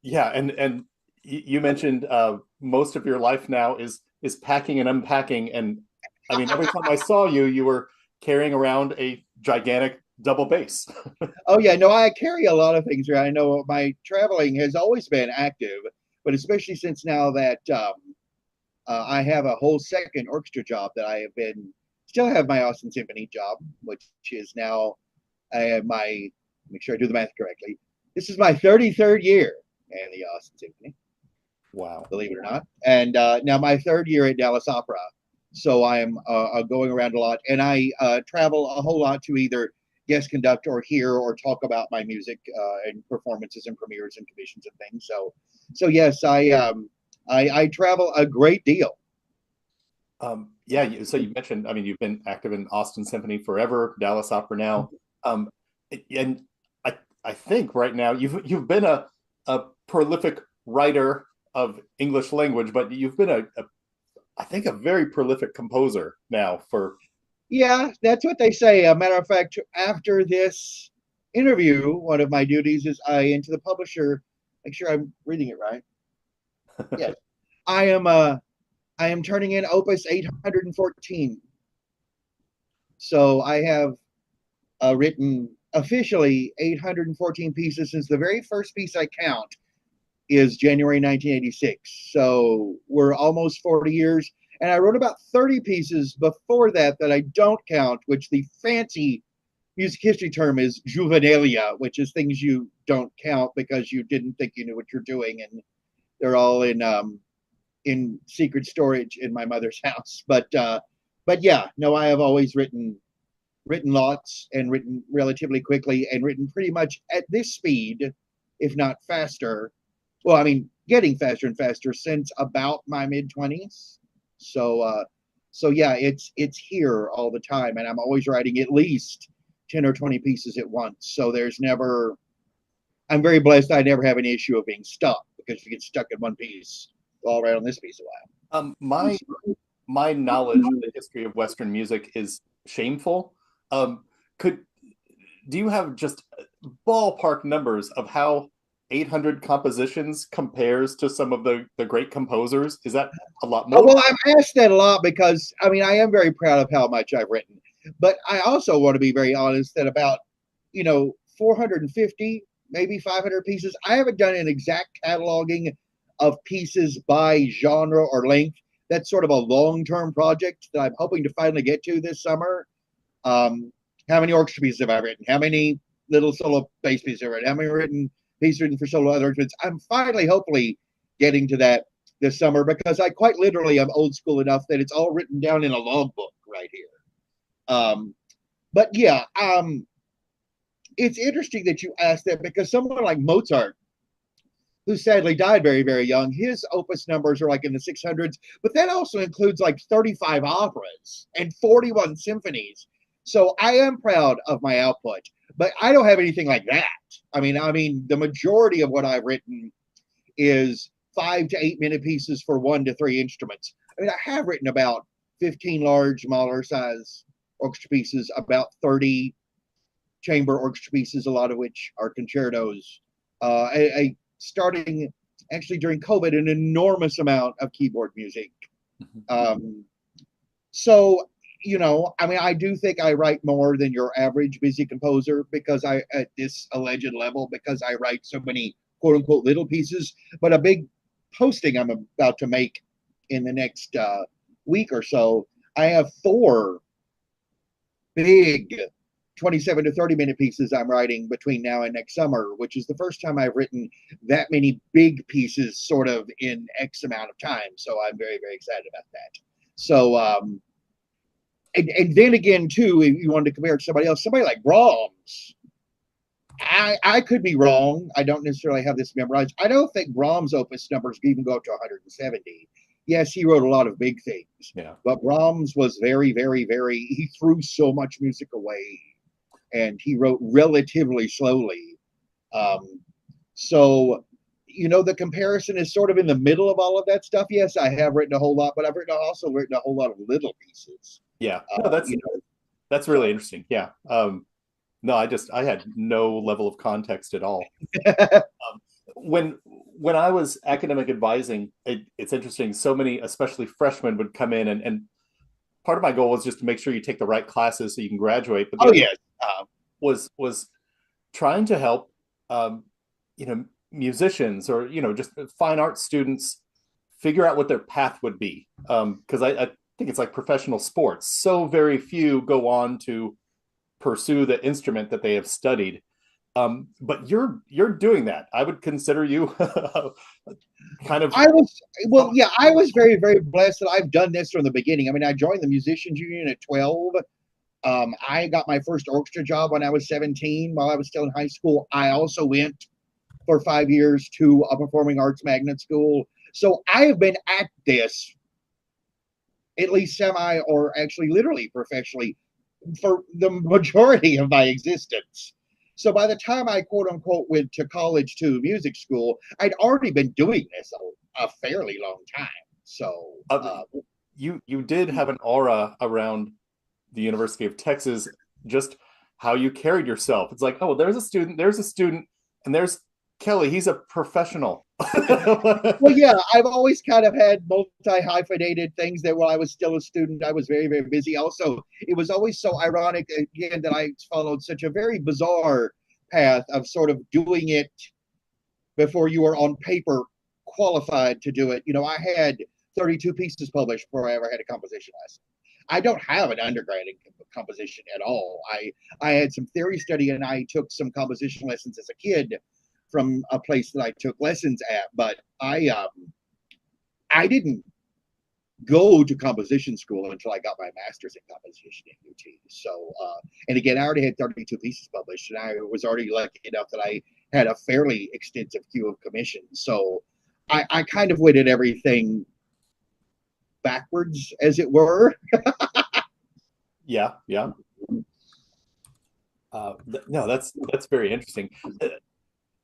Yeah, and you mentioned most of your life now is packing and unpacking, and I mean every time I saw you, you were carrying around a gigantic double bass. Oh yeah, no, I carry a lot of things around. I know my traveling has always been active, but especially since now that I have a whole second orchestra job that I have been still have my Austin Symphony job, which is now I have my make sure I do the math correctly. This is my 33rd year in the Austin Symphony, Wow. believe it or not, and now my third year at Dallas Opera. So I'm going around a lot, and I travel a whole lot to either guest conduct or hear or talk about my music and performances and premieres and commissions and things. So yes, I travel a great deal. Yeah, so you mentioned, I mean, you've been active in Austin Symphony forever, Dallas Opera now, um, and I think right now you've been a prolific writer of English language, but you've been I think a very prolific composer now for. Yeah, that's what they say. A matter of fact, after this interview, one of my duties is I into the publisher. Make sure I'm reading it right. Yes, I am. I am turning in Opus 814. So I have written officially 814 pieces since the very first piece I count is January 1986. So we're almost 40 years. And I wrote about 30 pieces before that that I don't count, which the fancy music history term is juvenilia, which is things you don't count because you didn't think you knew what you're doing, and they're all in secret storage in my mother's house. But yeah, no, I have always written lots and written relatively quickly and written pretty much at this speed, if not faster. Well, I mean, getting faster and faster since about my mid 20s. So, so yeah, it's here all the time, and I'm always writing at least 10 or 20 pieces at once. So there's never. I'm very blessed. I never have an issue of being stuck because if you get stuck in one piece, I'll write on this piece a My knowledge of the history of Western music is shameful. Could do you have just ballpark numbers of how 800 compositions compares to some of the great composers? Is that a lot more? Well, I'm asked that a lot because I mean I am very proud of how much I've written, but I also want to be very honest that about 450 maybe 500 pieces. I haven't done an exact cataloging of pieces by genre or length. That's sort of a long-term project that I'm hoping to finally get to this summer. Um, how many orchestra pieces have I written? How many little solo bass pieces have I written? How many written pieces written for solo other instruments? I'm finally, hopefully, getting to that this summer because I quite literally am old school enough that it's all written down in a logbook right here. Um, but yeah, it's interesting that you asked that because someone like Mozart, who sadly died very, very young, his opus numbers are like in the 600s, but that also includes like 35 operas and 41 symphonies. So I am proud of my output, but I don't have anything like that. I mean, the majority of what I've written is 5 to 8 minute pieces for 1 to 3 instruments. I mean, I have written about 15 large, smaller size orchestra pieces, about 30 chamber orchestra pieces, a lot of which are concertos. I starting actually during COVID, an enormous amount of keyboard music. Um, so, I mean, I do think I write more than your average busy composer because at this alleged level, because I write so many quote unquote little pieces. But a big posting I'm about to make in the next week or so, I have 4 big 27 to 30 minute pieces I'm writing between now and next summer, which is the first time I've written that many big pieces sort of in X amount of time. So I'm very, very excited about that. So, and then again, too, if you wanted to compare it to somebody else, somebody like Brahms, I could be wrong. I don't necessarily have this memorized. I don't think Brahms' opus numbers even go up to 170. Yes, he wrote a lot of big things, Yeah. but Brahms was very, very, very, he threw so much music away and he wrote relatively slowly. Um, so, the comparison is sort of in the middle of all of that stuff. Yes, I have written a whole lot, but also written a whole lot of little pieces. Yeah. No, that's So really interesting. Yeah. No, I had no level of context at all. Um, when when I was academic advising, it's interesting. So many, especially freshmen, would come in, and part of my goal was just to make sure you take the right classes so you can graduate. But the Oh other yes. was trying to help, you know, musicians or just fine arts students figure out what their path would be. Because I think it's like professional sports. So very few go on to pursue the instrument that they have studied. But you're doing that. I would consider you kind of. I was well, yeah, I was very, very blessed that I've done this from the beginning. I mean, I joined the musicians union at 12. I got my first orchestra job when I was 17 while I was still in high school. I also went for 5 years to a performing arts magnet school. So I have been at this at least semi or actually literally professionally for the majority of my existence. So by the time I quote unquote went to college to music school, I'd already been doing this a fairly long time. So uh, you did have an aura around the University of Texas, just how you carried yourself. It's like, oh, there's a student, and there's Kelly. He's a professional. well, yeah, I've always kind of had multi hyphenated things that while I was still a student, I was very, very busy. Also, it was always so ironic, again, that I followed such a very bizarre path of sort of doing it before you were on paper qualified to do it. You know, I had 32 pieces published before I ever had a composition lesson. I don't have an undergrad in composition at all. I had some theory study and I took some composition lessons as a kid from a place that I took lessons at, but I didn't go to composition school until I got my master's in composition at UT. So, and again, I already had 32 pieces published, and I was already lucky enough that I had a fairly extensive queue of commissions. So, I kind of went at everything backwards, as it were. Yeah, yeah. No, that's very interesting.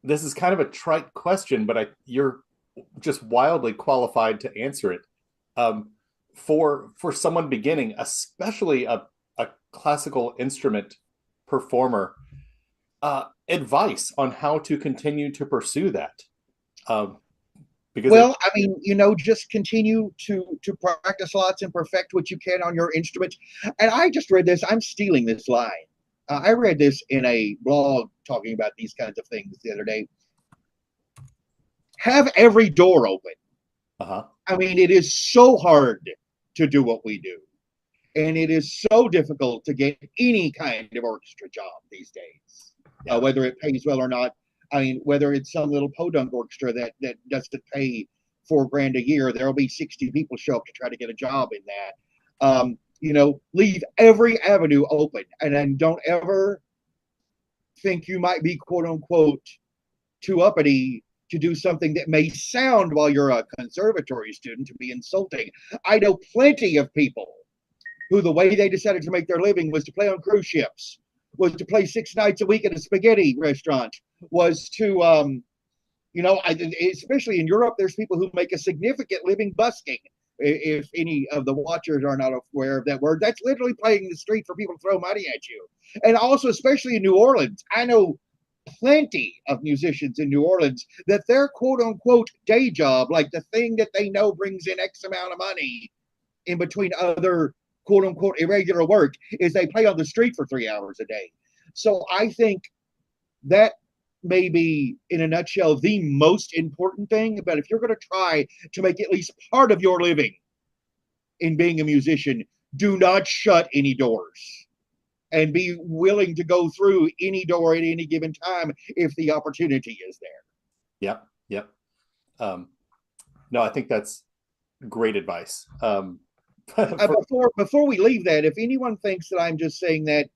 This is kind of a trite question, but you're just wildly qualified to answer it. For someone beginning, especially a classical instrument performer, advice on how to continue to pursue that. Because well, I mean, you know, just continue to practice lots and perfect what you can on your instrument. And I just read this. I'm stealing this line. I read this in a blog talking about these kinds of things the other day. Have every door open. uh-huh. I mean, it is so hard to do what we do. And it is so difficult to get any kind of orchestra job these days, Yeah. whether it pays well or not. I mean, whether it's some little podunk orchestra that doesn't pay $4,000 a year, there'll be 60 people show up to try to get a job in that. You know, leave every avenue open, and then don't ever think you might be quote unquote too uppity to do something that may sound while you're a conservatory student to be insulting. I know plenty of people who the way they decided to make their living was to play on cruise ships, was to play 6 nights a week at a spaghetti restaurant, was to, you know, especially in Europe, there's people who make a significant living busking. If any of the watchers are not aware of that word, that's literally playing the street for people to throw money at you. And also, especially in New Orleans, I know plenty of musicians in New Orleans that their quote unquote day job, like the thing that they know brings in X amount of money in between other quote unquote irregular work, is they play on the street for 3 hours a day. So I think that may be, in a nutshell, the most important thing. But if you're going to try to make at least part of your living in being a musician, do not shut any doors and be willing to go through any door at any given time if the opportunity is there. Yep. Yep. No, I think that's great advice. Before we leave that, if anyone thinks that I'm just saying that,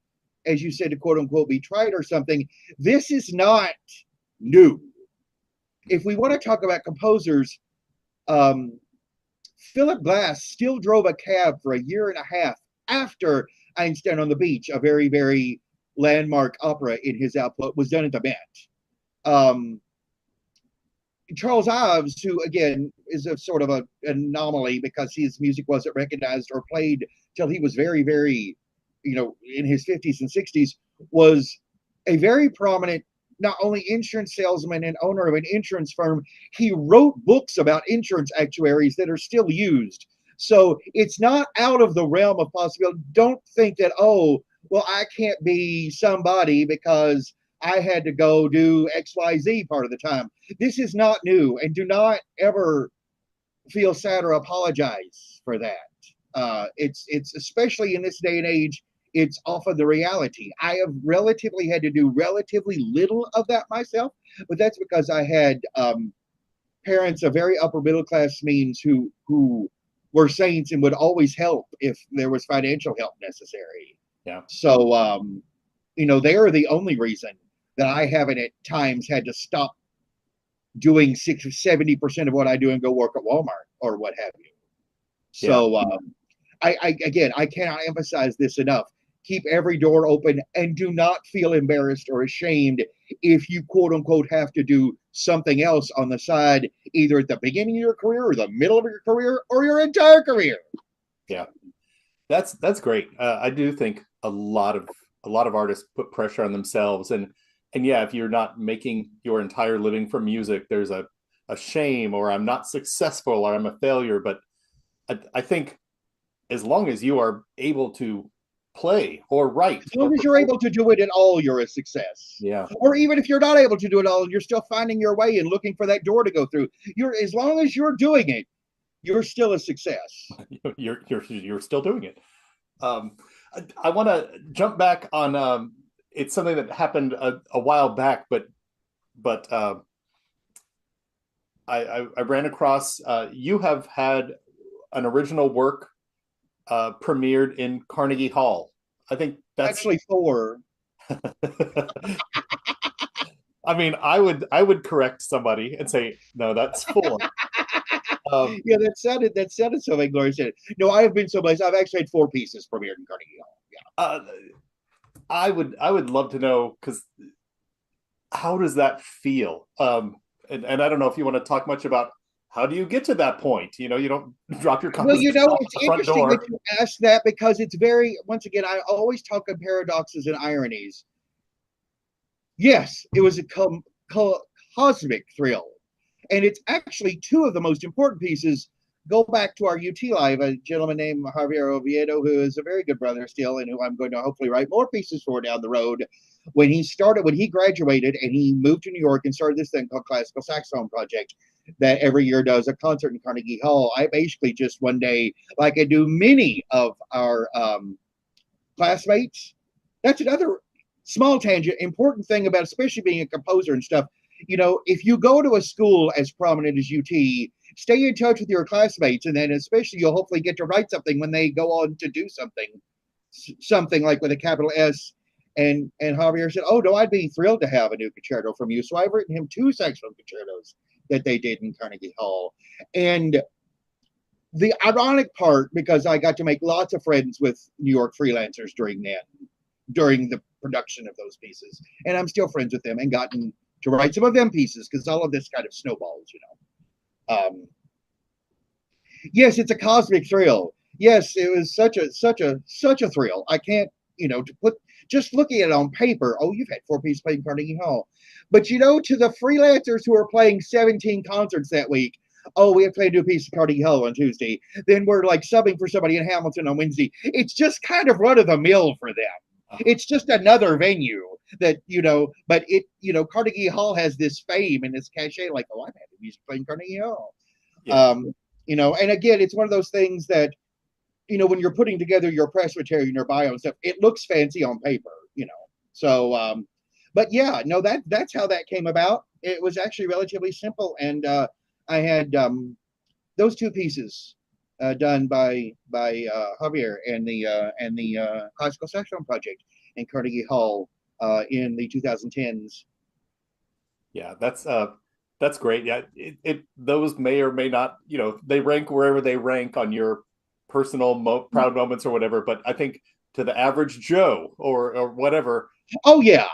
as you said, to quote unquote be tried or something, this is not new. If we want to talk about composers, Philip Glass still drove a cab for a year and a half after Einstein on the Beach, a very, very landmark opera in his output, was done at the Met. Charles Ives, who again is a sort of an anomaly because his music wasn't recognized or played till he was very, very, you know, in his 50s and 60s, was a very prominent not only insurance salesman and owner of an insurance firm, he wrote books about insurance actuaries that are still used. So it's not out of the realm of possibility. Don't think that, oh, well, I can't be somebody because I had to go do XYZ part of the time. This is not new, and do not ever feel sad or apologize for that. It's especially in this day and age, it's off of the reality. I have relatively had to do relatively little of that myself, but that's because I had parents of very upper middle class means who were saints and would always help if there was financial help necessary. Yeah. So they are the only reason that I haven't at times had to stop doing 60 or 70% of what I do and go work at Walmart or what have you. Yeah. So I cannot emphasize this enough. Keep every door open and do not feel embarrassed or ashamed if you quote unquote have to do something else on the side, either at the beginning of your career or the middle of your career or your entire career. Yeah. That's great. I do think a lot of artists put pressure on themselves, and yeah, if you're not making your entire living from music, there's a shame, or I'm not successful, or I'm a failure. But I think as long as you are able to play or write, as long as you're able to do it at all, you're a success. Yeah. Or even if you're not able to do it all, you're still finding your way and looking for that door to go through. As long as you're doing it, you're still a success. You're still doing it. I want to jump back on it's something that happened a while back, but I ran across you have had an original work premiered in Carnegie Hall. I think that's actually 4. I mean, I would correct somebody and say no, that's 4. Yeah, that sounded so vainglorious. No, I have been so blessed. I've actually had 4 pieces premiered in Carnegie Hall. Yeah. I would love to know, because how does that feel? And I don't know if you want to talk much about how do you get to that point. You don't drop your composition Well, off it's the front interesting door. that you ask that, because it's very, once again, I always talk in paradoxes and ironies. Yes, it was a cosmic thrill. And it's actually 2 of the most important pieces. Go back to our UT Live, a gentleman named Javier Oviedo, who is a very good brother still, and who I'm going to hopefully write more pieces for down the road. When he graduated and he moved to New York and started this thing called Classical Saxophone Project that every year does a concert in Carnegie Hall. I basically just one day, like I do many of our classmates, that's another small tangent, important thing about especially being a composer and stuff. If you go to a school as prominent as UT, stay in touch with your classmates, and then especially you'll hopefully get to write something when they go on to do something like with a capital S. And Javier said, "Oh no, I'd be thrilled to have a new concerto from you." So I've written him 2 saxophone concertos that they did in Carnegie Hall. And the ironic part, because I got to make lots of friends with New York freelancers during the production of those pieces, and I'm still friends with them and gotten to write some of them pieces, because all of this kind of snowballs. Yes, it's a cosmic thrill. Yes, it was such a thrill. I can't, to put, just looking at it on paper. Oh, you've had 4 pieces played in Carnegie Hall, but to the freelancers who are playing 17 concerts that week, oh, we have to play a new piece of Carnegie Hall on Tuesday. Then we're like subbing for somebody in Hamilton on Wednesday. It's just kind of run of the mill for them. It's just another venue that, but Carnegie Hall has this fame and this cachet, like, oh, I've had music playing Carnegie Hall. Yeah. And again, it's one of those things that, when you're putting together your press material and your bio and stuff, it looks fancy on paper, So, but yeah, no, that's how that came about. It was actually relatively simple. And I had those 2 pieces done by Javier and the Classical Saxophone Project in Carnegie Hall in the 2010s. Yeah, that's great. Yeah, those may or may not, they rank wherever they rank on your personal proud moments or whatever. But I think to the average Joe or whatever, oh yeah,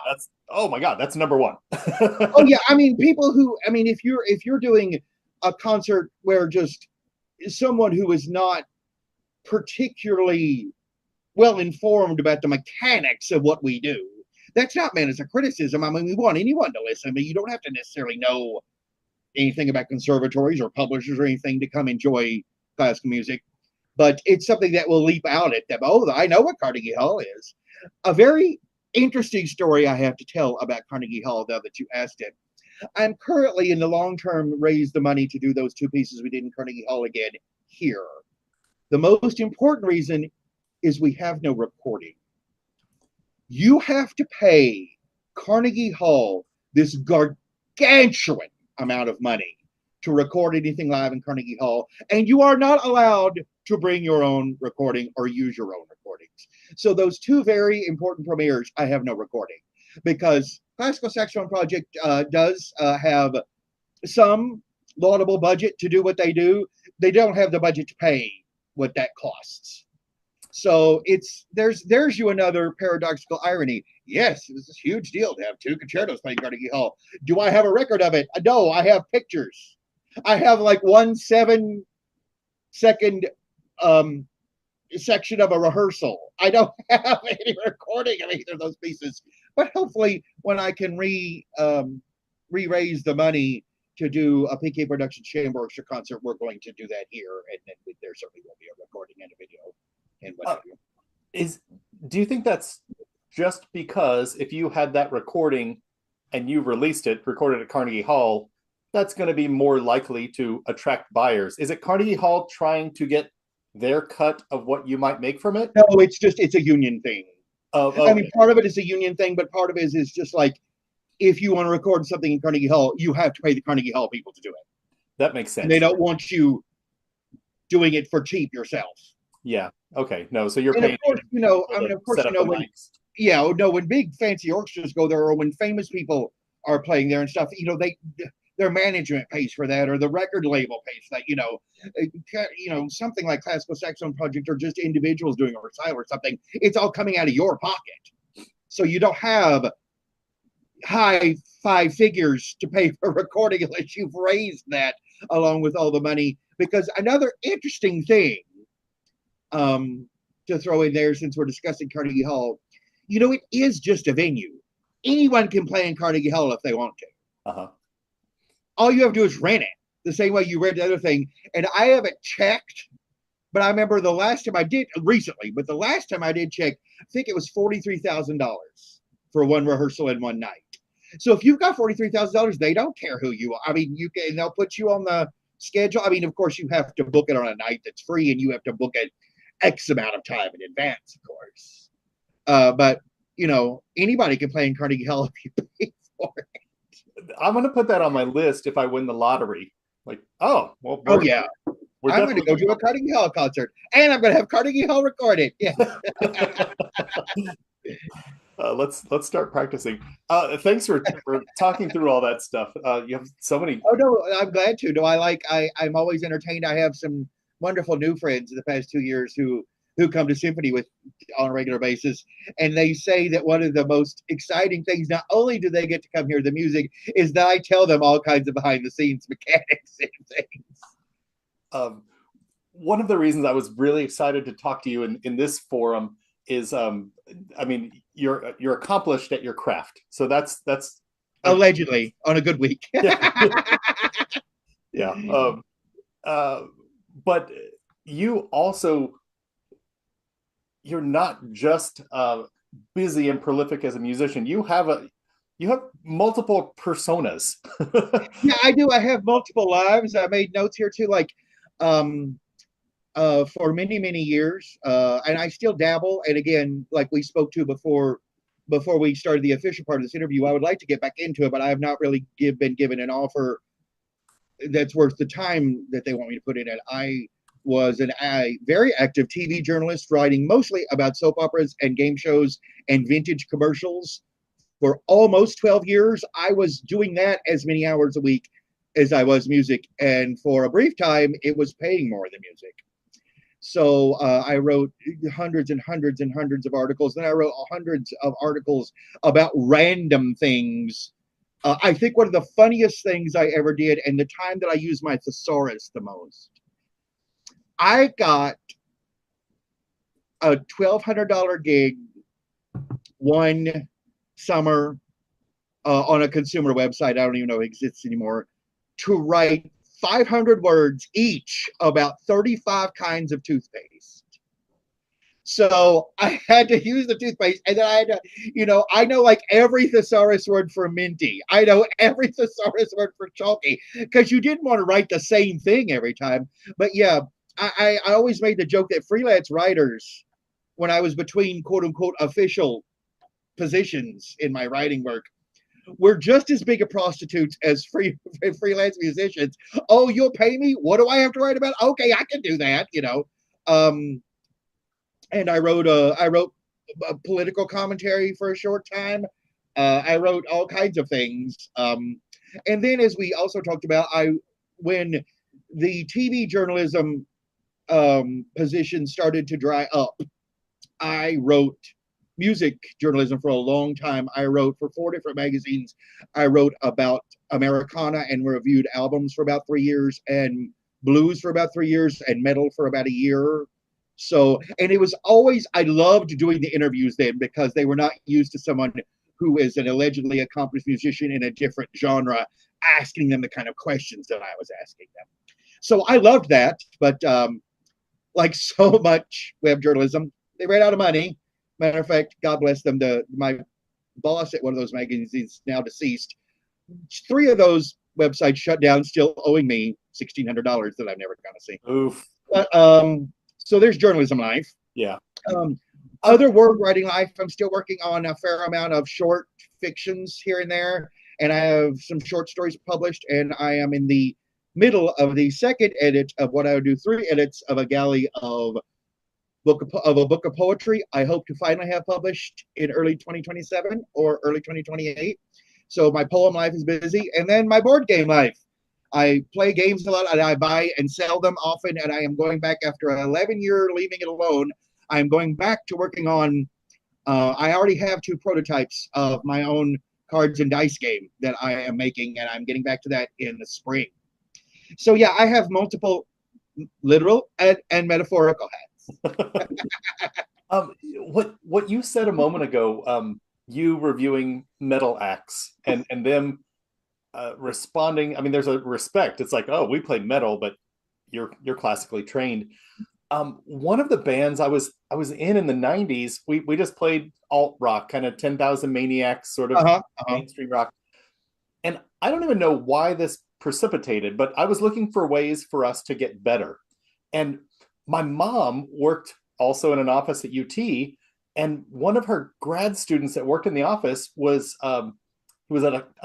oh my God, that's number 1. Oh yeah, if you're doing a concert where just someone who is not particularly well informed about the mechanics of what we do, That's not meant as a criticism. I mean, we want anyone to listen. I mean, you don't have to necessarily know anything about conservatories or publishers or anything to come enjoy classical music, but it's something that will leap out at them. Oh, I know what Carnegie Hall is. A very interesting story I have to tell about Carnegie Hall, now that you asked it. I'm currently in the long term raise the money to do those two pieces we did in Carnegie Hall again here. The most important reason is we have no recording. You have to pay Carnegie Hall this gargantuan amount of money to record anything live in Carnegie Hall, and you are not allowed to bring your own recording or use your own recordings. So those two very important premieres, I have no recording, because Classical Saxophone Project does have some laudable budget to do what they do. They don't have the budget to pay what that costs. So there's you another paradoxical irony. Yes, it was a huge deal to have two concertos playing Carnegie Hall. Do I have a record of it? No, I have pictures. I have like 1 7-second section of a rehearsal. I don't have any recording of either of those pieces. But hopefully, when I can re-raise the money to do a PK Production Chamber Orchestra concert, we're going to do that here, and then there certainly will be a recording and a video and what have you. Do you think that's just because if you had that recording and you released it, recorded at Carnegie Hall, that's going to be more likely to attract buyers? Is it Carnegie Hall trying to get their cut of what you might make from it? No, it's a union thing. Okay. I mean, part of it is a union thing, but part of it is just like, if you want to record something in Carnegie Hall, you have to pay the Carnegie Hall people to do it. That makes sense. And they don't want you doing it for cheap yourself. Yeah. Okay. No. So you're and paying. Of course, when big fancy orchestras go there, or when famous people are playing there and stuff, their management pays for that, or the record label pays for that. Something like Classical Saxophone Project, or just individuals doing a recital or something. It's all coming out of your pocket, so you don't have high 5 figures to pay for recording unless you've raised that along with all the money. Because another interesting thing to throw in there, since we're discussing Carnegie Hall, it is just a venue. Anyone can play in Carnegie Hall if they want to. Uh-huh. All you have to do is rent it, the same way you rent the other thing. And I haven't checked, but I remember the last time I did check, I think it was $43,000 for one rehearsal and one night. So if you've got $43,000, they don't care who you are. I mean, they'll put you on the schedule. I mean, of course, you have to book it on a night that's free, and you have to book it X amount of time in advance, of course. But anybody can play in Carnegie Hall if you pay for it. I'm going to put that on my list if I win the lottery. Like, I'm going to go to a Carnegie Hall concert, and I'm going to have Carnegie Hall recorded. Yeah. Let's start practicing. Thanks for talking through all that stuff. You have so many. Oh no, I'm glad to. I'm always entertained. I have some wonderful new friends in the past 2 years who come to Symphony with on a regular basis, and they say that one of the most exciting things, not only do they get to come hear the music, is that I tell them all kinds of behind the scenes mechanics and things. One of the reasons I was really excited to talk to you in this forum is, you're accomplished at your craft. So that's allegedly on a good week. Yeah. But you also, you're not just busy and prolific as a musician. You have multiple personas. Yeah, I do. I have multiple lives. I made notes here too, like for many, many years. And I still dabble. And again, like we spoke to before we started the official part of this interview, I would like to get back into it, but I have not really been given an offer that's worth the time that they want me to put in it. I was a very active TV journalist, writing mostly about soap operas and game shows and vintage commercials for almost 12 years. I was doing that as many hours a week as I was music. And for a brief time, it was paying more than music. So I wrote hundreds and hundreds and hundreds of articles. Then I wrote hundreds of articles about random things. I think one of the funniest things I ever did, and the time that I used my thesaurus the most, I got a $1,200 gig one summer on a consumer website, I don't even know if it exists anymore, to write 500 words each about 35 kinds of toothpaste. So I had to use the toothpaste, and then I had to, I know like every thesaurus word for minty. I know every thesaurus word for chalky, because you didn't want to write the same thing every time. But yeah, I always made the joke that freelance writers, when I was between quote unquote official positions in my writing work, we're just as big a prostitutes as freelance musicians. Oh, you'll pay me? What do I have to write about? Okay, I can do that. And I wrote a political commentary for a short time. I wrote all kinds of things. And then, as we also talked about, when the TV journalism position started to dry up, I wrote music journalism for a long time. I wrote for 4 different magazines. I wrote about Americana and reviewed albums for about 3 years, and blues for about 3 years, and metal for about a year. So, and it was always, I loved doing the interviews then, because they were not used to someone who is an allegedly accomplished musician in a different genre asking them the kind of questions that I was asking them. So I loved that, but like so much web journalism, they ran out of money. Matter of fact, God bless them. My boss at one of those magazines is now deceased. 3 of those websites shut down, still owing me $1,600 that I'm never going to see. Oof. But so there's journalism life. Yeah. Other word writing life, I'm still working on a fair amount of short fictions here and there, and I have some short stories published, and I am in the middle of the second edit of what I would do 3 edits of a galley of a book of poetry. I hope to finally have published in early 2027 or early 2028. So my poem life is busy, and then my board game life. I play games a lot, and I buy and sell them often, and I am going back after an 11-year leaving it alone. I'm going back to working on, I already have 2 prototypes of my own cards and dice game that I am making, and I'm getting back to that in the spring. So yeah, I have multiple literal and metaphorical hats. What you said a moment ago, you reviewing metal acts and them responding. I mean, there's a respect. It's like, oh, we play metal, but you're classically trained. One of the bands I was in the '90s, we just played alt rock, kind of 10,000 Maniacs, sort of mainstream rock. And I don't even know why this precipitated, but I was looking for ways for us to get better. And my mom worked also in an office at UT, and one of her grad students that worked in the office was a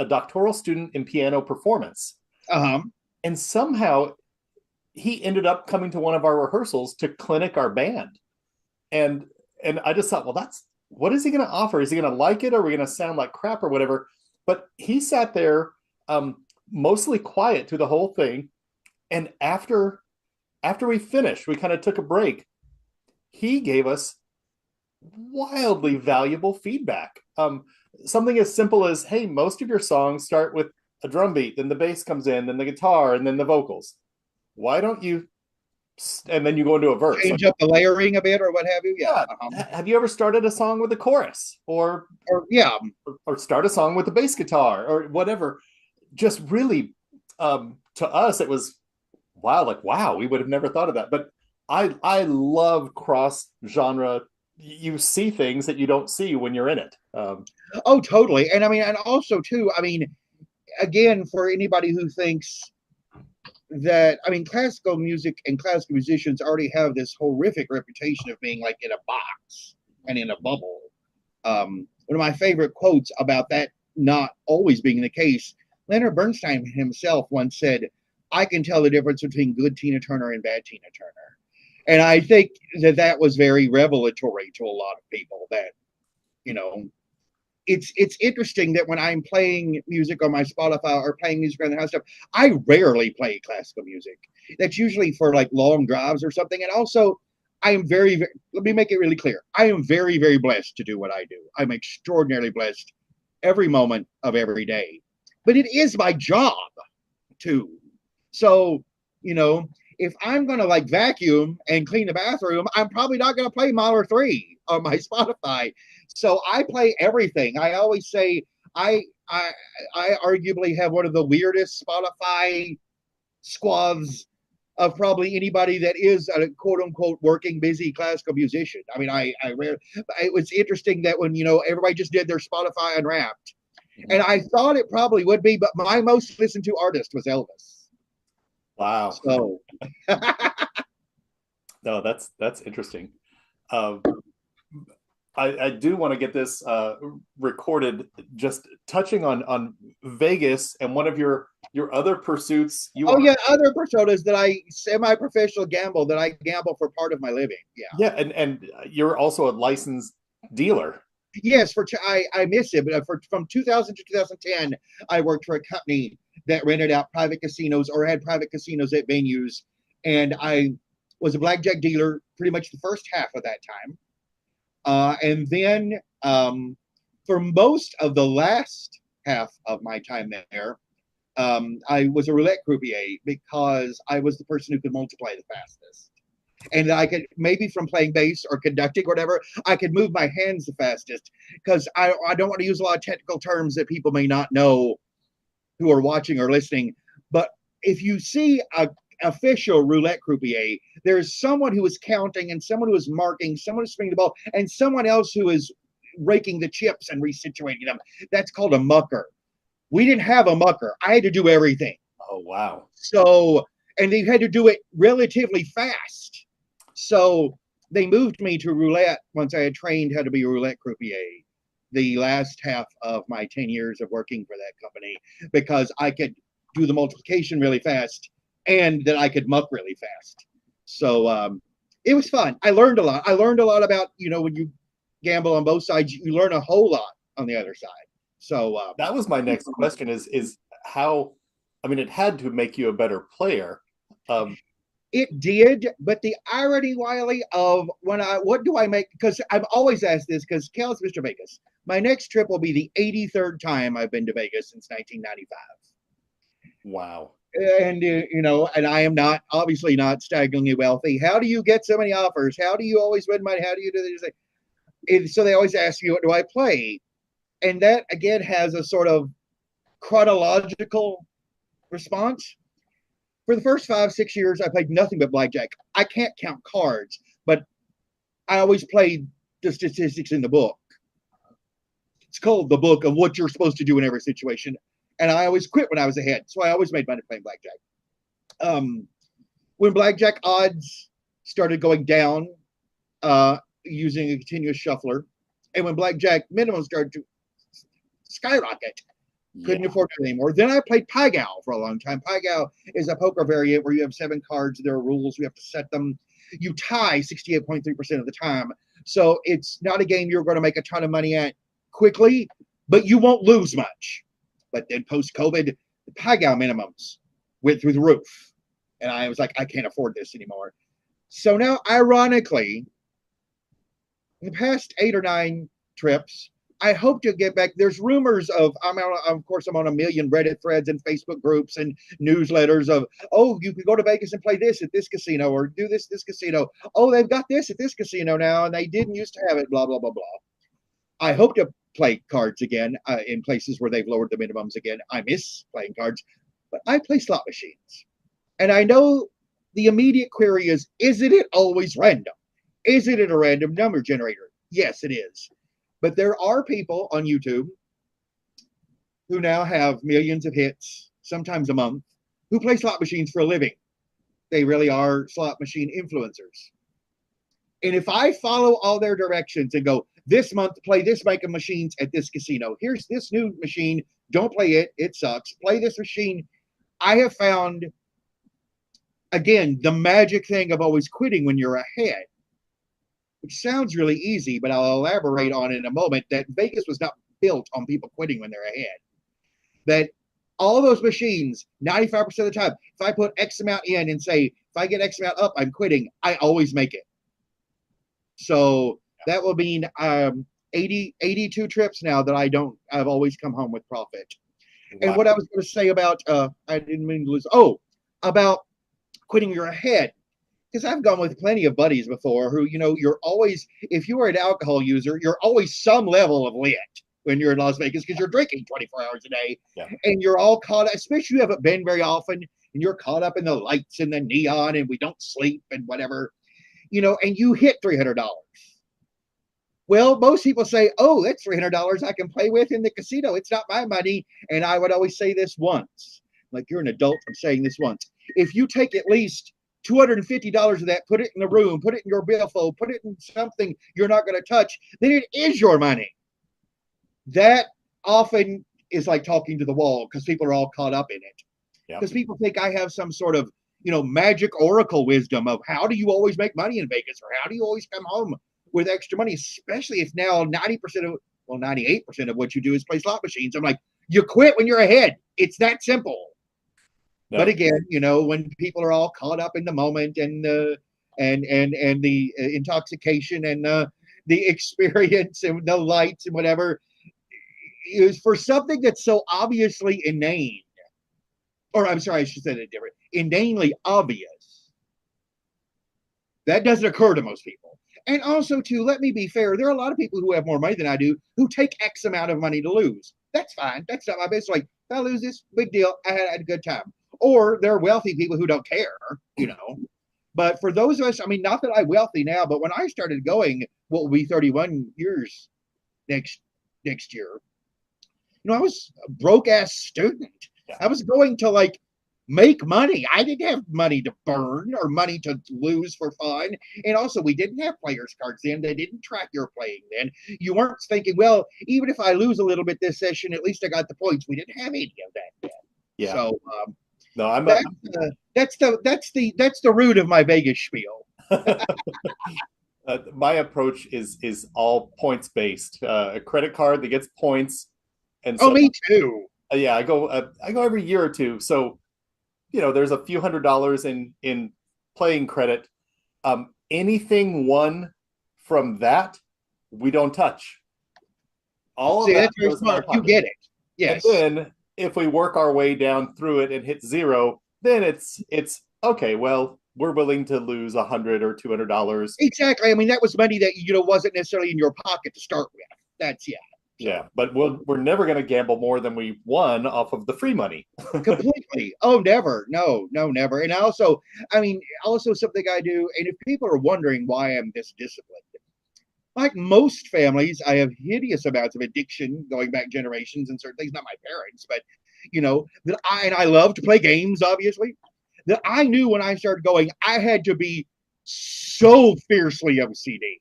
doctoral student in piano performance. And somehow he ended up coming to one of our rehearsals to clinic our band. And I just thought, well, what is he going to offer? Is he going to like it? Or are we going to sound like crap or whatever? But he sat there mostly quiet through the whole thing. And after we finished, we kind of took a break. He gave us wildly valuable feedback. Something as simple as, hey, most of your songs start with a drum beat, then the bass comes in, then the guitar, and then the vocals. Why don't you? And then you go into a verse. Change up the layering a bit or what have you. Yeah. Have you ever started a song with a chorus or start a song with a bass guitar or whatever? Just really, to us, it was wow, we would have never thought of that. But I love cross genre. You see things that you don't see when you're in it. Oh, totally. And I mean, and also too, I mean, again, for anybody who thinks that, I mean, classical music and classical musicians already have this horrific reputation of being like in a box and in a bubble. One of my favorite quotes about that not always being the case, Leonard Bernstein himself once said, "I can tell the difference between good Tina Turner and bad Tina Turner." And I think that was very revelatory to a lot of people that, it's interesting that when I'm playing music on my Spotify or playing music around the house stuff, I rarely play classical music. That's usually for like long drives or something. And also, I am very, very, let me make it really clear. I am very, very blessed to do what I do. I'm extraordinarily blessed every moment of every day. But it is my job too. So, if I'm going to like vacuum and clean the bathroom, I'm probably not going to play Mahler 3 on my Spotify. So I play everything. I always say I I arguably have one of the weirdest Spotify squads of probably anybody that is a quote unquote working busy classical musician. I mean, it was interesting that when everybody just did their Spotify Unwrapped, and I thought it probably would be, but my most listened to artist was Elvis. Wow. So No, that's interesting. Um, I do want to get this recorded. Just touching on Vegas and one of your other pursuits. You oh are yeah, other personas that I semi-professional gamble that I gamble for part of my living. Yeah. yeah, and you're also a licensed dealer. Yes, I miss it, but from 2000 to 2010, I worked for a company that rented out private casinos or had private casinos at venues, and I was a blackjack dealer pretty much the first half of that time, and then for most of the last half of my time there, I was a roulette croupier because I was the person who could multiply the fastest. And I could maybe from playing bass or conducting or whatever, I could move my hands the fastest because I don't want to use a lot of technical terms that people may not know who are watching or listening. But if you see a official roulette croupier, there's someone who is counting and someone who is marking, someone who's spinning the ball, and someone else who is raking the chips and resituating them. That's called a mucker. We didn't have a mucker. I had to do everything. Oh wow. So, and they had to do it relatively fast. So they moved me to roulette once I had trained how to be a roulette croupier the last half of my 10 years of working for that company because I could do the multiplication really fast and that I could muck really fast. So it was fun. I learned a lot. I learned a lot about, when you gamble on both sides, you learn a whole lot on the other side. So That was my next question is how, I mean, it had to make you a better player. it did, but the irony, Wiley, of what do I make? Because I'm always asked this because Cal's Mr. Vegas. My next trip will be the 83rd time I've been to Vegas since 1995. Wow. And and I am not obviously not staggeringly wealthy. How do you get so many offers? How do you always win money? How do you do this? And so they always ask me, what do I play? And that again has a sort of chronological response. For the first 5-6 years, I played nothing but blackjack. I can't count cards, but I always played the statistics in the book. It's called the book of what you're supposed to do in every situation. And I always quit when I was ahead. So I always made money playing blackjack. When blackjack odds started going down using a continuous shuffler, and when blackjack minimum started to skyrocket, couldn't afford it anymore. Then I played Pai Gow for a long time. Pai Gow is a poker variant where you have 7 cards. There are rules. You have to set them. You tie 68.3% of the time. So it's not a game you're going to make a ton of money at quickly, but you won't lose much. But then post-COVID, the Pai Gow minimums went through the roof. And I was like, I can't afford this anymore. So now, ironically, in the past 8 or 9 trips, I hope to get back. There's rumors of, of course, I'm on a million Reddit threads and Facebook groups and newsletters of, oh, you can go to Vegas and play this at this casino or do this casino. Oh, they've got this at this casino now, and they didn't used to have it, blah, blah, blah, blah. I hope to play cards again in places where they've lowered the minimums again. I miss playing cards, but I play slot machines. And I know the immediate query is it always random? Is it a random number generator? Yes, it is. But there are people on YouTube who now have millions of hits, sometimes a month, who play slot machines for a living. They really are slot machine influencers. And if I follow all their directions and go, this month, play this make of machines at this casino. Here's this new machine. Don't play it. It sucks. Play this machine. I have found, again, the magic thing of always quitting when you're ahead, which sounds really easy, but I'll elaborate on it in a moment, that Vegas was not built on people quitting when they're ahead. That all those machines, 95% of the time, if I put X amount in and say, if I get X amount up, I'm quitting, I always make it. So that will mean 82 trips now that I've always come home with profit. Wow. And what I was going to say about, I didn't mean to lose, about quitting your ahead. because I've gone with plenty of buddies before who, you're always, if you are an alcohol user, you're always some level of lit when you're in Las Vegas because you're drinking 24 hours a day, Yeah. and you're all caught up, especially you haven't been very often, and you're caught up in the lights and the neon, and we don't sleep and whatever, and you hit $300. Well, most people say, oh, that's $300 I can play with in the casino. It's not my money. And I would always say this once. Like, you're an adult, I'm saying this once. If you take at least $250 of that, put it in the room, put it in your billfold, put it in something you're not going to touch, then it is your money. That often is like talking to the wall because people are all caught up in it. Because people think I have some sort of, magic oracle wisdom of how do you always make money in Vegas, or how do you always come home with extra money, especially if now 98% of what you do is play slot machines. I'm like, you quit when you're ahead. It's that simple. No. But again, when people are all caught up in the moment and the intoxication and the experience and the lights and whatever, is for something that's so obviously inane, or I'm sorry, I should say it different, inanely obvious. That doesn't occur to most people. And also, too, let me be fair, there are a lot of people who have more money than I do who take X amount of money to lose. That's fine. That's not my business. Like, if I lose this, big deal. I had a good time. Or there are wealthy people who don't care, But for those of us, I mean, not that I'm wealthy now, but when I started going, what will be 31 years next year, I was a broke-ass student. Yeah. I was going to, like, make money. I didn't have money to burn or money to lose for fun. And also, we didn't have players cards then. They didn't track your playing then. You weren't thinking, well, even if I lose a little bit this session, at least I got the points. We didn't have any of that then. Yeah. So no, that's the root of my Vegas spiel. My approach is all points based. A credit card that gets points. And so, me too. Yeah, I go every year or two. So, there's a few $100s in playing credit. Anything won from that, we don't touch. All of that that's very smart. You get it. Yes. And then if we work our way down through it and hit zero, then it's okay. Well, we're willing to lose $100 or $200. Exactly. I mean, that was money that wasn't necessarily in your pocket to start with. That's Yeah, but we're never going to gamble more than we won off of the free money. Completely. Oh, never. No, never. And also something I do, and if people are wondering why I'm this disciplined, like most families, I have hideous amounts of addiction going back generations and certain things, not my parents, but, that I love to play games, obviously, that I knew when I started going, I had to be so fiercely OCD.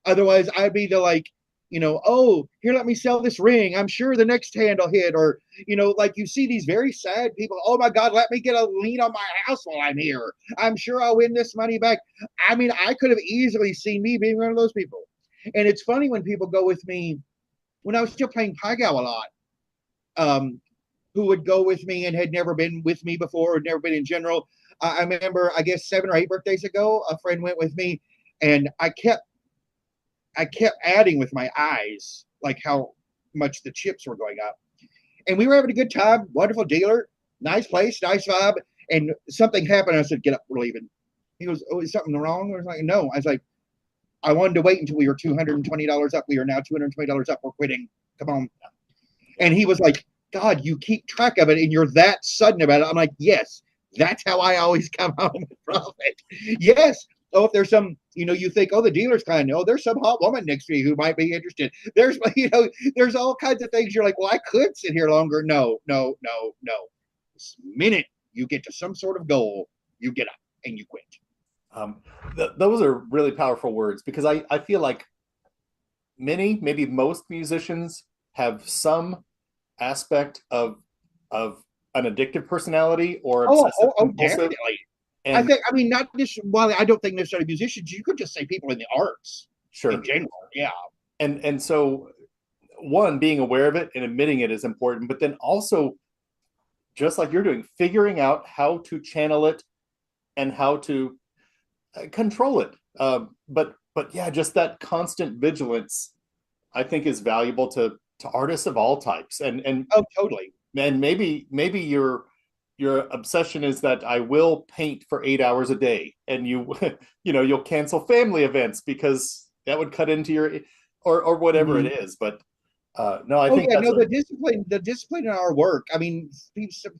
Otherwise, I'd be the like, oh, here, let me sell this ring. I'm sure the next hand will hit. Or, like you see these very sad people. Oh, my God, let me get a lien on my house while I'm here. I'm sure I'll win this money back. I mean, I could have easily seen me being one of those people. And it's funny when people go with me, when I was still playing Pagao a lot, who would go with me and had never been with me before, or never been in general. I remember, I guess 7 or 8 birthdays ago, a friend went with me, and I kept adding with my eyes, like how much the chips were going up. And we were having a good time, wonderful dealer, nice place, nice vibe. And something happened. I said, get up, we're leaving. He goes, oh, is something wrong? I was like, no. I was like, I wanted to wait until we were $220 up. We are now $220 up. We're quitting. Come on. And he was like, God, you keep track of it and you're that sudden about it. I'm like, yes, that's how I always come home with profit. Yes. Oh, if there's some, you think, oh, the dealer's kind of know. There's some hot woman next to me who might be interested. There's, there's all kinds of things. You're like, well, I could sit here longer. No. This minute you get to some sort of goal, you get up and you quit. Those are really powerful words, because I feel like maybe most musicians have some aspect of an addictive personality or obsessive compulsive. Definitely. And not just, well, I don't think necessarily musicians, you could just say people in the arts. Sure. In general, yeah. And so, one, being aware of it and admitting it is important, but then also, just like you're doing, figuring out how to channel it and how to control it. But yeah, just that constant vigilance, I think, is valuable to artists of all types. And oh, totally. And maybe your obsession is that I will paint for 8 hours a day, and you know, you'll cancel family events because that would cut into your, or whatever it Mhm. is. But no, I Oh think yeah, that's no, a, the discipline in our work. I mean,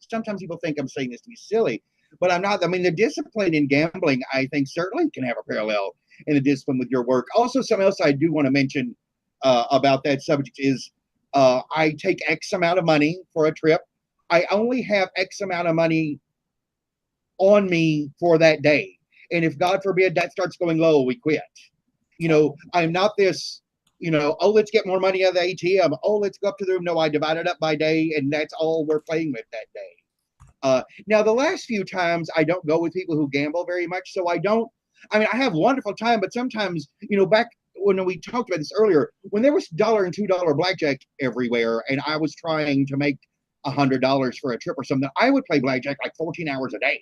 sometimes people think I'm saying this to be silly, but I'm not. I mean, the discipline in gambling, I think, certainly can have a parallel in the discipline with your work. Also, something else I do want to mention about that subject is I take X amount of money for a trip. I only have X amount of money on me for that day, and if God forbid that starts going low, we quit. I'm not this, oh, let's get more money out of the ATM. Oh, let's go up to the room. No, I divide it up by day, and that's all we're playing with that day. Now, the last few times I don't go with people who gamble very much, so I don't. I mean, I have a wonderful time, but sometimes, back when we talked about this earlier, when there was $1 and $2 blackjack everywhere, and I was trying to make $100 for a trip or something, I would play blackjack like 14 hours a day.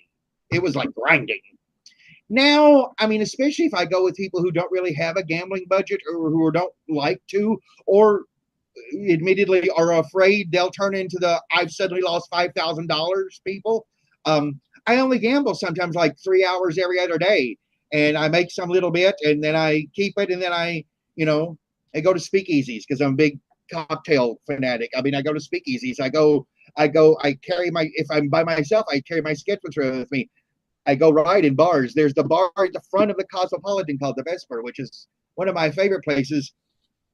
It was like grinding. Now, I mean, especially if I go with people who don't really have a gambling budget or who don't like to, or admittedly are afraid they'll turn into the I've suddenly lost $5,000 people. I only gamble sometimes like 3 hours every other day, and I make some little bit, and then I keep it, and then I go to speakeasies because I'm a big cocktail fanatic. I mean, I go to speakeasies. I carry my, if I'm by myself, I carry my sketchbook with me. I go ride in bars. There's the bar at the front of the Cosmopolitan called the Vesper, which is one of my favorite places.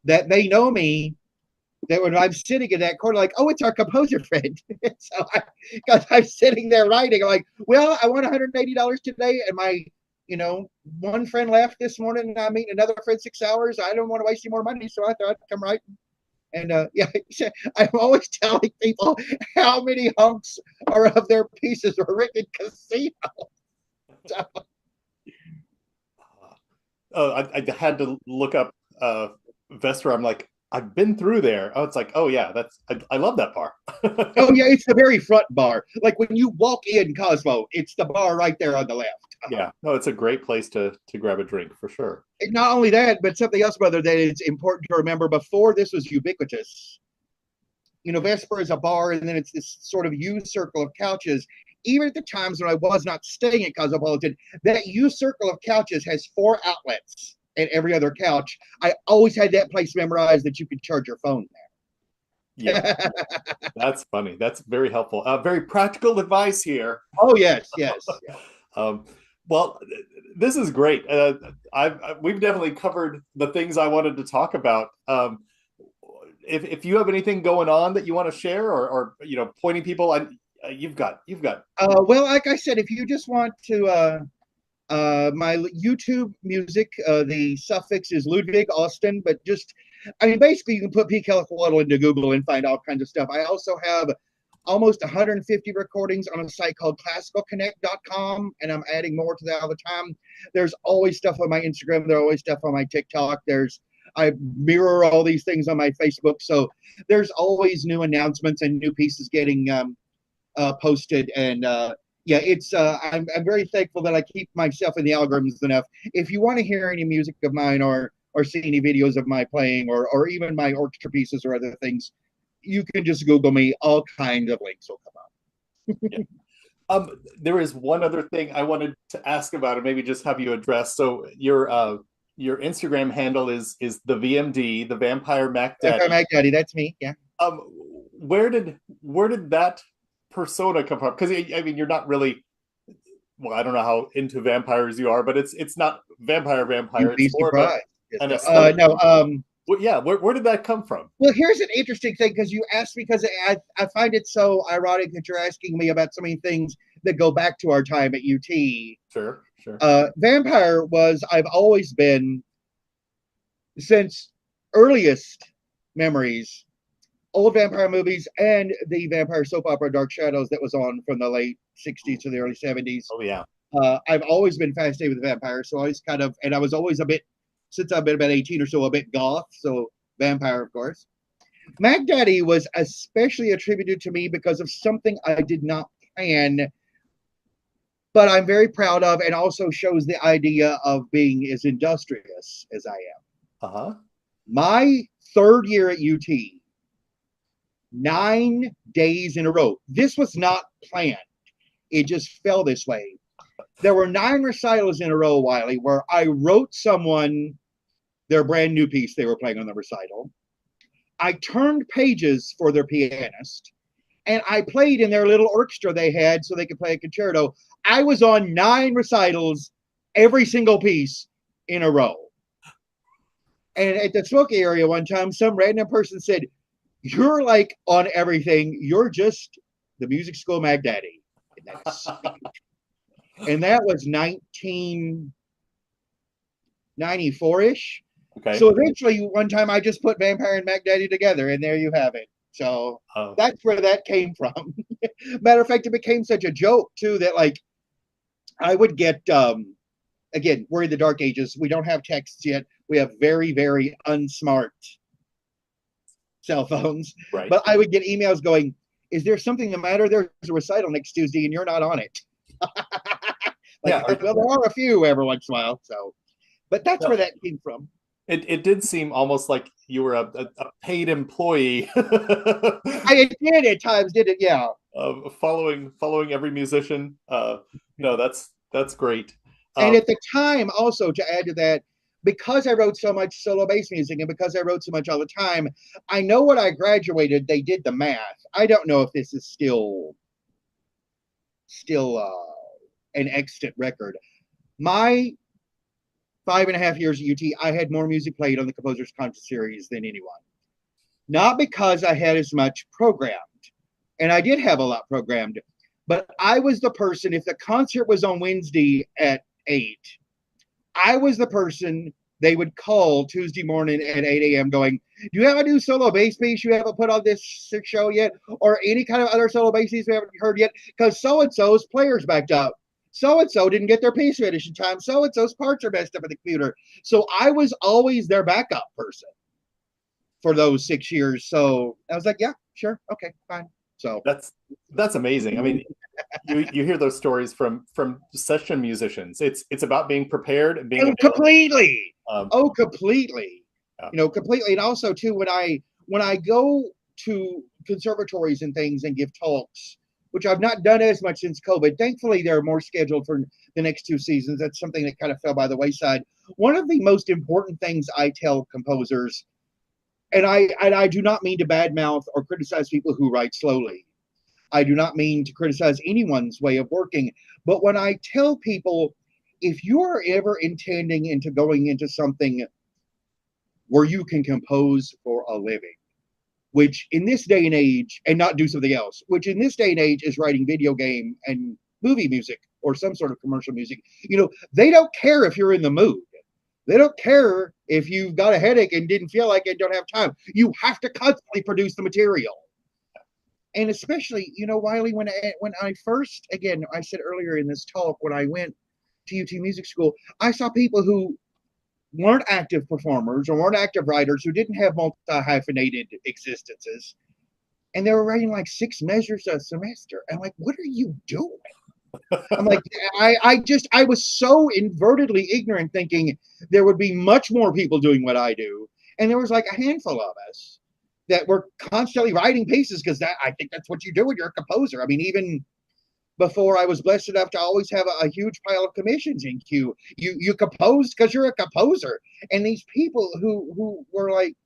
That they know me. That when I'm sitting in that corner, like, oh, it's our composer friend. So because I'm sitting there writing, I'm like, well, I won $180 today, and my, one friend left this morning, and I meet another friend 6 hours. I don't want to waste any more money, so I thought I'd come right. And yeah, I'm always telling people how many hunks are of their pieces were written in casino. I had to look up Vesper. I'm like, I've been through there. Oh, it's like, oh yeah, I love that bar. Oh yeah, it's the very front bar. Like when you walk in Cosmo, it's the bar right there on the left. Yeah, no, it's a great place to grab a drink for sure. And not only that, but something else, brother, that is important to remember. Before this was ubiquitous, Vesper is a bar, and then it's this sort of U circle of couches. Even at the times when I was not staying at Cosmopolitan, that U circle of couches has 4 outlets and every other couch. I always had that place memorized that you could charge your phone Yeah, there. that's funny. That's very helpful. Very practical advice here. Oh yes, yes. Um, well, this is great. We've definitely covered the things I wanted to talk about. If you have anything going on that you want to share, or pointing people, you've got. Well, like I said, if you just want to, my YouTube music, the suffix is Ludwig Austin, but I mean, basically, you can put P. Kellicoatl into Google and find all kinds of stuff. I also have almost 150 recordings on a site called classicalconnect.com, and I'm adding more to that all the time. There's always stuff on my Instagram. There's always stuff on my TikTok. I mirror all these things on my Facebook, so there's always new announcements and new pieces getting posted. And yeah, I'm very thankful that I keep myself in the algorithms enough. If you want to hear any music of mine or see any videos of my playing or even my orchestra pieces or other things, you can just Google me. All kinds of links will come up. Yeah. There is one other thing I wanted to ask about, and maybe just have you address. So your Instagram handle is the VMD, the Vampire Mac Vampire Daddy. Mac Daddy, that's me. Yeah. Um, where did that persona come from? Because I mean, you're not really, well, I don't know how into vampires you are, but it's not vampire. You'd be It's more of surprised. an aesthetic. No. Well, yeah, where did that come from? Well, here's an interesting thing because you asked me because I find it so ironic that you're asking me about so many things that go back to our time at UT. Sure, sure. Vampire I've always been, since earliest memories, old vampire movies and the vampire soap opera Dark Shadows that was on from the late 60s to the early 70s. Oh yeah. I've always been fascinated with vampires, so I always and I was always a bit, since I've been about 18 or so, a bit goth, so vampire, of course. Mac Daddy was especially attributed to me because of something I did not plan, but I'm very proud of, and also shows the idea of being as industrious as I am. Uh-huh. My 3rd year at UT, 9 days in a row. This was not planned. It just fell this way. There were 9 recitals in a row, Wiley, where I wrote someone their brand new piece they were playing on the recital. I turned pages for their pianist, and I played in their little orchestra they had so they could play a concerto. I was on 9 recitals, every single piece in a row. And at the Smoky area one time, some random person said, "You're like on everything. You're just the music school Mag Daddy." And that was 1994-ish. Okay. So eventually, one time I just put Vampire and Mac Daddy together, and there you have it. So that's where that came from. Matter of fact, it became such a joke too that like I would get again, we're in the dark ages. We don't have texts yet. We have very, very unsmart cell phones. Right. But I would get emails going, "Is there something the matter? There's a recital next Tuesday and you're not on it." Like, yeah. well, there are a few every once in a while. So, but that's where that came from. It did seem almost like you were a paid employee. I did at times, did it? Yeah. Following every musician. No, that's great. And at the time, also to add to that, because I wrote so much solo bass music and because I wrote so much all the time, I know when I graduated, they did the math. I don't know if this is still an extant record. My 5.5 years at UT, I had more music played on the Composer's Concert Series than anyone. Not because I had as much programmed, and I did have a lot programmed, but I was the person, if the concert was on Wednesday at 8, I was the person they would call Tuesday morning at 8 a.m. going, "Do you have a new solo bass piece you haven't put on this show yet? Or any kind of other solo bass piece we haven't heard yet? Because so-and-so's players backed up. So-and-so didn't get their piece finished in time. So-and-so's parts are messed up in the computer." So I was always their backup person for those 6 years. So I was like, yeah, sure. Okay, fine. So that's amazing. I mean, you hear those stories from session musicians. It's about being prepared and being completely. Completely. Yeah. Completely. And also too, when I go to conservatories and things and give talks, which I've not done as much since COVID. Thankfully, there are more scheduled for the next 2 seasons. That's something that kind of fell by the wayside. One of the most important things I tell composers, and I do not mean to badmouth or criticize people who write slowly. I do not mean to criticize anyone's way of working. But when I tell people, if you are ever intending into going into something where you can compose for a living, which in this day and age, and not do something else, which in this day and age is writing video game and movie music or some sort of commercial music, they don't care if you're in the mood. They don't care if you've got a headache and didn't feel like it, don't have time. You have to constantly produce the material. And especially, Wiley, when I first, again, I said earlier in this talk, when I went to UT Music School, I saw people who weren't active performers or weren't active writers, who didn't have multi-hyphenated existences, and they were writing like 6 measures a semester. I'm like, what are you doing? I'm like, I was so invertedly ignorant, thinking there would be much more people doing what I do, and there was like a handful of us that were constantly writing pieces, because I think that's what you do when you're a composer. I mean, even before I was blessed enough to always have a huge pile of commissions in queue, you compose because you're a composer. And these people who were like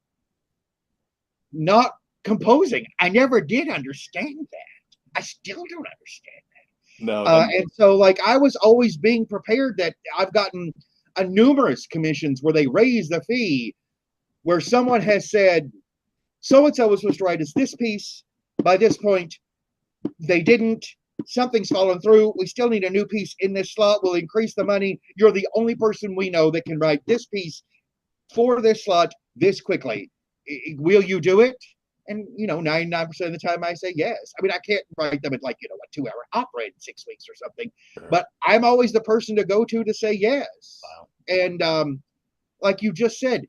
not composing, I never did understand that. I still don't understand that. No. And so like I was always being prepared that I've gotten numerous commissions where they raise the fee, where someone has said, so-and-so was supposed to write us this piece by this point. They didn't. Something's fallen through. We still need a new piece in this slot. We'll increase the money. You're the only person we know that can write this piece for this slot this quickly. Will you do it? And, 99% of the time I say yes. I mean, I can't write them at like, a 2-hour opera in 6 weeks or something. Sure. But I'm always the person to go to say yes. Wow. And like you just said,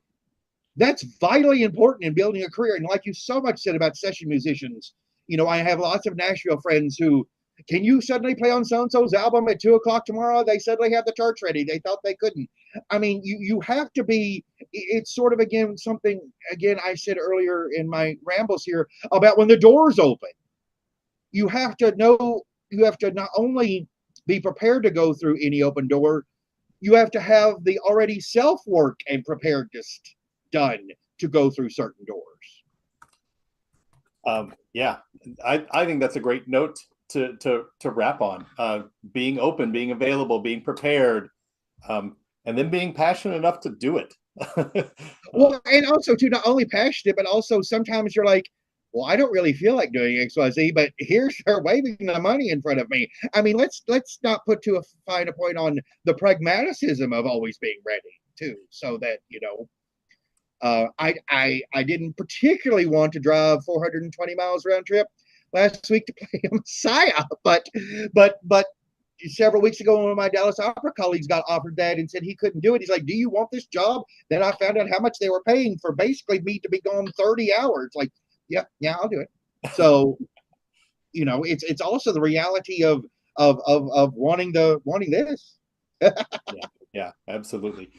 that's vitally important in building a career. And like you so much said about session musicians, I have lots of Nashville friends who, can you suddenly play on so-and-so's album at 2:00 tomorrow? They suddenly have the charts ready. They thought they couldn't. I mean, you have to be, it's sort of, something I said earlier in my rambles here about when the doors open. You have to know to not only be prepared to go through any open door, you have to have the already self work and preparedness done to go through certain doors. Yeah, I think that's a great note to wrap on. Being open, being available, being prepared, and then being passionate enough to do it. Well, and also too, not only passionate, but also sometimes you're like, well, I don't really feel like doing XYZ, but here's her waving the money in front of me. I mean, let's not put too fine a point on the pragmaticism of always being ready too, so that I didn't particularly want to drive 420 miles round trip last week to play a Messiah, but several weeks ago, one of my Dallas Opera colleagues got offered that and said he couldn't do it. He's like, "Do you want this job?" Then I found out how much they were paying for basically me to be gone 30 hours. Like, yeah, I'll do it. So, it's also the reality of wanting this. Yeah, absolutely.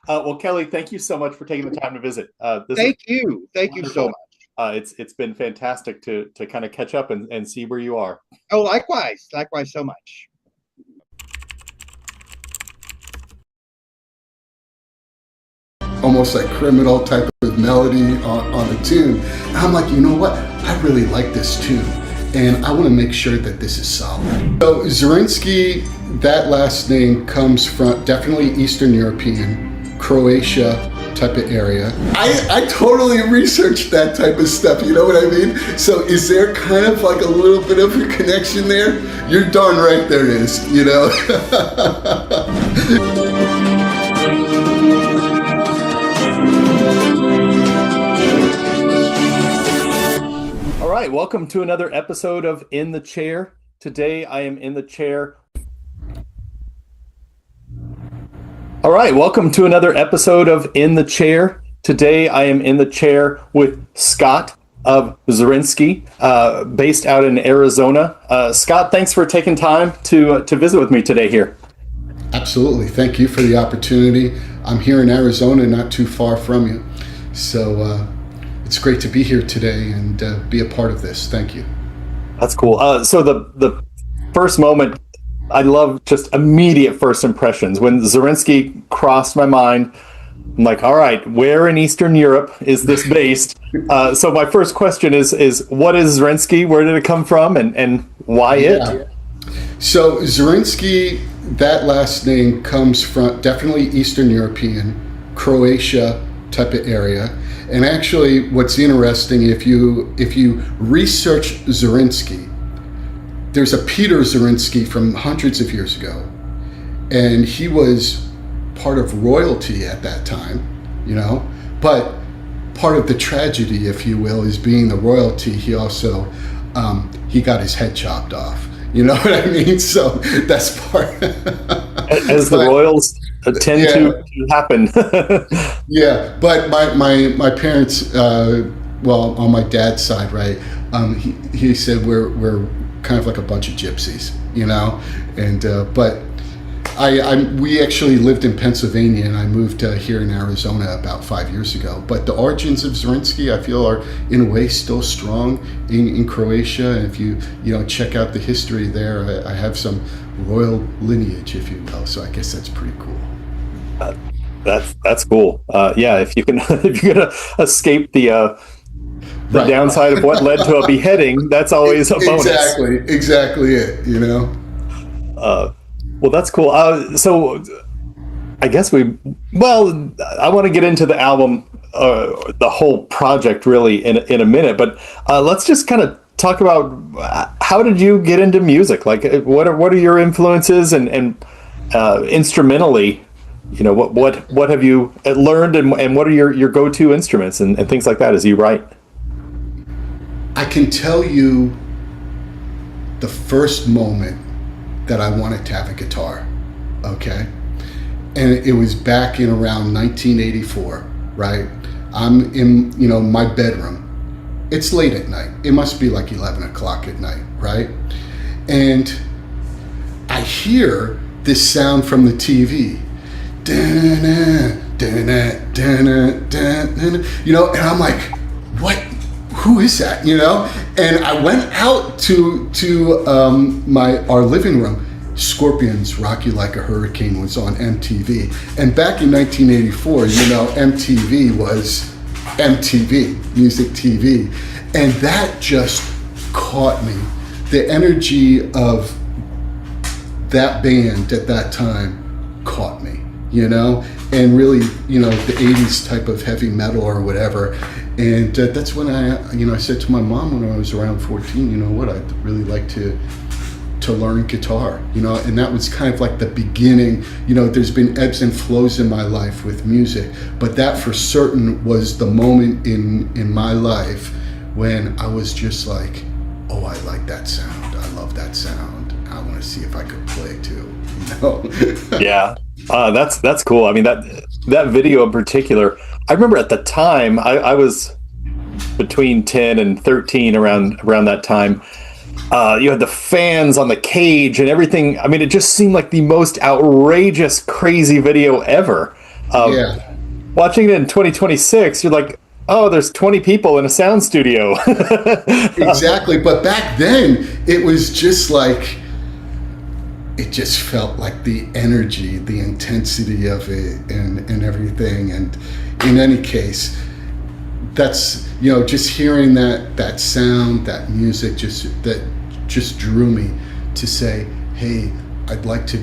Well, Kelly, thank you so much for taking the time to visit. Thank you so much. It's been fantastic to kind of catch up and see where you are. Oh, likewise so much. Almost like criminal type of melody on the tune. And I'm like, you know what? I really like this tune, and I want to make sure that this is solid. So Zrinski, that last name comes from definitely Eastern European, Croatia type of area. I totally researched that type of stuff, you know what I mean? So is there kind of like a little bit of a connection there? You're darn right there is, All right, welcome to another episode of In the Chair. Today I am in the chair. All right, welcome to another episode of In the Chair. Today I am in the chair with Scott of Zrinski, based out in Arizona. Scott, thanks for taking time to visit with me today here. Absolutely. Thank you for the opportunity. I'm here in Arizona, not too far from you. So it's great to be here today and be a part of this. Thank you. That's cool. So the first moment, I love just immediate first impressions. When Zrinski crossed my mind, I'm like, all right, where in Eastern Europe is this based? So my first question is what is Zrinski? Where did it come from, and why it? So Zrinski, that last name comes from definitely Eastern European, Croatia type of area. And actually, what's interesting, if you research Zrinski, there's a Peter Zrinski from hundreds of years ago, and he was part of royalty at that time, but part of the tragedy, if you will, is being the royalty, he also he got his head chopped off. You know what I mean? So that's part. As the royals tend to happen. Yeah, but my parents, well, on my dad's side, right? He said we're kind of like a bunch of gypsies, and but we actually lived in Pennsylvania, and I moved here in Arizona about 5 years ago. But the origins of Zrinski, I feel, are in a way still strong in Croatia. And if you check out the history there, I have some royal lineage, if you will. So I guess that's pretty cool. That's cool. Yeah, if you can escape the downside of what led to a beheading, that's always a bonus. Exactly it. Well, that's cool. So I guess I want to get into the album, the whole project really in a minute, but let's just kind of talk about how did you get into music? Like, what are your influences and instrumentally, what have you learned and what are your go-to instruments and things like that as you write? I can tell you the first moment that I wanted to have a guitar, okay? And it was back in around 1984, right? I'm in, my bedroom. It's late at night. It must be like 11 o'clock at night, right? And I hear this sound from the TV. And I'm like, who is that? And I went out to our living room. Scorpions, Rock You Like a Hurricane was on MTV. And back in 1984, MTV was MTV, music TV. And that just caught me. The energy of that band at that time caught me, and really, the 80s type of heavy metal or whatever. And that's when I said to my mom when I was around 14, I'd really like to learn guitar, and that was kind of like the beginning. There's been ebbs and flows in my life with music, but that for certain was the moment in my life when I was just like, oh, I like that sound. I love that sound. I want to see if I could play too, Yeah. That's cool. I mean, that video in particular, I remember at the time, I was between 10 and 13 around that time. You had the fans on the cage and everything. I mean, it just seemed like the most outrageous, crazy video ever. Yeah. Watching it in 2026, you're like, oh, there's 20 people in a sound studio. Exactly. But back then, it was just like, it just felt like the energy, the intensity of it and everything. And in any case, that's, just hearing that sound, that music, just drew me to say, hey, I'd like to,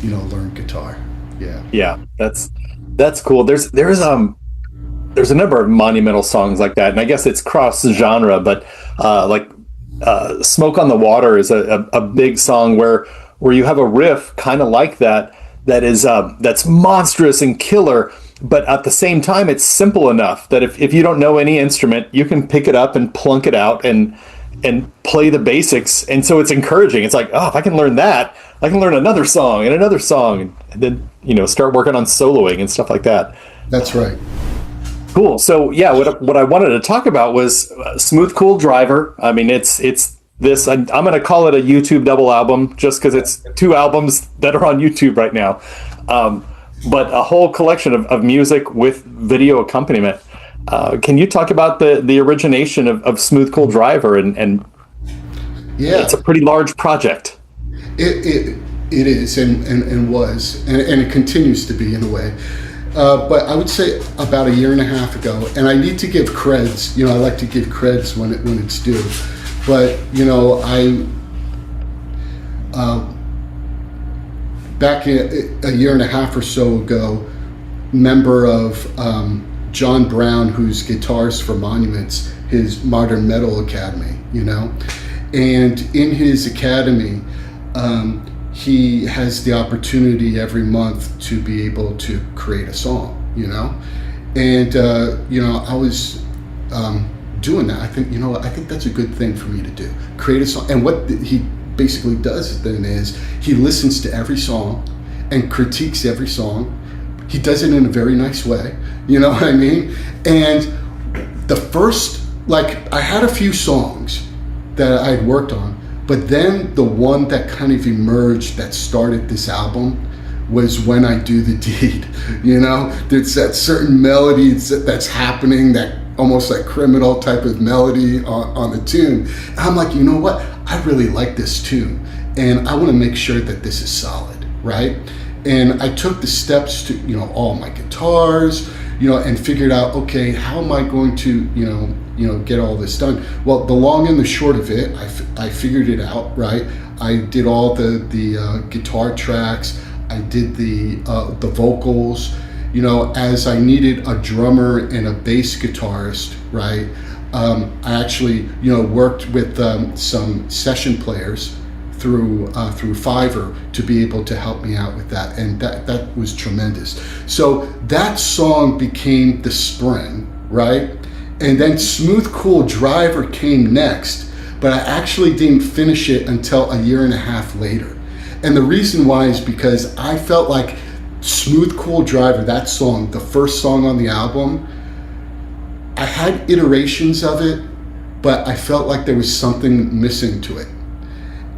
learn guitar. Yeah. Yeah. That's cool. There's a number of monumental songs like that. And I guess it's cross genre, but, Smoke on the Water is a big song where you have a riff kind of like that is, that's monstrous and killer. But at the same time, it's simple enough that if you don't know any instrument, you can pick it up and plunk it out and play the basics. And so it's encouraging. It's like, oh, if I can learn that, I can learn another song and another song, and then, start working on soloing and stuff like that. That's right. Cool. So yeah, what I wanted to talk about was Smooth Cool Driver. I mean, it's this, I'm going to call it a YouTube double album just because it's 2 albums that are on YouTube right now. But a whole collection of music with video accompaniment. Can you talk about the origination of Smooth Cool Driver? And yeah, it's a pretty large project. It is and was and it continues to be in a way. But I would say about a year and a half ago, and I need to give creds. I like to give creds when it's due. But back a year and a half or so ago, member of John Brown, who's Guitars for Monuments, his Modern Metal Academy, and in his academy, he has the opportunity every month to be able to create a song, and I was doing that. I think that's a good thing for me to do, create a song. And what he basically does then is he listens to every song and critiques every song. He does it in a very nice way, you know what I mean? And the first, I had a few songs that I had worked on, but then the one that kind of emerged that started this album was When I Do the Deed. There's that certain melody that's happening, that almost like criminal type of melody on the tune. And I'm like, you know what? I really like this tune, and I want to make sure that this is solid, right? And I took the steps to, all my guitars, and figured out, okay, how am I going to, get all this done? Well, the long and the short of it, I figured it out, right? I did all the guitar tracks. I did the vocals. As I needed a drummer and a bass guitarist, right? I actually, worked with some session players through Fiverr to be able to help me out with that, and that was tremendous. So that song became The Spring, right? And then Smooth Cool Driver came next, but I actually didn't finish it until a year and a half later. And the reason why is because I felt like Smooth Cool Driver, that song, the first song on the album, I had iterations of it, but I felt like there was something missing to it.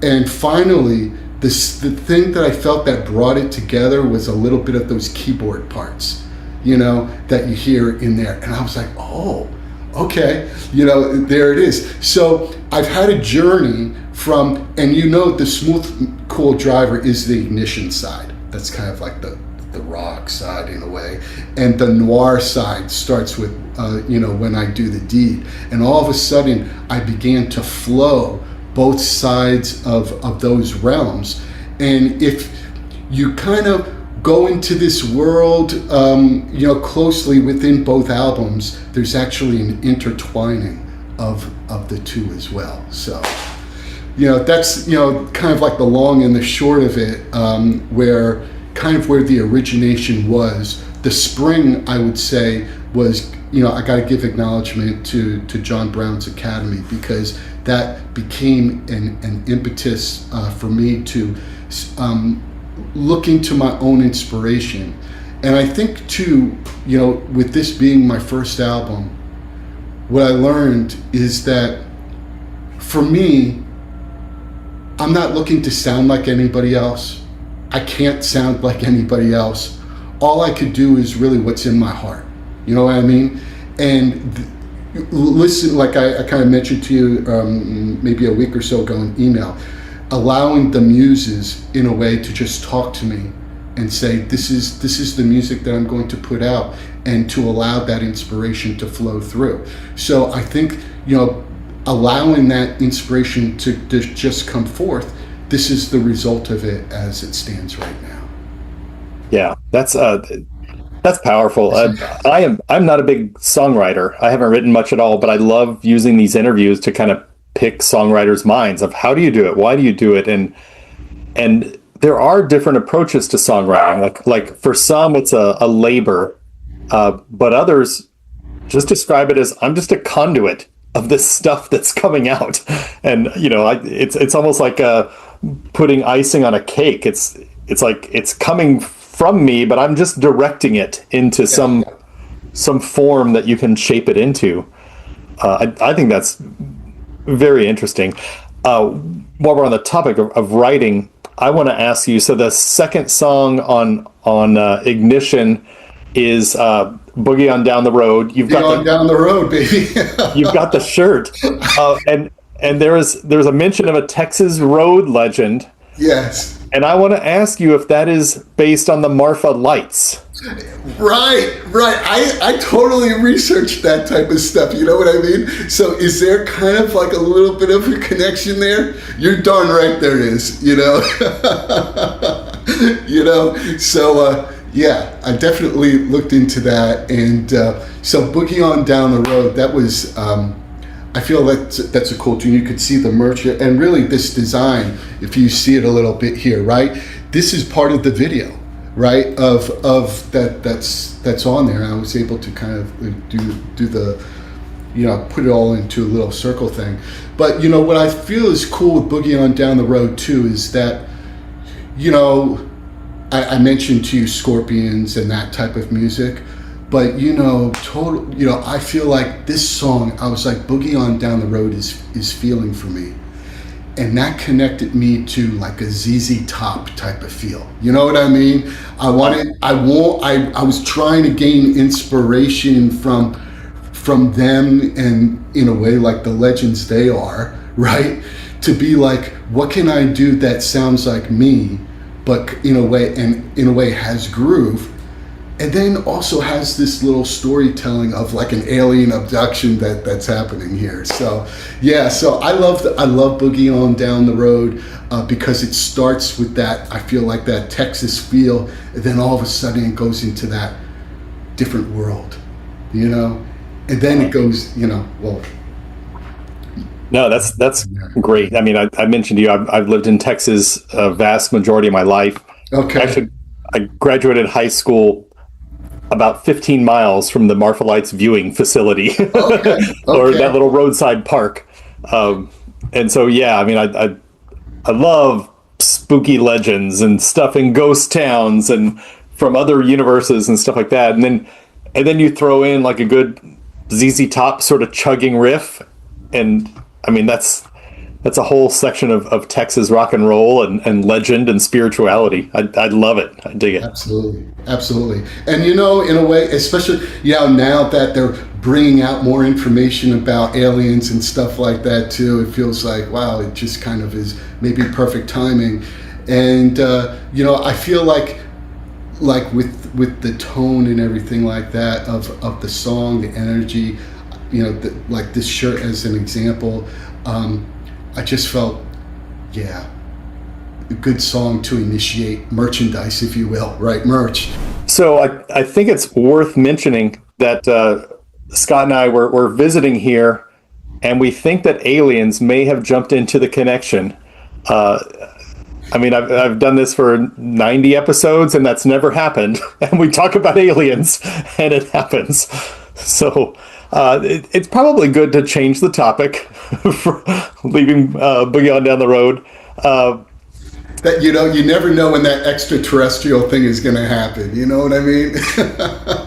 And finally, the thing that I felt that brought it together was a little bit of those keyboard parts, that you hear in there. And I was like, oh, Okay, there it is. So I've had a journey from, and the smooth, cool driver is the ignition side. That's kind of like the rock side in a way. And the noir side starts with, when I do the deed. And all of a sudden, I began to flow both sides of those realms. And if you kind of go into this world, closely within both albums, there's actually an intertwining of the two as well. So, that's, kind of like the long and the short of it, where the origination was. The spring, I would say, was, I got to give acknowledgement to John Brown's Academy, because that became an impetus for me to look into my own inspiration. And I think too, with this being my first album, what I learned is that for me, I'm not looking to sound like anybody else. I can't sound like anybody else. All I could do is really what's in my heart. You know what I mean? And listen, like I kind of mentioned to you maybe a week or so ago in email, allowing the muses in a way to just talk to me and say, this is the music that I'm going to put out, and to allow that inspiration to flow through. So I think, allowing that inspiration to just come forth, this is the result of it as it stands right now. Yeah, that's powerful. I'm not a big songwriter. I haven't written much at all, but I love using these interviews to kind of pick songwriters' minds of how do you do it, why do you do it, and there are different approaches to songwriting. Like for some, it's a labor, but others just describe it as, I'm just a conduit of this stuff that's coming out, and it's almost like putting icing on a cake. It's like it's coming from me, but I'm just directing it into some form that you can shape it into. I think that's very interesting. While we're on the topic of writing, I want to ask you, so the second song on Ignition is Boogie on Down the Road. You've got down the road, baby. You've got the shirt, and there's a mention of a Texas road legend. Yes. And I want to ask you if that is based on the Marfa Lights. Right. I totally researched that type of stuff. You know what I mean? So is there kind of like a little bit of a connection there? You're darn right there is, So, yeah, I definitely looked into that. And so Boogie on Down the Road, that was... I feel that's a cool tune. You could see the merch, and really this design, if you see it a little bit here, right? This is part of the video, right? Of that's on there. I was able to kind of do the, put it all into a little circle thing. But what I feel is cool with Boogie on Down the Road too is that, I mentioned to you Scorpions and that type of music. But I feel like this song, I was like, Boogie on Down the Road is feeling for me, and that connected me to like a ZZ Top type of feel. You know what I mean? I was trying to gain inspiration from them, and in a way, like the legends they are, right? To be like, what can I do that sounds like me, but in a way has groove. And then also has this little storytelling of like an alien abduction that's happening here. So yeah, so I love Boogie on Down the Road because it starts with that, I feel like that Texas feel, and then all of a sudden it goes into that different world, and then it goes, well. No, that's great. I mean, I mentioned to you, I've lived in Texas a vast majority of my life. Okay. Actually, I graduated high school about 15 miles from the Marfa Lights viewing facility, okay. Or that little roadside park. And so, yeah, I mean, I love spooky legends and stuff in ghost towns and from other universes and stuff like that. And then you throw in like a good ZZ Top sort of chugging riff. And I mean, that's that's a whole section of Texas rock and roll and legend and spirituality. I love it. I dig it. Absolutely, absolutely. And you know, in a way, especially now that they're bringing out more information about aliens and stuff like that too, it feels like, wow, it just kind of is maybe perfect timing. And you know, I feel like with the tone and everything like that of the song, the energy, you know, like this shirt as an example, I just felt, yeah, a good song to initiate merchandise, if you will, right? Merch. So I think it's worth mentioning that Scott and I were visiting here, and we think that aliens may have jumped into the connection. I mean, I've done this for 90 episodes, and that's never happened. And we talk about aliens, and it happens. So it's probably good to change the topic for leaving Boogie On Down the Road. That, you know, you never know when that extraterrestrial thing is going to happen. You know what I mean?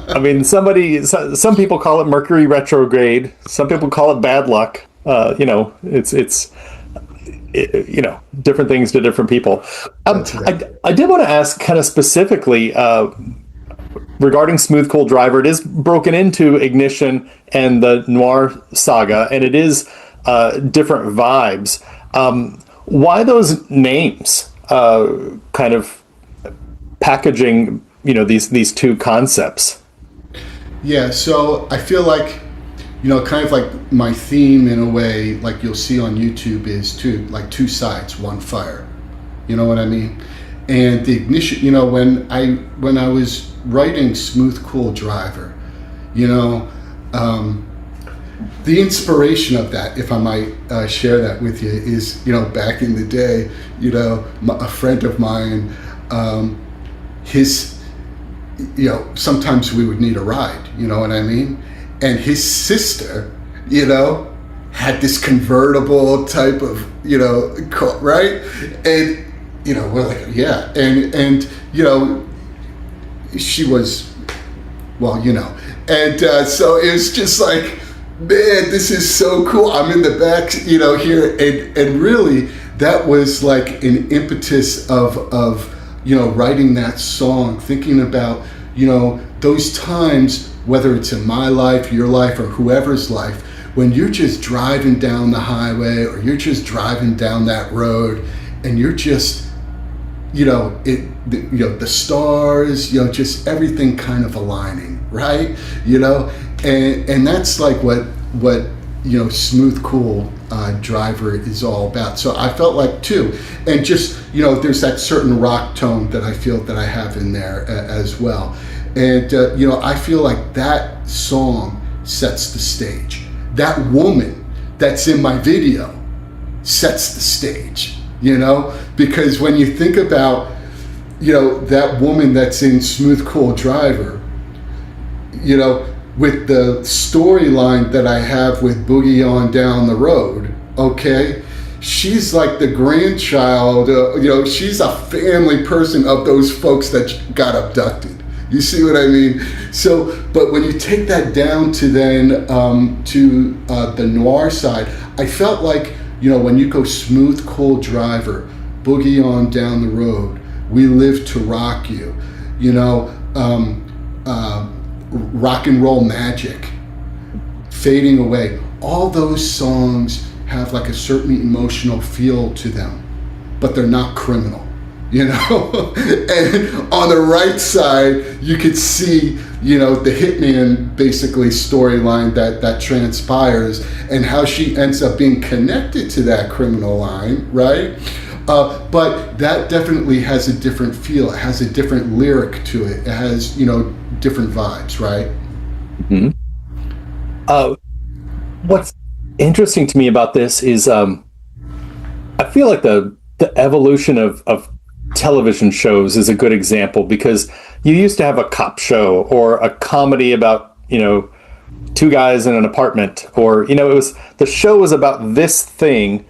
I mean, some people call it Mercury retrograde. Some people call it bad luck. You know, it's you know, different things to different people. Right. I did want to ask kind of specifically regarding Smooth Cool Driver. It is broken into Ignition and the Noir Saga, and it is different vibes. Why those names? Kind of packaging, you know, these two concepts. Yeah, so I feel like, you know, kind of like my theme in a way, like you'll see on YouTube, is two sides, one fire. You know what I mean? And the ignition, you know, when I was writing Smooth Cool Driver, you know, the inspiration of that, if I might share that with you, is, you know, back in the day, you know, a friend of mine, his, you know, sometimes we would need a ride, you know what I mean? And his sister, you know, had this convertible type of, you know, right? And, you know, we're like, yeah. And you know, she was, well, you know. And so it was just like, man, this is so cool. I'm in the back, you know, here. And really, that was like an impetus of, you know, writing that song, thinking about, you know, those times, whether it's in my life, your life, or whoever's life, when you're just driving down the highway or you're just driving down that road and you're just, you know, the stars, you know, just everything kind of aligning, right? You know, and that's like what you know, Smooth Cool Driver is all about. So I felt like too, and just, you know, there's that certain rock tone that I feel that I have in there as well. And, you know, I feel like that song sets the stage. That woman that's in my video sets the stage, you know? Because when you think about, you know, that woman that's in Smooth Cool Driver, you know, with the storyline that I have with Boogie On Down the Road, okay? She's like the grandchild, you know, she's a family person of those folks that got abducted. You see what I mean? So, but when you take that down to then the noir side, I felt like, you know, when you go Smooth Cool Driver, Boogie On Down the Road, We Live to Rock You, you know, Rock and Roll Magic, Fading Away, all those songs have like a certain emotional feel to them, but they're not criminal. You know, and on the right side, you could see, you know, the hitman basically storyline that transpires and how she ends up being connected to that criminal line, right? But that definitely has a different feel. It has a different lyric to it. It has, you know, different vibes, right? Mm-hmm. What's interesting to me about this is I feel like the evolution of television shows is a good example, because you used to have a cop show or a comedy about, you know, two guys in an apartment, or, you know, the show was about this thing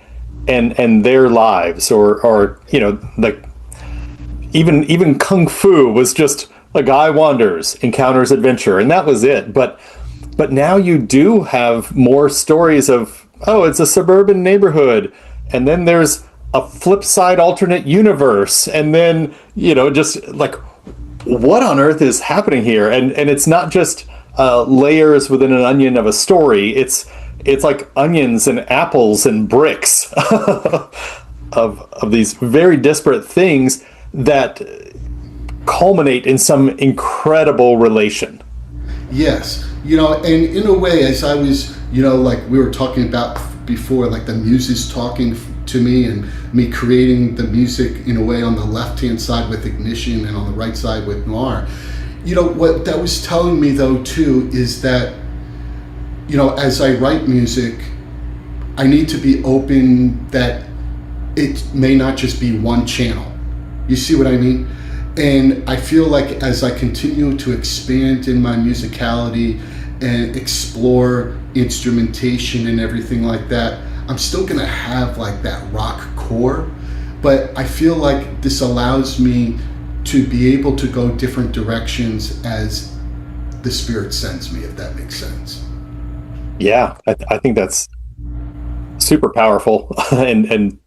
and their lives, or you know, like even Kung Fu was just a guy wanders, encounters adventure, and that was it. But now you do have more stories of, oh, it's a suburban neighborhood. and then there's a flip side alternate universe, and then just like, what on earth is happening here? And it's not just layers within an onion of a story. It's like onions and apples and bricks of these very disparate things that culminate in some incredible relation. Yes, and in a way, as I was, like we were talking about before, like the muse's talking to me and me creating the music in a way on the left-hand side with Ignition and on the right side with Noir. What that was telling me though too is that, as I write music, I need to be open that it may not just be one channel. You see what I mean? And I feel like as I continue to expand in my musicality and explore instrumentation and everything like that, I'm still gonna have like that rock core, but I feel like this allows me to be able to go different directions as the spirit sends me, if that makes sense. Yeah, I think that's super powerful. and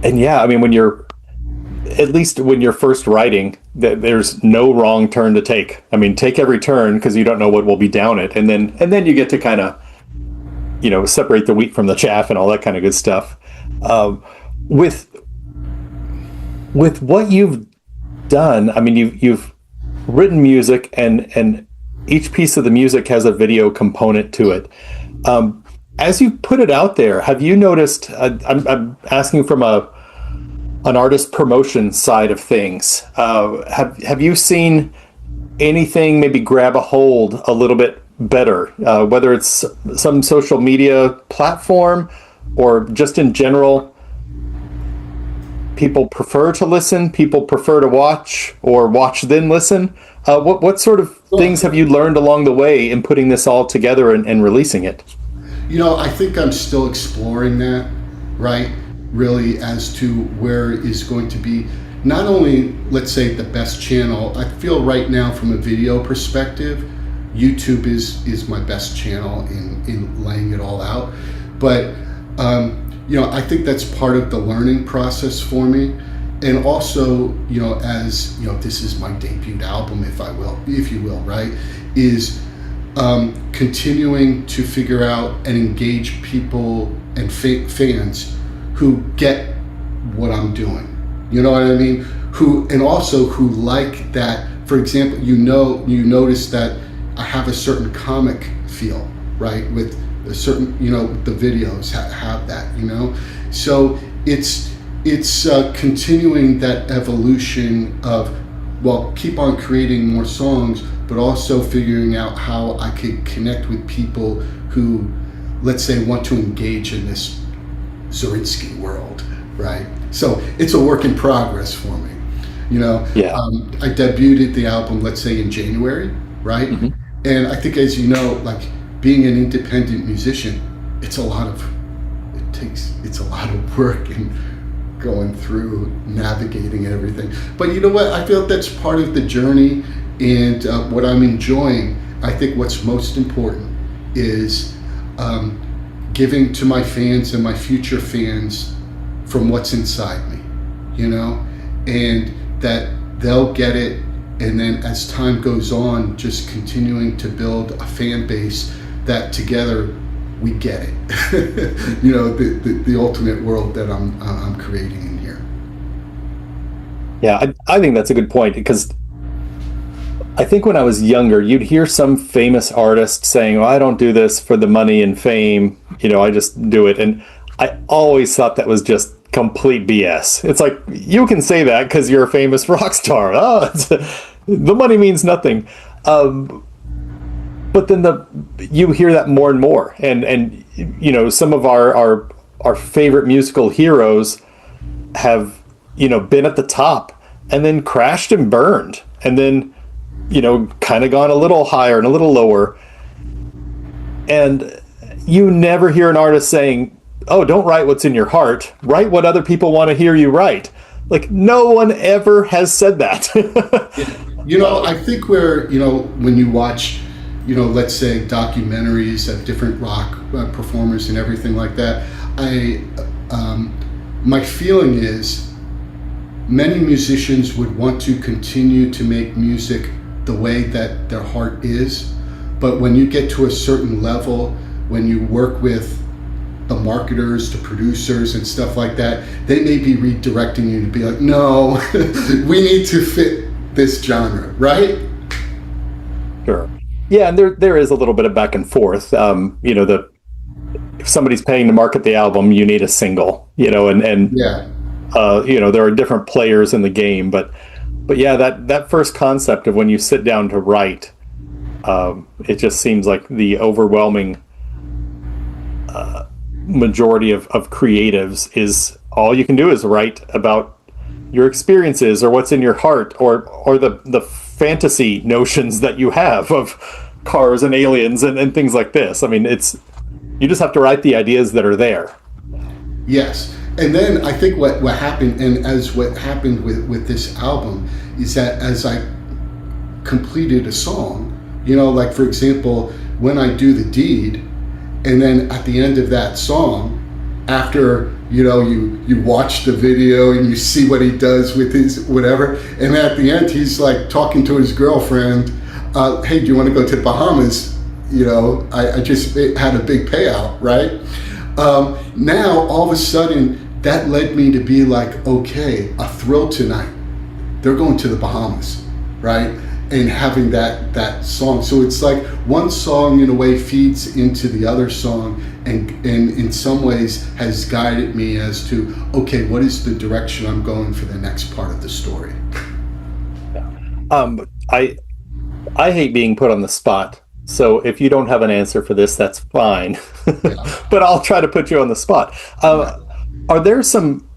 yeah, I mean, when you're first writing, there's no wrong turn to take. I mean, take every turn because you don't know what will be down it, and then you get to kind of separate the wheat from the chaff and all that kind of good stuff. With what you've done, I mean, you've written music, and each piece of the music has a video component to it. As you put it out there, have you noticed? I'm asking from an artist promotion side of things. Have you seen anything maybe grab a hold a little bit better, whether it's some social media platform or just in general? People prefer to listen, people prefer to watch, or watch then listen. What sort of things have you learned along the way in putting this all together and releasing it? I think I'm still exploring that, right? Really, as to where is going to be not only, let's say, the best channel. I feel right now from a video perspective, YouTube is my best channel in laying it all out. But I think that's part of the learning process for me. And also, as this is my debut album, if you will, right, is continuing to figure out and engage people and fans who get what I'm doing. You know what I mean? Who like that. For example, you notice that I have a certain comic feel, right? With a certain, the videos have that, So it's continuing that evolution of, keep on creating more songs, but also figuring out how I could connect with people who, let's say, want to engage in this Zorinsky world, right? So it's a work in progress for me, Yeah. I debuted the album, let's say, in January, right? Mm-hmm. And I think, as you know, like being an independent musician, it's a lot of work and going through navigating everything. But you know what? I feel that's part of the journey, and what I'm enjoying. I think what's most important is giving to my fans and my future fans from what's inside me, and that they'll get it. And then as time goes on, just continuing to build a fan base that together we get it. The ultimate world that I'm creating in here. Yeah, I think that's a good point, because I think when I was younger, you'd hear some famous artist saying, I don't do this for the money and fame, I just do it. And I always thought that was just complete BS. It's like, you can say that because you're a famous rock star. The money means nothing. But then you hear that more and more. And some of our favorite musical heroes have, been at the top and then crashed and burned. And then, kind of gone a little higher and a little lower. And you never hear an artist saying, oh, don't write what's in your heart. Write what other people want to hear you write. Like, no one ever has said that. I think when you watch, let's say documentaries of different rock performers and everything like that, I my feeling is many musicians would want to continue to make music the way that their heart is, but when you get to a certain level, when you work with the marketers, the producers and stuff like that, they may be redirecting you to be like, no, we need to fit this genre, right? Sure. Yeah, and there is a little bit of back and forth. If somebody's paying to market the album, you need a single, and Yeah. there are different players in the game, but yeah, that first concept of when you sit down to write, it just seems like the overwhelming majority of creatives is all you can do is write about your experiences or what's in your heart or the fantasy notions that you have of cars and aliens and things like this. I mean, you just have to write the ideas that are there. Yes. And then I think what happened, and as what happened with this album, is that as I completed a song, like for example, when I do the deed, and then at the end of that song, after you watch the video and you see what he does with his whatever, and at the end he's like talking to his girlfriend, hey, do you want to go to the Bahamas? I just had a big payout, right? Now all of a sudden that led me to be like, okay, a thrill tonight, they're going to the Bahamas, right? And having that song. So it's like one song in a way feeds into the other song and in some ways has guided me as to, okay, what is the direction I'm going for the next part of the story? I hate being put on the spot. So if you don't have an answer for this, that's fine. Yeah. But I'll try to put you on the spot. Are there some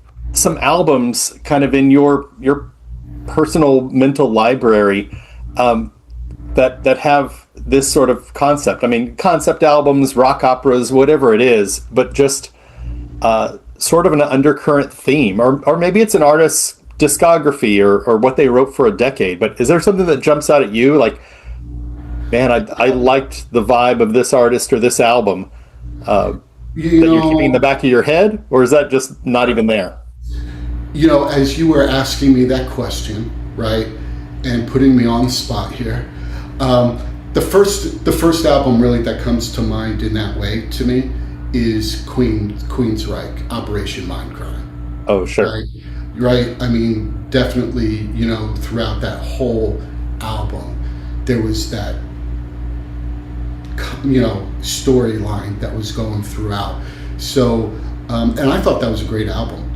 albums kind of in your personal mental library that have this sort of concept? I mean, concept albums, rock operas, whatever it is, but just sort of an undercurrent theme, or maybe it's an artist's discography or what they wrote for a decade. But is there something that jumps out at you like, man, I liked the vibe of this artist or this album that you're keeping in the back of your head, or is that just not even there? As you were asking me that question, right, and putting me on the spot here, the first album really that comes to mind in that way to me is Queensryche, Operation Mindcrime. Oh, sure. Right. I mean, definitely, throughout that whole album, there was that storyline that was going throughout. So, and I thought that was a great album,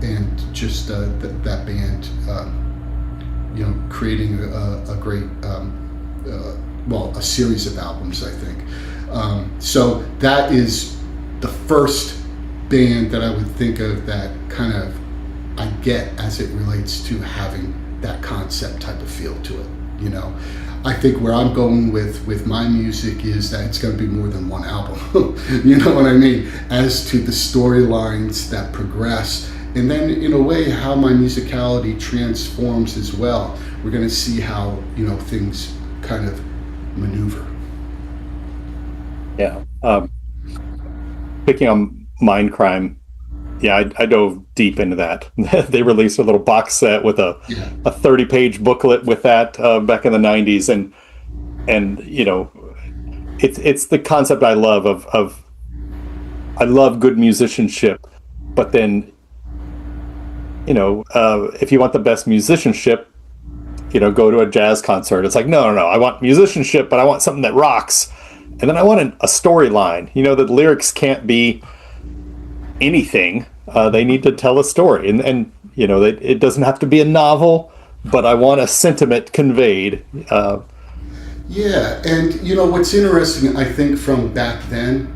and just that band, creating a great, a series of albums, I think. So that is the first band that I would think of that kind of I get as it relates to having that concept type of feel to it, I think where I'm going with my music is that it's going to be more than one album. You know what I mean? As to the storylines that progress, and then in a way how my musicality transforms as well. We're going to see how things kind of maneuver. Yeah. Picking on Mindcrime, yeah, I dove deep into that. They released a little box set with a 30-page booklet with that back in the 90s, and it's the concept I love of I love good musicianship, but then if you want the best musicianship, go to a jazz concert. It's like no, I want musicianship, but I want something that rocks, and then I want a storyline. The lyrics can't be anything. They need to tell a story, and it doesn't have to be a novel, but I want a sentiment conveyed. Yeah, and what's interesting, I think, from back then.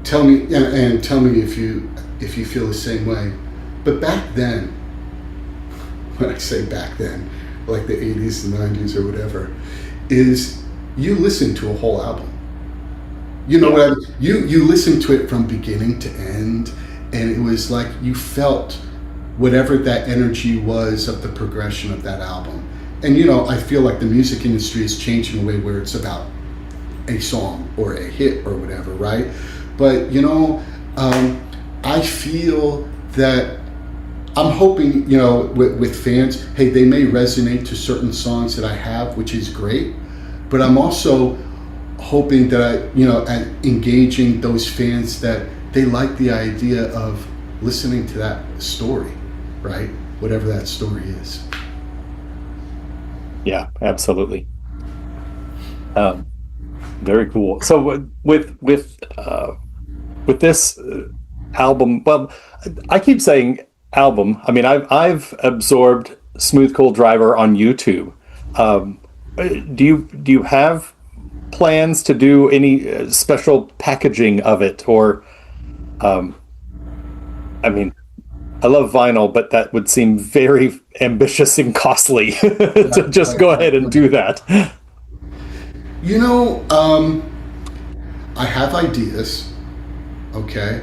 Tell me if you feel the same way. But back then, when I say back then, like the 80s and 90s or whatever, is you listen to a whole album. What I mean? You listen to it from beginning to end, and it was like you felt whatever that energy was of the progression of that album. And I feel like the music industry is changing a way where it's about a song or a hit or whatever, right? But I feel that I'm hoping, with fans, hey, they may resonate to certain songs that I have, which is great. But I'm also hoping that at engaging those fans, that they like the idea of listening to that story, right? Whatever that story is. Yeah, absolutely. Very cool. So with this album, well, I keep saying album. I mean, I've absorbed Smooth Cool Driver on YouTube. Do you have plans to do any special packaging of it, or I mean, I love vinyl, but that would seem very ambitious and costly to just go ahead and do that. I have ideas, okay,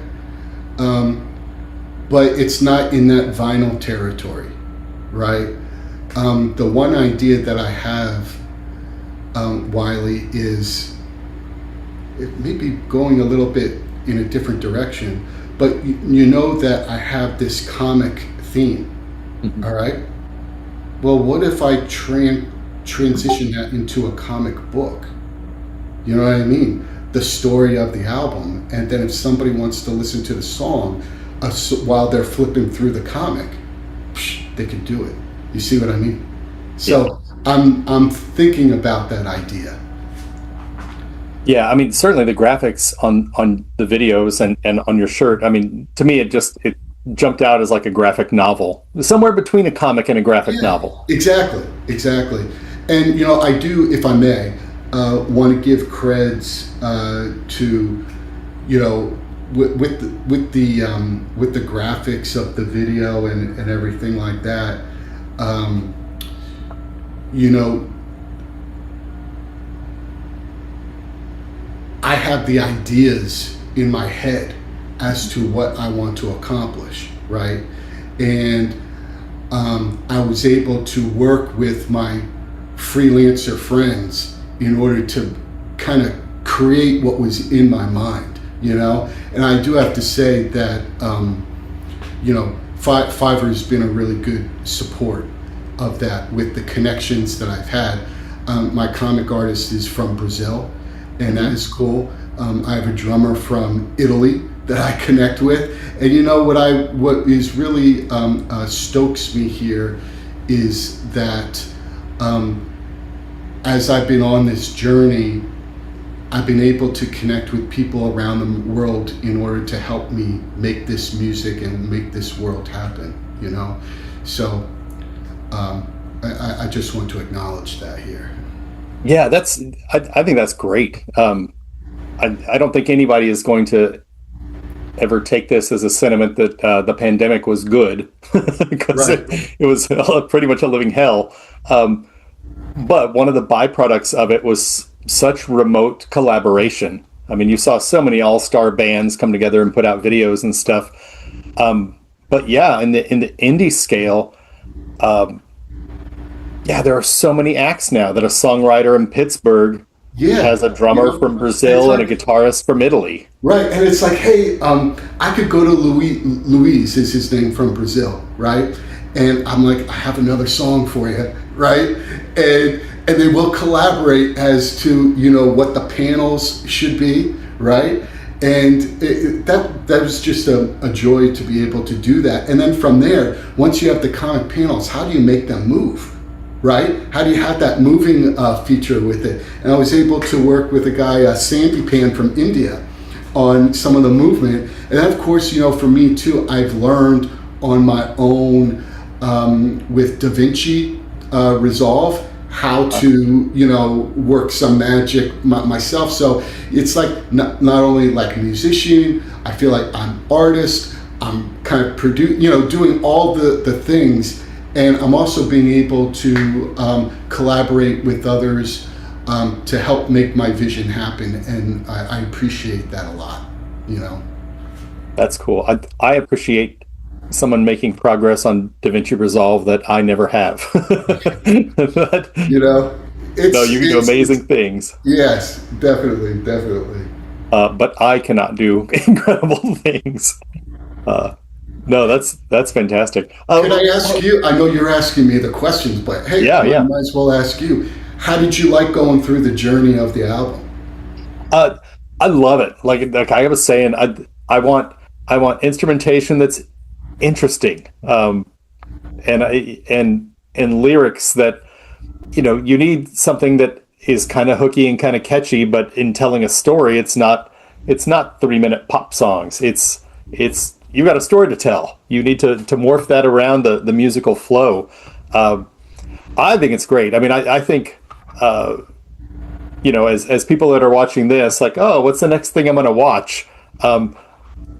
but it's not in that vinyl territory, right? The one idea that I have, Wiley, is it may be going a little bit in a different direction, but that I have this comic theme, all right? Well, what if I transition that into a comic book? You know what I mean? The story of the album, and then if somebody wants to listen to the song while they're flipping through the comic, they could do it. You see what I mean? So yeah. I'm thinking about that idea. Yeah, I mean, certainly the graphics on the videos and on your shirt, I mean, to me, it jumped out as like a graphic novel, somewhere between a comic and a graphic novel. Exactly. And, I do, if I may, want to give creds to, with the graphics of the video and everything like that, I have the ideas in my head as to what I want to accomplish, right? And I was able to work with my freelancer friends in order to kind of create what was in my mind, And I do have to say that, Fiverr's been a really good support of that with the connections that I've had. My comic artist is from Brazil, and that is cool. I have a drummer from Italy that I connect with, and what is really stokes me here is that as I've been on this journey, I've been able to connect with people around the world in order to help me make this music and make this world happen. So I just want to acknowledge that here. Yeah, I think that's great. I don't think anybody is going to ever take this as a sentiment that the pandemic was good, because it was pretty much a living hell. But one of the byproducts of it was such remote collaboration. I mean, you saw so many all-star bands come together and put out videos and stuff. But yeah, in the indie scale, there are so many acts now that a songwriter in Pittsburgh has a drummer from Brazil and a guitarist from Italy. Right, and it's like, hey, I could go to Luis is his name, from Brazil, right? And I'm like, I have another song for you, right? And they will collaborate as to, what the panels should be, right? And that was just a joy to be able to do that. And then from there, once you have the comic panels, how do you make them move? Right? How do you have that moving feature with it? And I was able to work with a guy, Sandy Pan from India, on some of the movement. And then, of course, for me too, I've learned on my own with DaVinci Resolve how to, work some magic myself. So it's like not only like a musician, I feel like I'm artist, I'm kind of doing all the things. And I'm also being able to collaborate with others to help make my vision happen. And I appreciate that a lot, That's cool. I appreciate someone making progress on DaVinci Resolve that I never have. But, you can do amazing things. Yes, definitely. but I cannot do incredible things. No, that's fantastic. Can I ask you? I know you're asking me the questions, but hey, Yeah, I yeah. might as well ask you. How did you like going through the journey of the album? Uh, I love it. Like I was saying, I want instrumentation that's interesting, and lyrics that you need something that is kind of hooky and kind of catchy, but in telling a story, it's not 3 minute pop songs. It's you got a story to tell. You need to morph that around the musical flow. I think it's great. I mean, I think as people that are watching this, like, oh, what's the next thing I'm going to watch?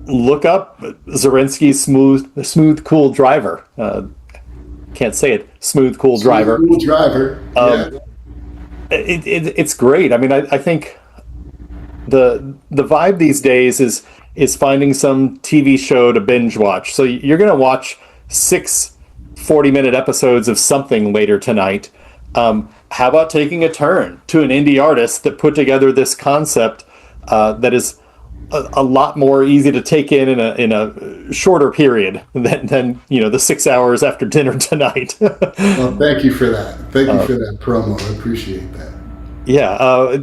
Look up Zarinsky's smooth, cool driver. Can't say it. Smooth, cool driver. Cool driver. Yeah. It's great. I mean, I think the vibe these days is finding some TV show to binge watch. So you're going to watch 6 40-minute episodes of something later tonight. How about taking a turn to an indie artist that put together this concept that is a lot more easy to take in a shorter period than the 6 hours after dinner tonight. Well, thank you for that. Thank you for that promo. I appreciate that. Yeah,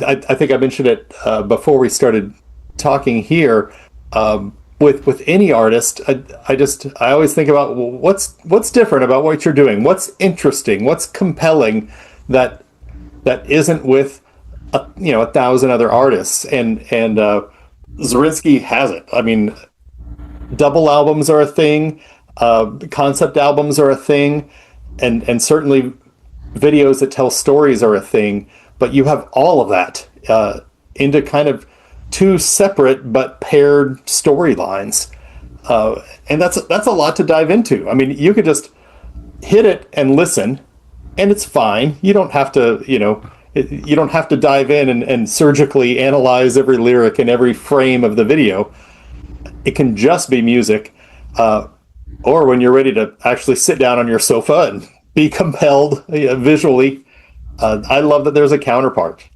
I think I mentioned it before we started talking here. With any artist, I always think about, well, what's different about what you're doing. What's interesting? What's compelling that isn't with 1,000 other artists, and Zarinsky has it. I mean, double albums are a thing, concept albums are a thing, and certainly videos that tell stories are a thing. But you have all of that into kind of two separate but paired storylines, and that's a lot to dive into. I mean, you could just hit it and listen, and it's fine. You don't have to, you don't have to dive in and surgically analyze every lyric and every frame of the video. It can just be music, or when you're ready to actually sit down on your sofa and be compelled visually. I love that there's a counterpart.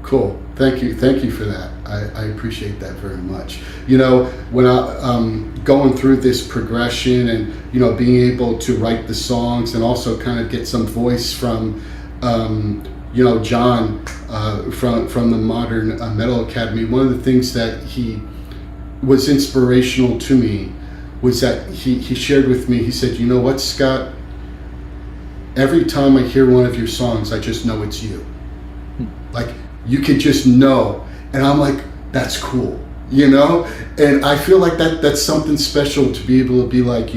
Cool. Thank you for that. I appreciate that very much. When I going through this progression and being able to write the songs and also kind of get some voice from John from the Modern Metal Academy. One of the things that he was inspirational to me was that he shared with me. He said, "You know what, Scott? Every time I hear one of your songs, I just know it's you. Like, you could just know." And I'm like, that's cool, And I feel like that's something special to be able to be like,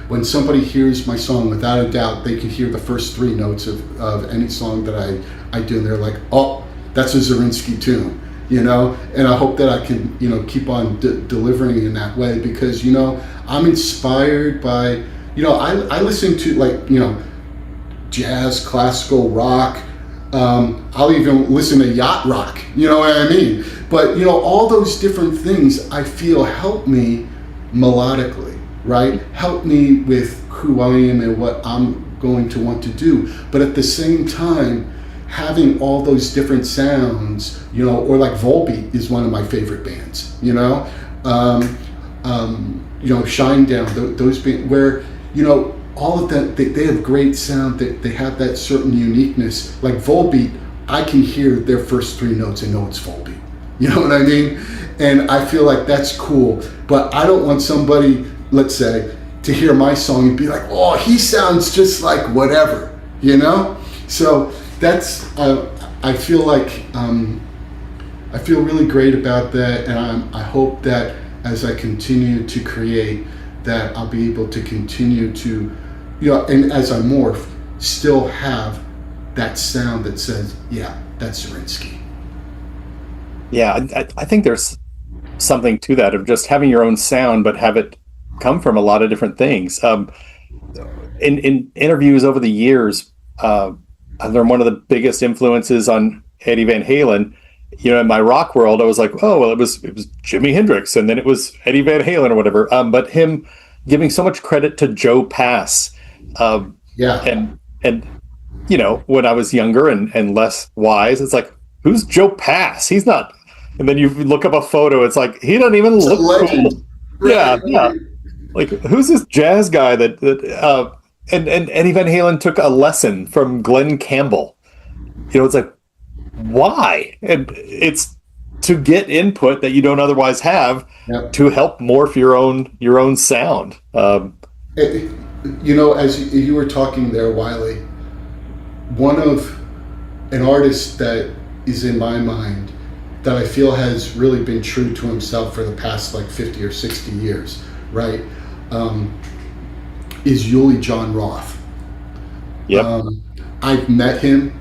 when somebody hears my song, without a doubt, they can hear the first 3 notes of any song that I do, and they're like, oh, that's a Zarinsky tune, And I hope that I can, keep on delivering in that way, because, I'm inspired by, I listen to jazz, classical, rock. I'll even listen to yacht rock, you know what I mean? But, all those different things I feel help me melodically, right? Help me with who I am and what I'm going to want to do. But at the same time, having all those different sounds, or like Volbeat is one of my favorite bands, Shinedown, those bands where, all of that, they have great sound, they have that certain uniqueness. Like Volbeat, I can hear their first 3 notes and know it's Volbeat. You know what I mean? And I feel like that's cool. But I don't want somebody, let's say, to hear my song and be like, oh, he sounds just like whatever, So that's, I feel like, I feel really great about that. And I hope that as I continue to create, that I'll be able to continue to, and as I morph, still have that sound that says, yeah, that's Zarinsky. Yeah, I think there's something to that, of just having your own sound, but have it come from a lot of different things. In interviews over the years, I've learned one of the biggest influences on Eddie Van Halen. In my rock world, I was like, oh, well, it was Jimi Hendrix, and then it was Eddie Van Halen or whatever. But him giving so much credit to Joe Pass. And when I was younger and less wise, it's like, who's Joe Pass? He's not and then you look up a photo, it's like he doesn't even It's a look legend. cool. Right, Yeah, yeah. right. Like who's this jazz guy and Eddie Van Halen took a lesson from Glenn Campbell. It's like why? And it's to get input that you don't otherwise have Yep. to help morph your own sound. Eh, as you were talking there, Wiley, one of an artist that is in my mind that I feel has really been true to himself for the past like 50 or 60 years, right? Um, is Yuli John Roth. Yep. I've met him.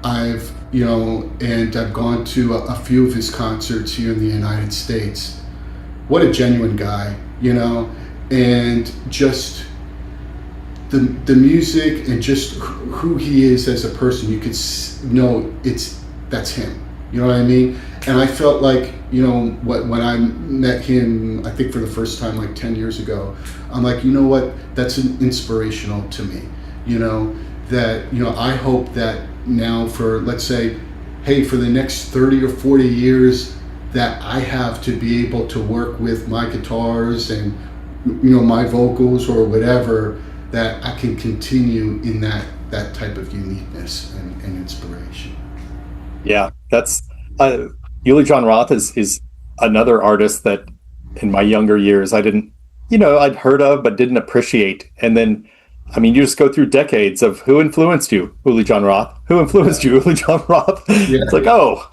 And I've gone to a few of his concerts here in the United States. What a genuine guy, and just the music and just who he is as a person. You could know that's him. You know what I mean? And I felt like, when I met him, I think for the first time like 10 years ago, I'm like, you know what? That's inspirational to me. I hope that now for, let's say, hey, for the next 30 or 40 years that I have to be able to work with my guitars and, my vocals or whatever, that I can continue in that type of uniqueness and inspiration. Yeah, that's Yuli John Roth is another artist that in my younger years I didn't, I'd heard of but didn't appreciate. And then, you just go through decades of who influenced you, Yuli John Roth. Who influenced you, Yuli John Roth? Yeah. It's like, oh,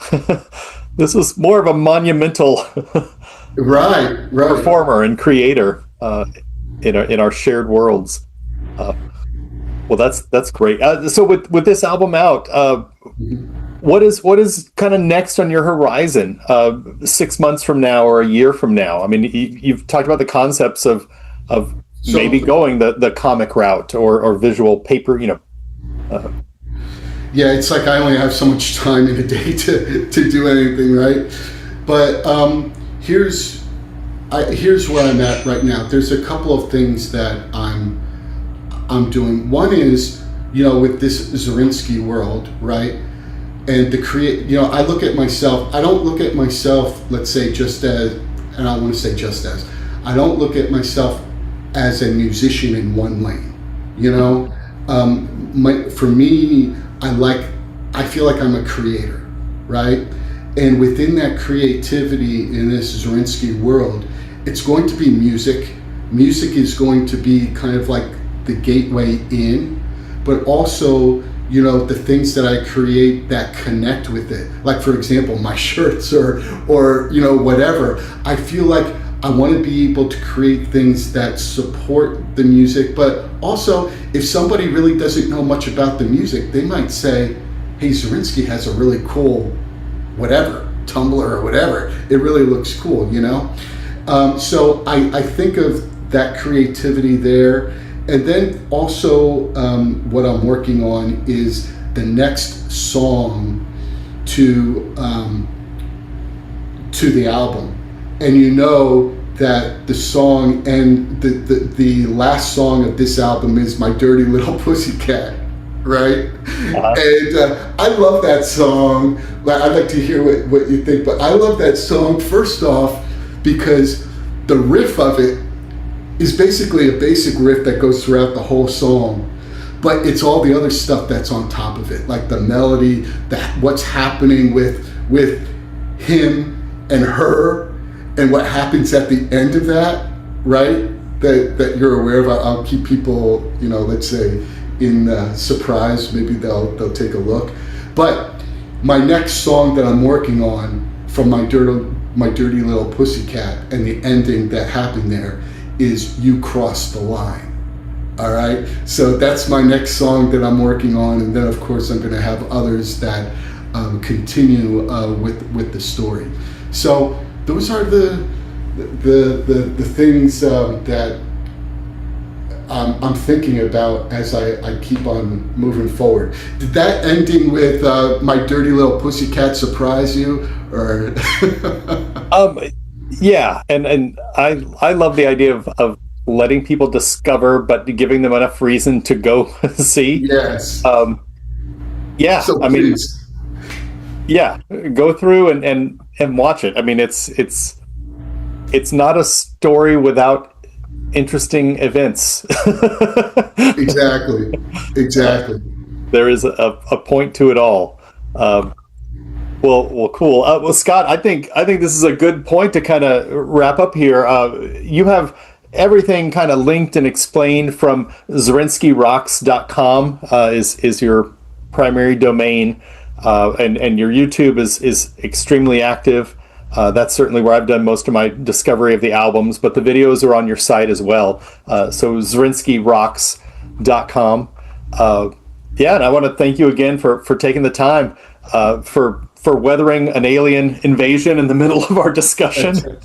this is more of a monumental right performer and creator in our shared worlds. Well, that's great. So with this album out, what is kind of next on your horizon? 6 months from now or a year from now? You've talked about the concepts of maybe going the comic route or visual paper. Yeah, it's like I only have so much time in a day to do anything, right? But here's where I'm at right now. There's a couple of things that I'm doing. One is, with this Zorinsky world, right? And I look at myself, I don't look at myself, let's say, just as, and I want to say just as, I don't look at myself as a musician in one lane, for me, I feel like I'm a creator, right? And within that creativity in this Zorinsky world, it's going to be music. Music is going to be kind of like the gateway in, but also, the things that I create that connect with it. Like, for example, my shirts or whatever. I feel like I want to be able to create things that support the music, but also if somebody really doesn't know much about the music, they might say, hey, Zorinsky has a really cool whatever, Tumblr or whatever. It really looks cool, So I think of that creativity there. And then also what I'm working on is the next song to the album. And that the song and the last song of this album is My Dirty Little Pussycat, right? Uh-huh. And I love that song. I'd like to hear what you think, but I love that song first off because the riff of it is basically a basic riff that goes throughout the whole song, but it's all the other stuff that's on top of it, like the melody, what's happening with him and her, and what happens at the end of that, right? That you're aware of. I'll keep people, let's say, in surprise. Maybe they'll take a look. But my next song that I'm working on from My Dirty Little Pussycat and the ending that happened there is You Crossed the Line. All right, so that's my next song that I'm working on, and then of course I'm going to have others that continue with the story. So those are the things that I'm thinking about as I keep on moving forward. Did that ending with My Dirty Little Pussycat surprise you, or? Yeah, and I love the idea of letting people discover, but giving them enough reason to go see. Yes. Yeah, so Yeah, go through and watch it. I mean, it's not a story without interesting events. Exactly. Exactly. There is a point to it all. Um, well, cool. Well, Scott, I think this is a good point to kind of wrap up here. You have everything kind of linked and explained from ZerinskyRocks.com is your primary domain, and your YouTube is extremely active. That's certainly where I've done most of my discovery of the albums, but the videos are on your site as well. So ZerinskyRocks.com. Yeah, and I want to thank you again for taking the time for weathering an alien invasion in the middle of our discussion.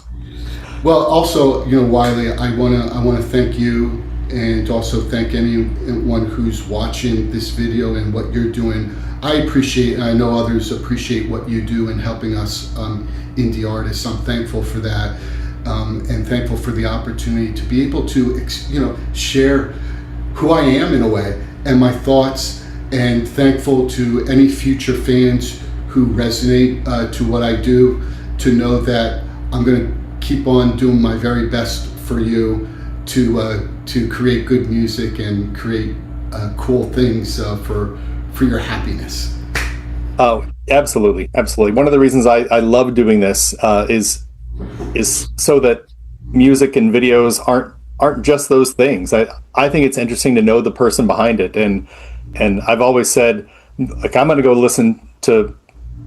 Well, also, Wiley, I wanna thank you, and also thank anyone who's watching this video and what you're doing. I appreciate, and I know others appreciate what you do in helping us indie artists. I'm thankful for that, and thankful for the opportunity to be able to, share who I am in a way and my thoughts. And thankful to any future fans who resonate to what I do, to know that I'm going to keep on doing my very best for you to create good music and create cool things for your happiness. Oh, absolutely, absolutely. One of the reasons I love doing this is so that music and videos aren't just those things. I think it's interesting to know the person behind it, and I've always said, like, I'm going to go listen to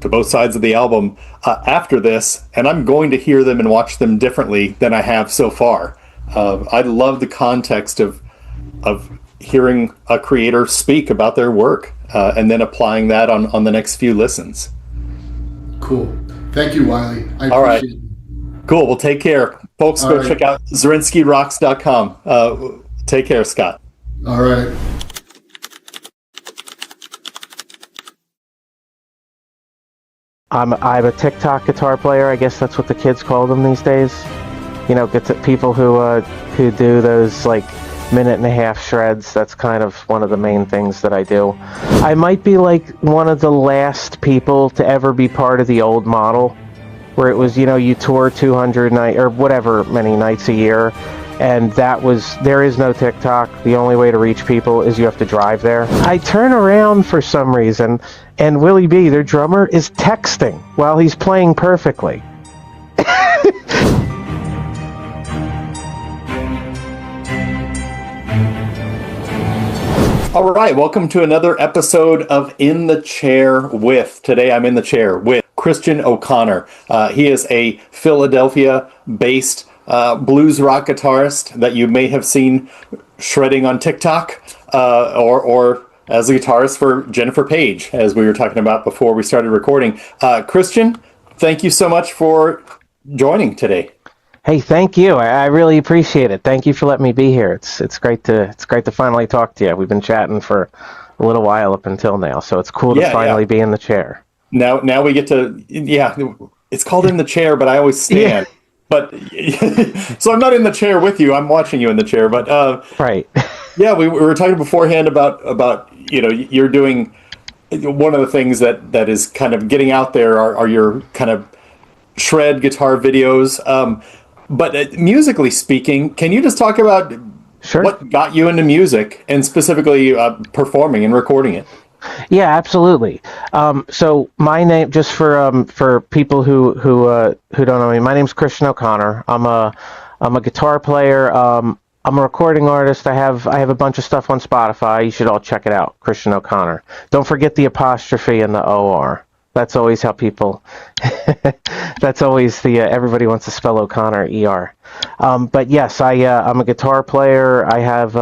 both sides of the album after this, and I'm going to hear them and watch them differently than I have so far. I love the context of hearing a creator speak about their work and then applying that on the next few listens. Cool. Thank you, Wiley. All right. Cool. Well, take care. Folks, go check out ZerinskyRocks.com. Take care, Scott. All right. I'm a TikTok guitar player. I guess that's what the kids call them these days. People who do those like minute and a half shreds. That's kind of one of the main things that I do. I might be like one of the last people to ever be part of the old model, where it was, you tour 200 night or whatever many nights a year, and there is no TikTok. The only way to reach people is you have to drive there. I turn around for some reason, and Willie B, their drummer, is texting while he's playing perfectly. All right, welcome to another episode of In the Chair With. Today I'm in the chair with Christian O'Connor. He is a Philadelphia-based blues rock guitarist that you may have seen shredding on TikTok, or as a guitarist for Jennifer Page, as we were talking about before we started recording. Christian, thank you so much for joining today. Hey, thank you. I really appreciate it. Thank you for letting me be here. It's great to finally talk to you. We've been chatting for a little while up until now, so it's cool to finally be in the chair. Now we get to, it's called In the Chair, but I always stand. Yeah. But so I'm not in the chair with you. I'm watching you in the chair. But right. Yeah, we were talking beforehand about you're doing one of the things that is kind of getting out there are your kind of shred guitar videos. But musically speaking, can you just talk about what got you into music and specifically performing and recording it? Yeah, absolutely. So my name, just for people who don't know me, my name's Christian O'Connor. I'm a guitar player. I'm a recording artist. I have a bunch of stuff on Spotify. You should all check it out, Christian O'Connor. Don't forget the apostrophe and the OR. That's always how people. That's always the everybody wants to spell O'Connor ER. But yes, I'm a guitar player. I have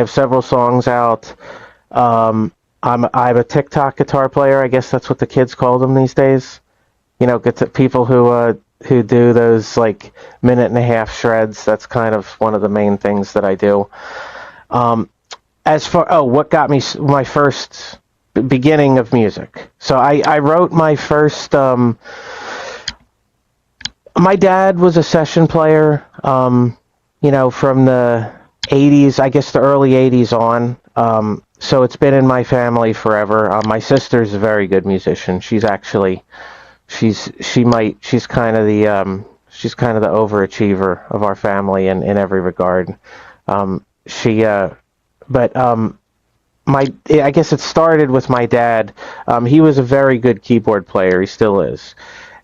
several songs out. I'm a TikTok guitar player. I guess that's what the kids call them these days. People who do those like minute and a half shreds. That's kind of one of the main things that I do. As for what got me my first beginning of music. So I wrote my first. My dad was a session player. From the 80s, I guess the early 80s on. so it's been in my family forever. My sister's a very good musician. She's actually she's kind of the overachiever of our family in every regard. She but my I guess it started with my dad. He was a very good keyboard player. He still is,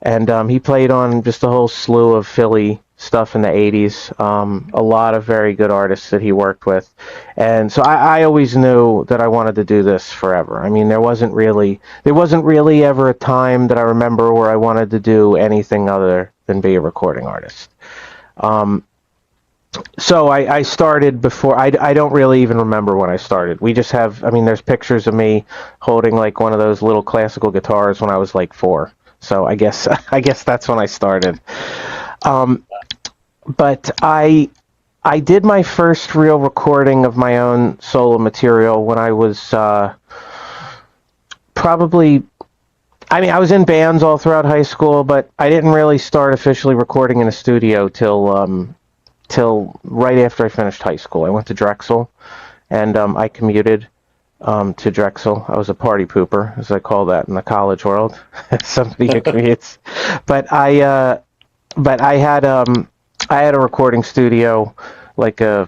and he played on just a whole slew of Philly stuff in the 80s. A lot of very good artists that he worked with, and so I always knew that I wanted to do this forever. I mean, there wasn't really ever a time that I remember where I wanted to do anything other than be a recording artist. So I started before. I don't really even remember when I started. We just have. I mean, there's pictures of me holding like one of those little classical guitars when I was like 4. So I guess that's when I started. But I did my first real recording of my own solo material when I was probably. I mean, I was in bands all throughout high school, but I didn't really start officially recording in a studio till right after I finished high school. I went to Drexel, and I commuted to Drexel. I was a party pooper, as I call that in the college world. Somebody who commutes. But I had a recording studio, like a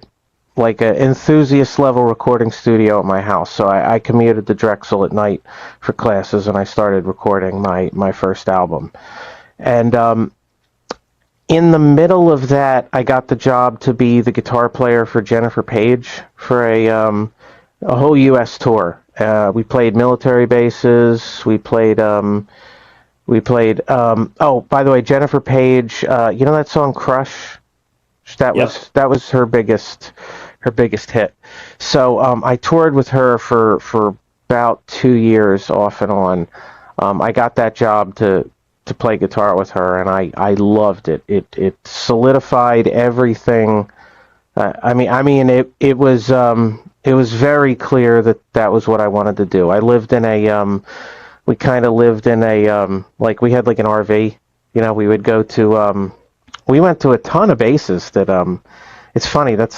enthusiast level recording studio at my house. So I commuted to Drexel at night for classes, and I started recording my first album. And in the middle of that, I got the job to be the guitar player for Jennifer Page for a whole U.S. tour. We played military bases. We played. Oh, by the way, Jennifer Page. You know that song "Crush"? That was her biggest hit. So I toured with her for about 2 years off and on. I got that job to play guitar with her, and I loved it. It solidified everything. It was very clear that was what I wanted to do. I lived in we kind of lived in like we had like an RV. You know, we would go to we went to a ton of bases that it's funny. That's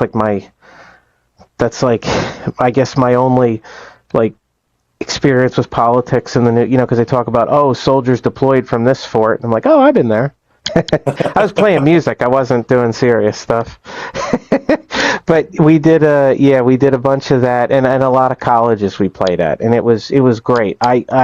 like I guess my only like experience with politics in the new, because they talk about, soldiers deployed from this fort. And I'm like, I've been there. I was playing music. I wasn't doing serious stuff. But we did a bunch of that, and a lot of colleges we played at, and it was great.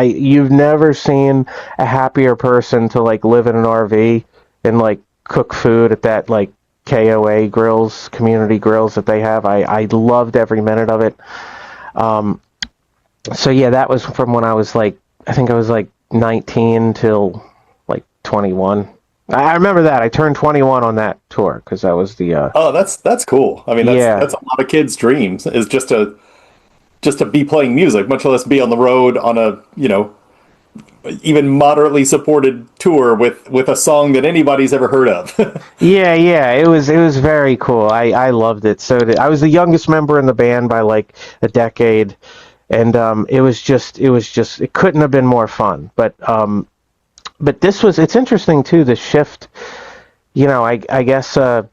You've never seen a happier person to like live in an RV and like cook food at that like KOA grills, community grills that they have. I loved every minute of it. So yeah, that was from when I was like, I think I was like 19 till like 21. I remember that. I turned 21 on that tour because that was the. Oh, that's cool. I mean, that's a lot of kids' dreams, is just to be playing music, much less be on the road on a even moderately supported tour with a song that anybody's ever heard of. Yeah, it was very cool. I loved it. So I was the youngest member in the band by like a decade. And it couldn't have been more fun. But it's interesting too, the shift. I guess that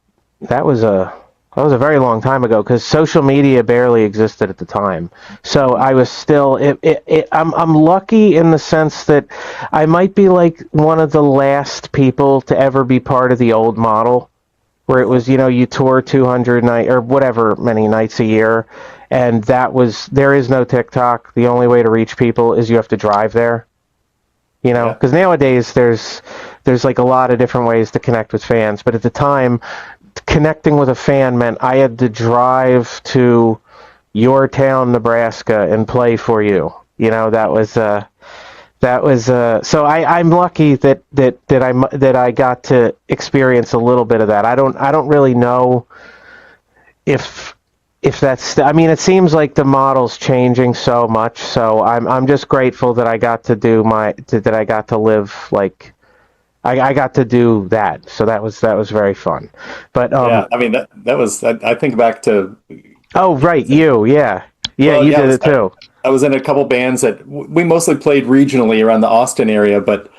was a very long time ago, because social media barely existed at the time. So I was still I'm lucky in the sense that I might be like one of the last people to ever be part of the old model, where it was, you tour 200 night or whatever many nights a year. And there is no TikTok. The only way to reach people is you have to drive there. Because nowadays there's like a lot of different ways to connect with fans. But at the time, connecting with a fan meant I had to drive to your town, Nebraska, and play for you. That was so I'm lucky that I got to experience a little bit of that. I don't really know if that's, it seems like the model's changing so much, so I'm just grateful that I got to that I got to live like I got to do that. So that was very fun. But that was, I think back to. Oh right, you did it too. I was in a couple bands that we mostly played regionally around the Austin area, but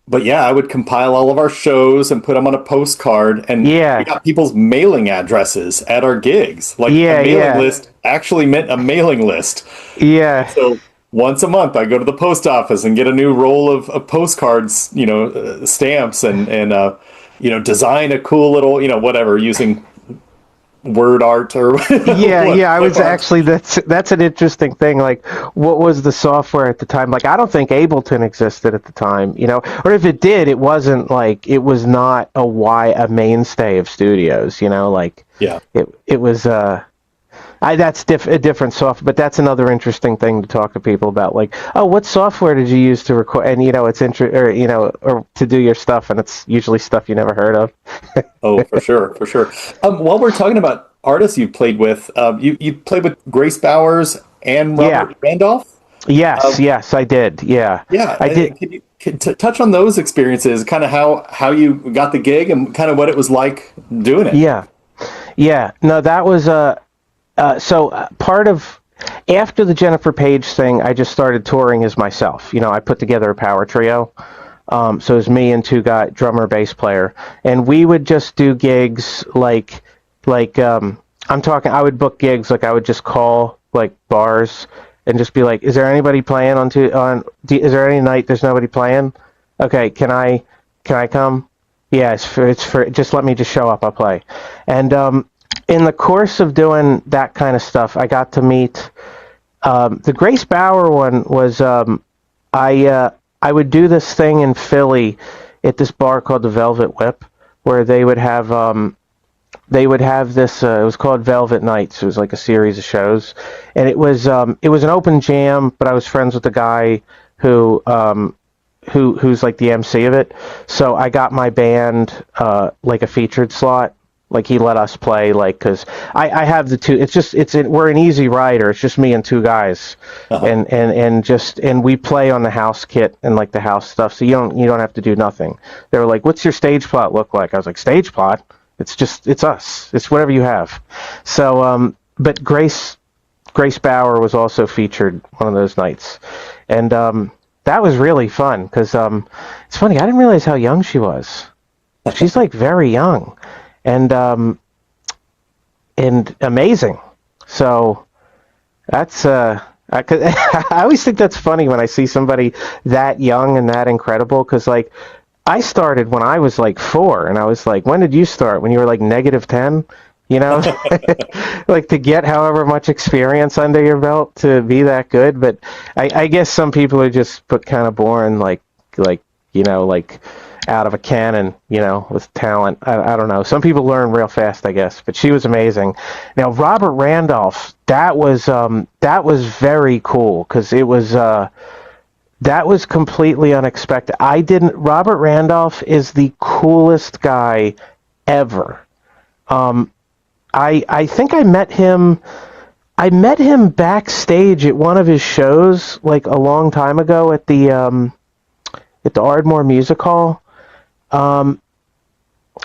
but yeah, I would compile all of our shows and put them on a postcard, and we Yeah, got people's mailing addresses at our gigs. Like a yeah, mailing yeah, list actually meant a mailing list. yeah. So once a month, I go to the post office and get a new roll of postcards, stamps, and design a cool little, whatever, using word art or Yeah, yeah, I what was art. actually that's an interesting thing. Like, what was the software at the time? Like, I don't think Ableton existed at the time, or if it did, it wasn't like it was not a mainstay of studios, like Yeah. it was that's a different software, but that's another interesting thing to talk to people about. Like, oh, what software did you use to record? And it's or to do your stuff, and it's usually stuff you never heard of. Oh, for sure, for sure. While we're talking about artists you've played with, you played with Grace Bowers and Yeah. Robert Randolph. Yes, yes, I did. Yeah, Yeah, I did. can you touch on those experiences? Kind of how you got the gig and kind of what it was like doing it. Yeah, yeah. No, that was part of after the Jennifer Page thing. I just started touring as myself. I put together a power trio. So it was me and two guy drummer, bass player, and we would just do gigs like I'm talking. I would book gigs like I would just call like bars and just be like, "Is there anybody playing is there any night there's nobody playing? Okay, can I come? Yeah, it's for just let me just show up. I'll play." And in the course of doing that kind of stuff, I got to meet the Grace Bauer one was I would do this thing in Philly at this bar called the Velvet Whip, where they would have this. It was called Velvet Nights. It was like a series of shows, and it was an open jam. But I was friends with the guy who's like the MC of it. So I got my band like a featured slot. Like he let us play, like, because I have the two. We're an easy rider. It's just me and two guys, Uh-huh. and we play on the house kit and like the house stuff. So you don't have to do nothing. They were like, "What's your stage plot look like?" I was like, "Stage plot? It's us. It's whatever you have." So but Grace Bauer was also featured one of those nights, and that was really fun because it's funny. I didn't realize how young she was. She's like very young. And amazing. So that's I always think that's funny when I see somebody that young and that incredible, because like I started when I was like 4, and I was like, when did you start? When you were like -10, like to get however much experience under your belt to be that good. But I guess some people are just kind of born like out of a cannon, with talent. I don't know. Some people learn real fast, I guess. But she was amazing. Now, Robert Randolph, that was very cool because that was completely unexpected. Robert Randolph is the coolest guy ever. I think I met him. I met him backstage at one of his shows like a long time ago at the Ardmore Music Hall. I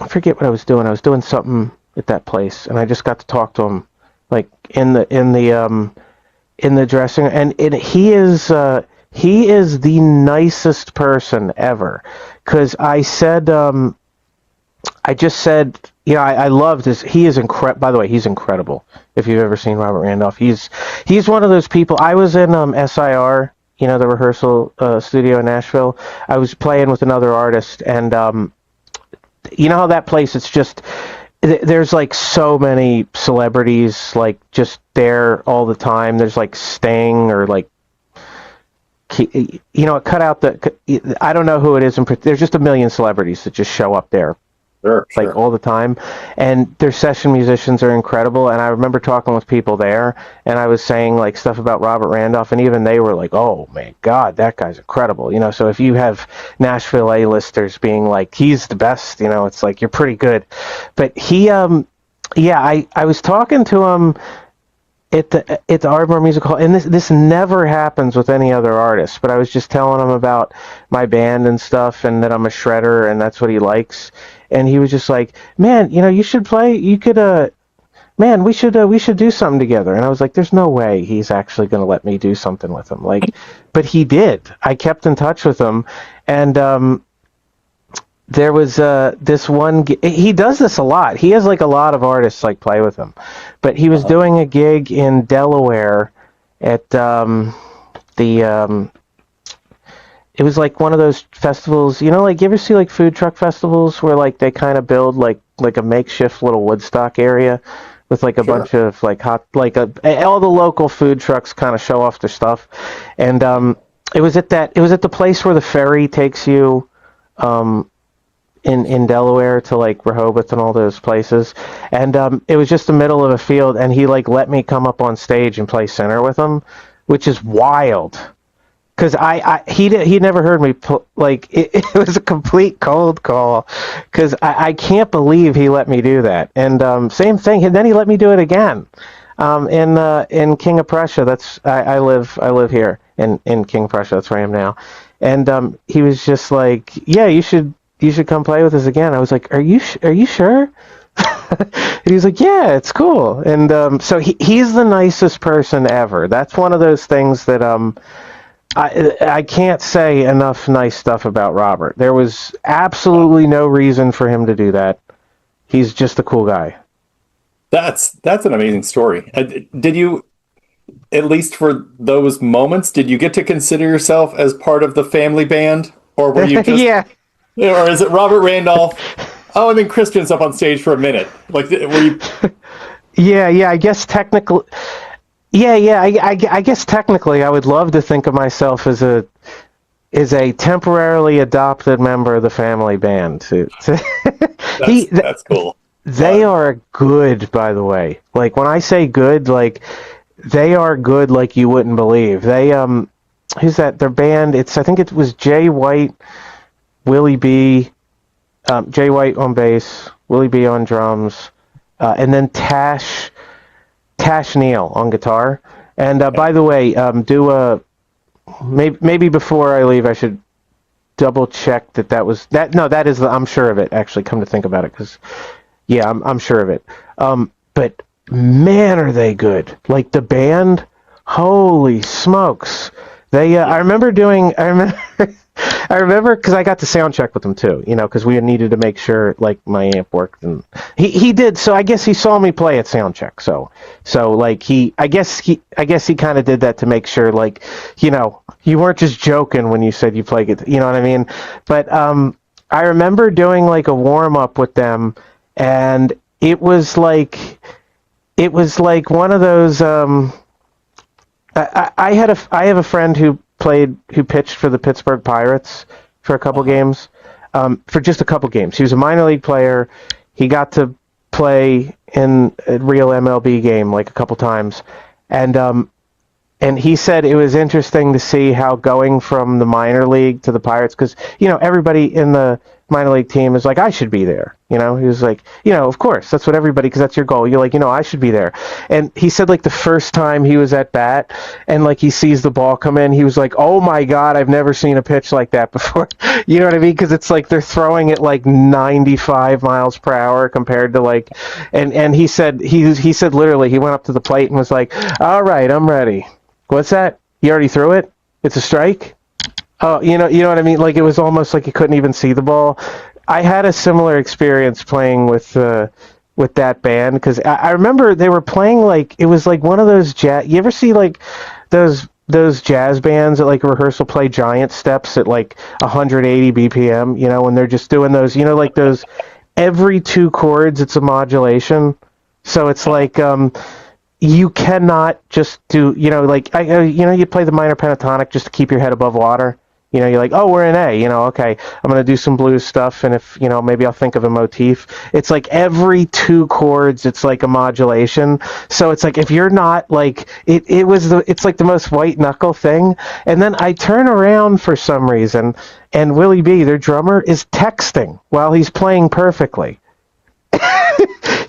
forget what I was doing. I was doing something at that place, and I just got to talk to him, like in the dressing room. And he is the nicest person ever. Because I just said, I loved his. He is incredible. By the way, he's incredible. If you've ever seen Robert Randolph, he's one of those people. I was in SIR. The rehearsal studio in Nashville. I was playing with another artist, and you know how that place, it's just, there's like so many celebrities like just there all the time. There's like Sting or like, cut out I don't know who it is. There's just a million celebrities that just show up there. Sure. Like all the time, and their session musicians are incredible. And I remember talking with people there, and I was saying like stuff about Robert Randolph, and even they were like, "Oh my God, that guy's incredible." So if you have Nashville A-listers being like, "He's the best," it's like you're pretty good. But he, I was talking to him at the Ardmore Music Hall, and this never happens with any other artist. But I was just telling him about my band and stuff, and that I'm a shredder, and that's what he likes. And he was just like, "Man, you should play. You could, man, we should do something together." And I was like, "There's no way he's actually going to let me do something with him." Like, but he did. I kept in touch with him, and there was this one. He does this a lot. He has like a lot of artists like play with him, but he was doing a gig in Delaware at the. It was like one of those festivals, like you ever see like food truck festivals where like they kind of build like a makeshift little Woodstock area with like a Sure. bunch of like all the local food trucks kind of show off their stuff, and it was at the place where the ferry takes you. In Delaware to like Rehoboth and all those places, and it was just the middle of a field, and he like let me come up on stage and play center with him, which is wild. Because he never heard me like it was a complete cold call. Because I can't believe he let me do that. And same thing. And then he let me do it again. In King of Prussia. I live here in King of Prussia. That's where I am now. And he was just like, yeah, you should come play with us again. I was like, are you sure? And he's like, yeah, it's cool. And so he's the nicest person ever. That's one of those things that I can't say enough nice stuff about Robert. There was absolutely no reason for him to do that. He's just a cool guy. That's an amazing story. Did you, at least for those moments, did you get to consider yourself as part of the family band, or were you just Yeah. or is it Robert Randolph? Oh, and then Christian's up on stage for a minute. Like, were you? Yeah. I guess technically. Yeah. I guess technically, I would love to think of myself as a temporarily adopted member of the family band. That's cool. They are good, by the way. Like when I say good, like they are good, like you wouldn't believe. They who's that? Their band. I think it was Jay White, Willie B, Jay White on bass, Willie B on drums, and then Tash Neal on guitar. And by the way, maybe before I leave, I should double check that was that. No, that is I'm sure of it. Actually, come to think about it, because yeah, I'm sure of it. But man, are they good! Like the band, holy smokes! They, I remember I remember because I got to sound check with them too, because we needed to make sure like my amp worked, and he did. So I guess he saw me play at sound check. So like I guess he kind of did that to make sure, like, you weren't just joking when you said you play guitar. You know what I mean? But I remember doing like a warm up with them, and it was like one of those. I have a friend who pitched for the Pittsburgh Pirates for a couple games, for just a couple games. He was a minor league player. He got to play in a real MLB game like a couple times, and he said it was interesting to see how going from the minor league to the Pirates, because everybody in the minor league team is like, I should be there. He was like, of course, that's what everybody, because that's your goal. You're like, I should be there. And he said like the first time he was at bat and like he sees the ball come in, he was like, oh my God, I've never seen a pitch like that before. You know what I mean? Because it's like they're throwing it like 95 miles per hour compared to like, and he said literally he went up to the plate and was like, all right, I'm ready. What's that? You already threw it? It's a strike? Oh, you know what I mean? Like it was almost like you couldn't even see the ball. I had a similar experience playing with that band, because I remember they were playing like it was like one of those jazz. You ever see like those jazz bands at like a rehearsal play giant steps at like 180 BPM? When they're just doing those. Like those every two chords it's a modulation. So it's like you cannot just do like you play the minor pentatonic just to keep your head above water. You're like, oh, we're in A, okay, I'm going to do some blues stuff, and if, maybe I'll think of a motif. It's like every two chords, it's like a modulation. So it's like, if you're not like, it's like the most white knuckle thing. And then I turn around for some reason, and Willie B, their drummer, is texting while he's playing perfectly.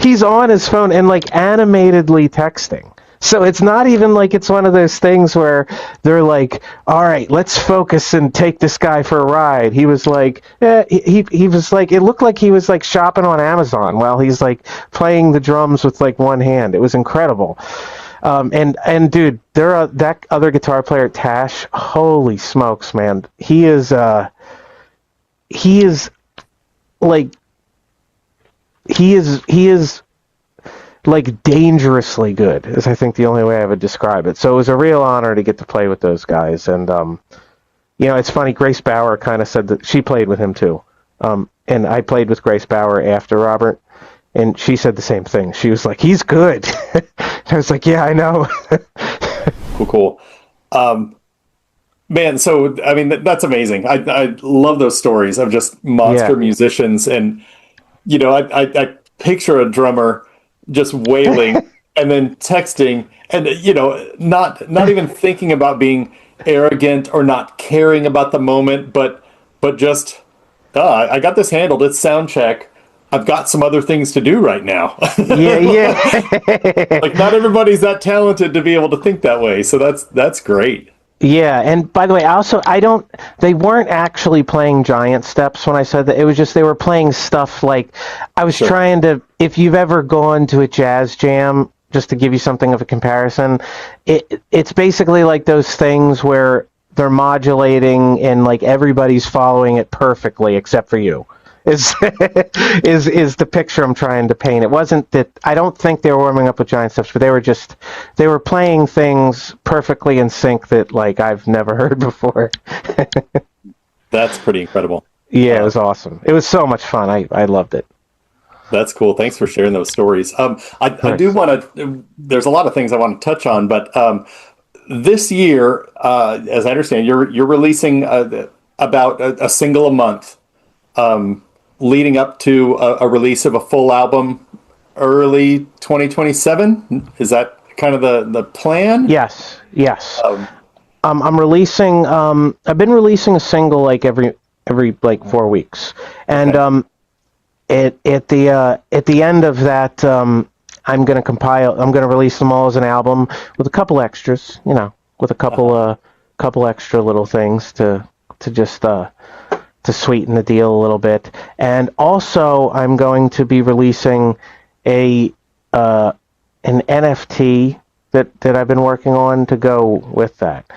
He's on his phone and like animatedly texting. So it's not even like it's one of those things where they're like, all right, let's focus and take this guy for a ride. He was like, he was like, it looked like he was like shopping on Amazon while he's like playing the drums with like one hand. It was incredible. And dude, that other guitar player, Tash, holy smokes, man. He is like he is like dangerously good, is I think the only way I would describe it. So it was a real honor to get to play with those guys. And it's funny, Grace Bauer kind of said that she played with him too. And I played with Grace Bauer after Robert, and she said the same thing. She was like, he's good. I was like, yeah, I know. Cool. Man, so I mean that's amazing. I love those stories of just monster musicians, and I picture a drummer just wailing and then texting, and not even thinking about being arrogant or not caring about the moment, but just I got this handled. It's sound check. I've got some other things to do right now. Yeah. Like not everybody's that talented to be able to think that way. So that's great. Yeah, and by the way, they weren't actually playing giant steps when I said that. It was just they were playing stuff like, I was trying to, if you've ever gone to a jazz jam, just to give you something of a comparison, it's basically like those things where they're modulating and like everybody's following it perfectly except for you. Is the picture I'm trying to paint. It wasn't that, I don't think they were warming up with giant steps, but they were playing things perfectly in sync that like I've never heard before. That's pretty incredible. Yeah, it was awesome. It was so much fun. I loved it. That's cool. Thanks for sharing those stories. I do want to, there's a lot of things I want to touch on, but this year, as I understand, you're releasing about a single a month, leading up to a release of a full album early 2027. Is that kind of the plan? Yes. I'm releasing. I've been releasing a single like every like 4 weeks, and at the end of that, I'm going to release them all as an album with a couple extras, with a couple extra little things to just to sweeten the deal a little bit. And also I'm going to be releasing an NFT that I've been working on to go with that.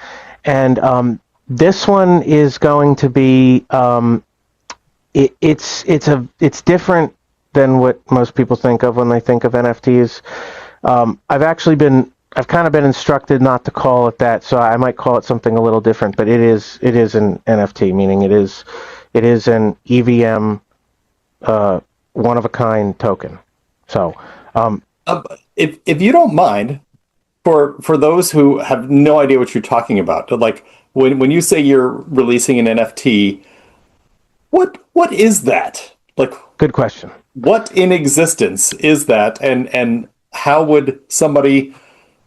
And this one is going to be it's different than what most people think of when they think of NFTs. I've kind of been instructed not to call it that, so I might call it something a little different. But it is an NFT, meaning it is an EVM, one of a kind token. So, if you don't mind, for those who have no idea what you're talking about, like when you say you're releasing an NFT, what is that? Like, good question. What in existence is that, and how would somebody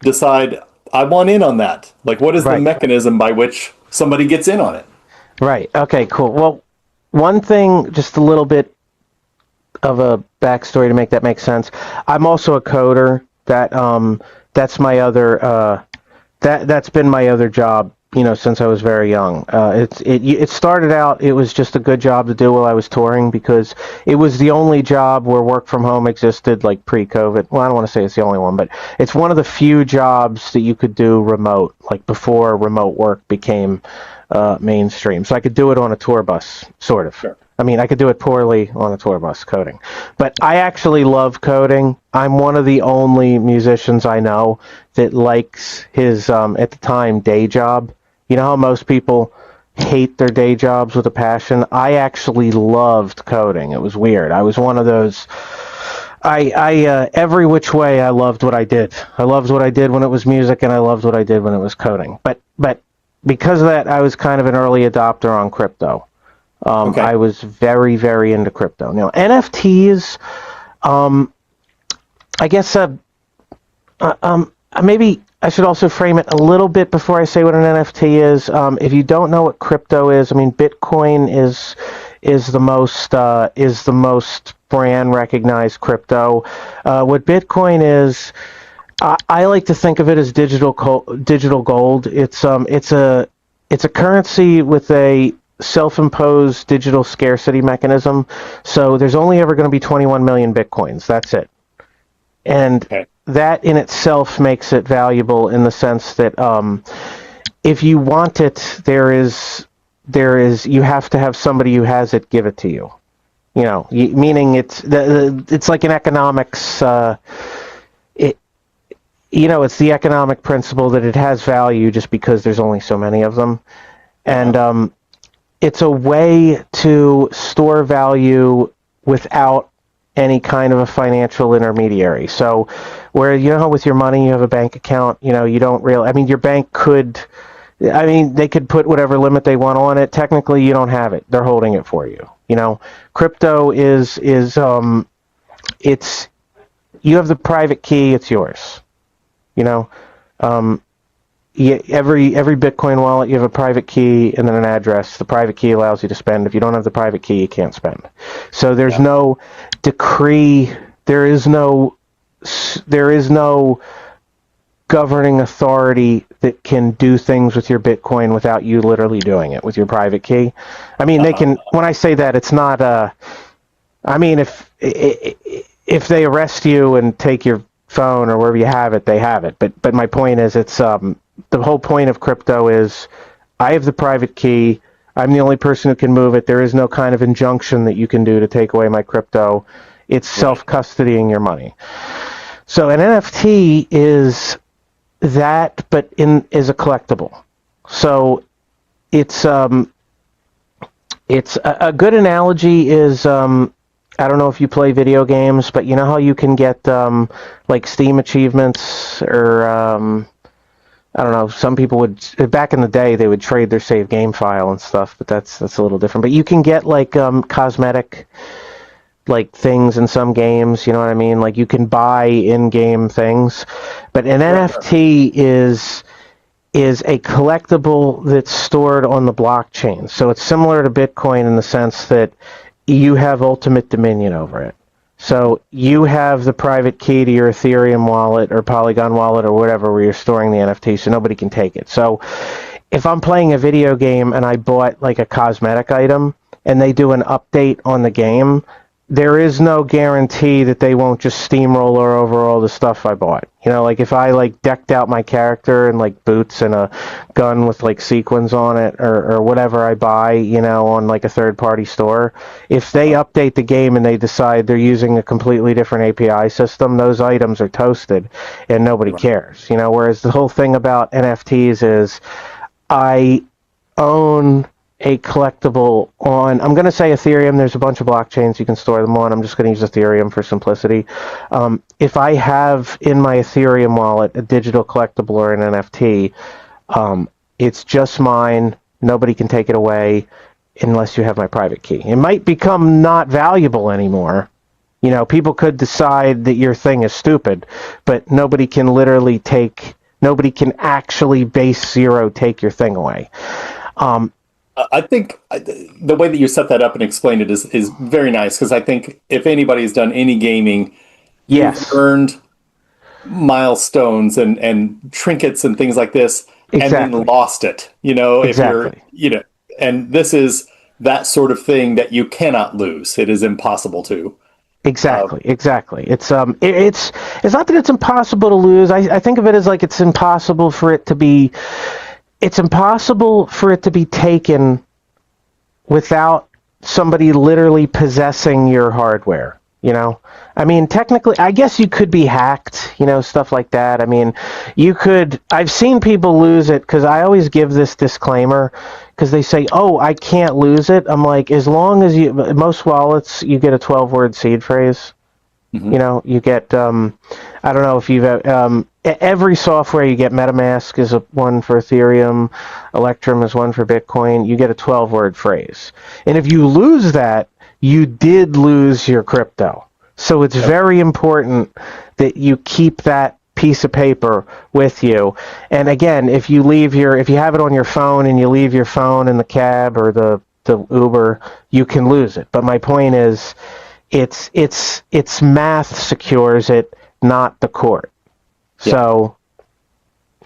decide I want in on that? Like, what is the mechanism by which somebody gets in on it? Right. Okay, cool. Well, one thing, just a little bit of a backstory to make that make sense. I'm also a coder. That's my other that's been my other job, since I was very young. It started out, it was just a good job to do while I was touring, because it was the only job where work from home existed, like pre-COVID. Well, I don't want to say it's the only one, but it's one of the few jobs that you could do remote, like before remote work became mainstream. So I could do it on a tour bus, sort of. Sure. I mean, I could do it poorly on a tour bus coding, but I actually love coding. I'm one of the only musicians I know that likes his, at the time, day job. You know how most people hate their day jobs with a passion? I actually loved coding. It was weird. I was one of those, every which way I loved what I did. I loved what I did when it was music, and I loved what I did when it was coding. But because of that, I was kind of an early adopter on crypto. I was very, very into crypto. Now, NFTs, I guess maybe I should also frame it a little bit before I say what an NFT is. If you don't know what crypto is, I mean, Bitcoin is the most brand recognized crypto. What Bitcoin is, I like to think of it as digital gold. It's a currency with a self-imposed digital scarcity mechanism. So there's only ever going to be 21 million Bitcoins. That's it. And that in itself makes it valuable in the sense that if you want it, there is you have to have somebody who has it give it to you. Meaning it's like an economics. It's the economic principle that it has value just because there's only so many of them, and it's a way to store value without any kind of a financial intermediary. So, where how with your money you have a bank account, you don't really. I mean, your bank could. I mean, they could put whatever limit they want on it. Technically, you don't have it; they're holding it for you. Crypto is it's you have the private key; it's yours. Every Bitcoin wallet, you have a private key and then an address. The private key allows you to spend. If you don't have the private key, you can't spend. So there's no decree. There is no governing authority that can do things with your Bitcoin without you literally doing it with your private key. I mean, they can. When I say that, it's not. I mean, if they arrest you and take your phone or wherever you have it, they have it. But my point is, it's the whole point of crypto is I have the private key. I'm the only person who can move it. There is no kind of injunction that you can do to take away my crypto. It's self-custodying your money. So an NFT is that, but is a collectible. So it's a good analogy is I don't know if you play video games, but you know how you can get like Steam achievements or I don't know. Some people would back in the day they would trade their save game file and stuff, but that's a little different. But you can get like cosmetic like things in some games. You know what I mean? Like you can buy in-game things, but an NFT is a collectible that's stored on the blockchain. So it's similar to Bitcoin in the sense that you have ultimate dominion over it. So you have the private key to your Ethereum wallet or Polygon wallet or whatever where you're storing the NFT, so nobody can take it. So if I'm playing a video game and I bought like a cosmetic item and they do an update on the game, there is no guarantee that they won't just steamroller over all the stuff I bought. Like if I like decked out my character in like boots and a gun with like sequins on it or whatever I buy, on like a third party store, if they update the game and they decide they're using a completely different API system, those items are toasted and nobody cares. Whereas the whole thing about NFTs is I own a collectible on, I'm going to say Ethereum. There's a bunch of blockchains you can store them on. I'm just going to use Ethereum for simplicity. If I have in my Ethereum wallet a digital collectible or an NFT, it's just mine. Nobody can take it away unless you have my private key. It might become not valuable anymore. People could decide that your thing is stupid, but nobody can actually base zero take your thing away. I think the way that you set that up and explained it is very nice, because I think if anybody's done any gaming, you've earned milestones and trinkets and things like this, and then lost it. If you're, and this is that sort of thing that you cannot lose. It is impossible to. Exactly. It's not that it's impossible to lose. I think of it as like it's impossible for it to be. It's impossible for it to be taken without somebody literally possessing your hardware, I mean, technically, I guess you could be hacked, stuff like that. I mean, I've seen people lose it, because I always give this disclaimer, because they say, oh, I can't lose it. I'm like, as long as most wallets, you get a 12-word seed phrase. Mm-hmm. You get, I don't know if you've, every software you get, MetaMask is one for Ethereum, Electrum is one for Bitcoin. You get a 12-word phrase. And if you lose that, you did lose your crypto. So it's very important that you keep that piece of paper with you. And again, if you have it on your phone and you leave your phone in the cab or the Uber, you can lose it. But my point is, it's math secures it, not the court. Yeah. So,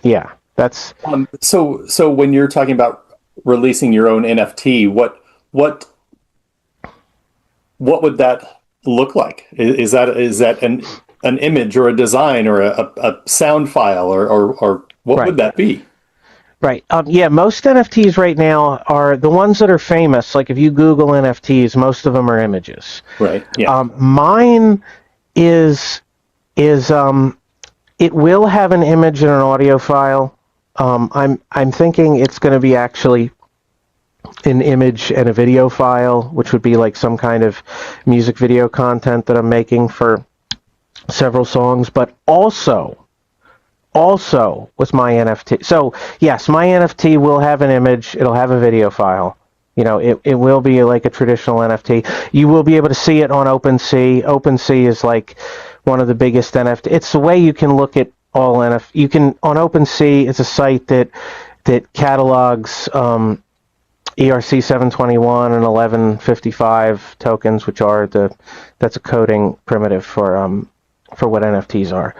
yeah, that's. So when you're talking about releasing your own NFT, what would that look like? Is that an image or a design or a sound file or what would that be? Right. Yeah, most NFTs right now are the ones that are famous. Like if you Google NFTs, most of them are images. Right. Yeah. Mine is it will have an image and an audio file. I'm thinking it's going to be actually an image and a video file, which would be like some kind of music video content that I'm making for several songs, but also with my NFT. So yes, my NFT will have an image. It'll have a video file. You know, it will be like a traditional NFT. You will be able to see it on OpenSea. OpenSea is like one of the biggest NFT. It's the way you can look at all NFT. You can on OpenSea. It's a site that catalogs ERC 721 and 1155 tokens, which are that's a coding primitive for what NFTs are.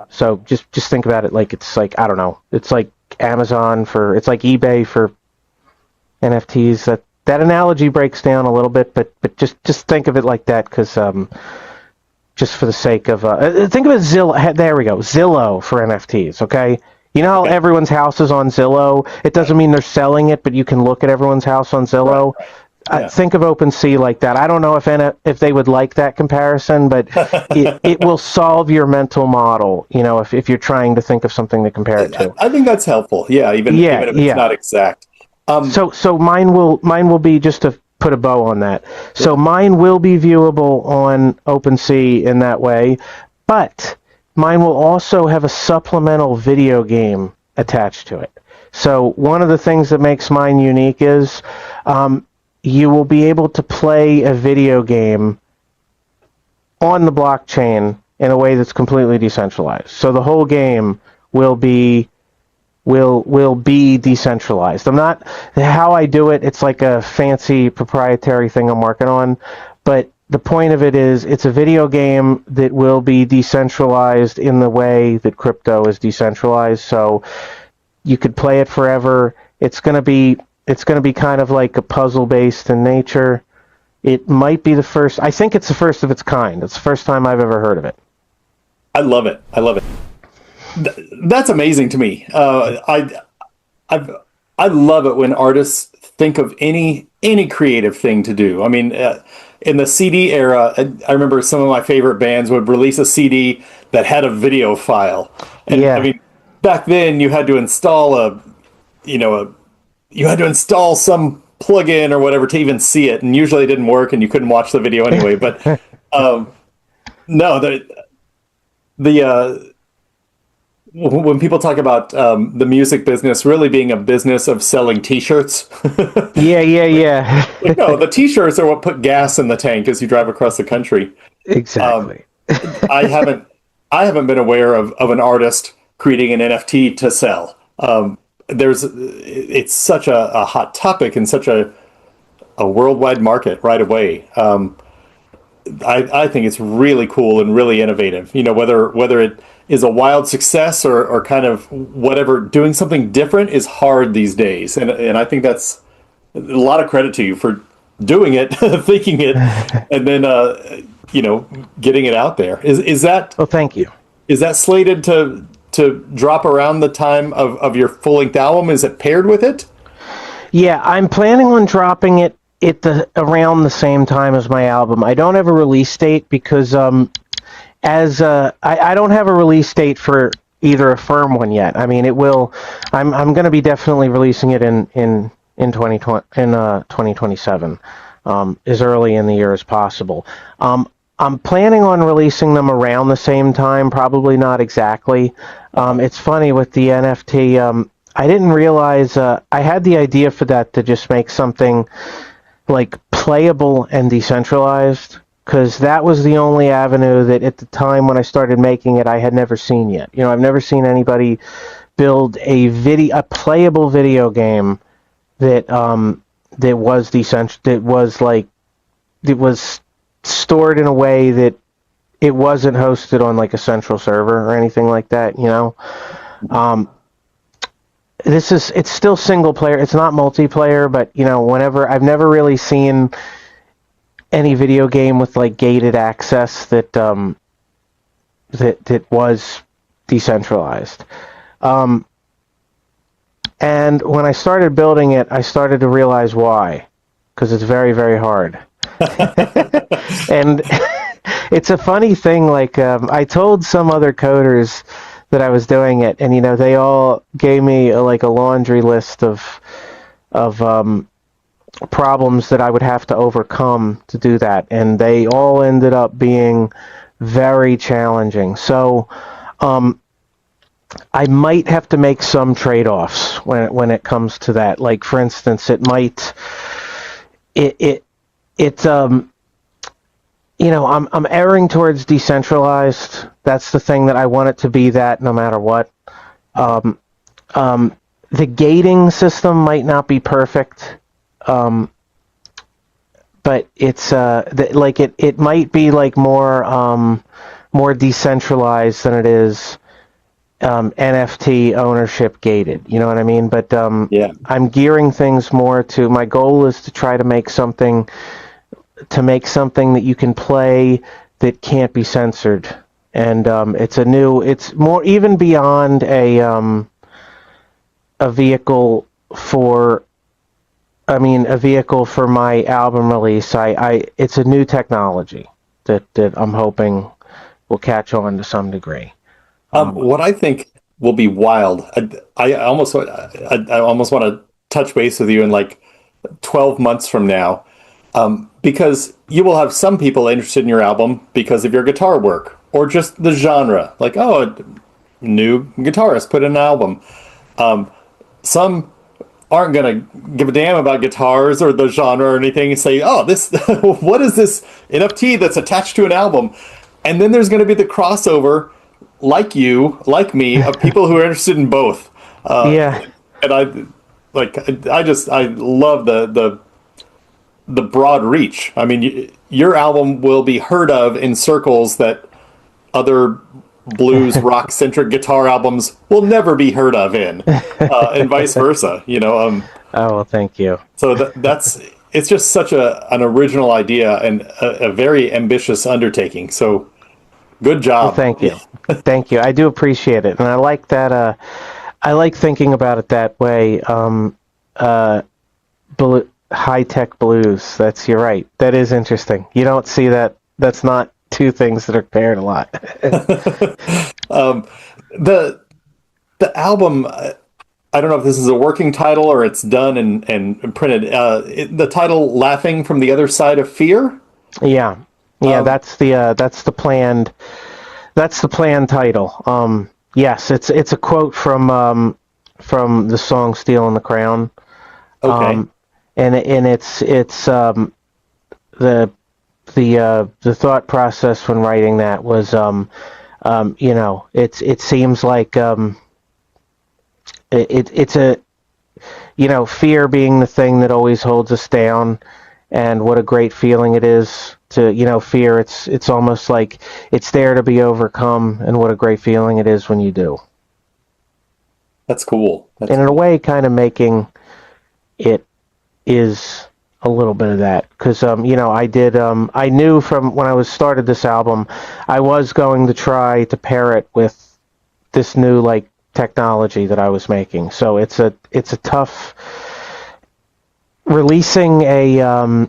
So just think about it like it's like, I don't know, it's like Amazon it's like eBay for NFTs. That analogy breaks down a little bit, but just think of it like that, because just for the sake of think of it Zillow. There we go, Zillow for NFTs. Okay, you know how everyone's house is on Zillow. It doesn't mean they're selling it, but you can look at everyone's house on Zillow. Right. Yeah. Think of OpenSea like that. I don't know if they would like that comparison, but it will solve your mental model, you know, if you're trying to think of something to compare it to. I think that's helpful. Yeah, even if it's not exact. So mine will be, just to put a bow on that. So mine will be viewable on OpenSea in that way, but mine will also have a supplemental video game attached to it. So one of the things that makes mine unique is you will be able to play a video game on the blockchain in a way that's completely decentralized. So the whole game will be decentralized. How I do it, it's like a fancy proprietary thing I'm working on, but the point of it is it's a video game that will be decentralized in the way that crypto is decentralized. So you could play it forever. It's going to be kind of like a puzzle based in nature. It might be I think it's the first of its kind. It's the first time I've ever heard of it. I love it. That's amazing to me. I love it when artists think of any creative thing to do. I mean, in the CD era, I remember some of my favorite bands would release a CD that had a video file. And I mean, back then you had to install you had to install some plugin or whatever to even see it, and usually it didn't work, and you couldn't watch the video anyway. But no, when people talk about the music business really being a business of selling T-shirts, yeah. No, the T-shirts are what put gas in the tank as you drive across the country. Exactly. I haven't been aware of an artist creating an NFT to sell. It's such a hot topic and such a worldwide market right away. I think it's really cool and really innovative. You know, whether it is a wild success or kind of whatever, doing something different is hard these days. And I think that's a lot of credit to you for doing it, thinking it, and then getting it out there. Is that? Well, thank you. Is that slated to drop around the time of your full-length album? Is it paired with it? Yeah, I'm planning on dropping it around the same time as my album. I don't have a release date because I don't have a release date for either a firm one yet. I mean, it will. I'm going to be definitely releasing it in 2027, as early in the year as possible. I'm planning on releasing them around the same time, probably not exactly. It's funny with the NFT. I didn't realize I had the idea for that to just make something like playable and decentralized, because that was the only avenue that at the time when I started making it I had never seen yet. You know, I've never seen anybody build a playable video game that was it was stored in a way that it wasn't hosted on like a central server or anything like that, you know. It's still single player. It's not multiplayer, but you know, I've never really seen any video game with like gated access that was decentralized. And when I started building it, I started to realize why, because it's very, very hard. And it's a funny thing. Like I told some other coders that I was doing it, and they all gave me a laundry list of problems that I would have to overcome to do that, and they all ended up being very challenging. So I might have to make some trade-offs when it comes to that. Like, for instance, it might I'm erring towards decentralized. That's the thing that I want it to be, that no matter what. The gating system might not be perfect, but it's it might be more decentralized than it is NFT ownership gated. You know what I mean? But Yeah. I'm gearing things more to, my goal is to try to make something that you can play that can't be censored. And it's more even beyond a vehicle for my album release. It's a new technology that I'm hoping will catch on to some degree. What I think will be wild, I almost want to touch base with you in 12 months from now, because you will have some people interested in your album because of your guitar work or just the genre. Like, oh, a new guitarist put in an album. Some aren't going to give a damn about guitars or the genre or anything and say, oh, this, what is this NFT that's attached to an album? And then there's going to be the crossover, like you, like me, of people who are interested in both. Yeah. And I love the broad reach. I mean, your album will be heard of in circles that other blues rock centric guitar albums will never be heard of in, and vice versa. Oh, well, thank you. So it's just such an original idea and a very ambitious undertaking. So good job. Well, thank you. Thank you. I do appreciate it. And I like that. I like thinking about it that way. High-tech blues. You're right. That is interesting. You don't see that. That's not two things that are paired a lot. The album, I don't know if this is a working title or it's done and printed. The title "Laughing from the Other Side of Fear." Yeah. That's the planned title. Yes, it's a quote from the song "Stealing the Crown." Okay. And it's the thought process when writing that was it seems like it's a fear being the thing that always holds us down, and what a great feeling it is to fear. It's almost like it's there to be overcome, and what a great feeling it is when you do. That's cool. And in a way, kind of making it is a little bit of that, because I knew from when I started this album, I was going to try to pair it with this new technology that I was making. So it's a tough, releasing a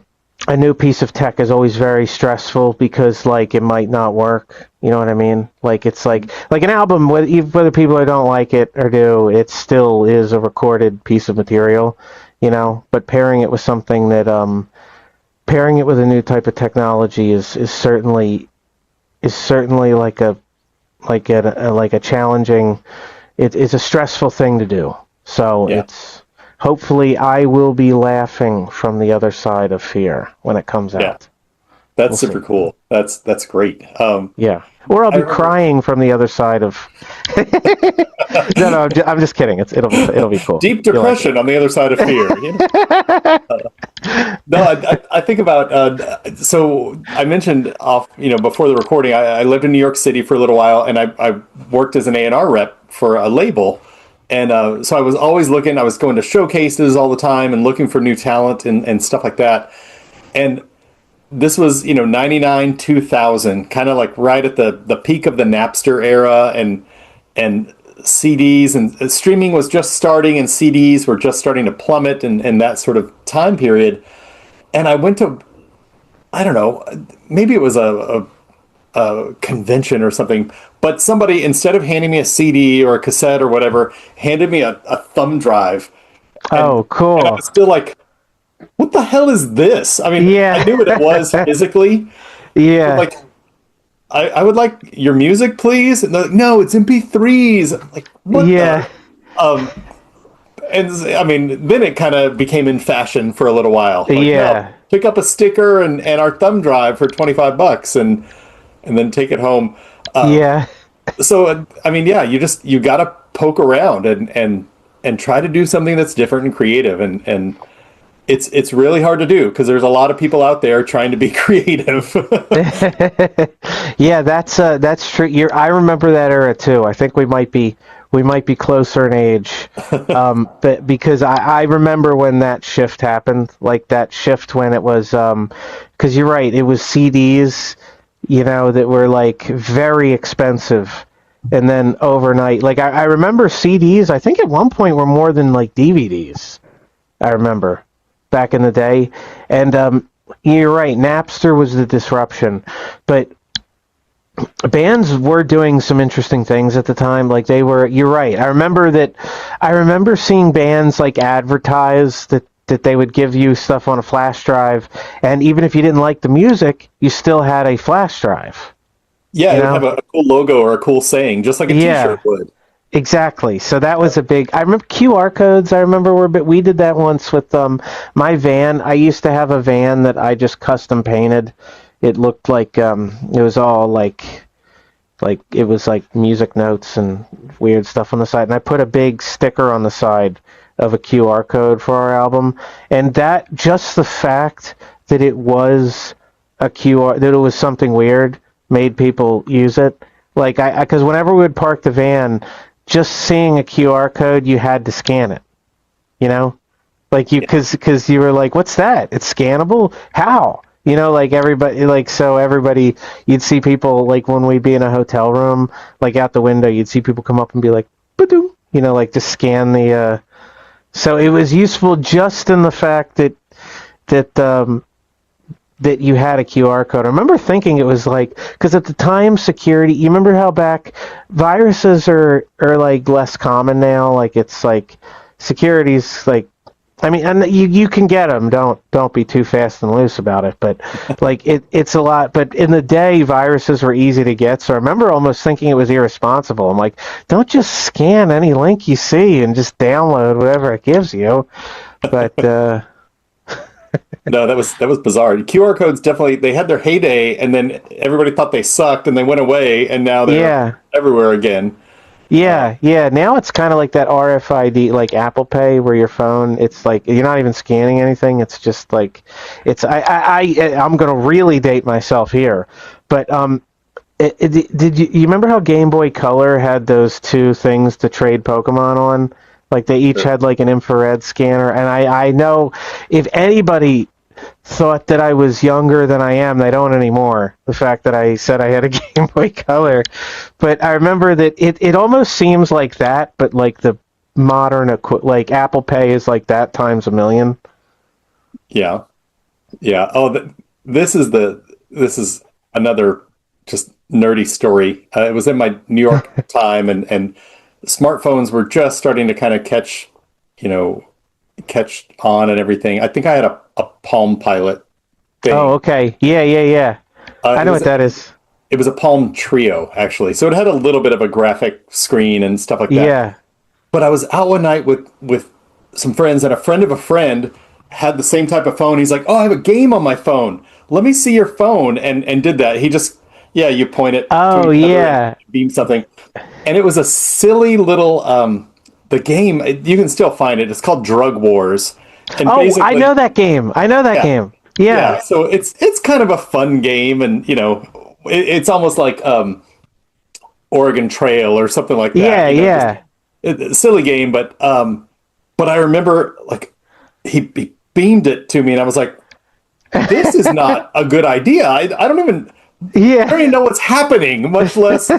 new piece of tech is always very stressful, because it might not work. You know what I mean? It's like an album, whether people don't like it or do, it still is a recorded piece of material. But pairing it with something that pairing it with a new type of technology is certainly like a challenging. It's a stressful thing to do. So yeah. It's hopefully I will be laughing from the other side of fear when it comes out. That's super cool. That's great. Yeah. Or I'll be crying from the other side of. No, I'm just kidding. It'll be cool. Deep depression on the other side of fear. I think about. So I mentioned before the recording, I lived in New York City for a little while, and I worked as an A&R rep for a label, and so I was always looking. I was going to showcases all the time and looking for new talent and stuff like that, and. This was, 99, 2000, kind of right at the peak of the Napster era, and CDs, and streaming was just starting, and CDs were just starting to plummet, and that sort of time period. And I went to, I don't know, maybe it was a convention or something, but somebody, instead of handing me a CD or a cassette or whatever, handed me a thumb drive. Oh, cool. And I was still like, what the hell is this? I mean, Yeah. I knew what it was physically. Yeah. Like, I would like your music, please. And they're like, no, it's MP3s. I'm like, what Yeah. and I mean, then it kind of became in fashion for a little while. Like, Yeah. no, pick up a sticker and our thumb drive for $25 and then take it home. Yeah. So, I mean, yeah, you got to poke around and try to do something that's different and creative. And it's really hard to do because there's a lot of people out there trying to be creative. Yeah, that's true. I remember that era too. I think we might be closer in age, but because I remember when that shift happened, like that shift when it was, because you're right, it was CDs, that were like very expensive, and then overnight, like I remember CDs. I think at one point were more than like DVDs. I remember back in the day, and you're right, Napster was the disruption, but bands were doing some interesting things at the time. Like you're right. I remember seeing bands like advertise that they would give you stuff on a flash drive, and even if you didn't like the music, you still had a flash drive. Yeah, it would have a cool logo or a cool saying, just like a t-shirt would. Exactly. So that was a big. I remember QR codes. I remember we did that once with my van. I used to have a van that I just custom painted. It looked like it was all like it was like music notes and weird stuff on the side. And I put a big sticker on the side of a QR code for our album. And that, just the fact that it was a QR, that it was something weird, made people use it. Like because whenever we would park the van, just seeing a QR code, you had to scan it. Like because you were like, what's that? It's scannable? How? Like everybody, you'd see people, like when we'd be in a hotel room, like out the window, you'd see people come up and be like, ba-doo, like just scan the, so it was useful just in the fact that you had a QR code. I remember thinking it was like, because at the time security, you remember how back viruses are like less common now, like it's like security's like, I mean, and you can get them. Don't be too fast and loose about it. But like it's a lot. But in the day, viruses were easy to get. So I remember almost thinking it was irresponsible. I'm like, don't just scan any link you see and just download whatever it gives you. But no, that was bizarre. QR codes definitely, they had their heyday, and then everybody thought they sucked, and they went away, and now they're everywhere again. Yeah. Now it's kind of like that RFID, like Apple Pay, where your phone, it's like you're not even scanning anything. It's just like I'm gonna really date myself here, but did you remember how Game Boy Color had those two things to trade Pokemon on? Like they each had like an infrared scanner, and I know if anybody thought that I was younger than I am, they don't anymore. The fact that I said I had a Game Boy Color. But I remember that it almost seems like that, but like the modern, like Apple Pay is like that times a million. Yeah. Oh, this is another just nerdy story. It was in my New York time, and smartphones were just starting to kind of catch on and everything. I think I had a Palm Pilot thing. Oh, okay. Yeah. I know what that is. It was a Palm Trio, actually. So it had a little bit of a graphic screen and stuff like that. Yeah. But I was out one night with some friends, and a friend of a friend had the same type of phone. He's like, oh, I have a game on my phone. Let me see your phone. And did that. He just, you point it. Oh, yeah. Beam something. And it was a silly little, the game, you can still find it. It's called Drug Wars. And I know that game. Game. Yeah. So it's kind of a fun game, and it's almost like Oregon Trail or something like that. Yeah. It's a silly game, but I remember like he beamed it to me, and I was like, this is not a good idea. I don't even know what's happening, much less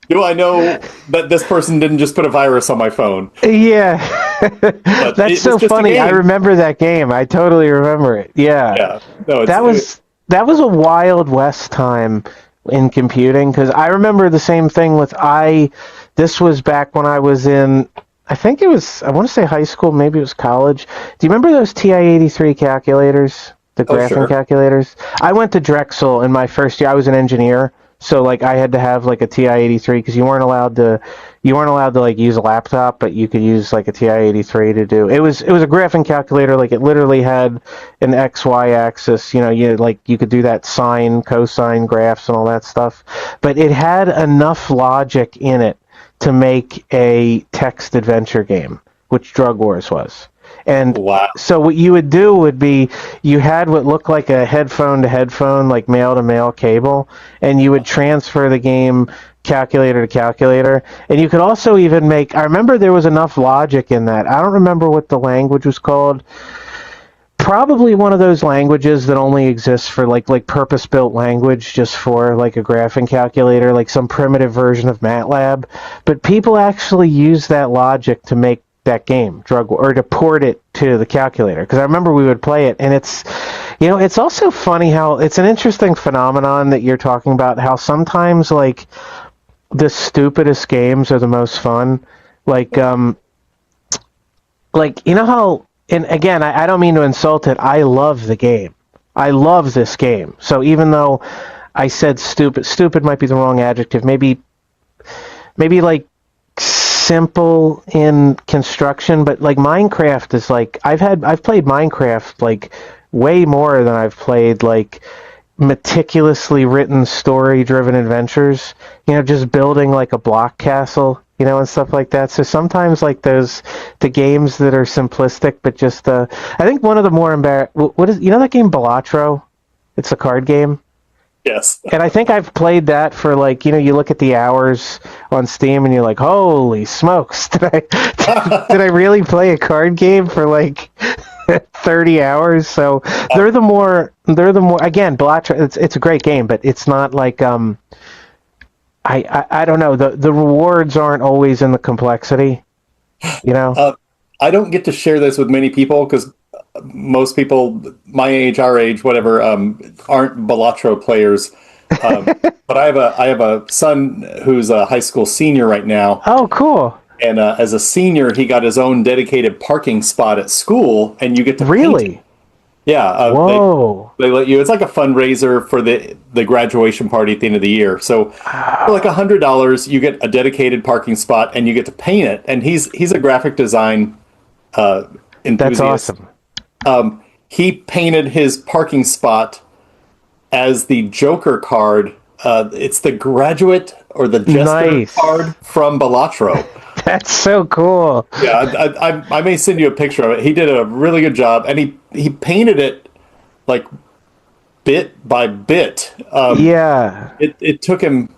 Do I know that this person didn't just put a virus on my phone? Yeah. That's so It's just a funny. I game. remember that game. I totally remember it. Yeah. Yeah. No, That was that was a Wild West time in computing because I remember the same thing with this was back when I was in, I think it was, I want to say high school, maybe it was college. Do you remember those TI-83 calculators? The oh, graphing sure. calculators? I went to Drexel in my first year. I was an engineer, so like I had to have like a TI-83 because you weren't allowed to like use a laptop, but you could use like a TI-83 to do. It was a graphing calculator, like it literally had an XY axis, you could do that sine, cosine graphs and all that stuff. But it had enough logic in it to make a text adventure game, which Drug Wars was. And Wow. so what you would do would be you had what looked like a headphone to headphone, like male to male cable, and you would transfer the game calculator to calculator. And you could also even make, I remember there was enough logic in that. I don't remember what the language was called. Probably one of those languages that only exists for like purpose-built language just for like a graphing calculator, like some primitive version of MATLAB. But people actually use that logic to make that game, or to port it to the calculator. Because I remember we would play it, and it's also funny how it's an interesting phenomenon that you're talking about, how sometimes like the stupidest games are the most fun. Like how, and again, I don't mean to insult it. I love the game. I love this game. So even though I said stupid might be the wrong adjective. Maybe like simple in construction, but like Minecraft is like I've played Minecraft like way more than I've played like meticulously written story-driven adventures. Just building like a block castle, and stuff like that. So sometimes like the games that are simplistic, but just I think one of the more what is that game Balatro? It's a card game. Yes. And I think I've played that for like, you look at the hours on Steam and you're like, holy smokes, did I really play a card game for like 30 hours? So they're the more again, Balatro, it's a great game, but it's not like I don't know, the rewards aren't always in the complexity, I don't get to share this with many people because most people my age, our age, whatever, aren't Balatro players. But I have a son who's a high school senior right now. Oh, cool. And as a senior, he got his own dedicated parking spot at school, and you get to paint it. Really? Yeah. Whoa. They let you. It's like a fundraiser for the graduation party at the end of the year. So for like $100, you get a dedicated parking spot, and you get to paint it. And he's a graphic design enthusiast. That's awesome. He painted his parking spot as the Joker card. It's the graduate or the jester card from Balatro. That's so cool. Yeah, I may send you a picture of it. He did a really good job, and he painted it like bit by bit. Yeah. It took him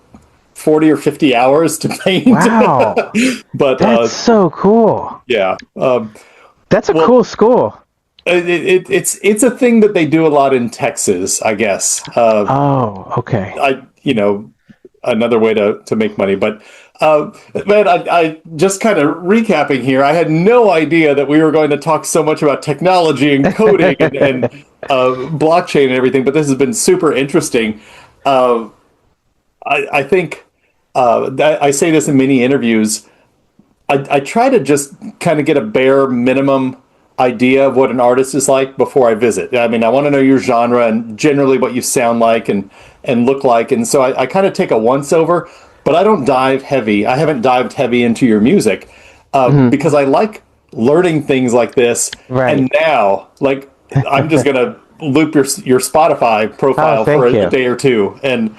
40 or 50 hours to paint. Wow. But that's so cool. Yeah. That's a cool school. It's a thing that they do a lot in Texas, I guess. Okay. Another way to make money. But man, I just kind of recapping here. I had no idea that we were going to talk so much about technology and coding and blockchain and everything. But this has been super interesting. I think I say this in many interviews. I try to just kind of get a bare minimum idea of what an artist is like before I visit. I mean, I want to know your genre and generally what you sound like and look like. And so I kind of take a once over, but I don't dive heavy. I haven't dived heavy into your music because I like learning things like this. Right. And now, like, I'm just going to loop your Spotify profile for a day or two and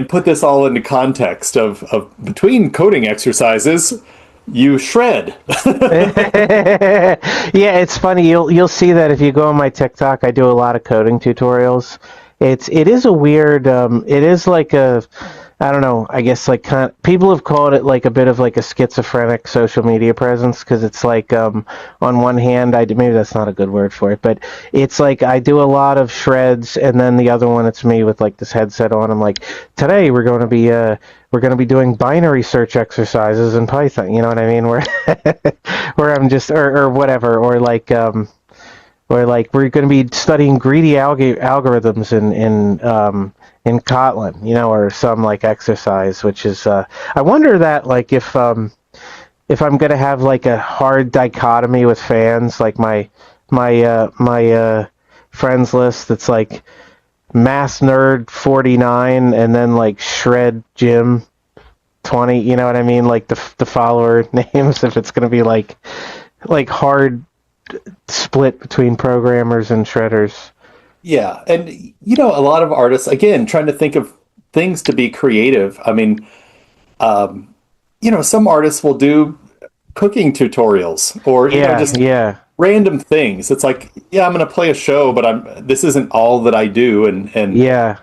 put this all into context of between coding exercises, you shred. Yeah, it's funny. You'll see that if you go on my TikTok. I do a lot of coding tutorials. It is a weird. It is like a I don't know. I guess like people have called it like a bit of like a schizophrenic social media presence because it's like on one hand maybe that's not a good word for it, but it's like I do a lot of shreds and then the other one it's me with like this headset on. I'm like today we're going to be doing binary search exercises in Python. You know what I mean? Where where I'm just or whatever or like we're going to be studying greedy algorithms in Kotlin, you know, or some like exercise, which is I wonder that like if I'm going to have like a hard dichotomy with fans, like my friends list that's like mass nerd 49 and then like shred Jim 20, you know what I mean? Like the follower names if it's going to be like hard split between programmers and shredders. Yeah, and a lot of artists again trying to think of things to be creative. I mean, um, some artists will do cooking tutorials or Yeah, just yeah, random things. It's like, yeah, I'm going to play a show, but this isn't all that I do, and yeah,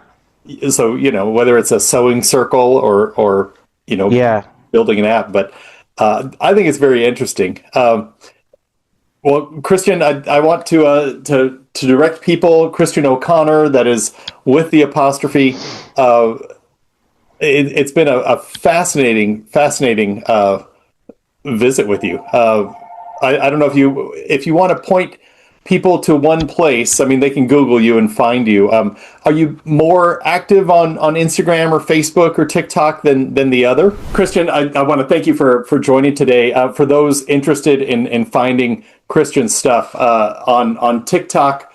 so whether it's a sewing circle or yeah. building an app, but I think it's very interesting. Well, Christian, I want to direct people. Christian O'Connor, that is with the apostrophe. It's been a fascinating visit with you. I don't know if you want to point people to one place. I mean, they can Google you and find you. Are you more active on Instagram or Facebook or TikTok than the other? Christian, I want to thank you for joining today. For those interested in finding Christian's stuff on TikTok,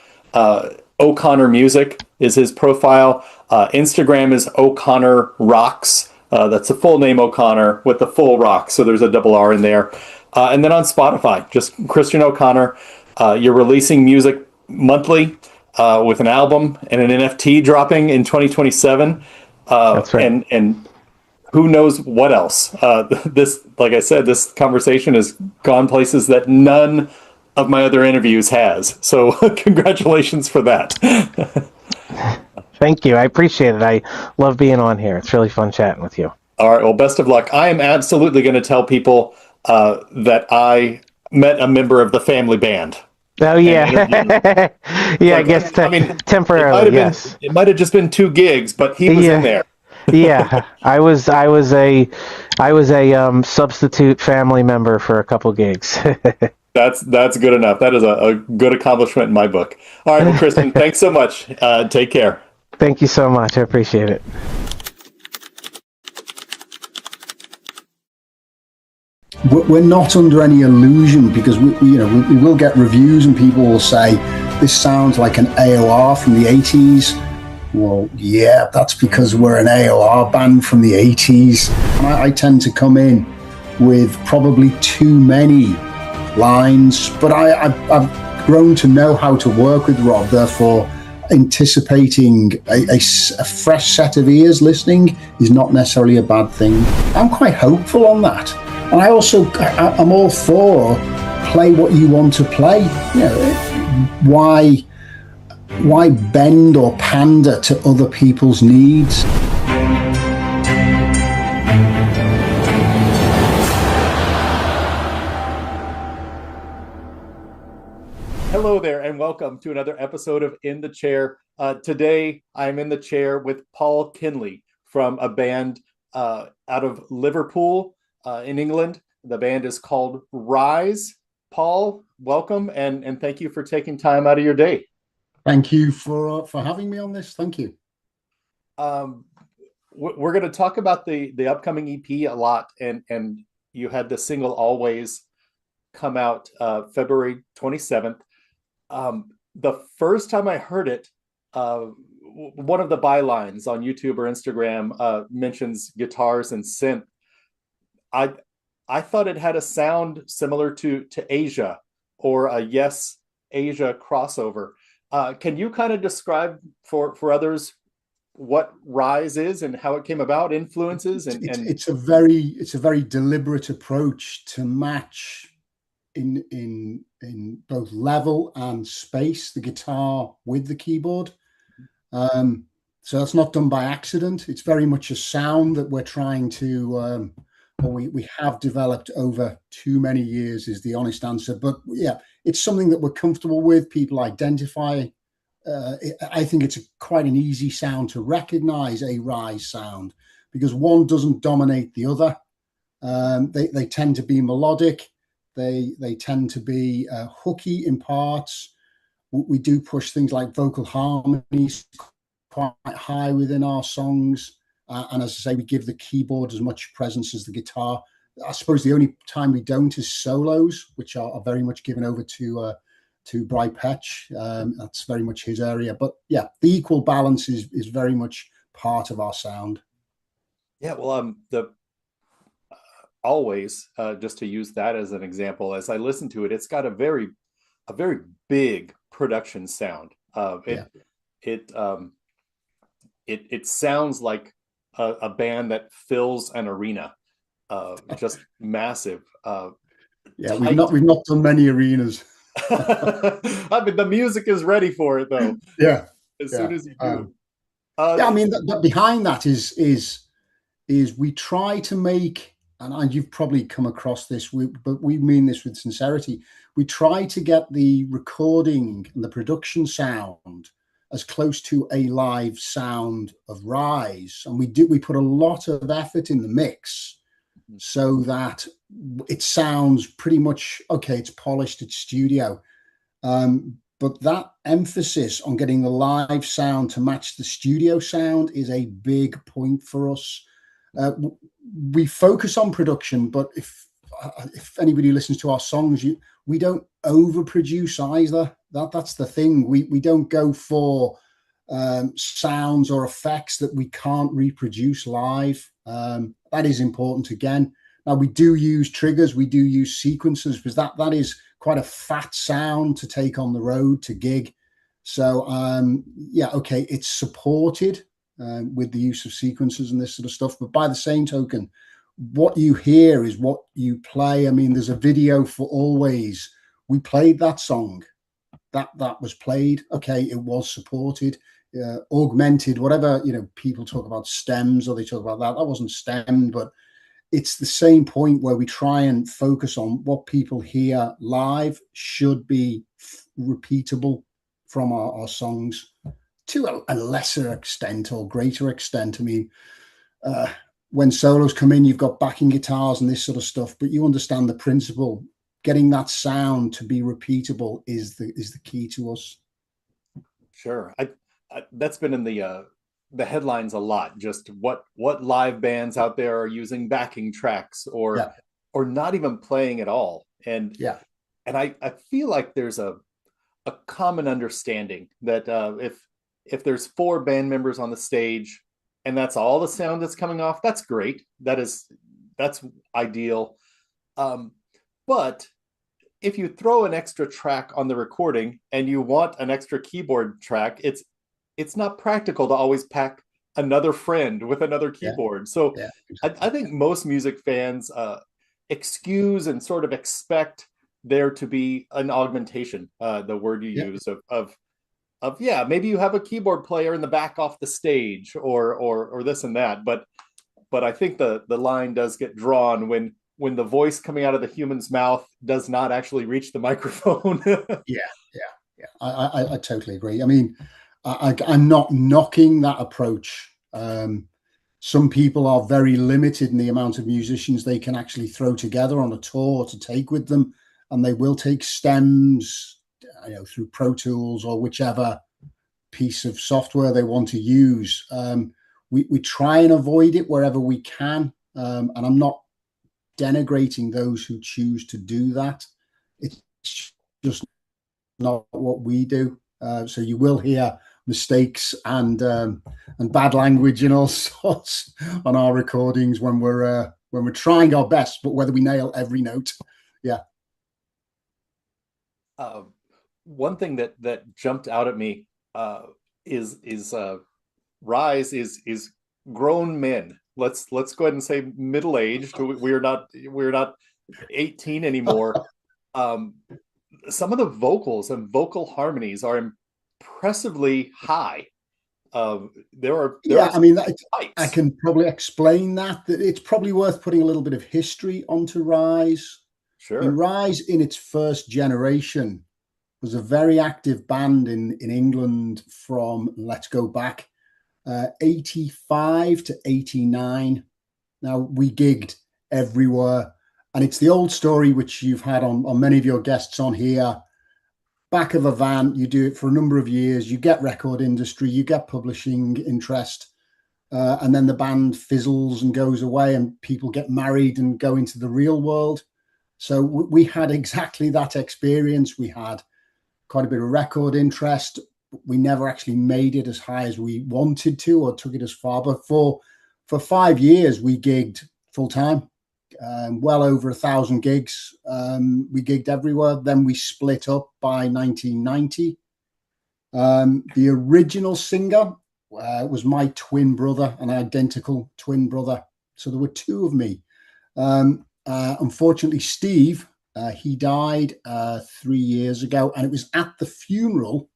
O'Connor Music is his profile. Instagram is O'Connor Rocks. That's the full name O'Connor with the full rock. So there's a double R in there. And then on Spotify, just Christian O'Connor. You're releasing music monthly with an album and an NFT dropping in 2027. That's right. And who knows what else? Like I said, this conversation has gone places that none of my other interviews has. So congratulations for that. Thank you. I appreciate it. I love being on here. It's really fun chatting with you. All right. Well, best of luck. I am absolutely going to tell people that I met a member of the family band. Oh yeah, yeah. I guess temporarily, yes. It might have just been 2 gigs, but he was in there. Yeah, I was a substitute family member for a couple gigs. That's good enough. That is a good accomplishment in my book. All right, well, Kristen, thanks so much. Take care. Thank you so much. I appreciate it. We're not under any illusion because we will get reviews and people will say this sounds like an AOR from the 80s. Well, yeah, that's because we're an AOR band from the 80s. And I tend to come in with probably too many lines, but I've grown to know how to work with Rob. Therefore, anticipating a fresh set of ears listening is not necessarily a bad thing. I'm quite hopeful on that. And I'm all for play what you want to play. Why bend or pander to other people's needs? Hello there, and welcome to another episode of In the Chair. Today, I'm in the chair with Paul Kinley from a band out of Liverpool in England. The band is called Rise. Paul, welcome, and thank you for taking time out of your day. Thank you for having me on this. Thank you. We're going to talk about the upcoming EP a lot, and you had the single Always come out February 27th. The first time I heard it, one of the bylines on YouTube or Instagram mentions guitars and synth. I thought it had a sound similar to Asia or a Yes Asia crossover. Can you kind of describe for others what Rise is and how it came about, influences, and it's a very deliberate approach to match in both level and space the guitar with the keyboard. So that's not done by accident. It's very much a sound that we're trying to, or we have developed over too many years, is the honest answer. But yeah, it's something that we're comfortable with. People identify. I think it's quite an easy sound to recognize, a rise sound, because one doesn't dominate the other. They tend to be melodic. They tend to be hooky in parts. We do push things like vocal harmonies quite high within our songs. And as I say, we give the keyboard as much presence as the guitar. I suppose the only time we don't is solos, which are very much given over to Bry Petch. That's very much his area. But yeah, the equal balance is very much part of our sound. Yeah, well, the always just to use that as an example, as I listen to it, it's got a very big production sound. It sounds like a band that fills an arena, just massive. Yeah, we've not done many arenas. I mean, the music is ready for it though. Yeah, as soon as you do. Yeah, I mean, behind that is we try to make, and you've probably come across this, but we mean this with sincerity. We try to get the recording and the production sound as close to a live sound of Rise, and we put a lot of effort in the mix so that it sounds pretty much okay. It's polished, it's studio, but that emphasis on getting the live sound to match the studio sound is a big point for us. We focus on production, but if anybody listens to our songs, we don't overproduce either. That's the thing. We don't go for sounds or effects that we can't reproduce live. That is important again. Now we do use triggers, we do use sequencers, because that is quite a fat sound to take on the road to gig. So yeah, okay, it's supported with the use of sequencers and this sort of stuff. But by the same token, what you hear is what you play. I mean, there's a video for Always. We played that song. That was played. Okay, it was supported, augmented, whatever, people talk about stems or they talk about that. That wasn't stemmed, but it's the same point where we try and focus on what people hear live should be repeatable from our songs to a lesser extent or greater extent. I mean, when solos come in, you've got backing guitars and this sort of stuff, but you understand the principle. Getting that sound to be repeatable is the key to us. Sure. That's been in the headlines a lot. Just what live bands out there are using backing tracks or not even playing at all. And I feel like there's a common understanding that if there's 4 band members on the stage and that's all the sound that's coming off, that's great. That's ideal. But if you throw an extra track on the recording and you want an extra keyboard track, it's not practical to always pack another friend with another keyboard. So I think most music fans excuse and sort of expect there to be an augmentation, the word you use of maybe you have a keyboard player in the back off the stage or this and that, but I think the line does get drawn when the voice coming out of the human's mouth does not actually reach the microphone. I totally agree. I mean, I'm not knocking that approach. Some people are very limited in the amount of musicians they can actually throw together on a tour to take with them, and they will take stems, through Pro Tools or whichever piece of software they want to use. We try and avoid it wherever we can, and I'm not denigrating those who choose to do that. It's just not what we do. So you will hear mistakes and bad language and all sorts on our recordings when we're trying our best, but whether we nail every note, one thing that jumped out at me is Rise is grown men. Let's go ahead and say middle-aged. We're not 18 anymore. Some of the vocals and vocal harmonies are impressively high. There Yeah, are I mean, I fights. can probably explain that it's probably worth putting a little bit of history onto Rise. I mean, Sure. Rise in its first generation was a very active band in England from, let's go back, 85 to 89. Now, we gigged everywhere. And it's the old story, which you've had on many of your guests on here. Back of a van, you do it for a number of years, you get record industry, you get publishing interest, and then the band fizzles and goes away, and people get married and go into the real world. So we had exactly that experience. We had quite a bit of record interest. We never actually made it as high as we wanted to or took it as far. But for 5 years, we gigged full time, well over 1,000 gigs. We gigged everywhere. Then we split up by 1990. The original singer was my twin brother, an identical twin brother. So there were two of me. Unfortunately, Steve, he died 3 years ago, and it was at the funeral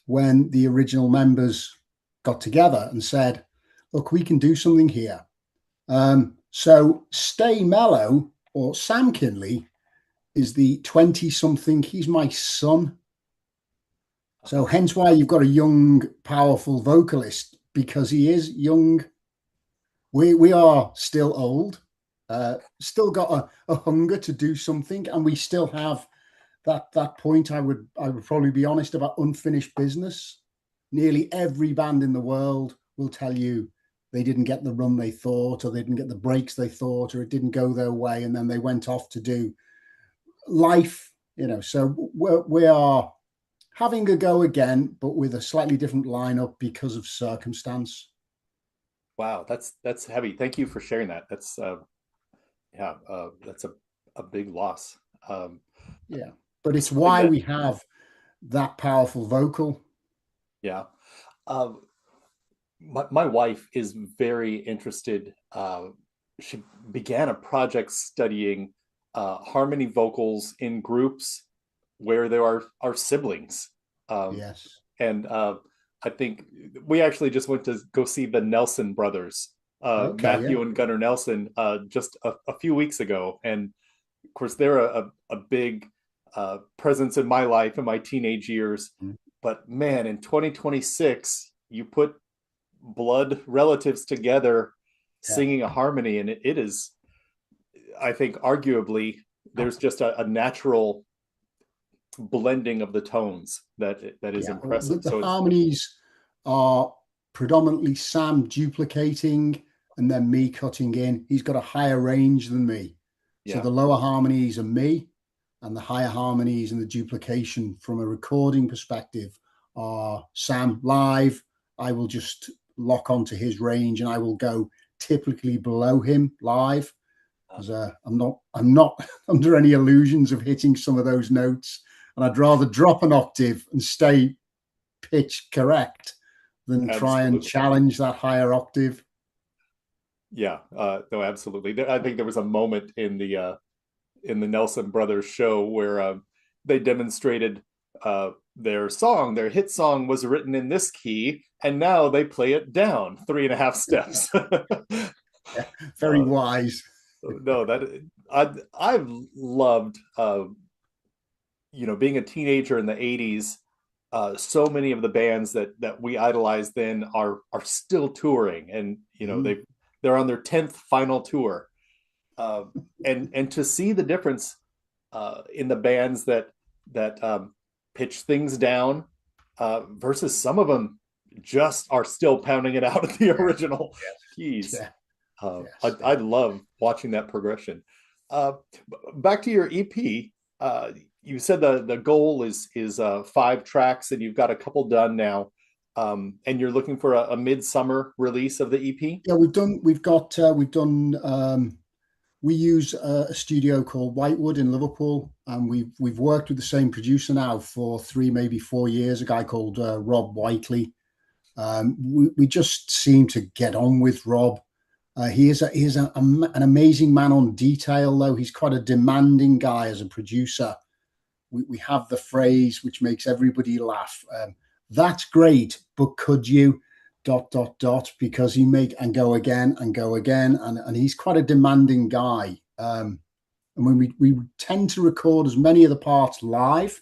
when the original members got together and said, look, we can do something here. So Stay Mellow, or Sam Kinley, is the 20-something. He's my son. So hence why you've got a young, powerful vocalist, because he is young. We are still old, still got a hunger to do something, and we still have that point. I would probably be honest about unfinished business. Nearly every band in the world will tell you they didn't get the run they thought, or they didn't get the breaks they thought, or it didn't go their way, and then they went off to do life, So we are having a go again, but with a slightly different lineup because of circumstance. Wow, that's heavy. Thank you for sharing that. That's that's a big loss. Yeah, but it's why we have that powerful vocal. Yeah. My wife is very interested. She began a project studying harmony vocals in groups where there are siblings. Yes. And I think we actually just went to go see the Nelson brothers, Matthew and Gunnar Nelson, just a few weeks ago. And of course, they're a big presence in my life in my teenage years. Mm. But man, in 2026, you put blood relatives together singing a harmony, and it is, I think, arguably, there's just a natural blending of the tones that is impressive. The harmonies are predominantly Sam duplicating and then me cutting in. He's got a higher range than me. So the lower harmonies are me, and the higher harmonies and the duplication from a recording perspective are Sam live. I will just lock onto his range, and I will go typically below him live, because I'm not under any illusions of hitting some of those notes, and I'd rather drop an octave and stay pitch correct than try and challenge that higher octave. Yeah, no, absolutely. I think there was a moment in the Nelson Brothers show where they demonstrated their hit song was written in this key, and now they play it down 3.5 steps. Very wise. No, I've loved, being a teenager in the 80s. So many of the bands that we idolized then are still touring, and they're on their 10th final tour, and to see the difference in the bands that pitch things down versus some of them just are still pounding it out at the original keys. I love watching that progression. Back to your EP. You said the goal is 5 tracks, and you've got a couple done now, and you're looking for a midsummer release of the EP. Yeah, we use a studio called Whitewood in Liverpool, and we've worked with the same producer now for 3, maybe 4 years. A guy called Rob Whiteley. We just seem to get on with Rob. He is an amazing man on detail, though. He's quite a demanding guy as a producer. We have the phrase which makes everybody laugh. That's great, but could you? dot dot dot because he make and go again and go again, and he's quite a demanding guy. And when we tend to record as many of the parts live,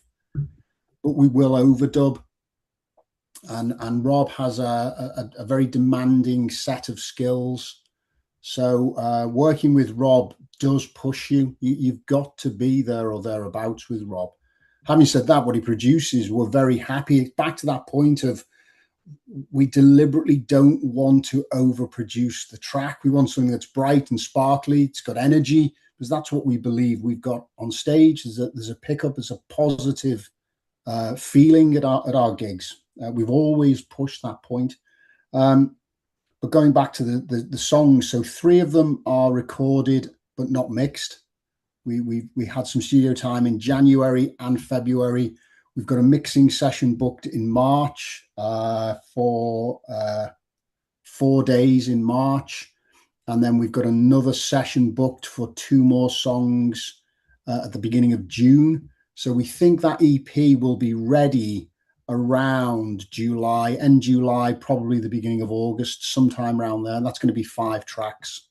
but we will overdub. And Rob has a very demanding set of skills. So working with Rob does push you. You've got to be there or thereabouts with Rob. Having said that, what he produces, we're very happy. Back to that point of we deliberately don't want to overproduce the track. We want something that's bright and sparkly. It's got energy, because that's what we believe we've got on stage. There's a pickup, there's a positive feeling at our gigs. We've always pushed that point. But going back to the songs, so 3 of them are recorded but not mixed. We had some studio time in January and February. We've got a mixing session booked in March for 4 days in March. And then we've got another session booked for 2 more songs at the beginning of June. So we think that EP will be ready around July, end July, probably the beginning of August, sometime around there. And that's going to be 5 tracks.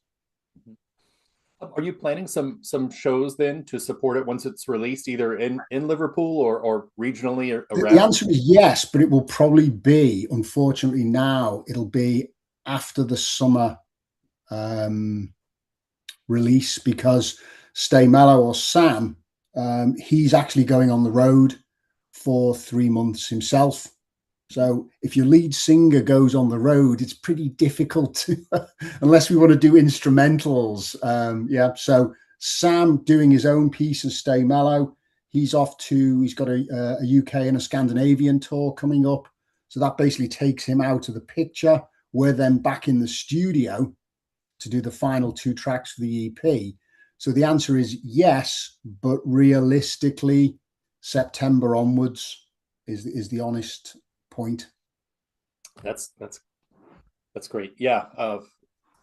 Are you planning some shows then to support it once it's released, either in Liverpool or regionally or around? The answer is yes, but it will probably be, unfortunately now, it'll be after the summer release, because Stay Mellow, or Sam, he's actually going on the road for 3 months himself. So if your lead singer goes on the road, it's pretty difficult to, unless we want to do instrumentals. So Sam doing his own piece of Stay Mellow. He's got a UK and a Scandinavian tour coming up. So that basically takes him out of the picture. We're then back in the studio to do the final 2 tracks for the EP. So the answer is yes, but realistically, September onwards is the honest point. That's great. Yeah.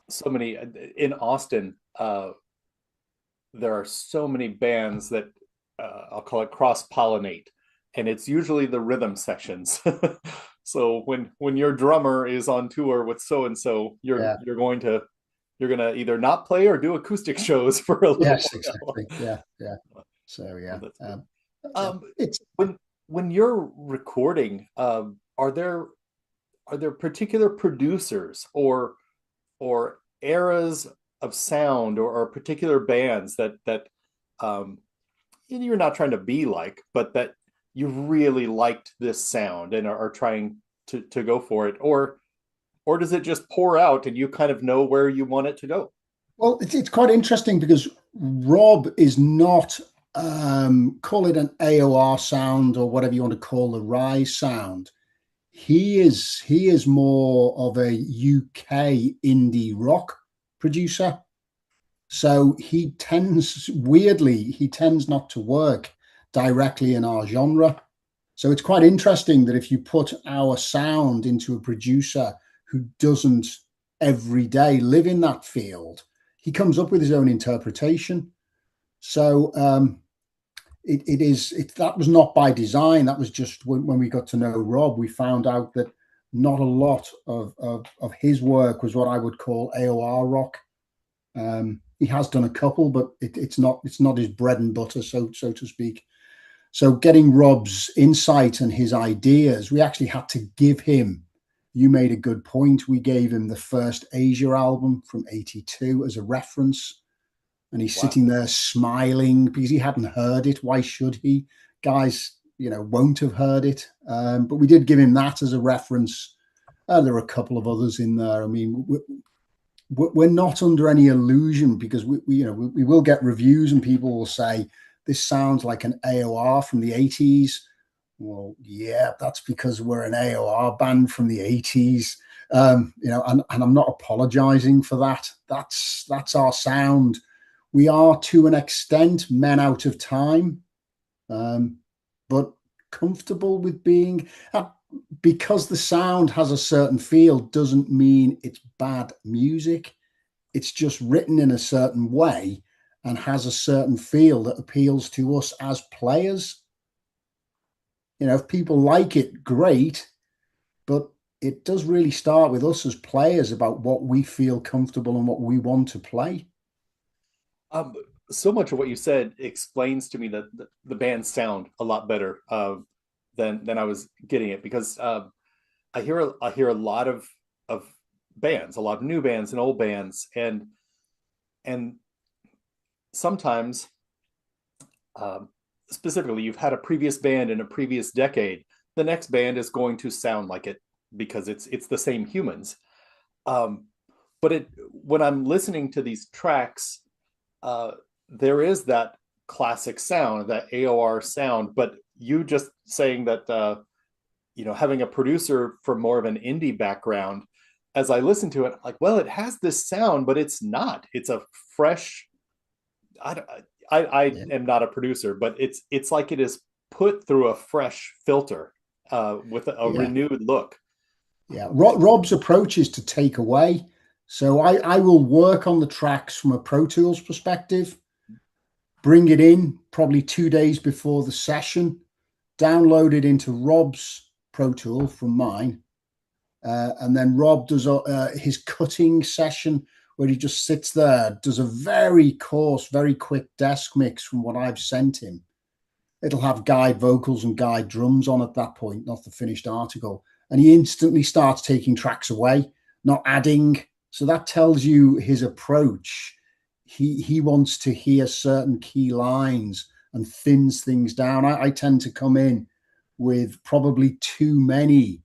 So many in Austin. There are so many bands that I'll call it cross-pollinate, and it's usually the rhythm sections. So when your drummer is on tour with so and so, you're going to either not play or do acoustic shows for a little while. Yes, exactly. Yeah. So yeah. It's when you're recording, are there particular producers or eras of sound or particular bands that you're not trying to be like, but that you really liked this sound and are trying to go for it, or does it just pour out and you kind of know where you want it to go? Well, it's quite interesting because Rob is not, call it an AOR sound or whatever you want to call the Rise sound. He is more of a UK indie rock producer. So he tends not to work directly in our genre. So it's quite interesting that if you put our sound into a producer who doesn't every day live in that field, he comes up with his own interpretation. So that was not by design. That was just when we got to know Rob, we found out that not a lot of his work was what I would call AOR rock. He has done a couple, but it's not his bread and butter, so to speak. So getting Rob's insight and his ideas, we actually had to give him. You made a good point. We gave him the first Asia album from '82 as a reference. And he's sitting there smiling because he hadn't heard it. Why should he? Guys, won't have heard it. But we did give him that as a reference. There are a couple of others in there. I mean, we're not under any illusion because we will get reviews and people will say, this sounds like an AOR from the 80s. Well, yeah, that's because we're an AOR band from the 80s. And I'm not apologizing for that. That's our sound. We are, to an extent, men out of time, but comfortable with being, because the sound has a certain feel doesn't mean it's bad music. It's just written in a certain way and has a certain feel that appeals to us as players. If people like it, great, but it does really start with us as players about what we feel comfortable and what we want to play. Um, so much of what you said explains to me that the band's sound a lot better than I was getting it, because I hear a lot of bands, a lot of new bands and old bands, and sometimes, um, specifically, you've had a previous band in a previous decade. The next band is going to sound like it because it's the same humans. Um, but it when I'm listening to these tracks, uh, there is that classic sound, that AOR sound. But you just saying that, having a producer from more of an indie background, as I listen to it, I'm like, well, it has this sound, but it's not. It's a fresh. I don't- I Yeah. am not a producer, but it's like it is put through a fresh filter, with a Yeah. renewed look. Yeah. Rob's approach is to take away. So I will work on the tracks from a Pro Tools perspective, bring it in probably 2 days before the session, download it into Rob's Pro Tool from mine. And then Rob does his cutting session where he just sits there, does a very coarse, very quick desk mix from what I've sent him. It'll have guide vocals and guide drums on at that point, not the finished article. And he instantly starts taking tracks away, not adding. So that tells you his approach. He wants to hear certain key lines and thins things down. I tend to come in with probably too many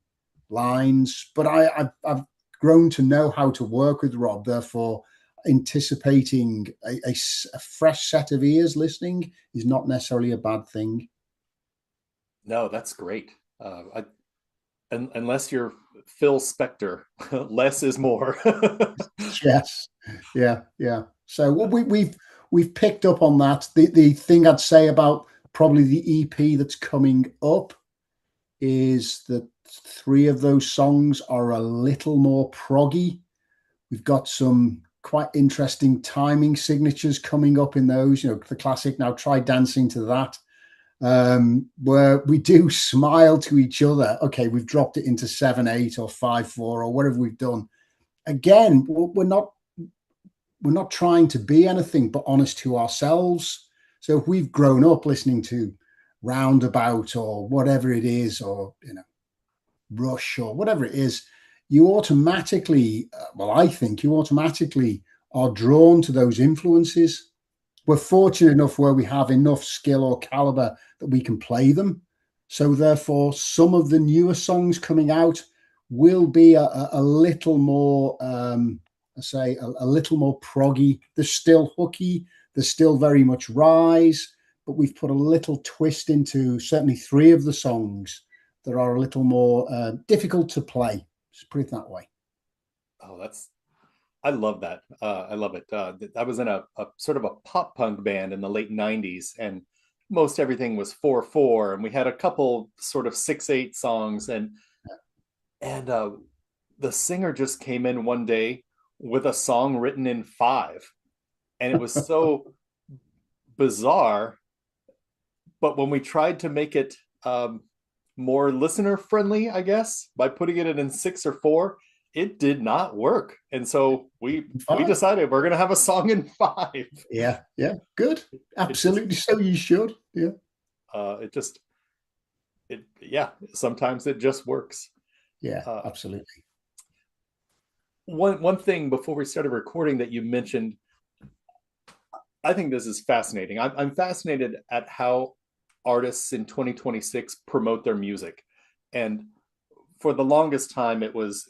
lines, but I've grown to know how to work with Rob. Therefore, anticipating a fresh set of ears listening is not necessarily a bad thing. No, that's great. Unless you're Phil Spector, less is more. Yes, yeah, yeah. So what we've picked up on that. The thing I'd say about probably the EP that's coming up is that 3 of those songs are a little more proggy. We've got some quite interesting timing signatures coming up in those. The classic "Now Try Dancing to That," where we do smile to each other. Okay, we've dropped it into 7/8 or 5/4 or whatever we've done. Again, we're not trying to be anything but honest to ourselves. So if we've grown up listening to Roundabout or whatever it is, or Rush or whatever it is, you automatically, I think you automatically are drawn to those influences. We're fortunate enough where we have enough skill or caliber that we can play them. So therefore, some of the newer songs coming out will be a little more, a little more proggy. They're still hooky. They're still very much Rise, but we've put a little twist into certainly 3 of the songs that are a little more difficult to play. Just put it that way. Oh, I love that. I love it. I was in a sort of a pop punk band in the late '90s, and most everything was 4/4, and we had a couple sort of 6/8 songs, and the singer just came in one day with a song written in 5, and it was so bizarre. But when we tried to make it, more listener friendly, I guess, by putting it in 6 or 4, it did not work. And so we decided we're going to have a song in 5. Yeah, yeah, good. Absolutely. Just, so you should. Yeah. Yeah, sometimes it just works. Yeah, absolutely. One thing before we started recording that you mentioned, I think this is fascinating. I'm fascinated at how artists in 2026 promote their music. And for the longest time, it was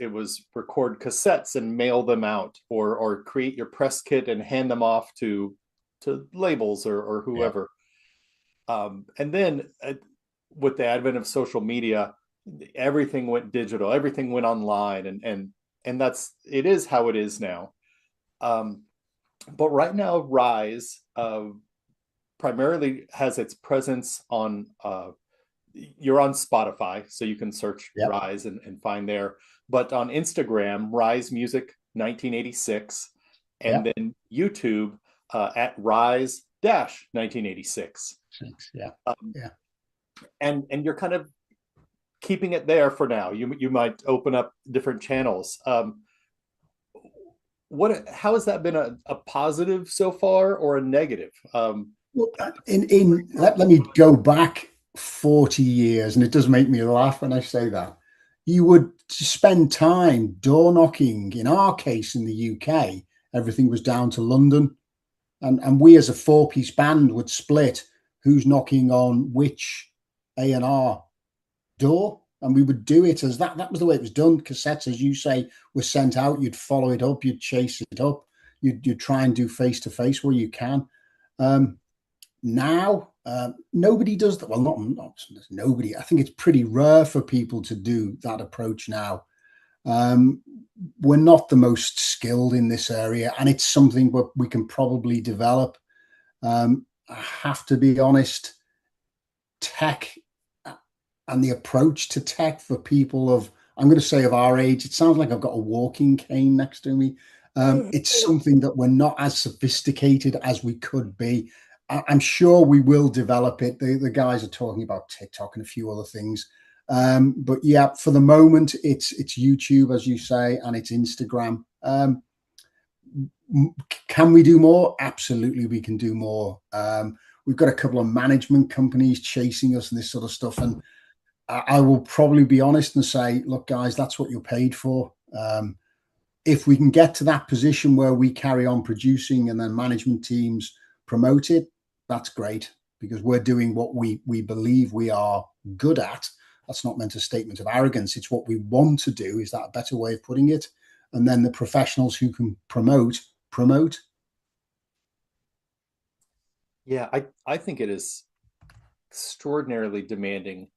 record cassettes and mail them out, or create your press kit and hand them off to labels or whoever. Yeah. And then, with the advent of social media, everything went digital, everything went online, and it is how it is now. But right now, Rise primarily has its presence on, you're on Spotify, so you can search Rise and find there. But on Instagram, Rise Music 1986, and then YouTube at Rise 1986. Yeah. And you're kind of keeping it there for now. You might open up different channels. How has that been a positive so far or a negative? Well, let me go back 40 years, and it does make me laugh when I say that. You would spend time door knocking. In our case, in the UK, everything was down to London, and we as a four-piece band would split who's knocking on which A&R door, and we would do it as that was the way it was done. Cassettes, as you say, were sent out. You'd follow it up, you'd chase it up, you'd try and do face to face where you can. Now nobody does that. Well, not nobody. I think it's pretty rare for people to do that approach now. We're not the most skilled in this area, and it's something that we can probably develop. I have to be honest, tech and the approach to tech for people of, I'm going to say, of our age, it sounds like I've got a walking cane next to me. It's something that we're not as sophisticated as we could be. I'm sure we will develop it. The guys are talking about TikTok and a few other things. But yeah, for the moment, it's YouTube, as you say, and it's Instagram. Can we do more? Absolutely, we can do more. We've got a couple of management companies chasing us and this sort of stuff. And I will probably be honest and say, look, guys, that's what you're paid for. If we can get to that position where we carry on producing and then management teams promote it, that's great, because we're doing what we believe we are good at. That's not meant a statement of arrogance. It's what we want to do. Is that a better way of putting it? And then the professionals who can promote. Yeah, I think it is extraordinarily demanding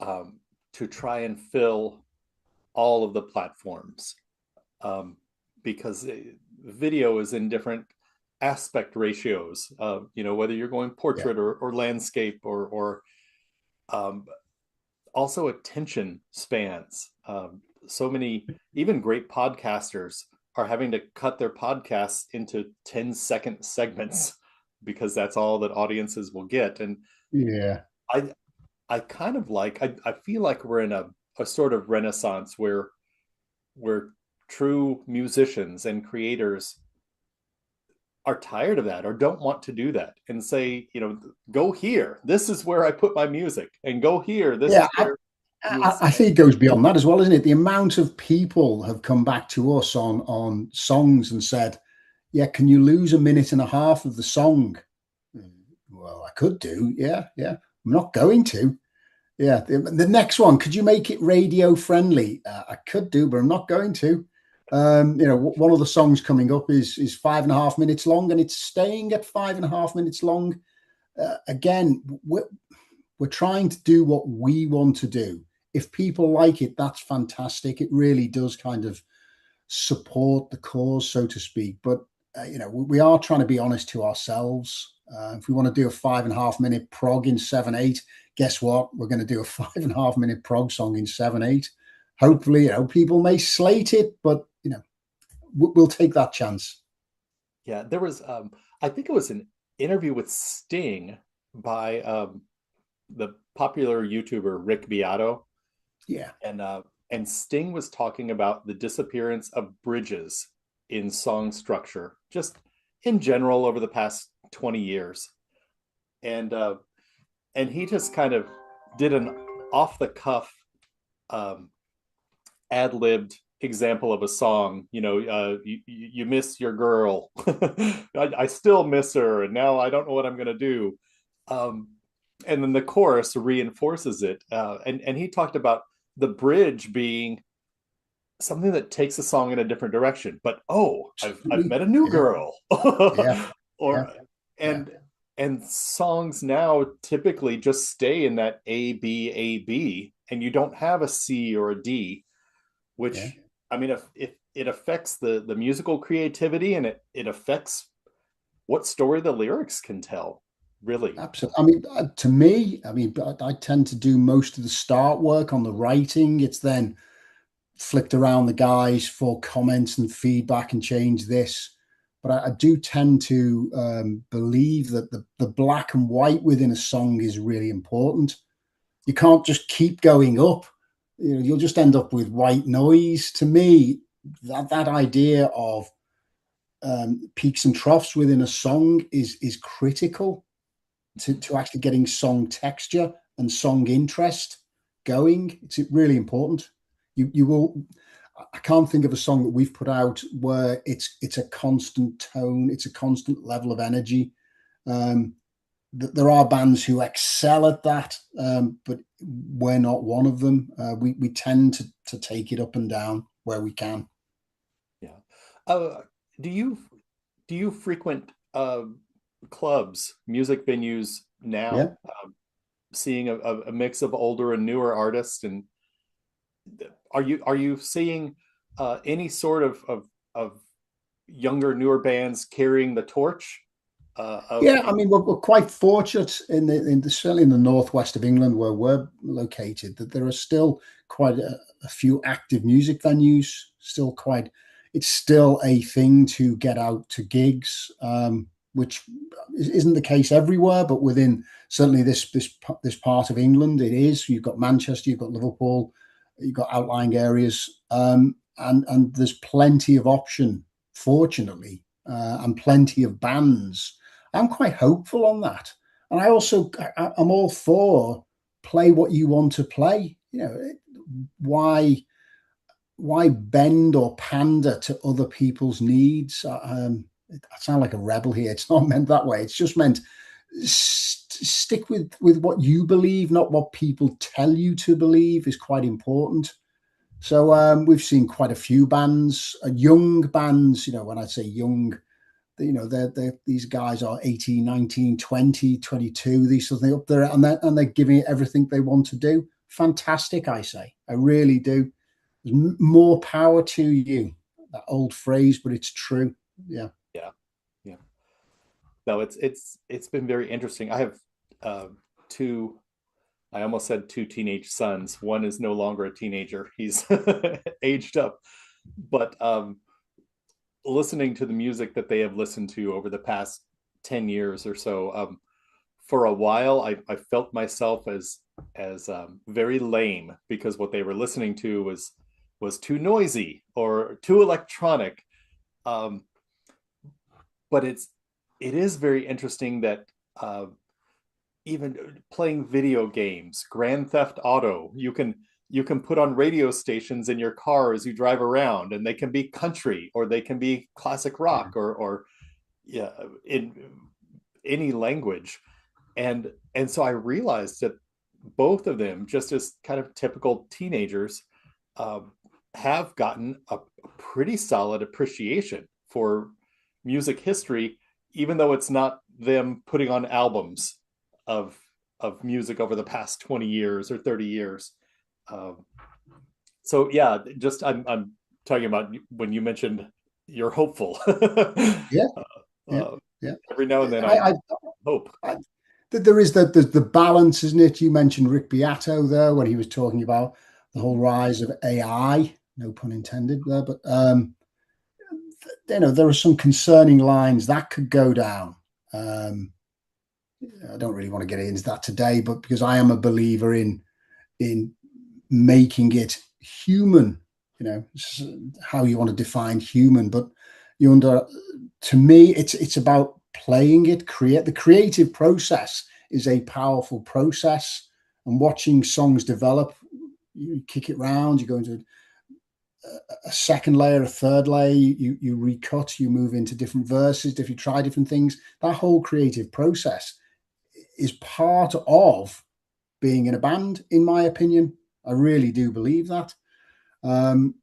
to try and fill all of the platforms, because video is in different aspect ratios. Whether you're going portrait or landscape or also attention spans. So many, even great podcasters are having to cut their podcasts into 10-second segments because that's all that audiences will get. And yeah, I kind of I feel like we're in a sort of renaissance where true musicians and creators are tired of that or don't want to do that and say, go here. This is where I put my music, and go here. This is where I think it goes beyond that as well, isn't it? The amount of people have come back to us on songs and said, yeah, can you lose a minute and a half of the song? Well, I could do. Yeah. I'm not going to. Yeah. The next one, could you make it radio friendly? I could do, but I'm not going to. One of the songs coming up is 5.5 minutes long, and it's staying at 5.5 minutes long. Again, we're trying to do what we want to do. If people like it, that's fantastic. It really does kind of support the cause, so to speak. But we are trying to be honest to ourselves. If we want to do a 5.5 minute prog in 7/8, guess what? We're going to do a 5.5 minute prog song in 7/8. Hopefully, people may slate it, but we'll take that chance. Yeah, there was, I think it was an interview with Sting by the popular YouTuber Rick Beato. Yeah, and Sting was talking about the disappearance of bridges in song structure, just in general over the past 20 years, and he just kind of did an off the cuff ad-libbed example of a song. You miss your girl. I still miss her, and now I don't know what I'm gonna do. And then the chorus reinforces it. And he talked about the bridge being something that takes a song in a different direction. But I've met a new girl. And songs now typically just stay in that A-B, and you don't have a C or a D, which I mean, if it affects the musical creativity, and it affects what story the lyrics can tell, really. Absolutely. I mean, to me, I tend to do most of the start work on the writing. It's then flicked around the guys for comments and feedback and change this. But I do tend to believe that the black and white within a song is really important. You can't just keep going up you'll just end up with white noise. To me, that idea of peaks and troughs within a song is critical to actually getting song texture and song interest going. It's really important. You will. I can't think of a song that we've put out where it's a constant tone, it's a constant level of energy. Um, there are bands who excel at that, but we're not one of them. We tend to take it up and down where we can. Yeah. Do you frequent clubs, music venues now? Yeah. Seeing a mix of older and newer artists, and are you seeing any sort of younger, newer bands carrying the torch of Yeah, I mean, we're quite fortunate certainly in the northwest of England where we're located that there are still quite a few active music venues. It's still a thing to get out to gigs, which isn't the case everywhere, but within certainly this part of England, it is. You've got Manchester, you've got Liverpool, you've got outlying areas, and there's plenty of option, fortunately, and plenty of bands. I'm quite hopeful on that. And I'm all for play what you want to play. Why why bend or pander to other people's needs? I sound like a rebel here. It's not meant that way. It's just meant stick with what you believe, not what people tell you to believe is quite important. So we've seen quite a few bands, young bands, when I say young, these guys are 18, 19, 20, 22, these sort of things up there, and they're giving it everything they want to do. Fantastic, I say. I really do. There's more power to you. That old phrase, but it's true. Yeah. yeah, yeah. No, it's been very interesting. I have two, I almost said two teenage sons. One is no longer a teenager. He's aged up. But listening to the music that they have listened to over the past 10 years or so, for a while, I felt myself as very lame because what they were listening to was too noisy or too electronic. Um, but it is very interesting that even playing video games, Grand Theft Auto, you can put on radio stations in your car as you drive around, and they can be country or they can be classic rock or yeah, in any language. And so I realized that both of them, just as kind of typical teenagers, um, have gotten a pretty solid appreciation for music history, even though it's not them putting on albums of of music over the past 20 years or 30 years. Um, so yeah, just I'm talking about when you mentioned you're hopeful. Yeah. Yeah. Yeah. Every now and then I I, hope. I there is the balance, isn't it? You mentioned Rick Beato there when he was talking about the whole rise of AI, no pun intended there, but there are some concerning lines that could go down. Um, I don't really want to get into that today, but because I am a believer in making it human, how you want to define human, but to me, it's about playing it, the creative process is a powerful process, and watching songs develop, you kick it round, you go into a second layer, a third layer, you recut, you move into different verses, if you try different things, that whole creative process is part of being in a band, in my opinion. I really do believe that. Um,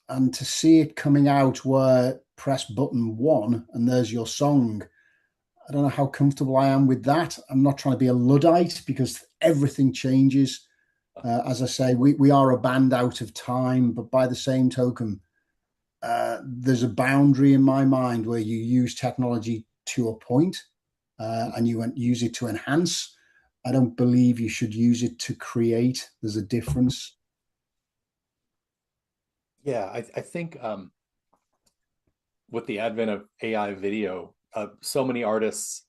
and to see it coming out where press button one and there's your song, I don't know how comfortable I am with that. I'm not trying to be a Luddite because everything changes. As I say, we are a band out of time, but by the same token, there's a boundary in my mind where you use technology to a point, and you use it to enhance. I don't believe you should use it to create. There's a difference. Yeah, I think with the advent of AI video, so many artists,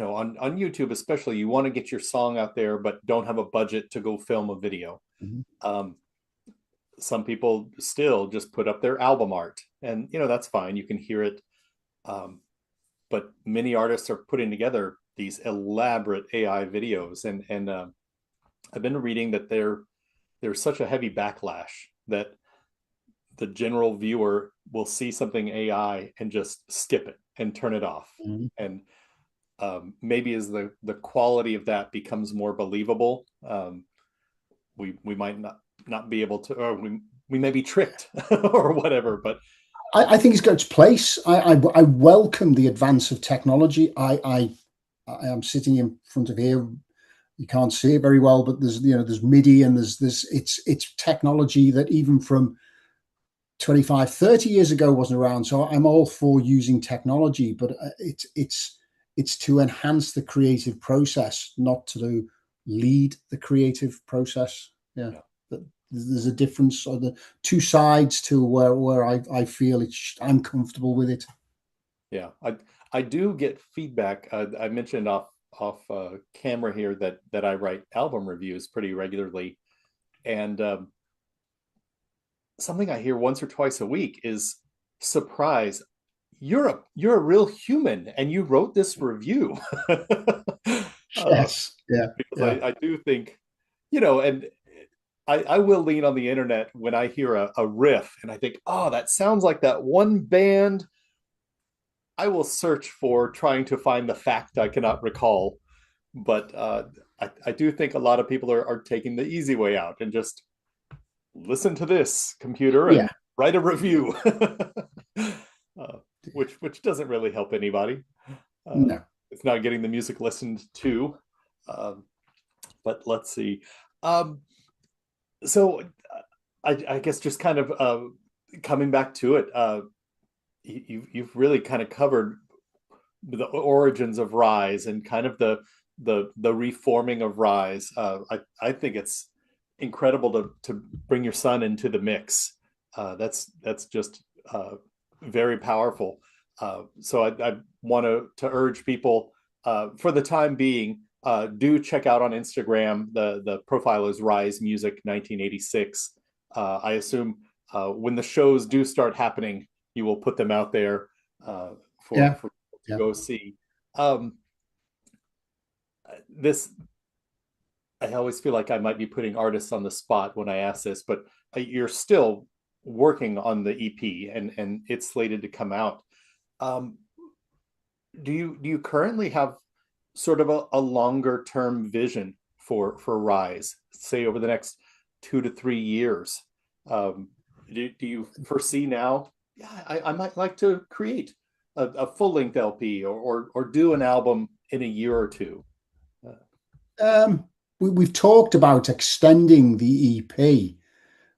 on YouTube especially, you want to get your song out there, but don't have a budget to go film a video. Um, some people still just put up their album art, and that's fine. You can hear it. But many artists are putting together these elaborate AI videos, and I've been reading that there's such a heavy backlash that the general viewer will see something AI and just skip it and turn it off. And maybe as the quality of that becomes more believable, we might not be able to, or we may be tricked or whatever. But I think it's got its place. I welcome the advance of technology. I am sitting in front of here. You can't see it very well, but there's MIDI, and there's this. It's technology that even from 25, 30 years ago wasn't around. So I'm all for using technology, but it's to enhance the creative process, not to lead the creative process. Yeah. There's a difference, or the two sides to where I feel I'm comfortable with it. Yeah, I do get feedback. I mentioned off camera here that I write album reviews pretty regularly, and something I hear once or twice a week is, "Surprise, you're a real human, and you wrote this review." Yes, yeah, because I do think, and I will lean on the internet when I hear a riff and I think, oh, that sounds like that one band. I will search for trying to find the fact I cannot recall. But I do think a lot of people are taking the easy way out and just listen to this, computer, and write a review, which doesn't really help anybody. No. It's not getting the music listened to. But let's see. So I guess just kind of coming back to it, you've really kind of covered the origins of Rise and kind of the reforming of Rise. I think it's incredible to bring your son into the mix. That's just very powerful. So I want to urge people, for the time being, do check out on Instagram. The profile is Rise Music 1986. I assume when the shows do start happening, you will put them out there for to go see. I always feel like I might be putting artists on the spot when I ask this, but you're still working on the EP, and it's slated to come out. Do you currently have sort of a longer term vision for Rise, say over the next 2 to 3 years? Do you foresee now, I might like to create a full length LP or do an album in a year or two? We've talked about extending the EP.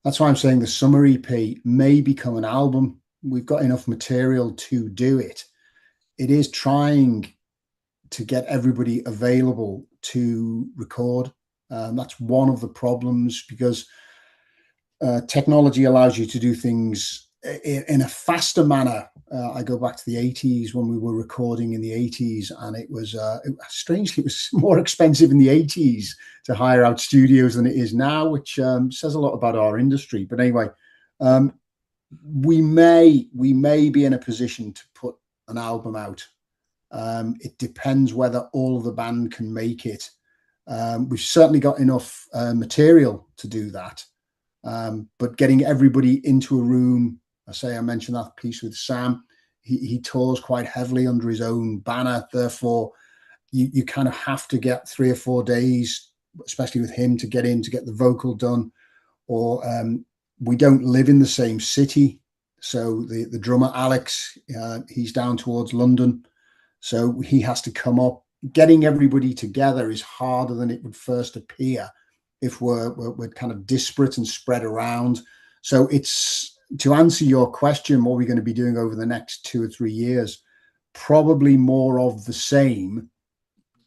That's why I'm saying the summer EP may become an album. We've got enough material to do it. It is trying to get everybody available to record. That's one of the problems, because technology allows you to do things in a faster manner. I go back to the 80s when we were recording in the 80s, and it was strangely, it was more expensive in the 80s to hire out studios than it is now, which says a lot about our industry. But anyway, we may be in a position to put an album out. It depends whether all of the band can make it. We've certainly got enough material to do that. But getting everybody into a room, I mentioned that piece with Sam, he tours quite heavily under his own banner. Therefore, you kind of have to get 3 or 4 days, especially with him, to get the vocal done. Or we don't live in the same city. So the drummer, Alex, he's down towards London. So he has to come up. Getting everybody together is harder than it would first appear if we're kind of disparate and spread around. So it's, to answer your question, what we're going to be doing over the next 2 or 3 years, probably more of the same.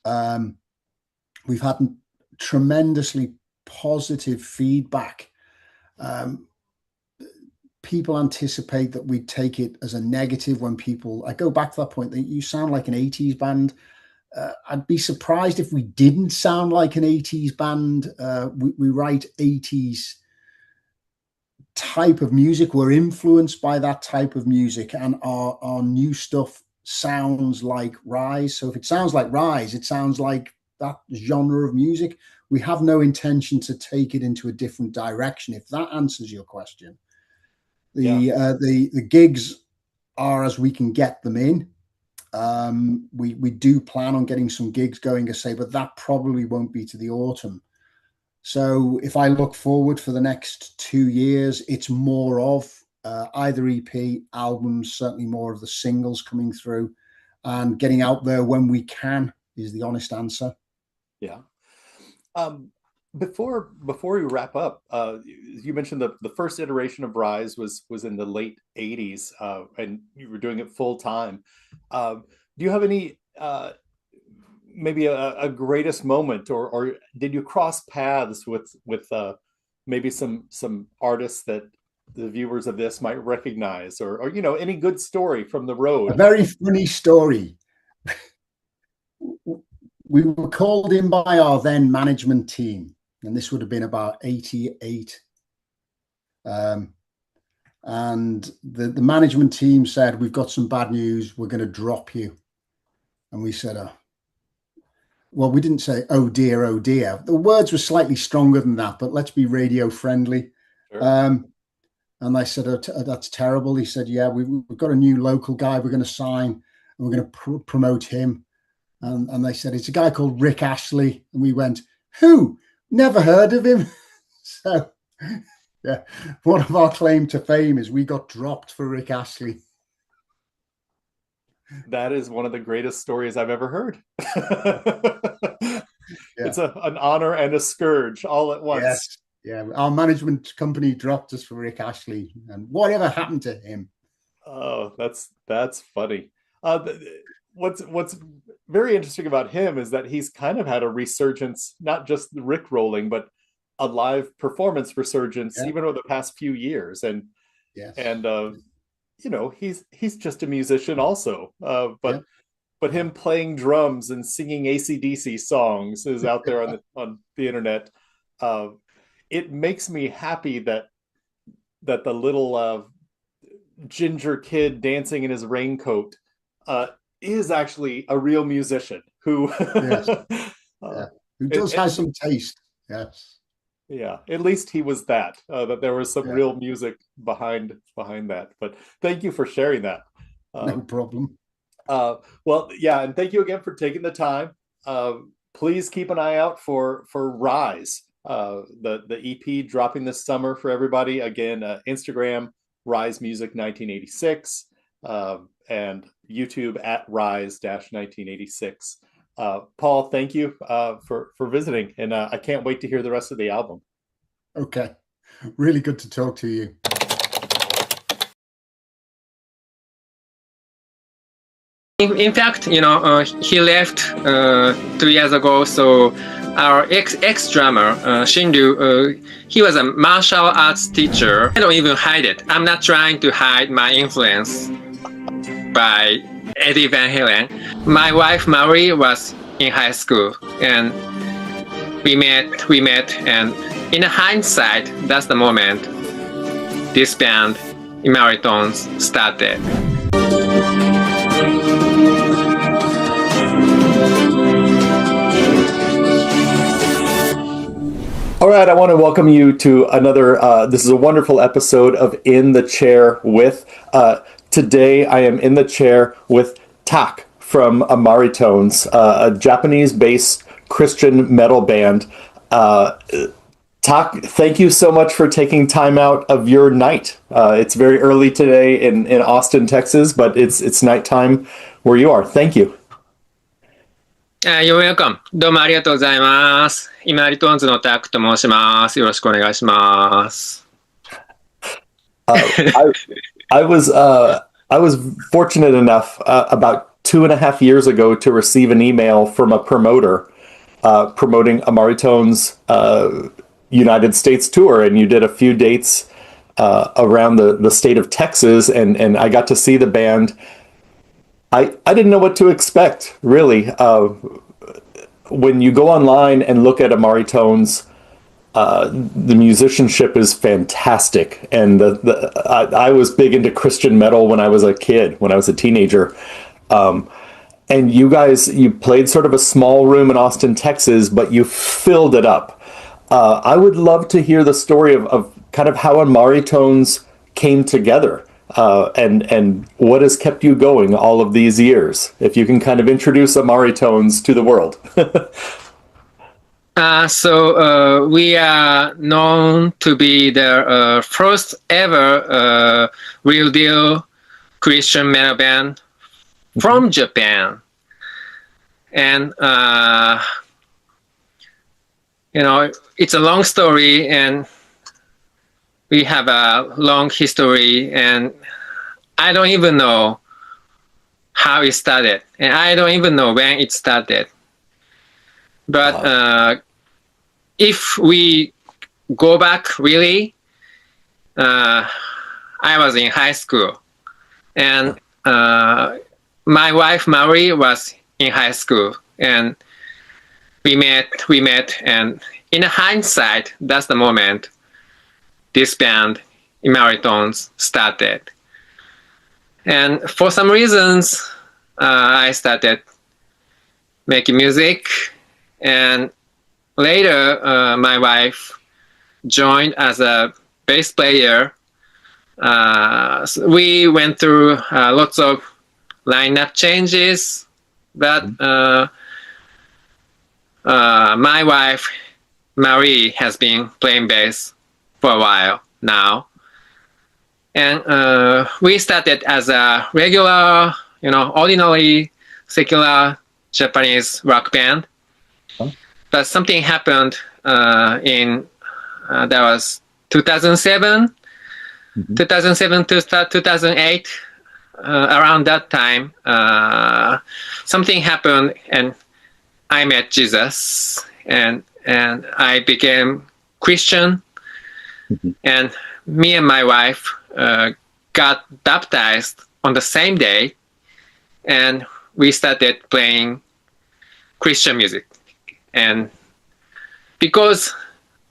We've had tremendously positive feedback. People anticipate that we take it as a negative when people, I go back to that point, that you sound like an 80s band. I'd be surprised if we didn't sound like an 80s band. We write 80s type of music. We're influenced by that type of music, and our new stuff sounds like Rise. So if it sounds like Rise, it sounds like that genre of music. We have no intention to take it into a different direction, if that answers your question. The gigs are as we can get them in. We do plan on getting some gigs going, I say, but that probably won't be to the autumn. So if I look forward for the next 2 years, it's more of either EP, albums, certainly more of the singles coming through, and getting out there when we can is the honest answer. Yeah. Before we wrap up, you mentioned the first iteration of Rise was in the late 80s, and you were doing it full time. Do you have any maybe a greatest moment, or did you cross paths with maybe some artists that the viewers of this might recognize, or any good story from the road? A very funny story. We were called in by our then management team, and this would have been about 88. And the management team said, "We've got some bad news. We're going to drop you." And we said, well, we didn't say, "Oh dear, oh dear." The words were slightly stronger than that, but let's be radio friendly. Sure. And I said, "That's terrible." He said, "Yeah, we've got a new local guy we're going to sign, and we're going to promote him." And they said, "It's a guy called Rick Astley." And we went, "Who? Never heard of him." So, yeah, one of our claim to fame is we got dropped for Rick Astley. That is one of the greatest stories I've ever heard. Yeah. It's an honor and a scourge all at once. Yes. Yeah, our management company dropped us for Rick Astley, and whatever happened to him? Oh, that's funny. What's very interesting about him is that he's kind of had a resurgence, not just the Rick rolling, but a live performance resurgence, even over the past few years. And yes. And he's just a musician also. But him playing drums and singing AC/DC songs is out there on the internet. It makes me happy that the little ginger kid dancing in his raincoat is actually a real musician who who does have some taste. Yes. Yeah, at least he was that there was some real music behind that. But thank you for sharing that. No problem. Well, yeah, and thank you again for taking the time. Please keep an eye out for Rise, the EP dropping this summer for everybody. Again, Instagram, Rise Music 1986, and YouTube at Rise-1986. Paul, thank you for visiting, and I can't wait to hear the rest of the album. Okay, really good to talk to you. In fact, he left 2 years ago. So our ex drummer, Shindu, he was a martial arts teacher. I don't even hide it. I'm not trying to hide my influence by Eddie Van Halen. My wife Marie was in high school, and we met, and in hindsight, that's the moment this band, Immortons, started. All right, I want to welcome you to another, this is a wonderful episode of In the Chair with. Today I am in the chair with Tak from Immortons, a Japanese-based Christian metal band. Tak, thank you so much for taking time out of your night. It's very early today in Austin, Texas, but it's nighttime where you are. Thank you. You're welcome. どうもありがとうございます。Immortonsのタクと申します。よろしくお願いします。I was fortunate enough about 2.5 years ago to receive an email from a promoter promoting Immortons' United States tour, and you did a few dates around the state of Texas, and I got to see the band I didn't know what to expect, really. When you go online and look at Amari Tones, the musicianship is fantastic, and I was big into Christian metal when I was a kid, when I was a teenager. And you guys, you played sort of a small room in Austin, Texas, but you filled it up. I would love to hear the story of kind of how Amari Tones came together, and what has kept you going all of these years. If you can kind of introduce Amari Tones to the world. We are known to be the first ever real deal Christian metal band from Japan. And, it's a long story, and we have a long history, and I don't even know how it started, and I don't even know when it started. But if we go back really, I was in high school, and my wife Marie was in high school, and we met, and in hindsight, that's the moment this band, Amari Tones, started. And for some reasons, I started making music, and later my wife joined as a bass player. So we went through lots of lineup changes, but my wife Marie has been playing bass for a while now, and we started as a regular, ordinary secular Japanese rock band. But something happened that was 2007, 2007 to 2008. Around that time, something happened, and I met Jesus, and I became Christian. And me and my wife got baptized on the same day, and we started playing Christian music. And because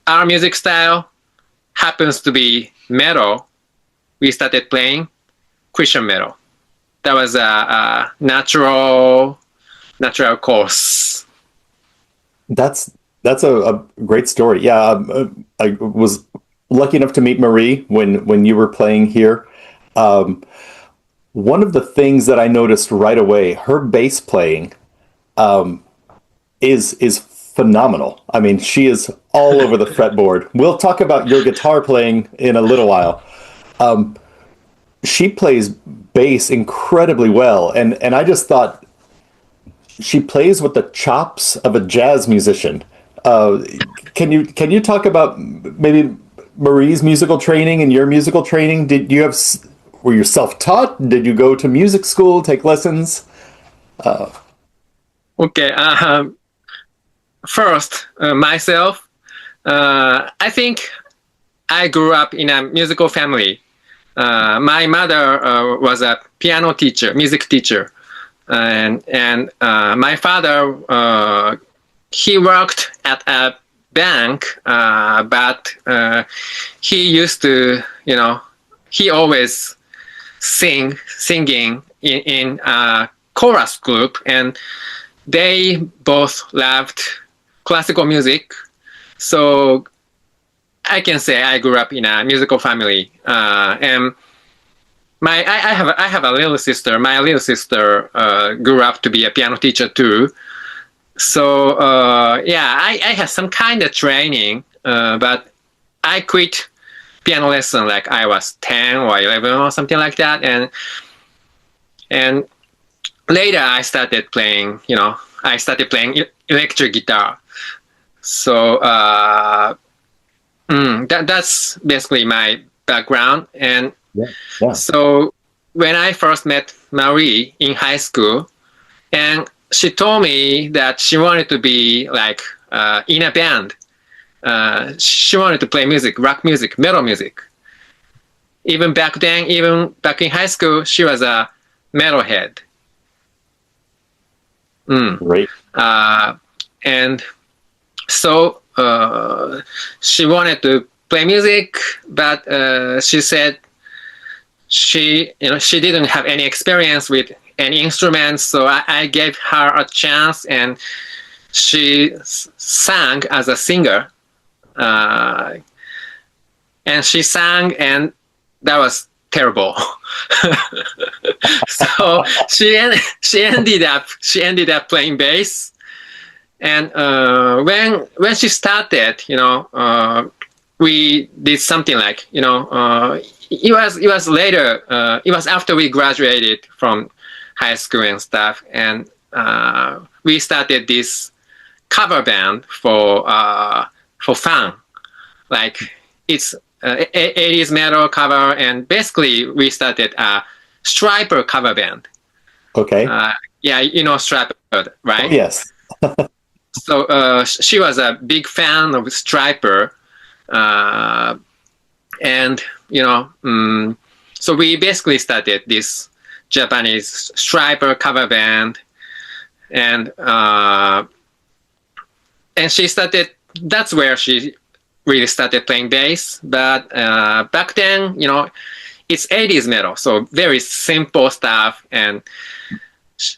our music style happens to be metal, we started playing Christian metal. That was a natural course. That's a great story. Yeah, I was lucky enough to meet Marie when you were playing here. One of the things that I noticed right away, her bass playing is phenomenal. I mean, she is all over the fretboard. We'll talk about your guitar playing in a little while. She plays bass incredibly well, and I just thought she plays with the chops of a jazz musician. Can you talk about maybe Marie's musical training and your musical training? Were you self-taught? Did you go to music school, take lessons? Okay. First, myself, I think I grew up in a musical family. My mother was a piano teacher, music teacher, and my father he worked at a bank, but he used to, he always singing in a chorus group, and they both loved classical music. So I can say I grew up in a musical family, and I have a little sister. My little sister grew up to be a piano teacher too. So I had some kind of training, but I quit piano lesson like I was 10 or 11 or something like that, and later I started playing. I started playing electric guitar. So that's basically my background. And so when I first met Marie in high school, and she told me that she wanted to be like in a band. She wanted to play music, rock music, metal music. Even back then, even back in high school, she was a metalhead. Great. And so she wanted to play music, but she said she didn't have any experience with any instruments. So I gave her a chance, and she sang as a singer. And she sang, and that was terrible. So she ended up playing bass. And when she started, we did something like, it was later. It was after we graduated from high school and stuff, and we started this cover band for fun. Like, it's 80s metal cover, and basically we started a Striper cover band. Okay. Yeah, Striper, right? Oh, yes. So she was a big fan of Striper, and so we basically started this Japanese Striper cover band, and she started. That's where she really started playing bass. But back then, it's 80s metal, so very simple stuff, and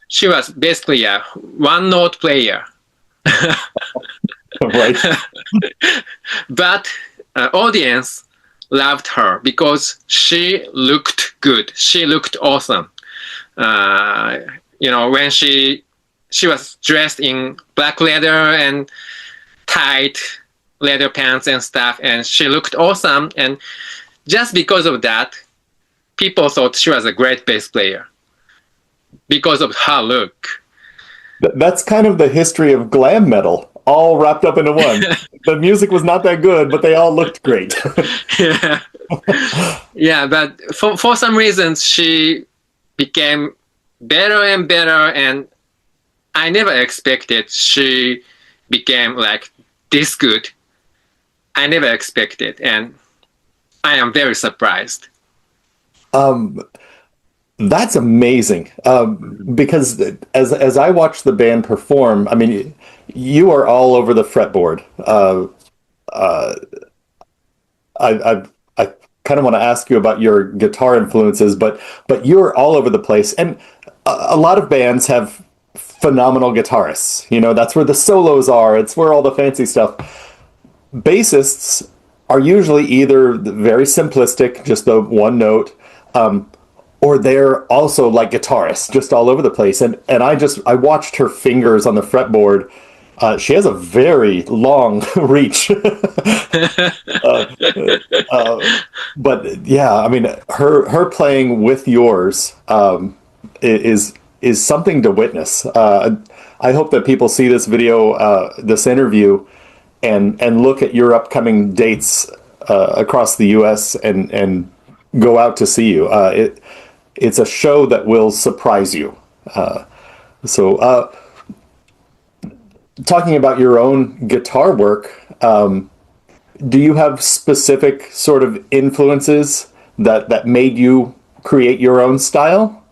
she was basically a one-note player. Right. But audience loved her because she looked good. She looked awesome. When she was dressed in black leather and tight leather pants and stuff, and she looked awesome. And just because of that, people thought she was a great bass player because of her look. That's kind of the history of glam metal, all wrapped up into one. The music was not that good, but they all looked great. Yeah. Yeah, but for some reasons, she became better and better, and I never expected she became like this good. I never expected, and I am very surprised. That's amazing. Because as I watch the band perform, I mean, you are all over the fretboard. I kind of want to ask you about your guitar influences, but you're all over the place, and a lot of bands have phenomenal guitarists. That's where the solos are. It's where all the fancy stuff. Bassists are usually either very simplistic, just the one note, or they're also like guitarists, just all over the place. And I watched her fingers on the fretboard. She has a very long reach. But yeah, I mean, her playing with yours is something to witness. I hope that people see this video, this interview, and look at your upcoming dates across the U.S. and go out to see you. It's a show that will surprise you. So talking about your own guitar work, do you have specific sort of influences that made you create your own style?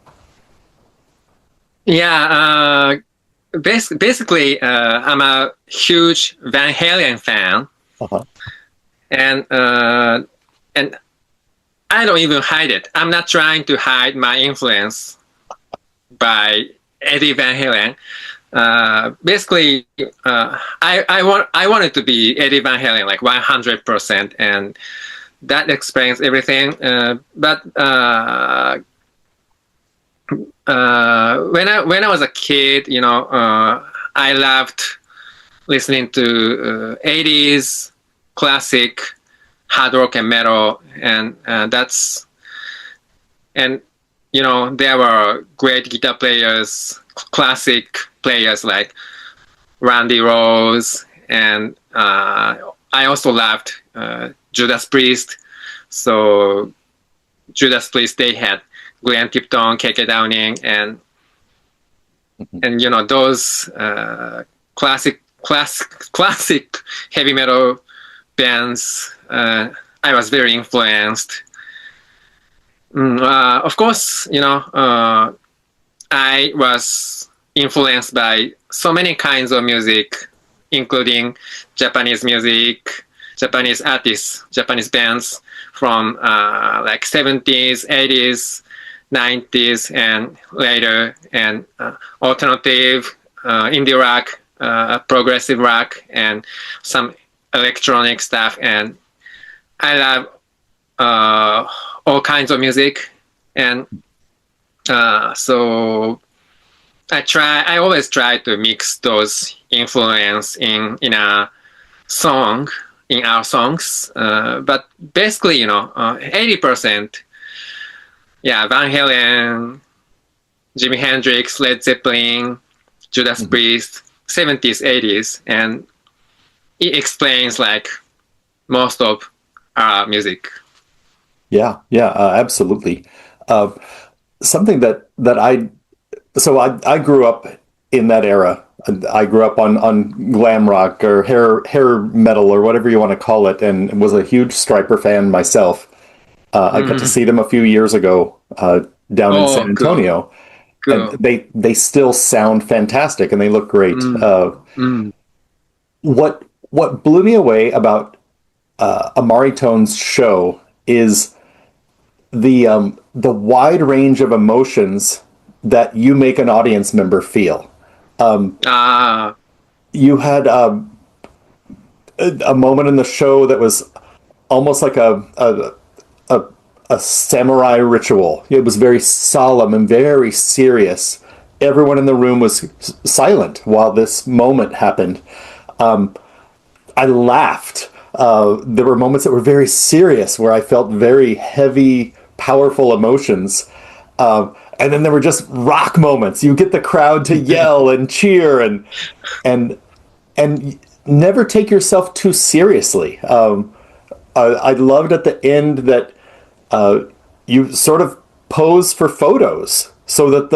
Yeah, basically, I'm a huge Van Halen fan, and I don't even hide it. I'm not trying to hide my influence by Eddie Van Halen. Basically, I wanted to be Eddie Van Halen, like 100%, and that explains everything. But when I was a kid, I loved listening to 80s classic hard rock and metal, and there were great guitar players, classic players like Randy Rhoads, and I also loved Judas Priest. So Judas Priest, they had Glenn Tipton, KK Downing, and those classic heavy metal bands. I was very influenced. Of course, I was influenced by so many kinds of music, including Japanese music, Japanese artists, Japanese bands from like 70s, 80s, 90s, and later, and alternative, indie rock, progressive rock, and some electronic stuff. And I love all kinds of music, and so I always try to mix those influence in a song, in our songs. But basically, 80%, yeah, Van Halen, Jimi Hendrix, Led Zeppelin, Judas Priest, 70s, 80s, and it explains like most of our music. Yeah, absolutely. Something that I grew up in that era. I grew up on glam rock or hair metal or whatever you want to call it, and was a huge Striper fan myself. I got to see them a few years ago down in San Antonio, cool. And they still sound fantastic and they look great. What blew me away about Amaritone's show is the wide range of emotions that you make an audience member feel. You had a moment in the show that was almost like a samurai ritual. It was very solemn and very serious. Everyone in the room was silent while this moment happened. I laughed. There were moments that were very serious where I felt very heavy, powerful emotions. And then there were just rock moments. You get the crowd to yell and cheer and never take yourself too seriously. I loved at the end that you sort of pose for photos so that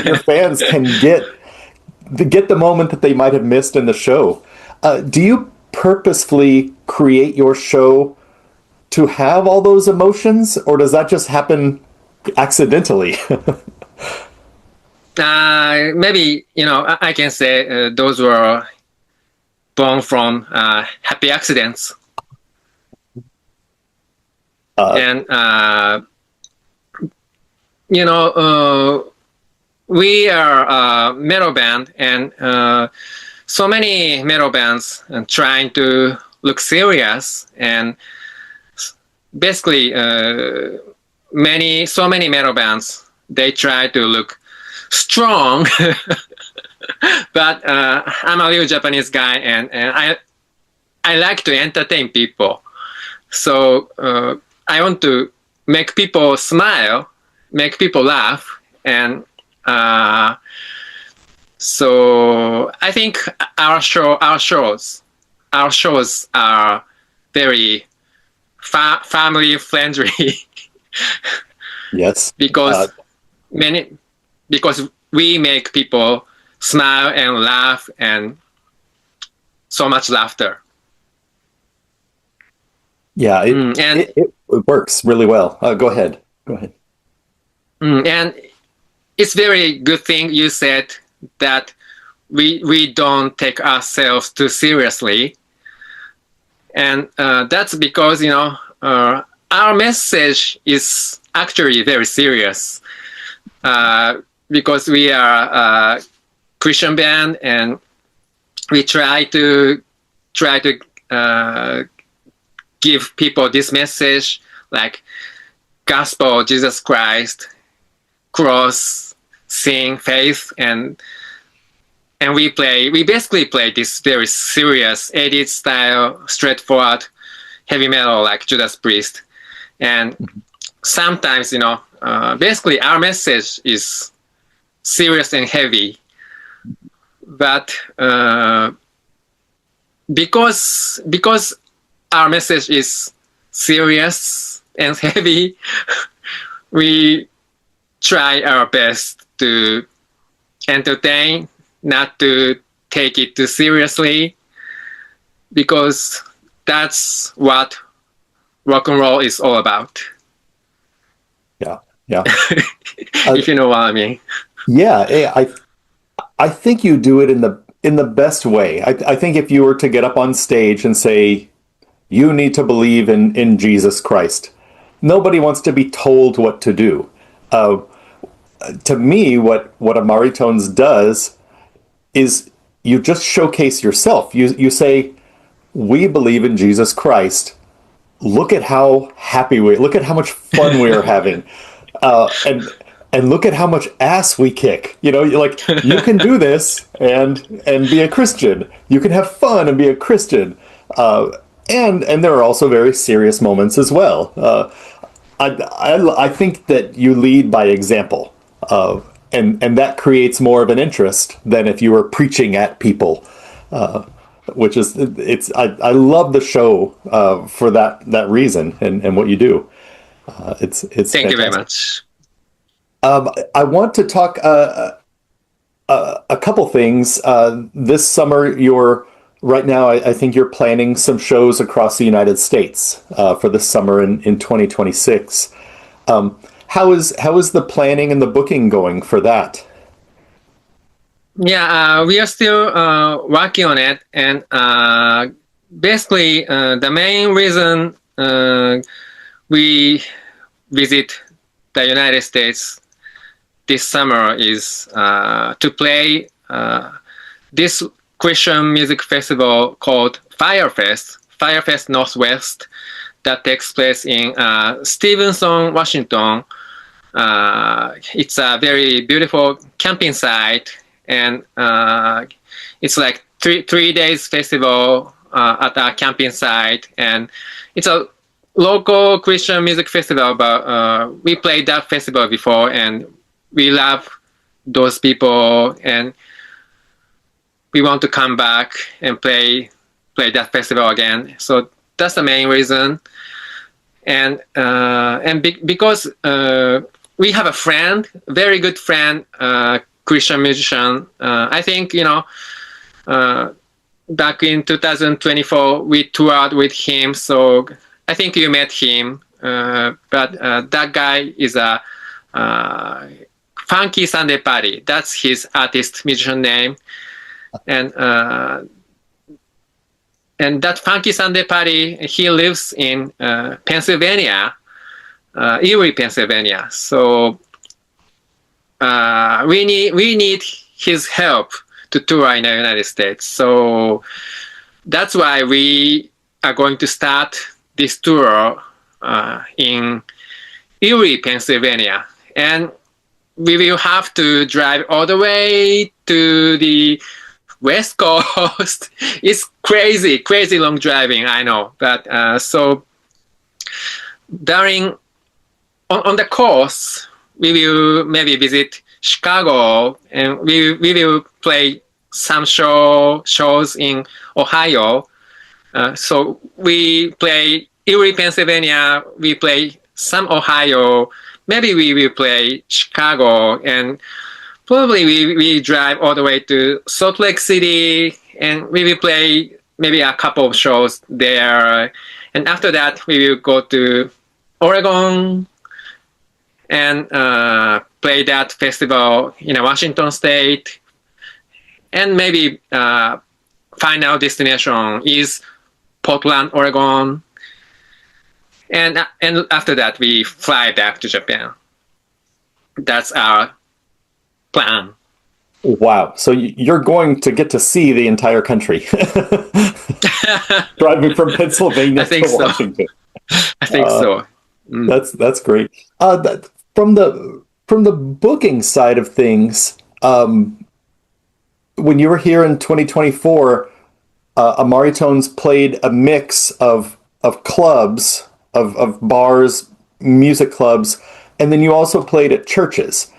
your fans can get the moment that they might have missed in the show. Do you purposefully create your show to have all those emotions, or does that just happen accidentally? Maybe, I can say those were born from happy accidents. And, we are a metal band, and so many metal bands trying to look serious, and basically so many metal bands, they try to look strong. But I'm a real Japanese guy, and I like to entertain people. So I want to make people smile, make people laugh, and so I think our shows are very family friendly. Yes, because we make people smile and laugh, and so much laughter. Yeah, it works really well. Go ahead. And it's very good thing you said that we don't take ourselves too seriously, and that's because our message is actually very serious, because we are a Christian band, and we try to give people this message, like gospel, Jesus Christ, cross, sin, faith, and we basically play this very serious 80s style, straightforward heavy metal like Judas Priest. And sometimes, basically our message is serious and heavy, but because our message is serious and heavy, we try our best to entertain, not to take it too seriously, because that's what rock and roll is all about. Yeah. If you know what I mean. Yeah, I think you do it in the best way. I think if you were to get up on stage and say you need to believe in Jesus Christ, nobody wants to be told what to do. To me, what Amaritones does is you just showcase yourself. You say, we believe in Jesus Christ. Look at how happy look at how much fun we are having, and look at how much ass we kick. You know, you're like, you can do this and be a Christian. You can have fun and be a Christian. And there are also very serious moments as well. I think that you lead by example, and that creates more of an interest than if you were preaching at people. Which is I love the show for that reason and what you do. It's Thank fantastic. you very much. I want to talk a couple things. This summer, right now. I think you're planning some shows across the United States for this summer in 2026. How is the planning and the booking going for that? Yeah, we are still working on it, and basically the main reason we visit the United States this summer is to play this Christian music festival called Firefest Northwest, that takes place in Stevenson, Washington. It's a very beautiful camping site. And it's like three days festival at a camping site, and it's a local Christian music festival. But we played that festival before, and we love those people, and we want to come back and play that festival again. So that's the main reason. And because we have a friend, very good friend. Christian musician. I think, back in 2024, we toured with him. So I think you met him. But that guy is a Funky Sunday Party. That's his artist musician name. And that Funky Sunday Party, he lives in Pennsylvania, Erie, Pennsylvania. So we need his help to tour in the United States. So that's why we are going to start this tour in Erie, Pennsylvania. And we will have to drive all the way to the West Coast. It's crazy long driving, I know. But so on the course, we will maybe visit Chicago, and we will play some shows in Ohio. So we play Erie, Pennsylvania. We play some Ohio. Maybe we will play Chicago, and probably we drive all the way to Salt Lake City, and we will play maybe a couple of shows there. And after that, we will go to Oregon and play that festival in Washington State. And maybe final destination is Portland, Oregon. And after that, we fly back to Japan. That's our plan. Wow. So you're going to get to see the entire country. Driving from Pennsylvania to Washington. I think so. That's great. From the booking side of things, when you were here in 2024, Amaritones played a mix of clubs, of bars, music clubs, and then you also played at churches.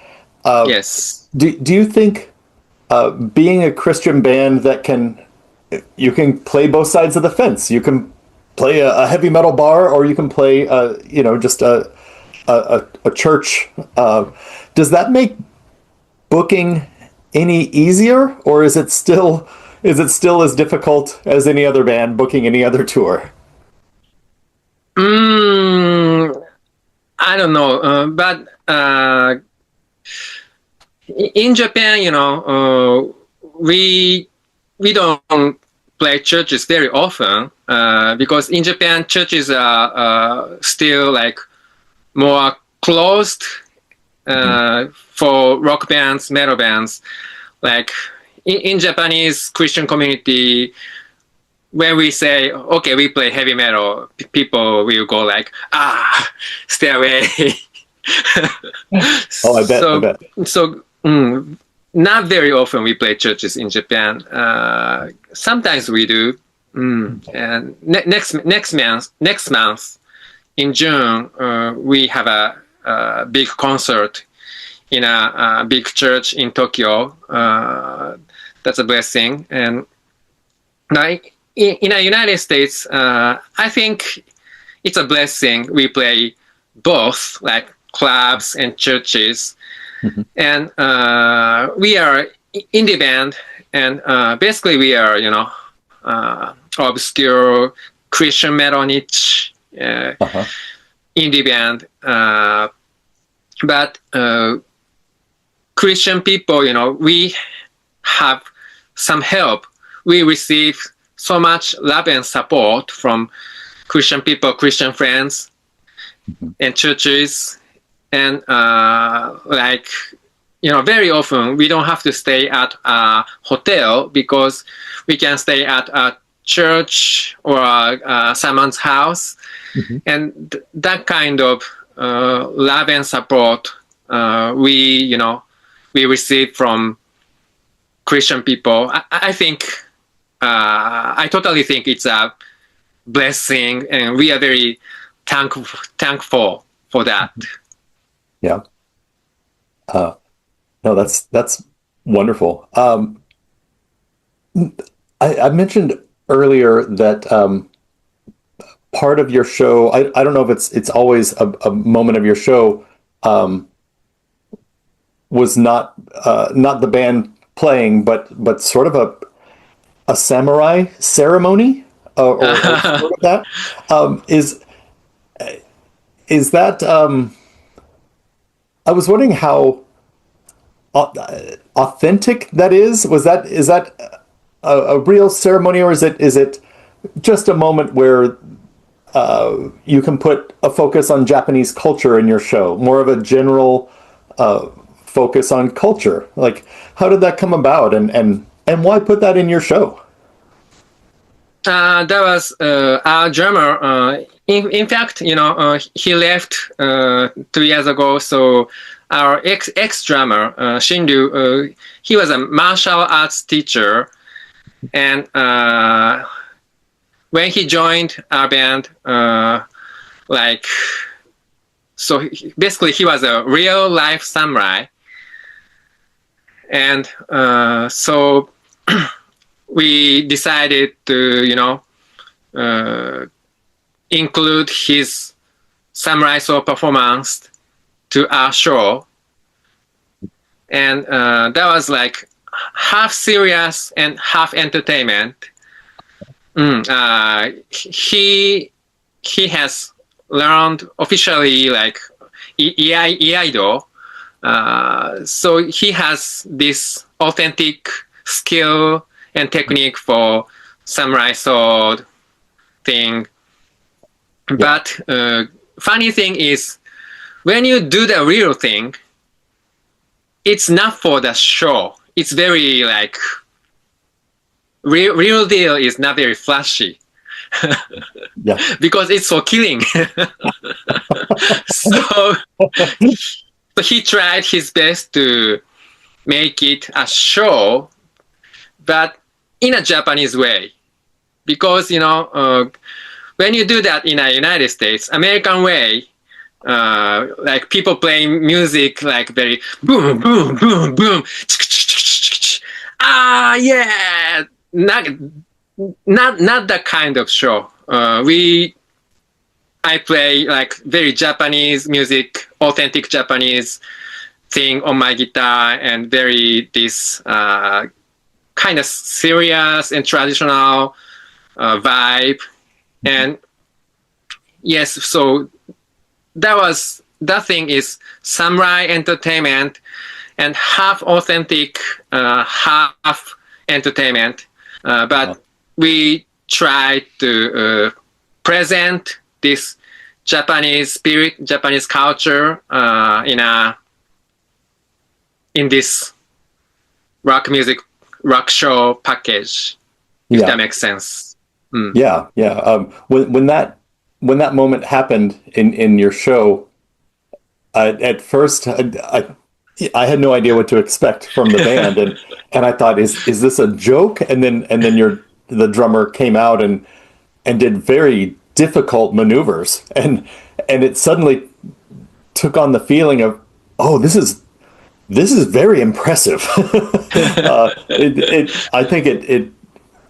Yes. Do you think being a Christian band that you can play both sides of the fence? You can play a heavy metal bar, or you can play just a church. Does that make booking any easier, or is it still as difficult as any other band booking any other tour? I don't know, but in Japan, we don't play churches very often because in Japan churches are still like more closed for rock bands, metal bands. Like in Japanese Christian community, when we say, okay, we play heavy metal, people will go like, stay away. Oh, I bet. So not very often we play churches in Japan. Sometimes we do. And next month in June, we have a big concert in a big church in Tokyo. That's a blessing. And now in the United States, I think it's a blessing. We play both, like clubs and churches. And we are indie band, and basically we are, obscure Christian metal niche indie band. But Christian people, we have some help. We receive so much love and support from Christian people, Christian friends, and churches. And very often we don't have to stay at a hotel because we can stay at a church or someone's house. And that kind of love and support we receive from Christian people. I think I totally think it's a blessing, and we are very thankful for that. Yeah. No, that's wonderful. I mentioned earlier that part of your show, I don't know if it's always a moment of your show, was not the band playing, but sort of a samurai ceremony or sort of that. Is that I was wondering how authentic that is. Is that a real ceremony, or is it just a moment where you can put a focus on Japanese culture in your show, more of a general focus on culture? Like, how did that come about, and why put that in your show? That was our drummer. In fact, he left 2 years ago. So our ex drummer, Shindu, he was a martial arts teacher, and when he joined our band, basically he was a real life samurai, and so we decided to, include his samurai sword performance to our show. And that was like half serious and half entertainment. He has learned officially like Iaido. So he has this authentic skill and technique for samurai sword thing. But funny thing is, when you do the real thing, it's not for the show. It's very like real deal is not very flashy. Yeah. Because it's for killing. So he tried his best to make it a show, but in a Japanese way. Because, when you do that in the United States, American way, like people playing music like very boom, boom, boom, boom. Yeah. Not that kind of show. I play like very Japanese music, authentic Japanese thing on my guitar, and very this kind of serious and traditional vibe. And yes, so that thing is samurai entertainment, and half authentic, half entertainment. But we try to present this Japanese spirit, Japanese culture in this rock music, rock show package. If that makes sense. Yeah. When that moment happened in your show, at first I had no idea what to expect from the band, and I thought, is this a joke? And then the drummer came out and did very difficult maneuvers, and it suddenly took on the feeling of, oh, this is very impressive. I think it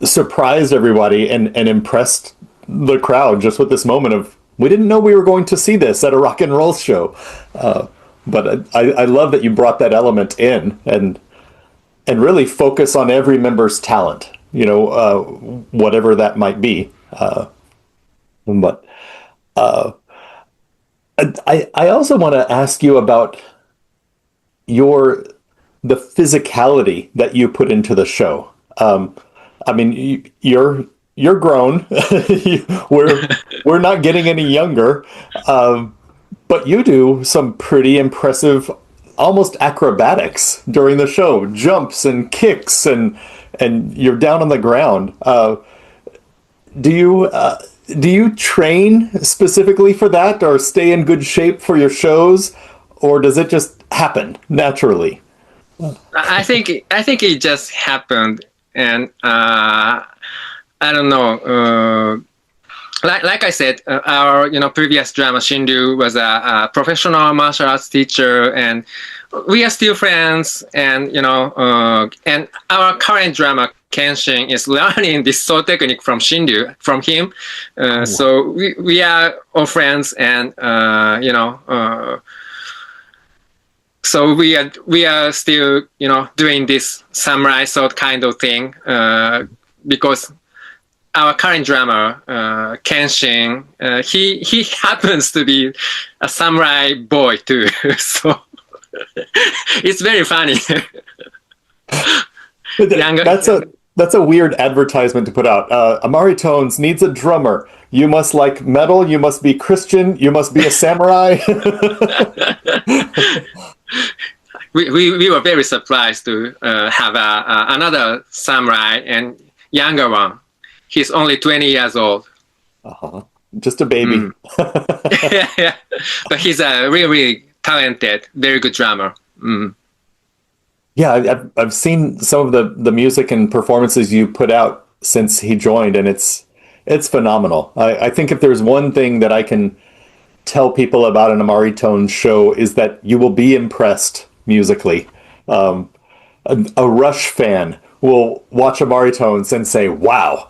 surprised everybody and impressed the crowd just with this moment of, we didn't know we were going to see this at a rock and roll show. But I love that you brought that element in and really focus on every member's talent, whatever that might be. But I also want to ask you about the physicality that you put into the show. I mean, you're grown. we're not getting any younger, but you do some pretty impressive, almost acrobatics during the show, jumps and kicks, and you're down on the ground. Do you train specifically for that, or stay in good shape for your shows, or does it just happen naturally? I think it just happened, and I don't know. Like I said, our previous drummer Shindu was a professional martial arts teacher, and we are still friends. And and our current drummer Kenshin is learning this soul technique from him. So we are all friends, and so we are still doing this samurai sword kind of thing, because our current drummer Kenshin, he happens to be a samurai boy too. So it's very funny. That's a weird advertisement to put out. Amari Tones needs a drummer. You must like metal. You must be Christian. You must be a samurai. We were very surprised to have another samurai, and younger one. He's only 20 years old. Just a baby. Yeah. But he's a really talented, very good drummer. Yeah, I've seen some of the music and performances you put out since he joined, and it's phenomenal. I think if there's one thing that I can tell people about an Amari Tones show, is that you will be impressed musically. A Rush fan will watch Amari Tones and say, wow.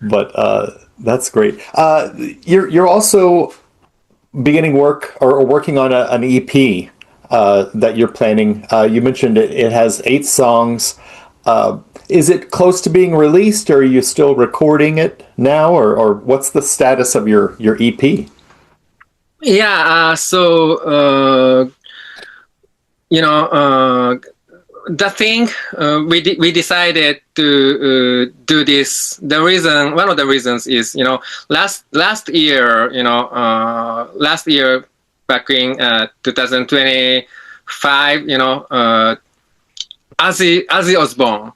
But that's great. You're also beginning work or working on an EP that you're planning. You mentioned it has 8 songs. Is it close to being released, or are you still recording it now, or what's the status of your EP? Yeah, so the thing we decided to do this. One of the reasons is last year back in 2025, Ozzy Osbourne,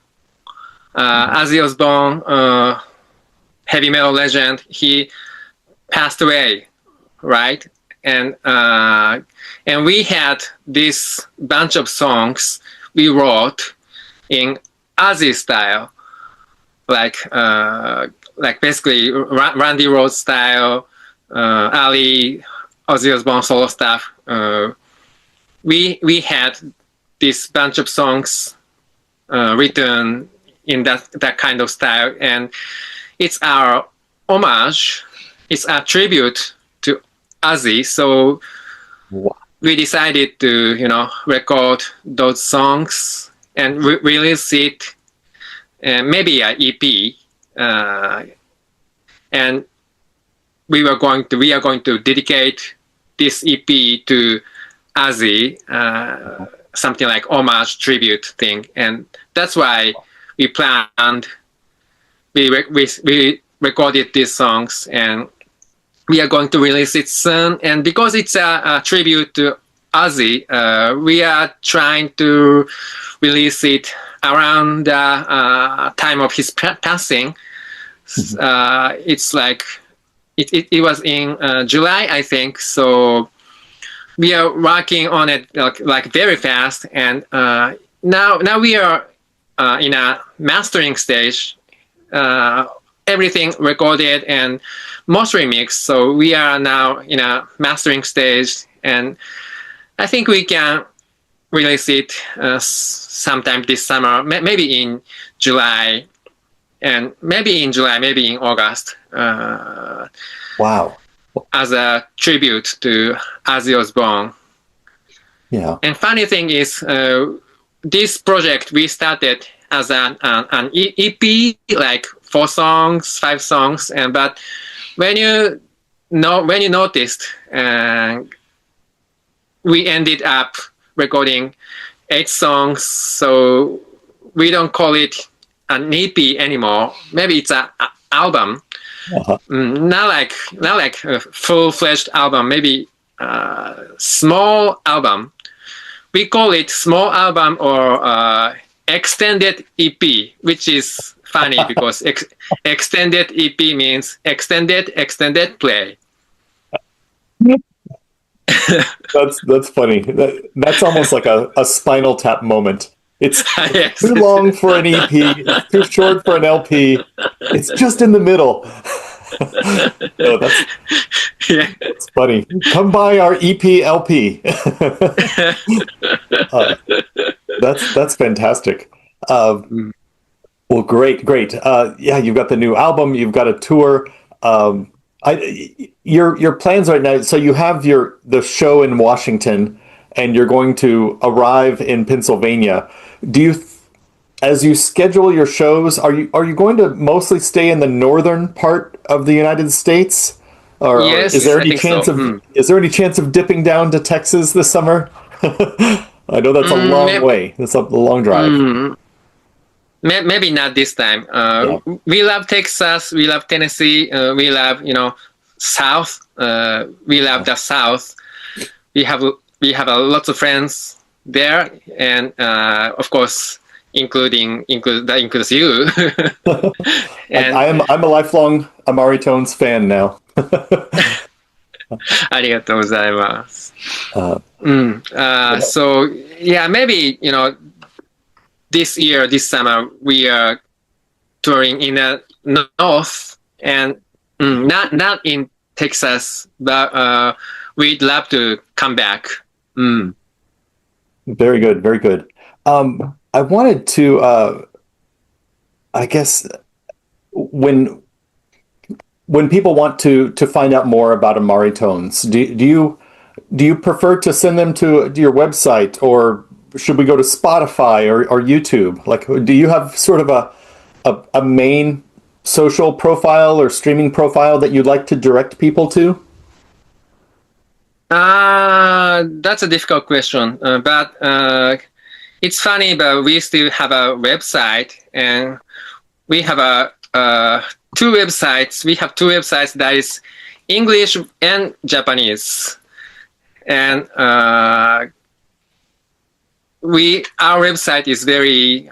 heavy metal legend, he passed away, right? And we had this bunch of songs we wrote in Ozzy style, like basically Randy Rhoads style, early Ozzy Osbourne solo stuff. We had this bunch of songs written in that kind of style, and it's our homage. It's a tribute to Ozzy. So we decided to record those songs and release it, maybe an EP, and we are going to dedicate this EP to Ozzy, something like homage tribute thing, and that's why we planned. We recorded these songs, and we are going to release it soon. And because it's a tribute to Ozzy, we are trying to release it around the time of his passing. It's like it was in July, I think. So we are working on it like very fast, and now we are in a mastering stage. Everything recorded and mostly mixed. So we are now in a mastering stage, and I think we can release it sometime this summer, maybe in July, and maybe in August. Wow. As a tribute to Ozzy Osbourne. Yeah. And funny thing is, this project we started as an EP, like 4 songs, 5 songs, but when you noticed, we ended up recording 8 songs. So we don't call it an EP anymore. Maybe it's an album. Uh-huh. Not like a full-fledged album. Maybe a small album. We call it small album or extended EP, which is funny because extended EP means extended play. That's funny. That's almost like a Spinal Tap moment. It's Yes. too long for an EP, it's too short for an LP. It's just in the middle. No, that's funny. Come by our EP LP. That's fantastic. Well, great. Yeah, you've got the new album. You've got a tour. Your plans right now. So you have the show in Washington, and you're going to arrive in Pennsylvania. Do you, as you schedule your shows, are you going to mostly stay in the northern part of the United States, or Yes, is there I any think chance so. is there any chance of dipping down to Texas this summer? I know that's a long way. That's a long drive. Maybe not this time. We love Texas. We love Tennessee. We love South. We love the South. We have a lots of friends there, and of course, that includes you. And I'm a lifelong Amari Tones fan now. ありがとうございます。So yeah, maybe this year, this summer, we are touring in the north, and not in Texas, but we'd love to come back. Very good, very good. I wanted to, I guess, when people want to find out more about Amari Tones, do you prefer to send them to your website, or should we go to Spotify or YouTube? Like, do you have sort of a main social profile or streaming profile that you'd like to direct people to? That's a difficult question, but it's funny, but we still have a website, and we have two websites. We have 2 websites that is English and Japanese, and our website is very,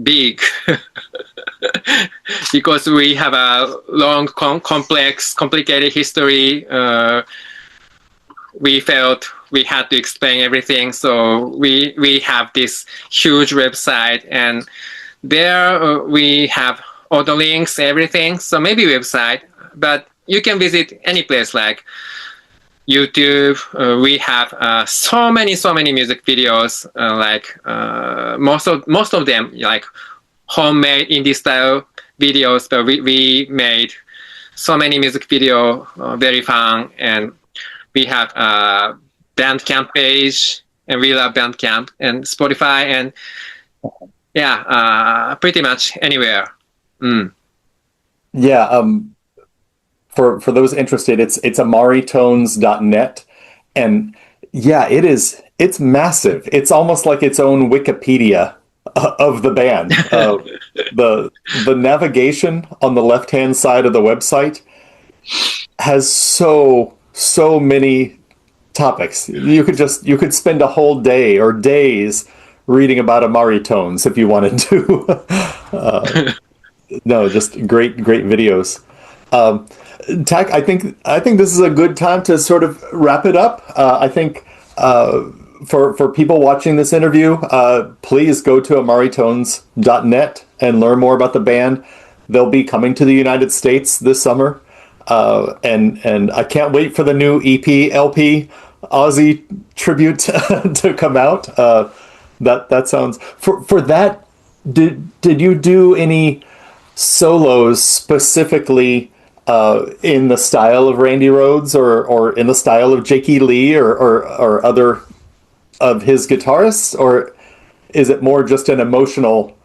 big because we have a long, complicated history. We felt we had to explain everything, so we have this huge website, and there we have all the links, everything. So maybe website, but you can visit any place like YouTube. We have so many music videos, most of them like homemade indie style videos, but we made so many music video, very fun. And we have a Bandcamp page, and we love Bandcamp and Spotify, and pretty much anywhere. Yeah. For those interested, it's amaritones.net, and Yeah, it is. It's massive. It's almost like its own Wikipedia of the band. The navigation on the left-hand side of the website has so many topics. You could spend a whole day or days reading about Amari tones if you wanted to. No, just great videos. Tak, I think this is a good time to sort of wrap it up. I think for people watching this interview, please go to amaritones.net and learn more about the band. They'll be coming to the United States this summer, and I can't wait for the new EP LP Aussie tribute to come out. That sounds for that. Did you do any solos specifically in the style of Randy Rhoads or in the style of Jakey Lee or other of his guitarists, or is it more just an emotional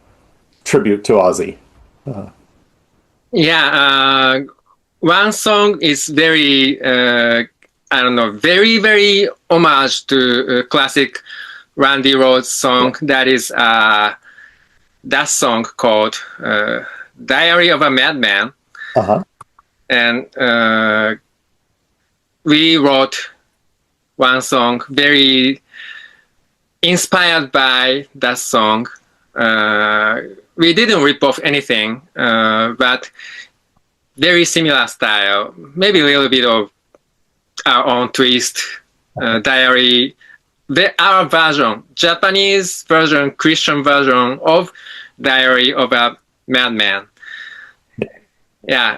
tribute to Ozzy? Yeah, one song is very, I don't know, very homage to classic Randy Rhoads song. Yeah. That is that song called Diary of a Madman. Uh-huh. And we wrote one song very inspired by that song. We didn't rip off anything, but very similar style, maybe a little bit of our own twist. Diary, our version, Japanese version, Christian version of Diary of a Madman. Yeah,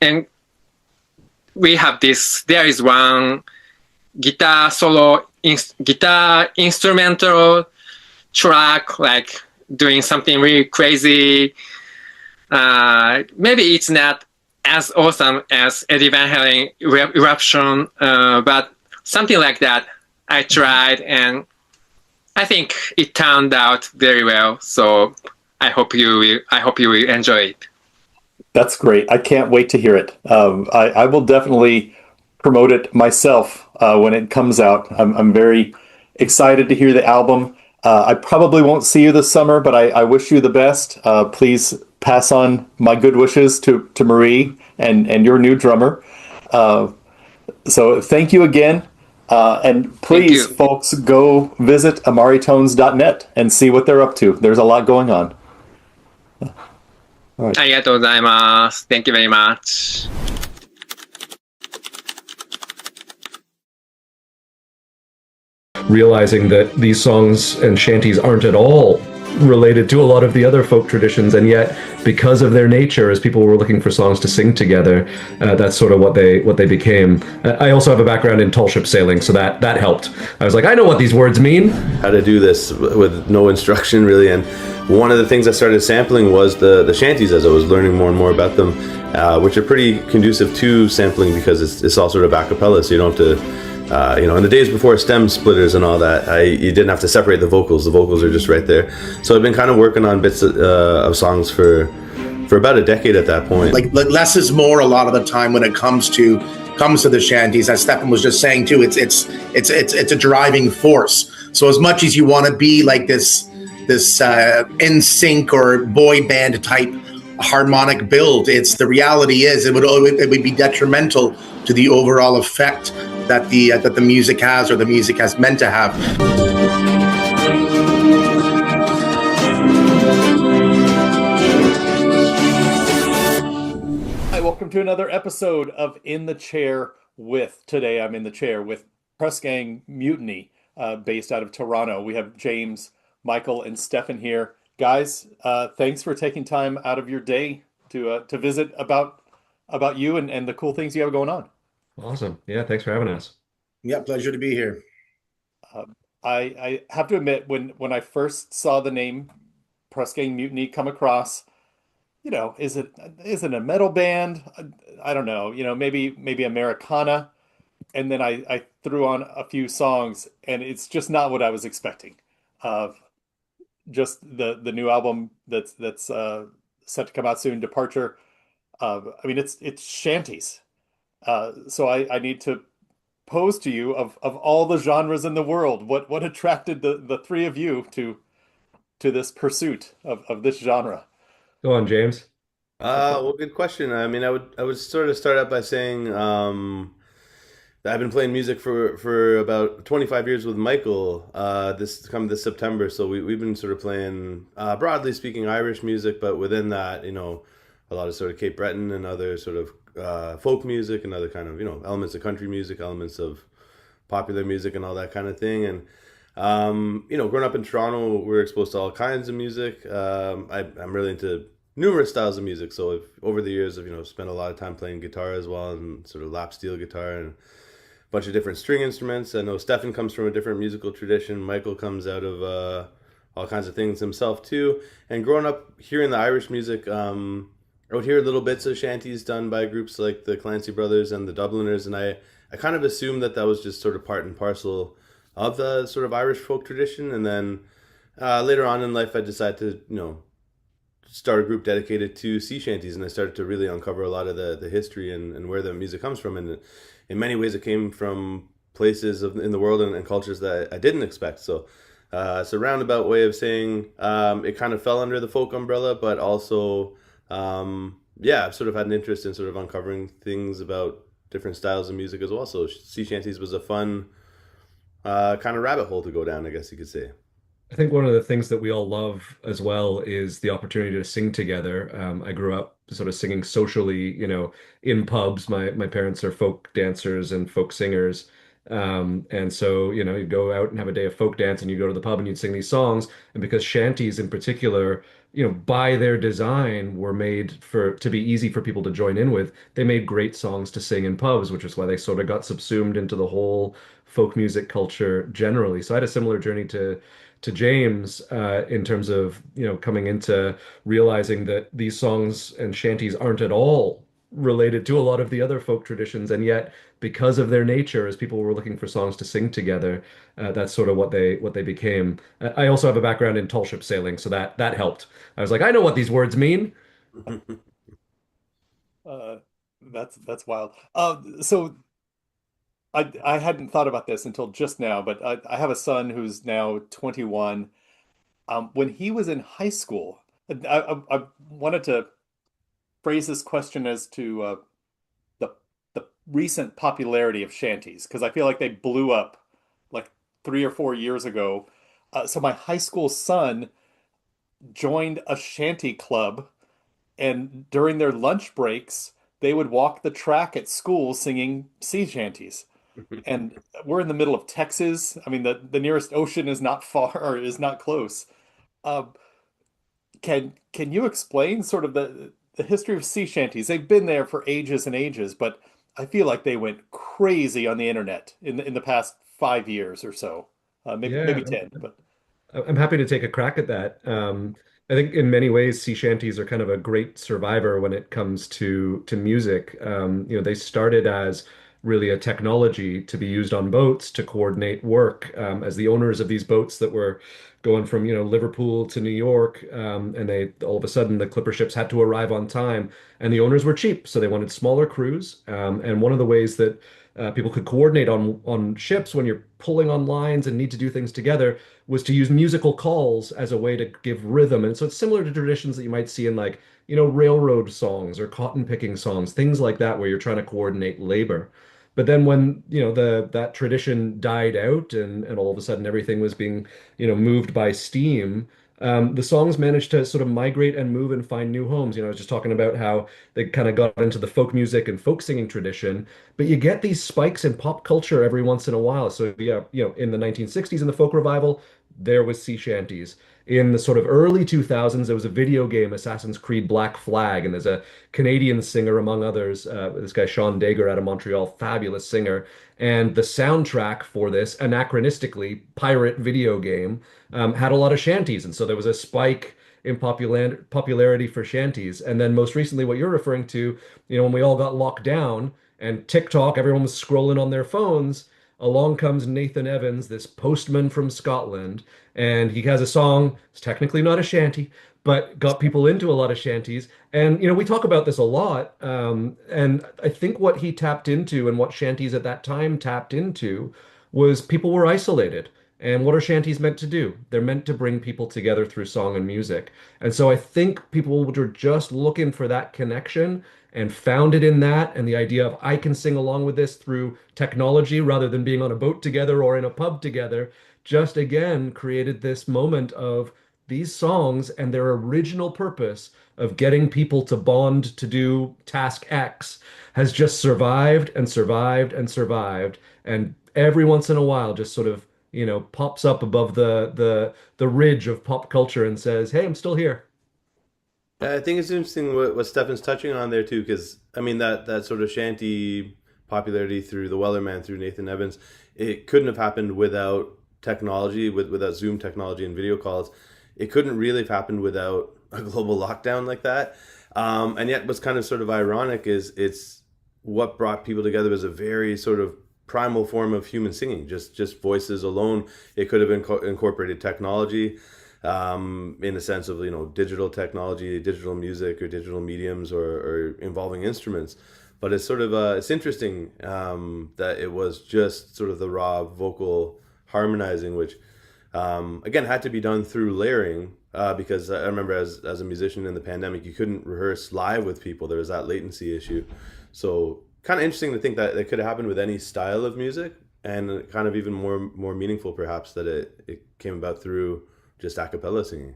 and we have this. There is one guitar solo, guitar instrumental track, like doing something really crazy. Maybe it's not as awesome as Eddie Van Halen Eruption, but something like that. I tried, and I think it turned out very well. So I hope you will enjoy it. That's great. I can't wait to hear it. I will definitely promote it myself when it comes out. I'm very excited to hear the album. I probably won't see you this summer, but I wish you the best. Please pass on my good wishes to Marie and your new drummer. So thank you again. And please, folks, go visit amaritones.net and see what they're up to. There's a lot going on. All right. ありがとうございます。Thank you very much. Realizing that these songs and shanties aren't at all related to a lot of the other folk traditions, and yet because of their nature, as people were looking for songs to sing together, that's sort of what they became. I also have a background in tall ship sailing, so that helped. I was like, I know what these words mean. How to do this with no instruction really, and one of the things I started sampling was the shanties as I was learning more and more about them, which are pretty conducive to sampling because it's all sort of a cappella, so you don't have to in the days before stem splitters and all that, you didn't have to separate the vocals. The vocals are just right there. So I've been kind of working on bits of songs for about a decade at that point. Like less is more a lot of the time when it comes to the shanties. As Stefan was just saying too, it's a driving force. So as much as you want to be like this in sync or boy band type harmonic build, the reality is it would be detrimental to the overall effect that the music has, or the music has meant to have. Hi, welcome to another episode of In the Chair with. Today I'm in the chair with Press Gang Mutiny, based out of Toronto. We have James, Michael, and Stefan here. Guys, thanks for taking time out of your day to visit about you and the cool things you have going on. Awesome. Yeah, thanks for having us. Yeah, pleasure to be here. I have to admit, when I first saw the name Press Gang Mutiny come across, is it a metal band? I don't know, maybe Americana. And then I threw on a few songs, and it's just not what I was expecting. Just the new album that's set to come out soon, Departure. It's shanties. So I need to pose to you of all the genres in the world, what attracted the three of you to this pursuit of this genre? Go on, James. Well, good question. I mean, I would sort of start out by saying I've been playing music for about 25 years with Michael. This September, so we've been sort of playing broadly speaking Irish music, but within that, a lot of sort of Cape Breton and other sort of folk music and other kind of elements of country music, elements of popular music, and all that kind of thing. And growing up in Toronto, we're exposed to all kinds of music. I'm really into numerous styles of music. So over the years, I've spent a lot of time playing guitar as well, and sort of lap steel guitar and a bunch of different string instruments. I know Stefan comes from a different musical tradition. Michael comes out of all kinds of things himself too. And growing up hearing the Irish music, I would hear little bits of shanties done by groups like the Clancy Brothers and the Dubliners, and I kind of assumed that was just sort of part and parcel of the sort of Irish folk tradition. And then later on in life, I decided to start a group dedicated to sea shanties, and I started to really uncover a lot of the history and where the music comes from. And in many ways, it came from places in the world and cultures that I didn't expect. So it's a roundabout way of saying it kind of fell under the folk umbrella, but also I've sort of had an interest in sort of uncovering things about different styles of music as well. So sea shanties was a fun kind of rabbit hole to go down, I guess you could say. I think one of the things that we all love as well is the opportunity to sing together. I grew up sort of singing socially, in pubs. My parents are folk dancers and folk singers. And so, you'd go out and have a day of folk dance and you go to the pub and you'd sing these songs. And because shanties in particular, by their design were made to be easy for people to join in with, they made great songs to sing in pubs, which is why they sort of got subsumed into the whole folk music culture generally. So I had a similar journey to James in terms of coming into realizing that these songs and shanties aren't at all related to a lot of the other folk traditions, and yet because of their nature, as people were looking for songs to sing together, that's sort of what they became. I also have a background in tall ship sailing, so that helped. I was like, I know what these words mean. Uh, that's wild. So I hadn't thought about this until just now, but I have a son who's now 21. When he was in high school, I wanted to phrase this question as to the recent popularity of shanties, because I feel like they blew up like 3 or 4 years ago. So my high school son joined a shanty club, and during their lunch breaks, they would walk the track at school singing sea shanties. And we're in the middle of Texas. I mean, the nearest ocean is not far or is not close. Um, can you explain sort of the history of sea shanties? They've been there for ages and ages, but I feel like they went crazy on the internet in the past 5 years or so, maybe Yeah, 10. But I'm happy to take a crack at that. I think in many ways, sea shanties are kind of a great survivor when it comes to music. They started as really a technology to be used on boats to coordinate work. As the owners of these boats that were going from Liverpool to New York, and they all of a sudden the clipper ships had to arrive on time, and the owners were cheap, so they wanted smaller crews. And one of the ways that people could coordinate on ships when you're pulling on lines and need to do things together was to use musical calls as a way to give rhythm. And so it's similar to traditions that you might see in like, railroad songs or cotton picking songs, things like that, where you're trying to coordinate labor. But then when, that tradition died out and all of a sudden everything was being, moved by steam, the songs managed to sort of migrate and move and find new homes. I was just talking about how they kind of got into the folk music and folk singing tradition, but you get these spikes in pop culture every once in a while. So yeah, in the 1960s in the folk revival, there was sea shanties. In the sort of early 2000s, there was a video game, Assassin's Creed Black Flag, and there's a Canadian singer, among others, this guy Sean Dager out of Montreal, fabulous singer. And the soundtrack for this anachronistically pirate video game had a lot of shanties. And so there was a spike in popularity for shanties. And then most recently, what you're referring to, when we all got locked down and TikTok, everyone was scrolling on their phones. Along comes Nathan Evans, this postman from Scotland, and he has a song. It's technically not a shanty, but got people into a lot of shanties. And we talk about this a lot. And I think what he tapped into and what shanties at that time tapped into was people were isolated. And what are shanties meant to do? They're meant to bring people together through song and music. And so I think people were just looking for that connection and found it in that, and the idea of I can sing along with this through technology rather than being on a boat together or in a pub together, just again created this moment of these songs and their original purpose of getting people to bond to do task X has just survived and survived and survived. And every once in a while just sort of, pops up above the ridge of pop culture and says, "Hey, I'm still here." I think it's interesting what Stefan's touching on there too, because I mean that sort of shanty popularity through the Wellerman, through Nathan Evans, it couldn't have happened without technology, without Zoom technology and video calls. It couldn't really have happened without a global lockdown like that. And yet, what's kind of sort of ironic is it's what brought people together as a very sort of primal form of human singing, just voices alone. It could have incorporated technology. In the sense of digital technology, digital music, or digital mediums, or involving instruments, but it's sort of it's interesting that it was just sort of the raw vocal harmonizing, which again had to be done through layering because I remember as a musician in the pandemic, you couldn't rehearse live with people. There was that latency issue, so kind of interesting to think that it could have happened with any style of music, and kind of even more meaningful perhaps that it came about through just a cappella singing.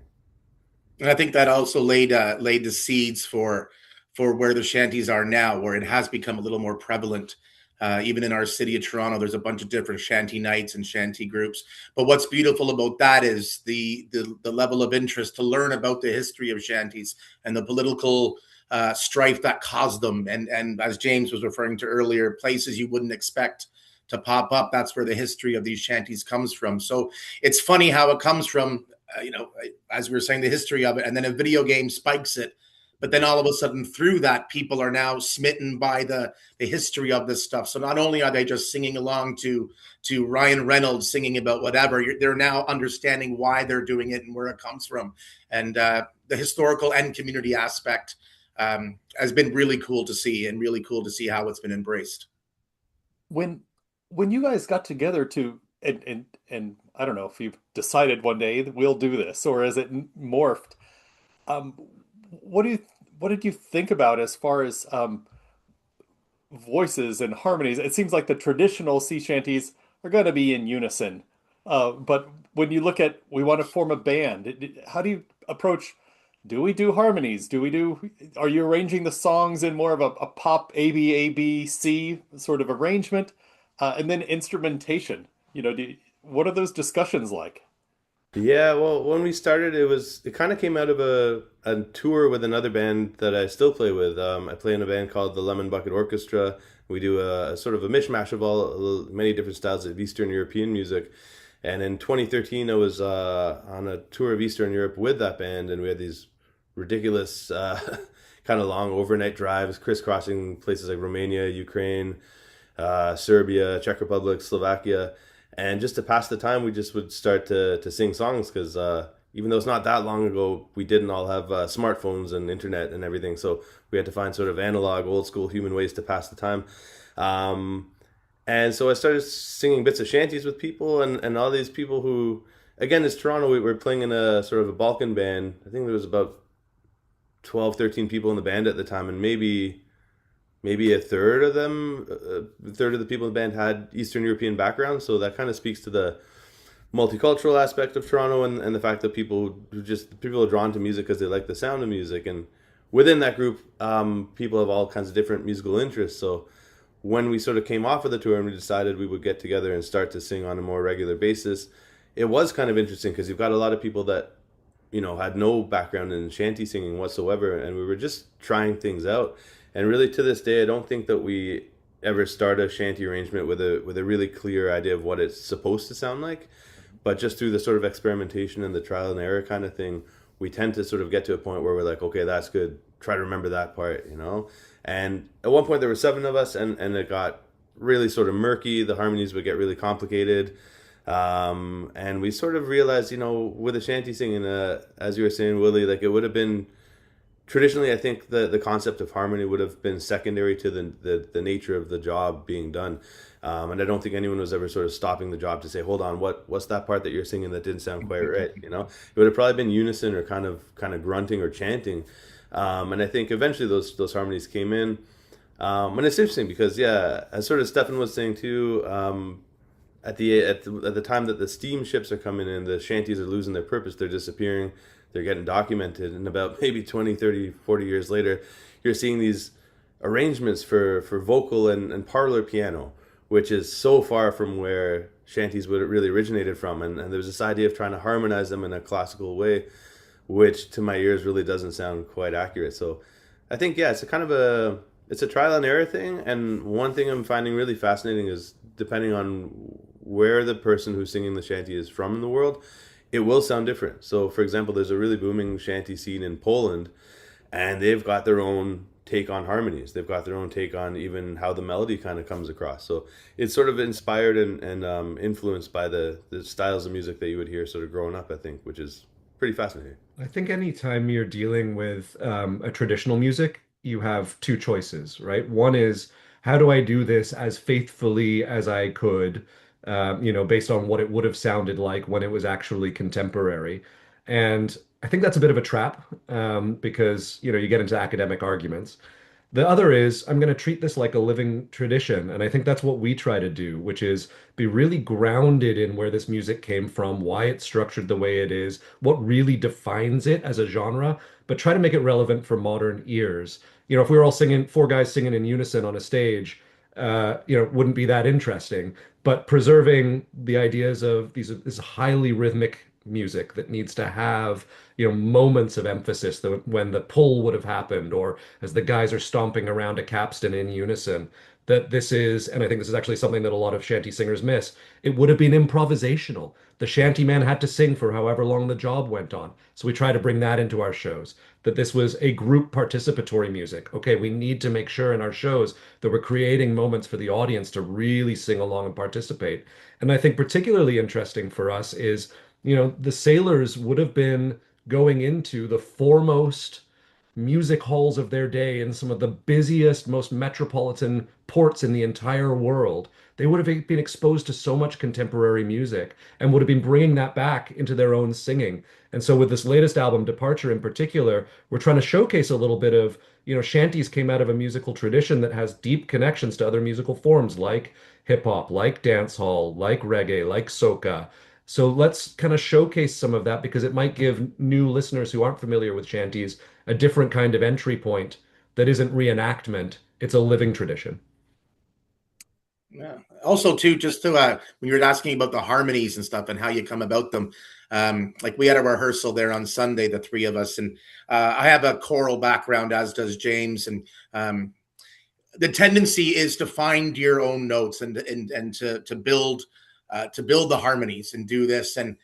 And I think that also laid the seeds for where the shanties are now, where it has become a little more prevalent. Even in our city of Toronto, there's a bunch of different shanty nights and shanty groups. But what's beautiful about that is the level of interest to learn about the history of shanties and the political strife that caused them. And as James was referring to earlier, places you wouldn't expect to pop up. That's where the history of these shanties comes from. So it's funny how it comes from, as we were saying, the history of it, and then a video game spikes it. But then all of a sudden through that, people are now smitten by the history of this stuff. So not only are they just singing along to Ryan Reynolds singing about whatever, they're now understanding why they're doing it and where it comes from. And the historical and community aspect has been really cool to see, and really cool to see how it's been embraced. When you guys got together to and I don't know if you've decided one day that we'll do this, or is it morphed? What did you think about as far as voices and harmonies? It seems like the traditional sea shanties are going to be in unison, but when you look at we want to form a band, how do you approach? Do we do harmonies? Are you arranging the songs in more of a pop A-B-A-B-C sort of arrangement? And then instrumentation, what are those discussions like? Yeah, well, when we started, it kind of came out of a tour with another band that I still play with. I play in a band called the Lemon Bucket Orchestra. We do a sort of a mishmash of many different styles of Eastern European music. And in 2013, I was on a tour of Eastern Europe with that band, and we had these ridiculous kind of long overnight drives, crisscrossing places like Romania, Ukraine, Serbia, Czech Republic, Slovakia. And just to pass the time, we just would start to sing songs because even though it's not that long ago, we didn't all have smartphones and internet and everything. So we had to find sort of analog, old school human ways to pass the time. And so I started singing bits of shanties with people and all these people who, again, it's Toronto. We were playing in a sort of a Balkan band. I think there was about 12, 13 people in the band at the time, and maybe a third of the people in the band had Eastern European backgrounds. So that kind of speaks to the multicultural aspect of Toronto and the fact that people are drawn to music because they like the sound of music. And within that group, people have all kinds of different musical interests. So when we sort of came off of the tour and we decided we would get together and start to sing on a more regular basis, it was kind of interesting because you've got a lot of people that, had no background in shanty singing whatsoever. And we were just trying things out. And really, to this day, I don't think that we ever start a shanty arrangement with a really clear idea of what it's supposed to sound like. But just through the sort of experimentation and the trial and error kind of thing, we tend to sort of get to a point where we're like, okay, that's good. Try to remember that part, And at one point, there were 7 of us, and it got really sort of murky. The harmonies would get really complicated. And we sort of realized, with the shanty singing, as you were saying, Willie, like it would have been traditionally, I think the concept of harmony would have been secondary to the nature of the job being done. And I don't think anyone was ever sort of stopping the job to say, hold on, what's that part that you're singing that didn't sound quite right? It would have probably been unison or kind of grunting or chanting. And I think eventually those harmonies came in. And it's interesting because, yeah, as sort of Stefan was saying too, at the time that the steamships are coming in, the shanties are losing their purpose. They're disappearing. They're getting documented. And about maybe 20, 30, 40 years later, you're seeing these arrangements for vocal and parlor piano, which is so far from where shanties would really originated from. And there's this idea of trying to harmonize them in a classical way, which to my ears really doesn't sound quite accurate. So I think, yeah, it's a trial and error thing. And one thing I'm finding really fascinating is depending on where the person who's singing the shanty is from in the world, it will sound different. So, for example, there's a really booming shanty scene in Poland, and they've got their own take on harmonies. They've got their own take on even how the melody kind of comes across. So it's sort of inspired and influenced by the styles of music that you would hear sort of growing up, I think, which is pretty fascinating. I think anytime you're dealing with a traditional music, you have two choices, right? One is how do I do this as faithfully as I could, based on what it would have sounded like when it was actually contemporary. And I think that's a bit of a trap because, you get into academic arguments. The other is I'm going to treat this like a living tradition. And I think that's what we try to do, which is be really grounded in where this music came from, why it's structured the way it is, what really defines it as a genre, but try to make it relevant for modern ears. If we were all singing, four guys singing in unison on a stage, it wouldn't be that interesting. But preserving the ideas of this highly rhythmic music that needs to have moments of emphasis that when the pull would have happened or as the guys are stomping around a capstan in unison, that this is, and I think this is actually something that a lot of shanty singers miss, it would have been improvisational. The shanty man had to sing for however long the job went on. So we try to bring that into our shows, that this was a group participatory music. Okay, we need to make sure in our shows that we're creating moments for the audience to really sing along and participate. And I think particularly interesting for us is, the sailors would have been going into the foremost music halls of their day in some of the busiest, most metropolitan ports in the entire world. They would have been exposed to so much contemporary music and would have been bringing that back into their own singing. And so with this latest album, Departure in particular, we're trying to showcase a little bit of, shanties came out of a musical tradition that has deep connections to other musical forms like hip hop, like dance hall, like reggae, like soca. So let's kind of showcase some of that because it might give new listeners who aren't familiar with shanties a different kind of entry point that isn't reenactment. It's a living tradition. Yeah. Also, too, just to when you were asking about the harmonies and stuff and how you come about them, like we had a rehearsal there on Sunday, the three of us, and I have a choral background, as does James, and the tendency is to find your own notes and to build the harmonies and do this and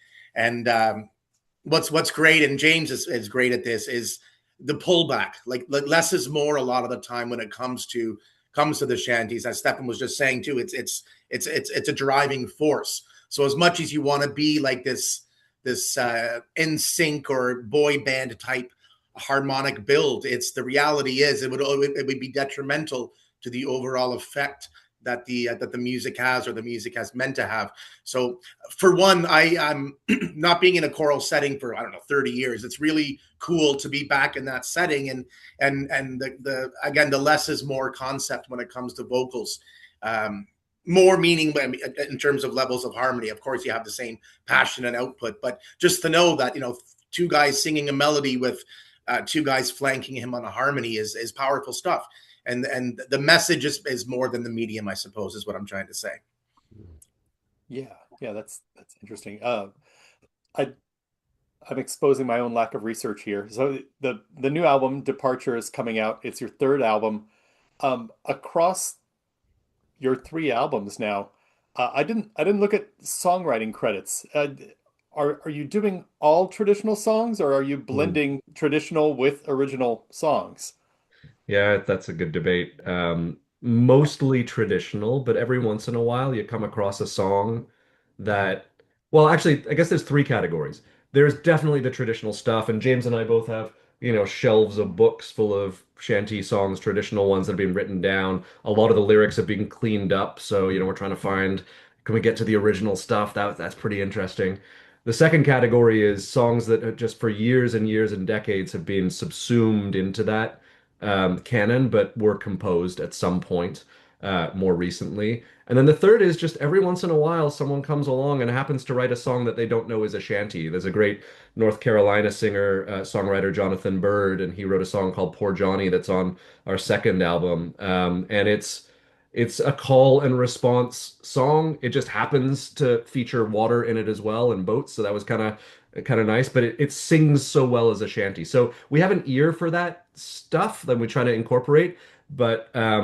what's great, and James is great at this, is the pullback. Like less is more a lot of the time when it comes to the shanties. As Stefan was just saying too, it's a driving force. So as much as you want to be like this in sync or boy band type harmonic build, it's the reality is it would be detrimental to the overall effect that the music has or the music has meant to have. So for one, I'm not being in a choral setting for, I don't know, 30 years. It's really cool to be back in that setting. And the again, the less is more concept when it comes to vocals. More meaning in terms of levels of harmony. Of course, you have the same passion and output, but just to know that, two guys singing a melody with two guys flanking him on a harmony is powerful stuff. And the message is more than the medium, I suppose, is what I'm trying to say. Yeah, that's interesting. I'm exposing my own lack of research here. So the new album Departure is coming out. It's your third album. Across your three albums now, I didn't look at songwriting credits. Are you doing all traditional songs, or are you blending traditional with original songs? Yeah, that's a good debate. Mostly traditional, but every once in a while you come across a song that Well, actually, I guess there's three categories. There's definitely the traditional stuff, and James and I both have, shelves of books full of shanty songs, traditional ones that have been written down. A lot of the lyrics have been cleaned up, so, we're trying to find, can we get to the original stuff? That's pretty interesting. The second category is songs that just for years and years and decades have been subsumed into that canon, but were composed at some point more recently. And then the third is just every once in a while, someone comes along and happens to write a song that they don't know is a shanty. There's a great North Carolina singer, songwriter, Jonathan Bird, and he wrote a song called Poor Johnny that's on our second album. And it's a call and response song. It just happens to feature water in it as well and boats. So that was kind of nice, but it sings so well as a shanty. So we have an ear for that stuff that we try to incorporate. But I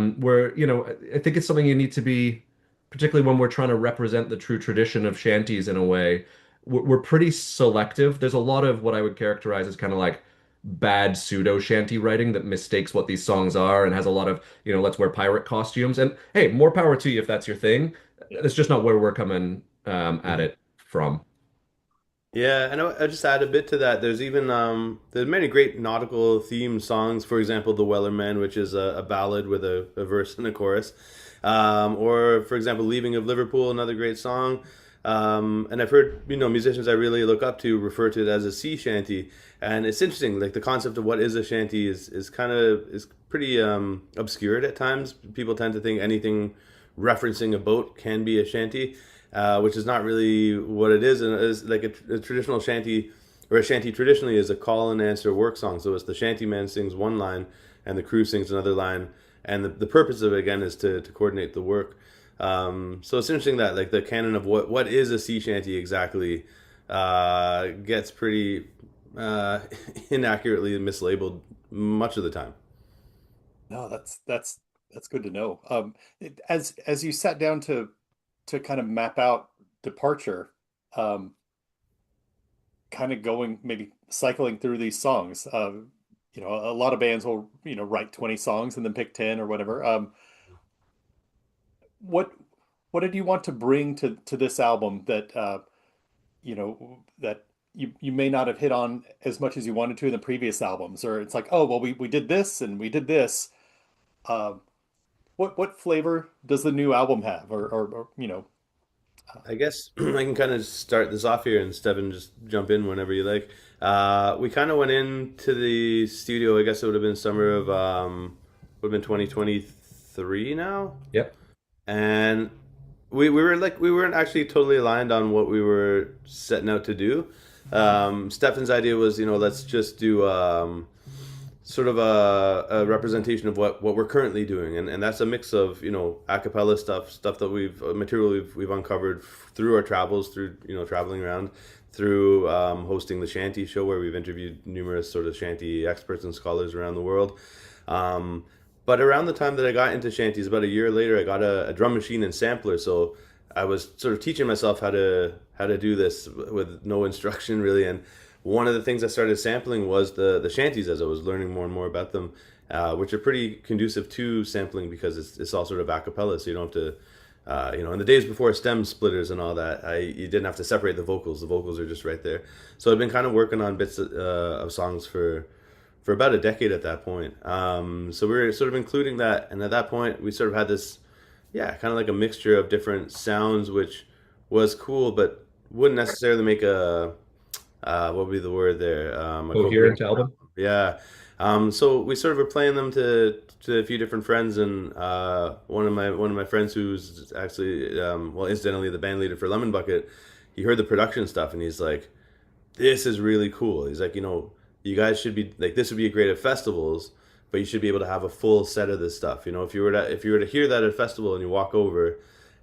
think it's something you need to be, particularly when we're trying to represent the true tradition of shanties in a way. We're pretty selective. There's a lot of what I would characterize as kind of like bad pseudo shanty writing that mistakes what these songs are and has a lot of, let's wear pirate costumes. And hey, more power to you if that's your thing. That's just not where we're coming at it from. Yeah, and I just add a bit to that. There's even there's many great nautical themed songs. For example, "The Wellerman," which is a ballad with a verse and a chorus, or for example, "Leaving of Liverpool," another great song. And I've heard musicians I really look up to refer to it as a sea shanty, and it's interesting. Like the concept of what is a shanty is kind of is pretty obscured at times. People tend to think anything referencing a boat can be a shanty, which is not really what it is. And it is like a traditional shanty, or a shanty traditionally is a call and answer work song. So it's the shanty man sings one line and the crew sings another line. And the purpose of it, again, is to coordinate the work. So it's interesting that like the canon of what is a sea shanty exactly gets pretty inaccurately mislabeled much of the time. No, that's good to know. As you sat down to kind of map out departure, um, kind of going maybe cycling through these songs. A lot of bands will write 20 songs and then pick 10 or whatever. What what did you want to bring to this album that that you may not have hit on as much as you wanted to in the previous albums, or it's like, oh well, we did this and we did this. Uh, what flavor does the new album have, or I guess I can kind of start this off here, and Stefan, just jump in whenever you like. We kind of went into the studio. I guess it would have been summer of would have been 2023 now, Yep. and we weren't actually totally aligned on what we were setting out to do. Stefan's idea was, let's just do sort of a representation of what we're currently doing, and that's a mix of a cappella stuff that material we've uncovered through our travels, through traveling around, through hosting the shanty show where we've interviewed numerous sort of shanty experts and scholars around the world. But around the time that I got into shanties, about a year later, I got a drum machine and sampler. So I was sort of teaching myself how to do this with no instruction really. And one of the things I started sampling was the shanties as I was learning more and more about them, which are pretty conducive to sampling because it's all sort of a cappella. So you don't have to, in the days before stem splitters and all that, you didn't have to separate the vocals. The vocals are just right there. So I've been kind of working on bits of songs for about a decade at that point. So we were sort of including that, and at that point we sort of had this, yeah, kind of like a mixture of different sounds, which was cool, but wouldn't necessarily make a what would be the word there? A Coherent coherent album. album. Yeah. So we sort of were playing them to a few different friends, and one of my friends who's actually well, incidentally the band leader for Lemon Bucket, he heard the production stuff and he's like, "This is really cool." He's like, you guys should be like, this would be great at festivals, but you should be able to have a full set of this stuff. If you were to hear that at a festival and you walk over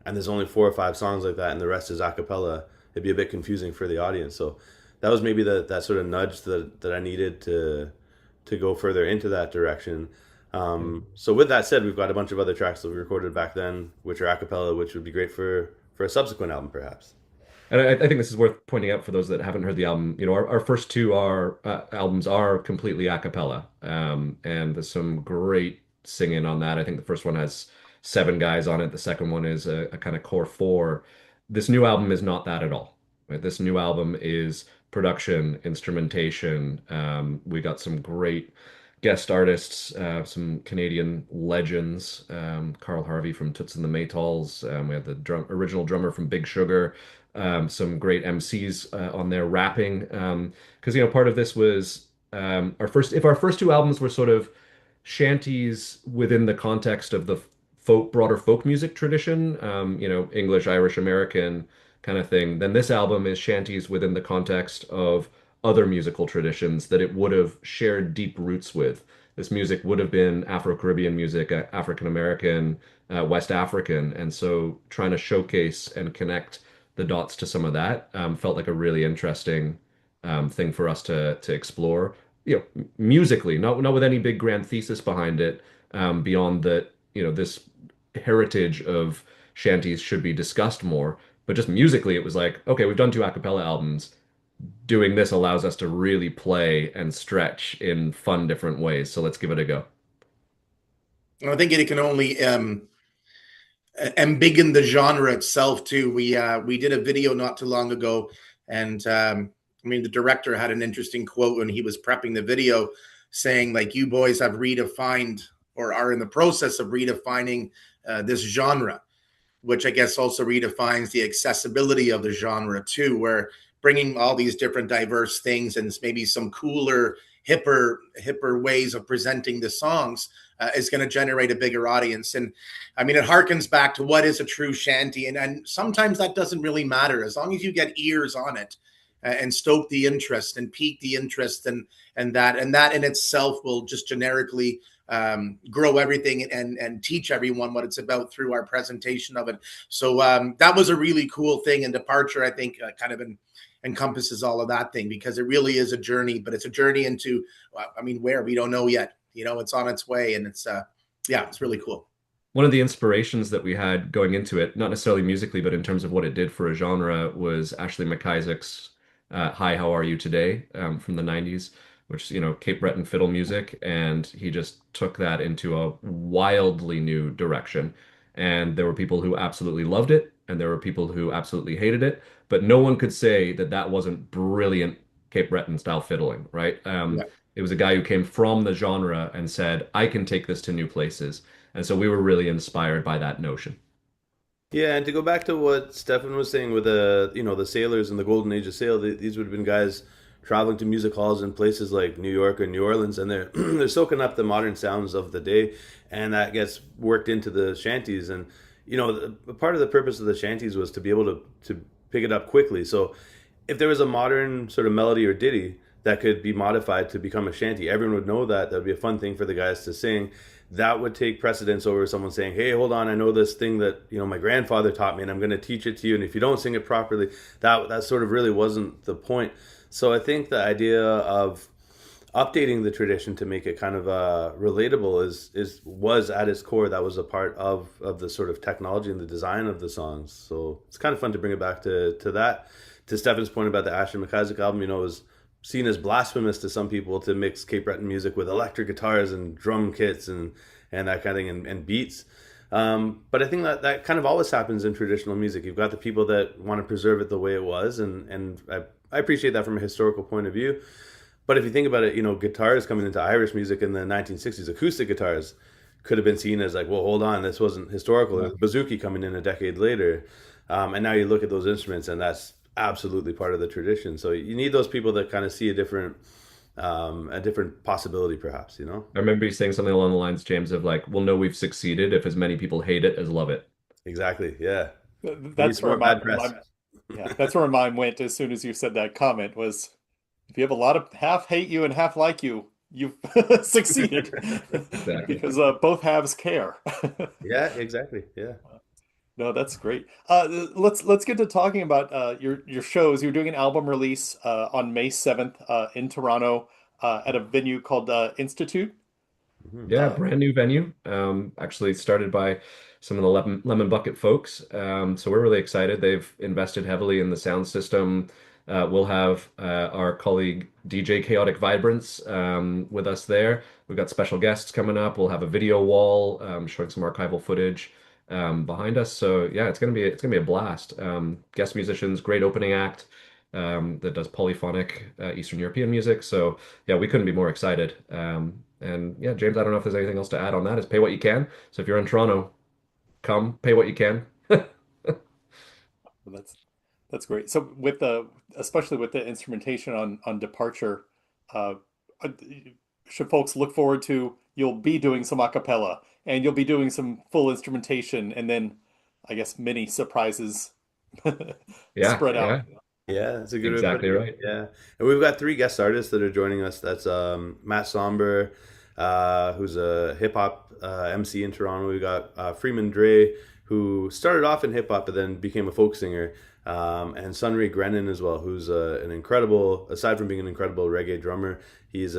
and there's only 4 or 5 songs like that and the rest is a cappella, it'd be a bit confusing for the audience. So that was maybe that sort of nudge that I needed to go further into that direction. So with that said, we've got a bunch of other tracks that we recorded back then, which are a cappella, which would be great for a subsequent album, perhaps. And I think this is worth pointing out for those that haven't heard the album. Our first two albums are completely a cappella, and there's some great singing on that. I think the first one has 7 guys on it. The second one is a kind of core 4. This new album is not that at all. Right? This new album is production, instrumentation. We got some great guest artists, some Canadian legends. Carl Harvey from Toots and the Maytals. We had the original drummer from Big Sugar. Some great MCs on there rapping. Because part of this was our first. If our first two albums were sort of shanties within the context of the broader folk music tradition, English, Irish, American kind of thing, then this album is shanties within the context of other musical traditions that it would have shared deep roots with. This music would have been Afro-Caribbean music, African American, West African, and so trying to showcase and connect the dots to some of that felt like a really interesting thing for us to explore. Musically, not with any big grand thesis behind it, beyond that, this heritage of shanties should be discussed more. But just musically, it was like, okay, we've done two a cappella albums. Doing this allows us to really play and stretch in fun, different ways. So let's give it a go. I think it can only embiggen the genre itself too. We did a video not too long ago, and the director had an interesting quote when he was prepping the video, saying like, "You boys have redefined or are in the process of redefining this genre," which I guess also redefines the accessibility of the genre too, where bringing all these different diverse things and maybe some cooler, hipper ways of presenting the songs is going to generate a bigger audience. And it harkens back to what is a true shanty. And sometimes that doesn't really matter as long as you get ears on it and stoke the interest and pique the interest, and that in itself will just generically grow everything and teach everyone what it's about through our presentation of it. So that was a really cool thing. And Departure, I think, kind of encompasses all of that thing, because it really is a journey, but it's a journey into, where we don't know yet. It's on its way, and it's really cool. One of the inspirations that we had going into it, not necessarily musically, but in terms of what it did for a genre, was Ashley McIsaac's Hi, How Are You Today from the 90s, which, Cape Breton fiddle music. And he just took that into a wildly new direction. And there were people who absolutely loved it, and there were people who absolutely hated it. But no one could say that that wasn't brilliant Cape Breton style fiddling, right? Yeah. It was a guy who came from the genre and said, I can take this to new places. And so we were really inspired by that notion. Yeah, and to go back to what Stefan was saying with the sailors in the golden age of sail, these would have been guys traveling to music halls in places like New York or New Orleans, and they're they're soaking up the modern sounds of the day, and that gets worked into the shanties. And part of the purpose of the shanties was to be able to pick it up quickly. So if there was a modern sort of melody or ditty that could be modified to become a shanty, everyone would know that. That would be a fun thing for the guys to sing. That would take precedence over someone saying, hey, hold on, I know this thing that my grandfather taught me, and I'm going to teach it to you, and if you don't sing it properly, that sort of really wasn't the point. So I think the idea of updating the tradition to make it kind of relatable was at its core. That was a part of the sort of technology and the design of the songs. So it's kind of fun to bring it back to that. To Stefan's point about the Ashley McIsaac album, it was seen as blasphemous to some people to mix Cape Breton music with electric guitars and drum kits and that kind of thing, and beats. But I think that kind of always happens in traditional music. You've got the people that want to preserve it the way it was, and I appreciate that from a historical point of view. But if you think about it, guitars coming into Irish music in the 1960s, acoustic guitars could have been seen as like, well, hold on, this wasn't historical. Yeah. Bouzouki coming in a decade later. And now you look at those instruments, and that's absolutely part of the tradition. So you need those people that kind of see a different possibility, perhaps. I remember you saying something along the lines, James, of like, we'll know we've succeeded if as many people hate it as love it. Exactly. Yeah. That's where that's where mine went as soon as you said that comment. Was if you have a lot of half hate you and half like you, you've succeeded. Exactly. Because both halves care. Yeah, exactly. Yeah. No, that's great. Let's get to talking about your shows. You're doing an album release on May 7th in Toronto at a venue called Institute. Yeah, brand new venue. Actually started by some of the Lemon Bucket folks. So we're really excited. They've invested heavily in the sound system. We'll have our colleague DJ Chaotic Vibrance with us there. We've got special guests coming up. We'll have a video wall showing some archival footage. behind us. So yeah, it's gonna be a blast. Guest musicians, great opening act that does polyphonic Eastern European music. So yeah, we couldn't be more excited. And yeah, James, I don't know if there's anything else to add on that. Is pay what you can. So if you're in Toronto, come pay what you can. Well, that's great. So with especially with the instrumentation on Departure, uh, uh, should folks look forward to you'll be doing some a cappella and you'll be doing some full instrumentation and then I guess many surprises Yeah, spread out. yeah, Yeah, that's a good way of exactly putting it. right. Yeah, and we've got three guest artists that are joining us. That's Matt Somber, who's a hip hop MC in Toronto. We got Freeman Dre, who started off in hip hop but then became a folk singer, and Sunray Grennan as well, who's an incredible, aside from being an incredible reggae drummer, he's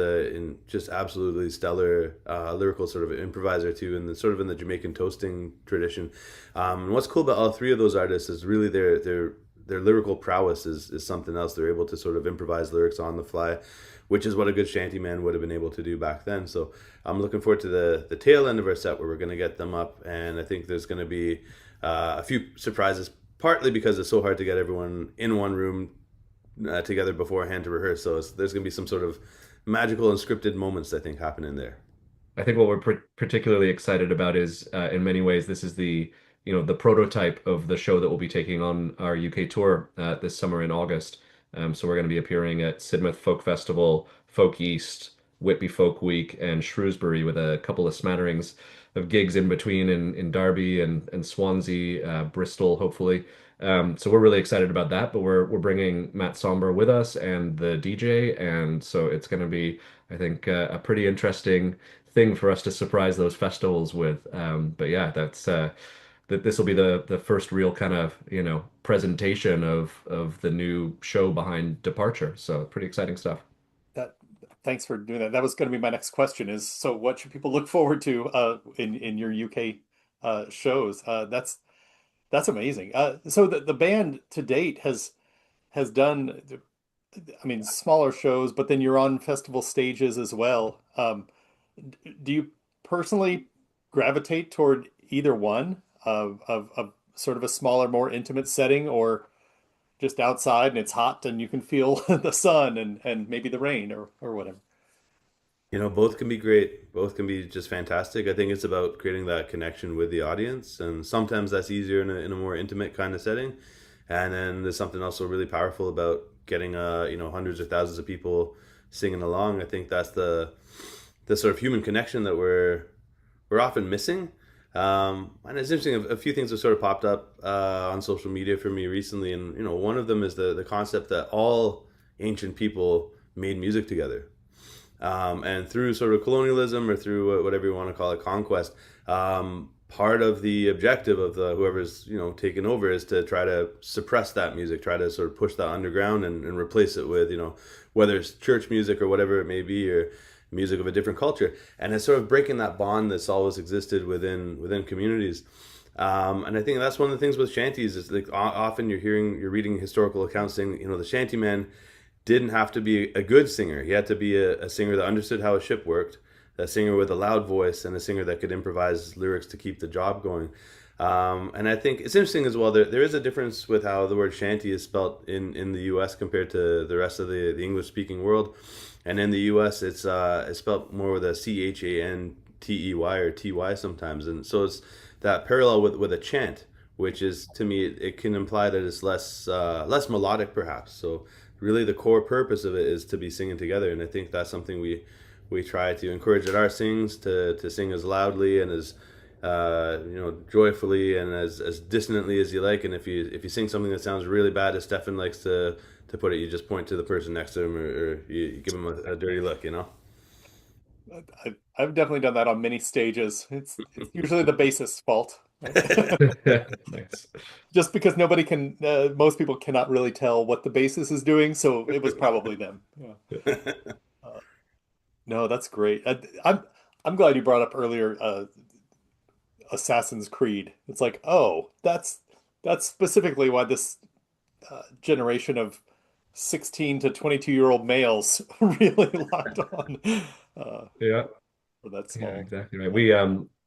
just absolutely stellar lyrical sort of improviser too, and sort of in the Jamaican toasting tradition. And what's cool about all three of those artists is really their lyrical prowess is something else. They're able to sort of improvise lyrics on the fly, which is what a good shanty man would have been able to do back then. So I'm looking forward to the tail end of our set where we're going to get them up, and I think there's going to be a few surprises. Partly because it's so hard to get everyone in one room together beforehand to rehearse. So there's going to be some sort of magical and scripted moments I think happen in there. I think what we're particularly excited about is, in many ways, this is the prototype of the show that we'll be taking on our UK tour this summer in August. So we're going to be appearing at Sidmouth Folk Festival, Folk East, Whitby Folk Week, and Shrewsbury with a couple of smatterings of gigs in between in Derby and Swansea, Bristol, hopefully. So we're really excited about that, but we're bringing Matt Somber with us and the DJ, and so it's going to be, I think, a pretty interesting thing for us to surprise those festivals with. But yeah, that this will be the first real kind of presentation of the new show behind Departure. So pretty exciting stuff. That Thanks for doing that. That was going to be my next question is so what should people look forward to in your UK shows? That's amazing. So the band to date has done I mean smaller shows, but then you're on festival stages as well. Do you personally gravitate toward either one of sort of a smaller, more intimate setting, or just outside and it's hot and you can feel the sun and maybe the rain or whatever? Both can be great. Both can be just fantastic. I think it's about creating that connection with the audience, and sometimes that's easier in a more intimate kind of setting. And then there's something also really powerful about getting hundreds or thousands of people singing along. I think that's the sort of human connection that we're often missing. And it's interesting. A few things have sort of popped up on social media for me recently, and one of them is the concept that all ancient people made music together. And through sort of colonialism or through whatever you want to call it, conquest, part of the objective of whoever's taken over is to try to suppress that music, try to sort of push that underground and replace it with whether it's church music or whatever it may be, or music of a different culture. And it's sort of breaking that bond that's always existed within communities. And I think that's one of the things with shanties is like often you're reading historical accounts saying the shanty man didn't have to be a good singer. He had to be a singer that understood how a ship worked, a singer with a loud voice, and a singer that could improvise lyrics to keep the job going. And I think it's interesting as well. There is a difference with how the word shanty is spelt in the U.S. compared to the rest of the English-speaking world. And in the U.S., it's spelt more with a Chantey or Ty sometimes. And so it's that parallel with a chant, which is, to me, it can imply that it's less melodic perhaps. So really the core purpose of it is to be singing together. And I think that's something we try to encourage at our sings, to sing as loudly and as joyfully and as dissonantly as you like. And if you sing something that sounds really bad, as Stefan likes to put it, you just point to the person next to him, or you give him a dirty look. I've definitely done that on many stages. It's usually the bassist's fault. Nice. Just because most people cannot really tell what the bassist is doing, so it was probably them. Yeah. No, that's great. I'm glad you brought up earlier Assassin's Creed. It's like, oh, that's specifically why this generation of 16 to 22-year-old males really locked on. Yeah. For that song. Yeah, exactly right.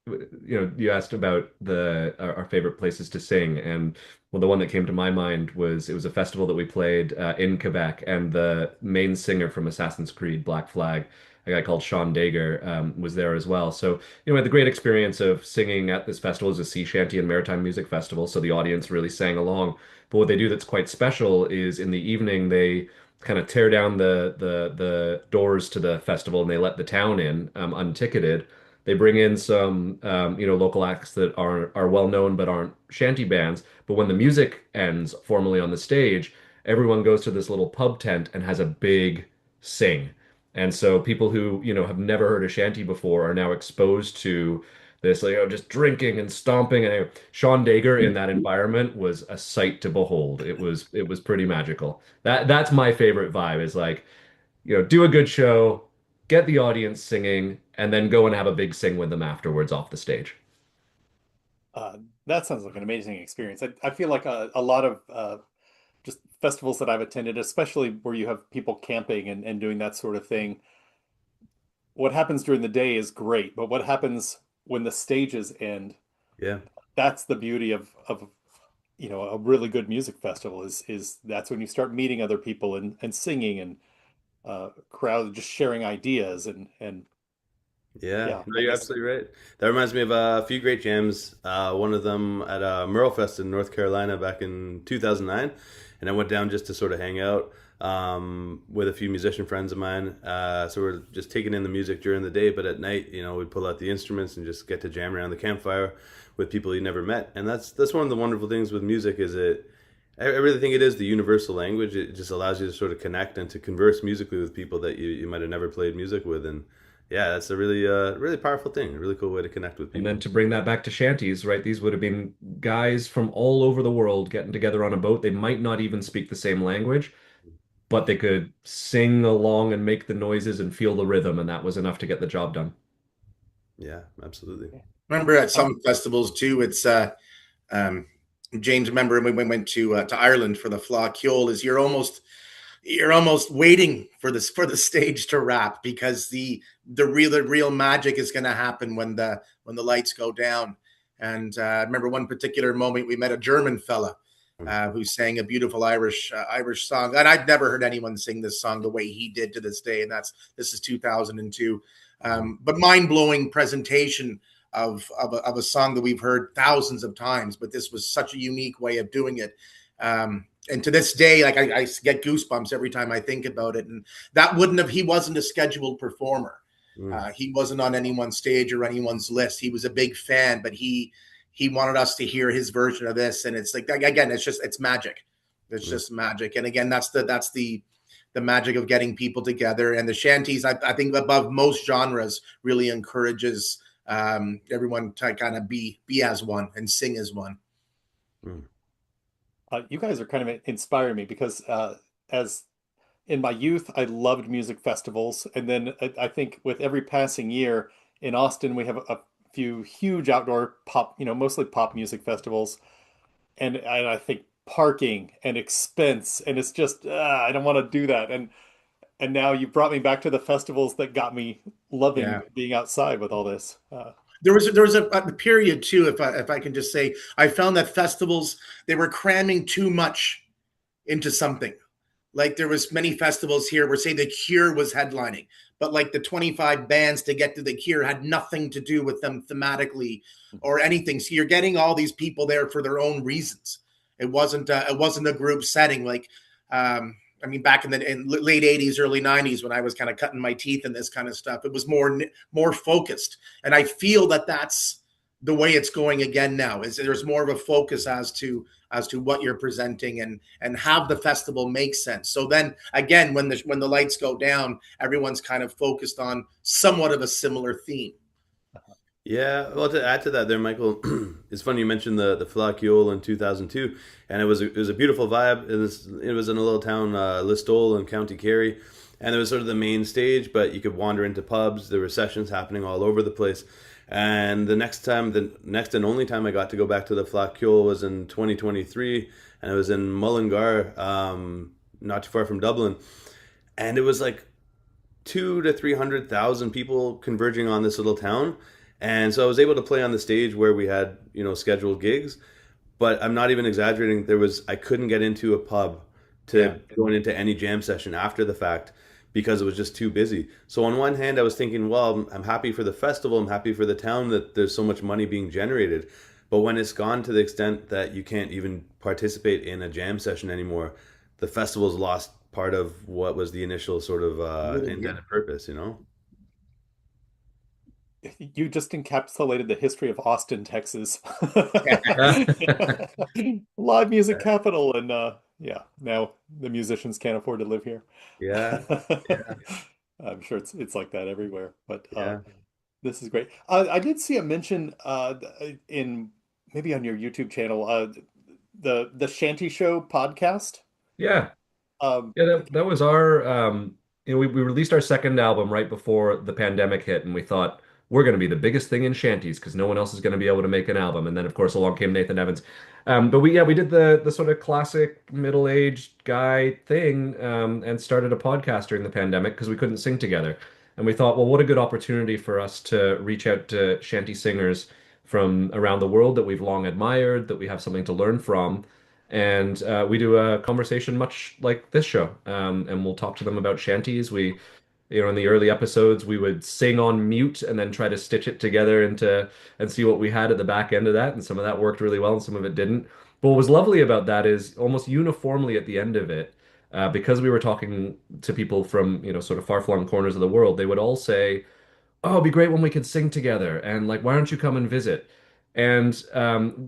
you asked about our favorite places to sing, and well, the one that came to my mind was it was a festival that we played in Quebec, and the main singer from Assassin's Creed Black Flag, a guy called Sean Dager, was there as well. So we had the great experience of singing at this festival. It was a sea shanty and maritime music festival, so the audience really sang along. But what they do that's quite special is in the evening they kind of tear down the doors to the festival and they let the town in unticketed. They bring in some local acts that are well known but aren't shanty bands. But when the music ends formally on the stage, everyone goes to this little pub tent and has a big sing. And so people who have never heard a shanty before are now exposed to this, like, just drinking and stomping. And Sean Dager in that environment was a sight to behold. It was pretty magical. That's my favorite vibe, is like, do a good show, get the audience singing, and then go and have a big sing with them afterwards off the stage. That sounds like an amazing experience. I feel like a lot of just festivals that I've attended, especially where you have people camping and doing that sort of thing, what happens during the day is great, but what happens when the stages end, Yeah. that's the beauty of a really good music festival is that's when you start meeting other people and singing and crowd just sharing ideas and Yeah, yeah, no, I you're guess. absolutely right. That reminds me of a few great jams. One of them at Merlefest in North Carolina back in 2009, and I went down just to sort of hang out with a few musician friends of mine. So we're just taking in the music during the day, but at night, we'd pull out the instruments and just get to jam around the campfire with people you never met. And that's one of the wonderful things with music is it. I really think it is the universal language. It just allows you to sort of connect and to converse musically with people that you might have never played music with, and yeah, that's a really powerful thing, a really cool way to connect with And then people. to bring that back to shanties, right? These would have been guys from all over the world getting together on a boat. They might not even speak the same language, but they could sing along and make the noises and feel the rhythm, and that was enough to get the job done. Yeah, absolutely. Remember at Um, some festivals too, it's um, James. Remember when we went to Ireland for the Flacciol? Is you're almost waiting for the stage to wrap because the real magic is going to happen when the lights go down. And I remember one particular moment we met a German fella who sang a beautiful Irish song, and I'd never heard anyone sing this song the way he did to this day. And this is 2002, but mind blowing presentation of a song that we've heard thousands of times, but this was such a unique way of doing it. And to this day, like I get goosebumps every time I think about it. And that wouldn't have, he wasn't a scheduled performer. Mm. He wasn't on anyone's stage or anyone's list. He was a big fan, but he wanted us to hear his version of this. And it's like, again, it's magic. It's Mm. just magic. And again, that's the magic of getting people together. And the shanties, I think above most genres, really encourages everyone to kind of be as one and sing as one. Mm. you guys are kind of inspiring me because as in my youth, I loved music festivals, and then I think with every passing year in Austin, we have a few huge outdoor pop, mostly pop music festivals, and I think parking and expense, and it's just I don't want to do that, and now you brought me back to the festivals that got me Yeah. loving being outside with all this. There was a period too, if I can just say, I found that festivals, they were cramming too much into something. Like there was many festivals here where say the Cure was headlining, but like the 25 bands to get to the Cure had nothing to do with them thematically or anything. So you're getting all these people there for their own reasons. It wasn't a group setting. Like I mean, back in the late 80s, early 90s, when I was kind of cutting my teeth in this kind of stuff, it was more focused. And I feel that that's the way it's going again now. Is there's more of a focus as to what you're presenting and have the festival make sense. So then again, when the lights go down, everyone's kind of focused on somewhat of a similar theme. Yeah, well, to add to that, there, Michael, it's funny you mentioned the Flacciol in 2002, and it was a beautiful vibe. It was in a little town, Listowel in County Kerry, and it was sort of the main stage, but you could wander into pubs. There were sessions happening all over the place. And the next and only time I got to go back to the Flacciol was in 2023, and it was in Mullingar, not too far from Dublin, and it was like 200 to 300,000 people converging on this little town. And so I was able to play on the stage where we had, scheduled gigs, but I'm not even exaggerating. I couldn't get into a pub Yeah. to going into any jam session after the fact because it was just too busy. So on one hand, I was thinking, well, I'm happy for the festival. I'm happy for the town that there's so much money being generated. But when it's gone to the extent that you can't even participate in a jam session anymore, the festival's lost part of what was the initial sort of intended purpose, You just encapsulated the history of Austin, Texas. Live music capital, and yeah, now the musicians can't afford to live here. Yeah, yeah, I'm sure it's like that everywhere, but yeah. this is great. I did see a mention in maybe on your YouTube channel, the Shanty Show podcast. Yeah. Um, Yeah, that was our we released our second album right before the pandemic hit, and we thought we're going to be the biggest thing in shanties because no one else is going to be able to make an album. And then of course along came Nathan Evans. But we did the sort of classic middle-aged guy thing, and started a podcast during the pandemic because we couldn't sing together. And we thought, well, what a good opportunity for us to reach out to shanty singers from around the world that we've long admired, that we have something to learn from. And we do a conversation much like this show, and we'll talk to them about shanties. In the early episodes, we would sing on mute and then try to stitch it together into and see what we had at the back end of that. And some of that worked really well, and some of it didn't. But what was lovely about that is almost uniformly at the end of it, because we were talking to people from sort of far-flung corners of the world, they would all say, oh, it'd be great when we could sing together. And like, why don't you come and visit? And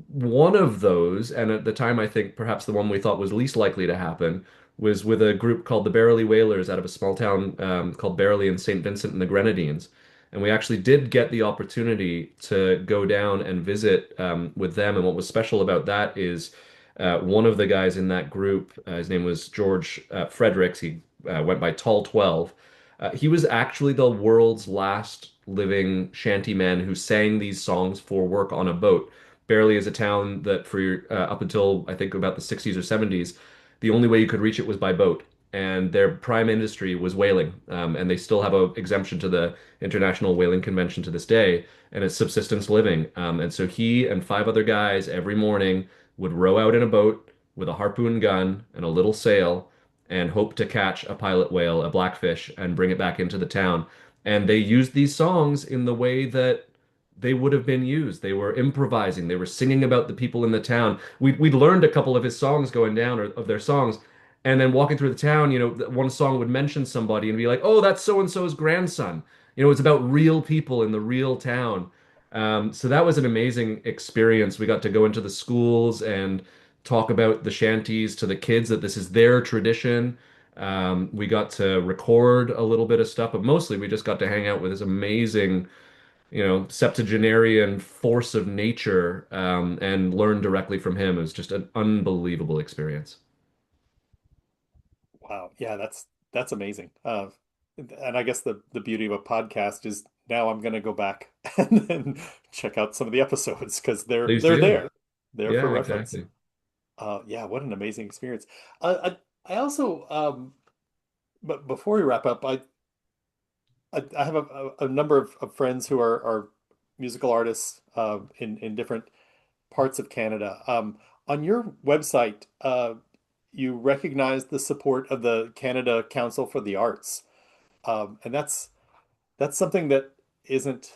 one of those, and at the time, I think perhaps the one we thought was least likely to happen, was with a group called the Barely Whalers out of a small town called Barely in St. Vincent and the Grenadines. And we actually did get the opportunity to go down and visit with them. And what was special about that is one of the guys in that group, his name was George Fredericks. He went by Tall 12. He was actually the world's last living shantyman who sang these songs for work on a boat. Barely is a town that for up until I think about the 60s or 70s, the only way you could reach it was by boat. And their prime industry was whaling. And they still have a exemption to the International Whaling Convention to this day, and it's subsistence living. And so he and five other guys every morning would row out in a boat with a harpoon gun and a little sail and hope to catch a pilot whale, a blackfish, and bring it back into the town. And they used these songs in the way that they would have been used. They were improvising. They were singing about the people in the town. We'd learned a couple of his songs going down, or of their songs, and then walking through the town, one song would mention somebody and be like, "Oh, that's so and so's grandson." It's about real people in the real town. So that was an amazing experience. We got to go into the schools and talk about the shanties to the kids that this is their tradition. We got to record a little bit of stuff, but mostly we just got to hang out with this amazing, septuagenarian force of nature, and learn directly from him. It was just an unbelievable experience. wow, yeah, that's amazing. And I guess the beauty of a podcast is now I'm going to go back and then check out some of the episodes because they're Please do. there for Yeah, reference. exactly. Yeah, what an amazing experience. I also, but before we wrap up, I have a number of friends who are musical artists in different parts of Canada. On your website, you recognize the support of the Canada Council for the Arts, and that's something that isn't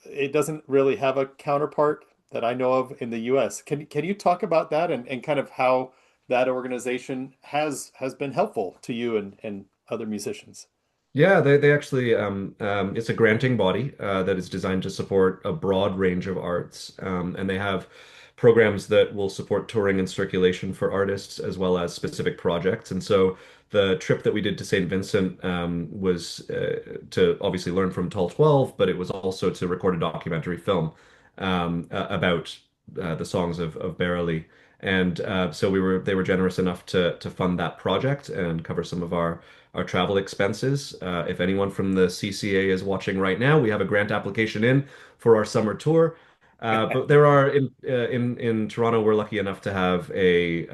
it doesn't really have a counterpart that I know of in the US. Can you talk about that and kind of how that organization has been helpful to you and other musicians? Yeah, they actually it's a granting body that is designed to support a broad range of arts, and they have programs that will support touring and circulation for artists as well as specific projects. And so the trip that we did to St. Vincent was to obviously learn from Tall 12, but it was also to record a documentary film about the songs of Barely. And so they were generous enough to fund that project and cover some of our travel expenses. If anyone from the CCA is watching right now, we have a grant application in for our summer tour. But there are in Toronto, we're lucky enough to have a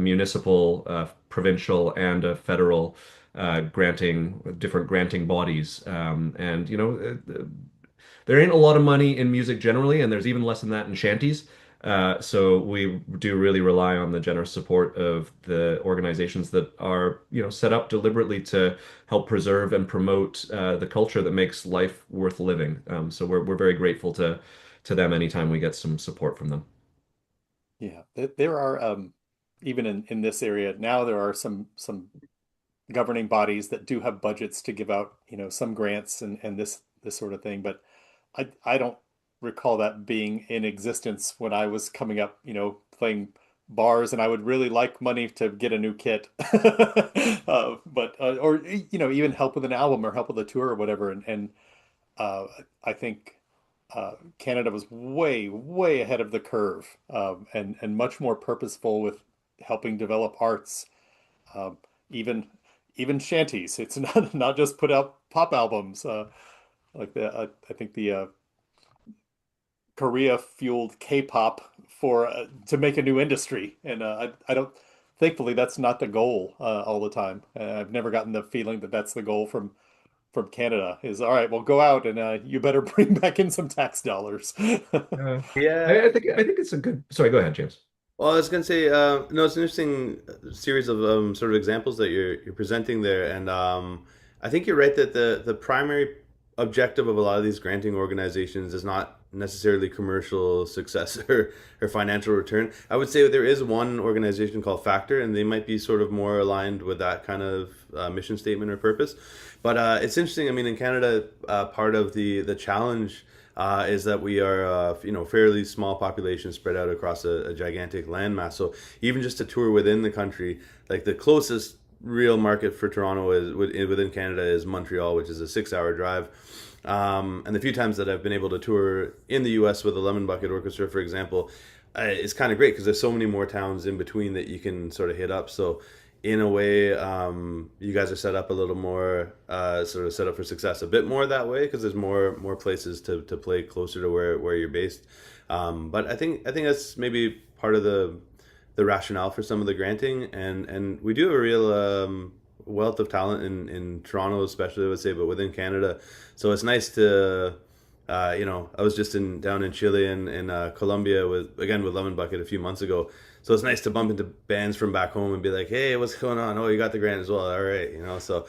municipal, provincial, and a federal different granting bodies. And there ain't a lot of money in music generally, and there's even less than that in shanties. So we do really rely on the generous support of the organizations that are, set up deliberately to help preserve and promote the culture that makes life worth living. So we're very grateful to them anytime we get some support from them. Yeah, there are even in this area now there are some governing bodies that do have budgets to give out, some grants and this sort of thing, but I don't recall that being in existence when I was coming up, playing bars, and I would really like money to get a new kit. But or even help with an album or help with a tour or whatever, and I think Canada was way, way ahead of the curve, and much more purposeful with helping develop arts, um, even even shanties. It's not just put out pop albums. Like I think the Korea fueled K-pop for to make a new industry, and I don't. Thankfully, that's not the goal all the time. I've never gotten the feeling that that's the goal from Canada. Is all right. Well, go out and you better bring back in some tax dollars. Uh, Yeah. I think it's a good. Sorry, go ahead, James. Well, I was going to say, no, it's an interesting series of sort of examples that you're presenting there, and I think you're right that the primary objective of a lot of these granting organizations is not necessarily commercial success or financial return. I would say there is one organization called Factor, and they might be sort of more aligned with that kind of mission statement or purpose. But it's interesting. I mean, in Canada, part of the challenge is that we are, fairly small population spread out across a gigantic landmass. So even just a tour within the country, like the closest real market for Toronto is within Canada is Montreal, which is a 6-hour drive. And the few times that I've been able to tour in the U.S. with the Lemon Bucket Orchestra, for example, it's kind of great because there's so many more towns in between that you can sort of hit up. So in a way, you guys are set up a little more, sort of set up for success a bit more that way because there's more places to play closer to where you're based. But I think that's maybe part of the rationale for some of the granting, and we do have a real wealth of talent in Toronto, especially I would say, but within Canada. So it's nice to. I was just down in Chile and in Colombia with Lemon Bucket a few months ago. So it's nice to bump into bands from back home and be like, "Hey, what's going on? Oh, you got the grant as well. All right." So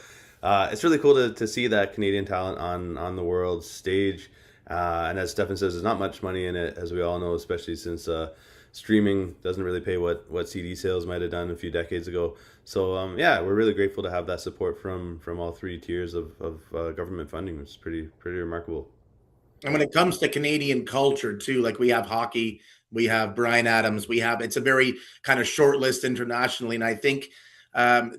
it's really cool to see that Canadian talent on the world stage. And as Stefan says, there's not much money in it, as we all know, especially since streaming doesn't really pay what CD sales might have done a few decades ago. So yeah, we're really grateful to have that support from all three tiers of government funding, which is pretty remarkable. And when it comes to Canadian culture too, like we have hockey, we have Brian Adams, it's a very kind of short list internationally, and I think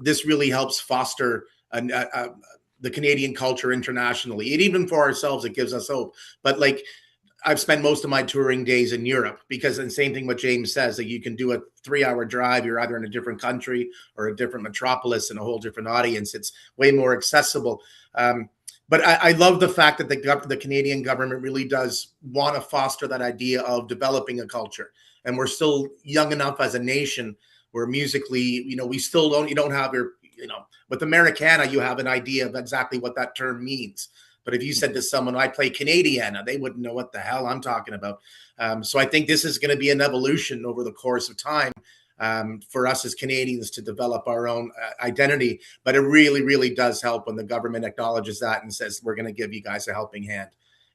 this really helps foster the Canadian culture internationally. And even for ourselves, it gives us hope. But like I've spent most of my touring days in Europe because, and same thing what James says, that you can do a 3-hour drive. You're either in a different country or a different metropolis and a whole different audience. It's way more accessible. But I love the fact that the Canadian government really does want to foster that idea of developing a culture. And we're still young enough as a nation where musically, we still you don't have your, with Americana, you have an idea of exactly what that term means. But if you said to someone, I play Canadiana, they wouldn't know what the hell I'm talking about. So I think this is going to be an evolution over the course of time. For us as Canadians to develop our own identity. But it really, really does help when the government acknowledges that and says, we're going to give you guys a helping hand,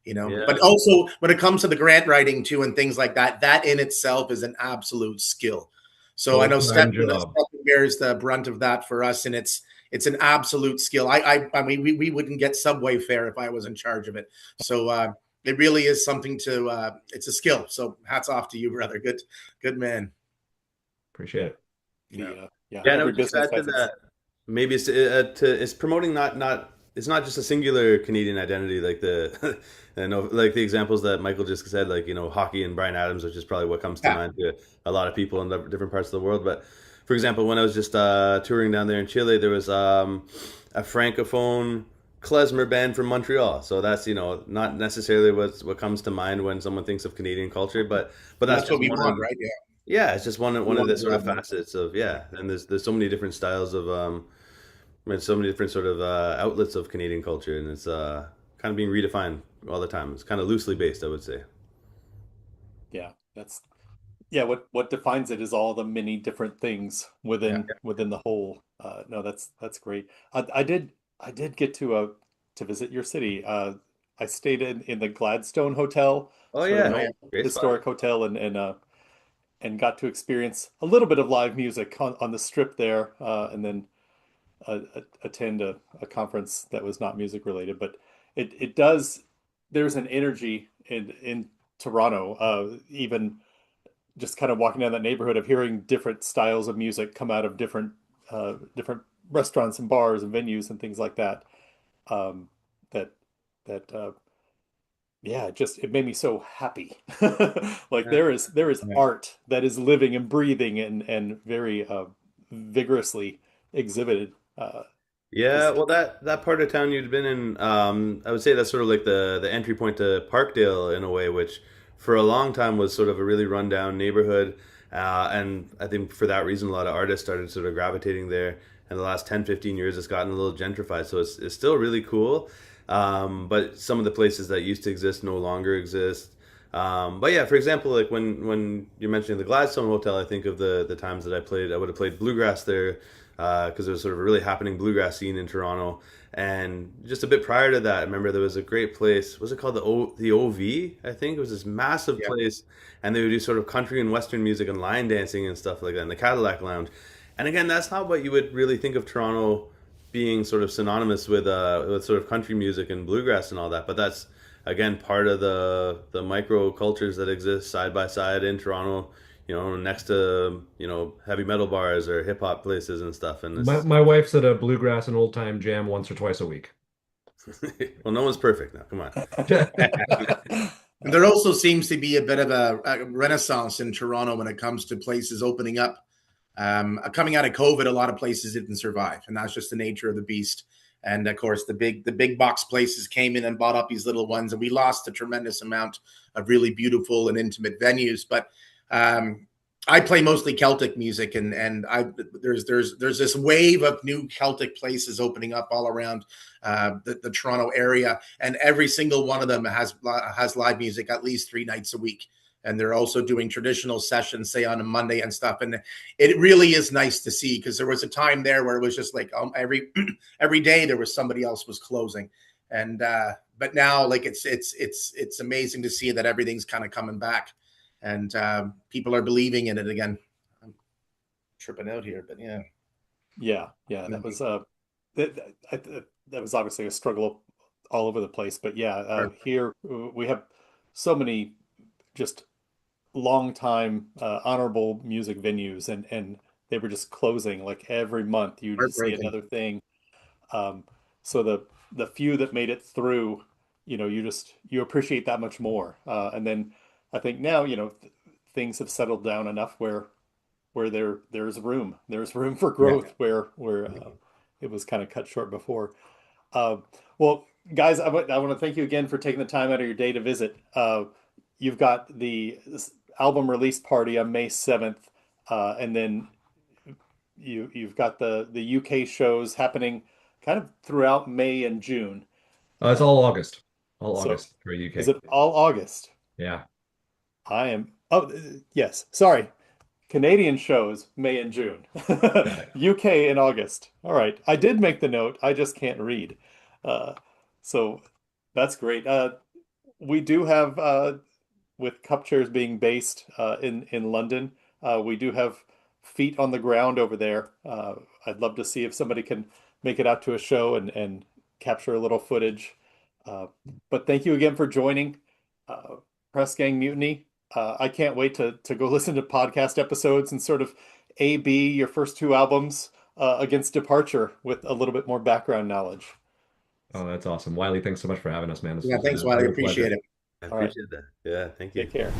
Yeah. But also when it comes to the grant writing too and things like that, that in itself is an absolute skill. So I know Stefan bears the brunt of that for us, and it's an absolute skill. I mean, we wouldn't get subway fare if I was in charge of it. So it really is something it's a skill. So hats off to you, brother. Good man. Appreciate it. Yeah. And I Every would just business add to has that, maybe it's promoting it's not just a singular Canadian identity like like the examples that Michael just said, like hockey and Brian Adams, which is probably what comes to mind to a lot of people in different parts of the world. But for example, when I was just touring down there in Chile, there was a francophone klezmer band from Montreal. So that's not necessarily what comes to mind when someone thinks of Canadian culture, but that's what we want, right? Yeah. Yeah, it's just one of the sort of facets of and there's so many different styles of so many different sort of outlets of Canadian culture, and it's kind of being redefined all the time. It's kind of loosely based, I would say. Yeah, that's what defines it is all the many different things within the whole. No, that's great. I did get to visit your city. I stayed in the Gladstone Hotel, Oh sort of an yeah, old great spot. historic hotel, and got to experience a little bit of live music on the strip there, and then attend a conference that was not music related. But it does. There's an energy in Toronto, even just kind of walking down that neighborhood of hearing different styles of music come out of different restaurants and bars and venues and things like that. Um, that that yeah, it made me so happy. Like there is art that is living and breathing and very vigorously exhibited. Yeah, well, that part of town you'd been in, I would say that's sort of like the entry point to Parkdale in a way, which for a long time was sort of a really rundown neighborhood. And I think for that reason, a lot of artists started sort of gravitating there. And the last 10, 15 years, it's gotten a little gentrified. So it's still really cool. But some of the places that used to exist no longer exist. But yeah, for example, like when you're mentioning the Gladstone Hotel, I think of the times that I would have played bluegrass there, because there was sort of a really happening bluegrass scene in Toronto. And just a bit prior to that, I remember there was a great place. Was it called the OV? I think it was this massive place, and they would do sort of country and western music and line dancing and stuff like that in the Cadillac Lounge. And again, that's not what you would really think of Toronto being sort of synonymous with sort of country music and bluegrass and all that. But that's again part of the micro cultures that exist side by side in Toronto. Next to heavy metal bars or hip hop places and stuff. And my wife's at a bluegrass and old time jam once or twice a week. Well, no one's perfect now. Come on. And there also seems to be a bit of a renaissance in Toronto when it comes to places opening up. Coming out of COVID, a lot of places didn't survive, and that's just the nature of the beast. And of course, the big box places came in and bought up these little ones, and we lost a tremendous amount of really beautiful and intimate venues. But I play mostly Celtic music, and there's this wave of new Celtic places opening up all around the Toronto area, and every single one of them has live music at least 3 nights a week. And they're also doing traditional sessions, say on a Monday and stuff. And it really is nice to see, because there was a time there where it was just like every day there was somebody else was closing. And but now, like it's amazing to see that everything's kind of coming back, and people are believing in it again. I'm tripping out here, but yeah. That was that was obviously a struggle all over the place. But here we have so many just long time honorable music venues, and they were just closing like every month. You just see another thing. So the few that made it through, you appreciate that much more. And then I think now things have settled down enough where there's room for growth, where it was kind of cut short before. Well, guys, I want to thank you again for taking the time out of your day to visit. You've got this album release party on May 7th, and then you've got the UK shows happening kind of throughout May and June. It's all August. August for UK. Is it all August? Yeah. I am. Oh, yes. Sorry. Canadian shows May and June. UK in August. All right. I did make the note. I just can't read. So that's great. We do have, with Cupchairs being based in London, we do have feet on the ground over there. I'd love to see if somebody can make it out to a show and capture a little footage. But thank you again for joining Press Gang Mutiny. I can't wait to go listen to podcast episodes and sort of A/B your first 2 albums against Departure with a little bit more background knowledge. Oh, that's awesome. Wiley, thanks so much for having us, man. Yeah, thanks, Wiley. Appreciate it. I appreciate that. Yeah, thank you. Take care.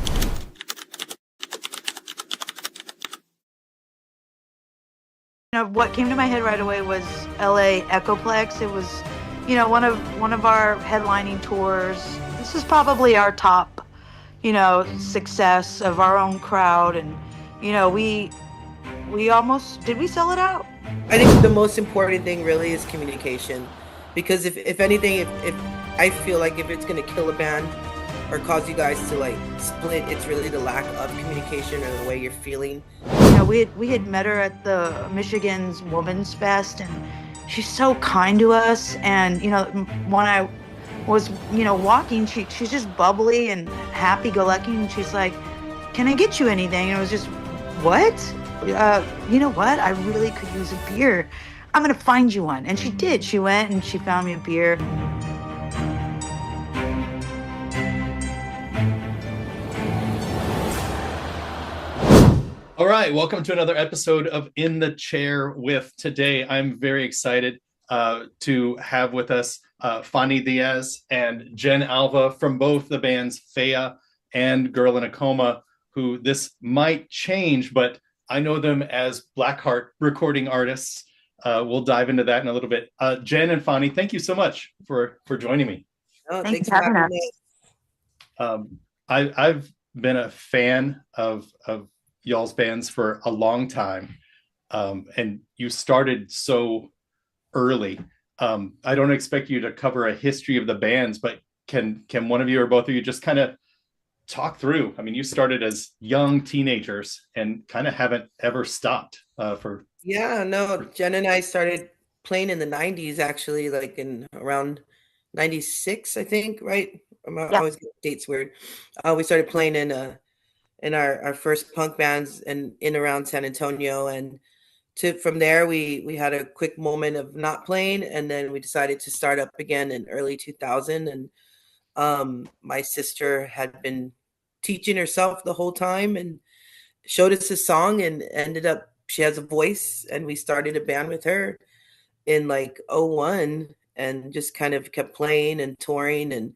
What came to my head right away was LA Echoplex. It was, one of our headlining tours. This is probably our top, success of our own crowd, and we almost did we sell it out? I think the most important thing really is communication, because if anything, if I feel like if it's gonna kill a band or cause you guys to like split, it's really the lack of communication or the way you're feeling. You know, we had met her at the Michigan's Women's Fest, and she's so kind to us. And you know, when I was walking, she's just bubbly and happy-go-lucky, and she's like, "Can I get you anything?" And it was just, "What? You know what? I really could use a beer. I'm gonna find you one." And she did. She went and she found me a beer. All right, welcome to another episode of In the Chair with. Today, I'm very excited to have with us Fanny Diaz and Jen Alva from both the bands Fea and Girl in a Coma, who this might change, but I know them as Blackheart recording artists. We'll dive into that in a little bit. Jen and Fanny, thank you so much for joining me. Oh, Thanks thanks for having us. me. I've been a fan of y'all's bands for a long time, and you started so early. I don't expect you to cover a history of the bands, but can one of you or both of you just kind of talk through? I mean, you started as young teenagers and kind of haven't ever stopped Yeah, no, Jen and I started playing in the 90s, actually, like in around 96, I think, right? I Yeah. always get dates weird. We started playing in our first punk bands and in around San Antonio, and from there we had a quick moment of not playing, and then we decided to start up again in early 2000. And my sister had been teaching herself the whole time and showed us a song, and ended up she has a voice, and we started a band with her in like '01, and just kind of kept playing and touring, and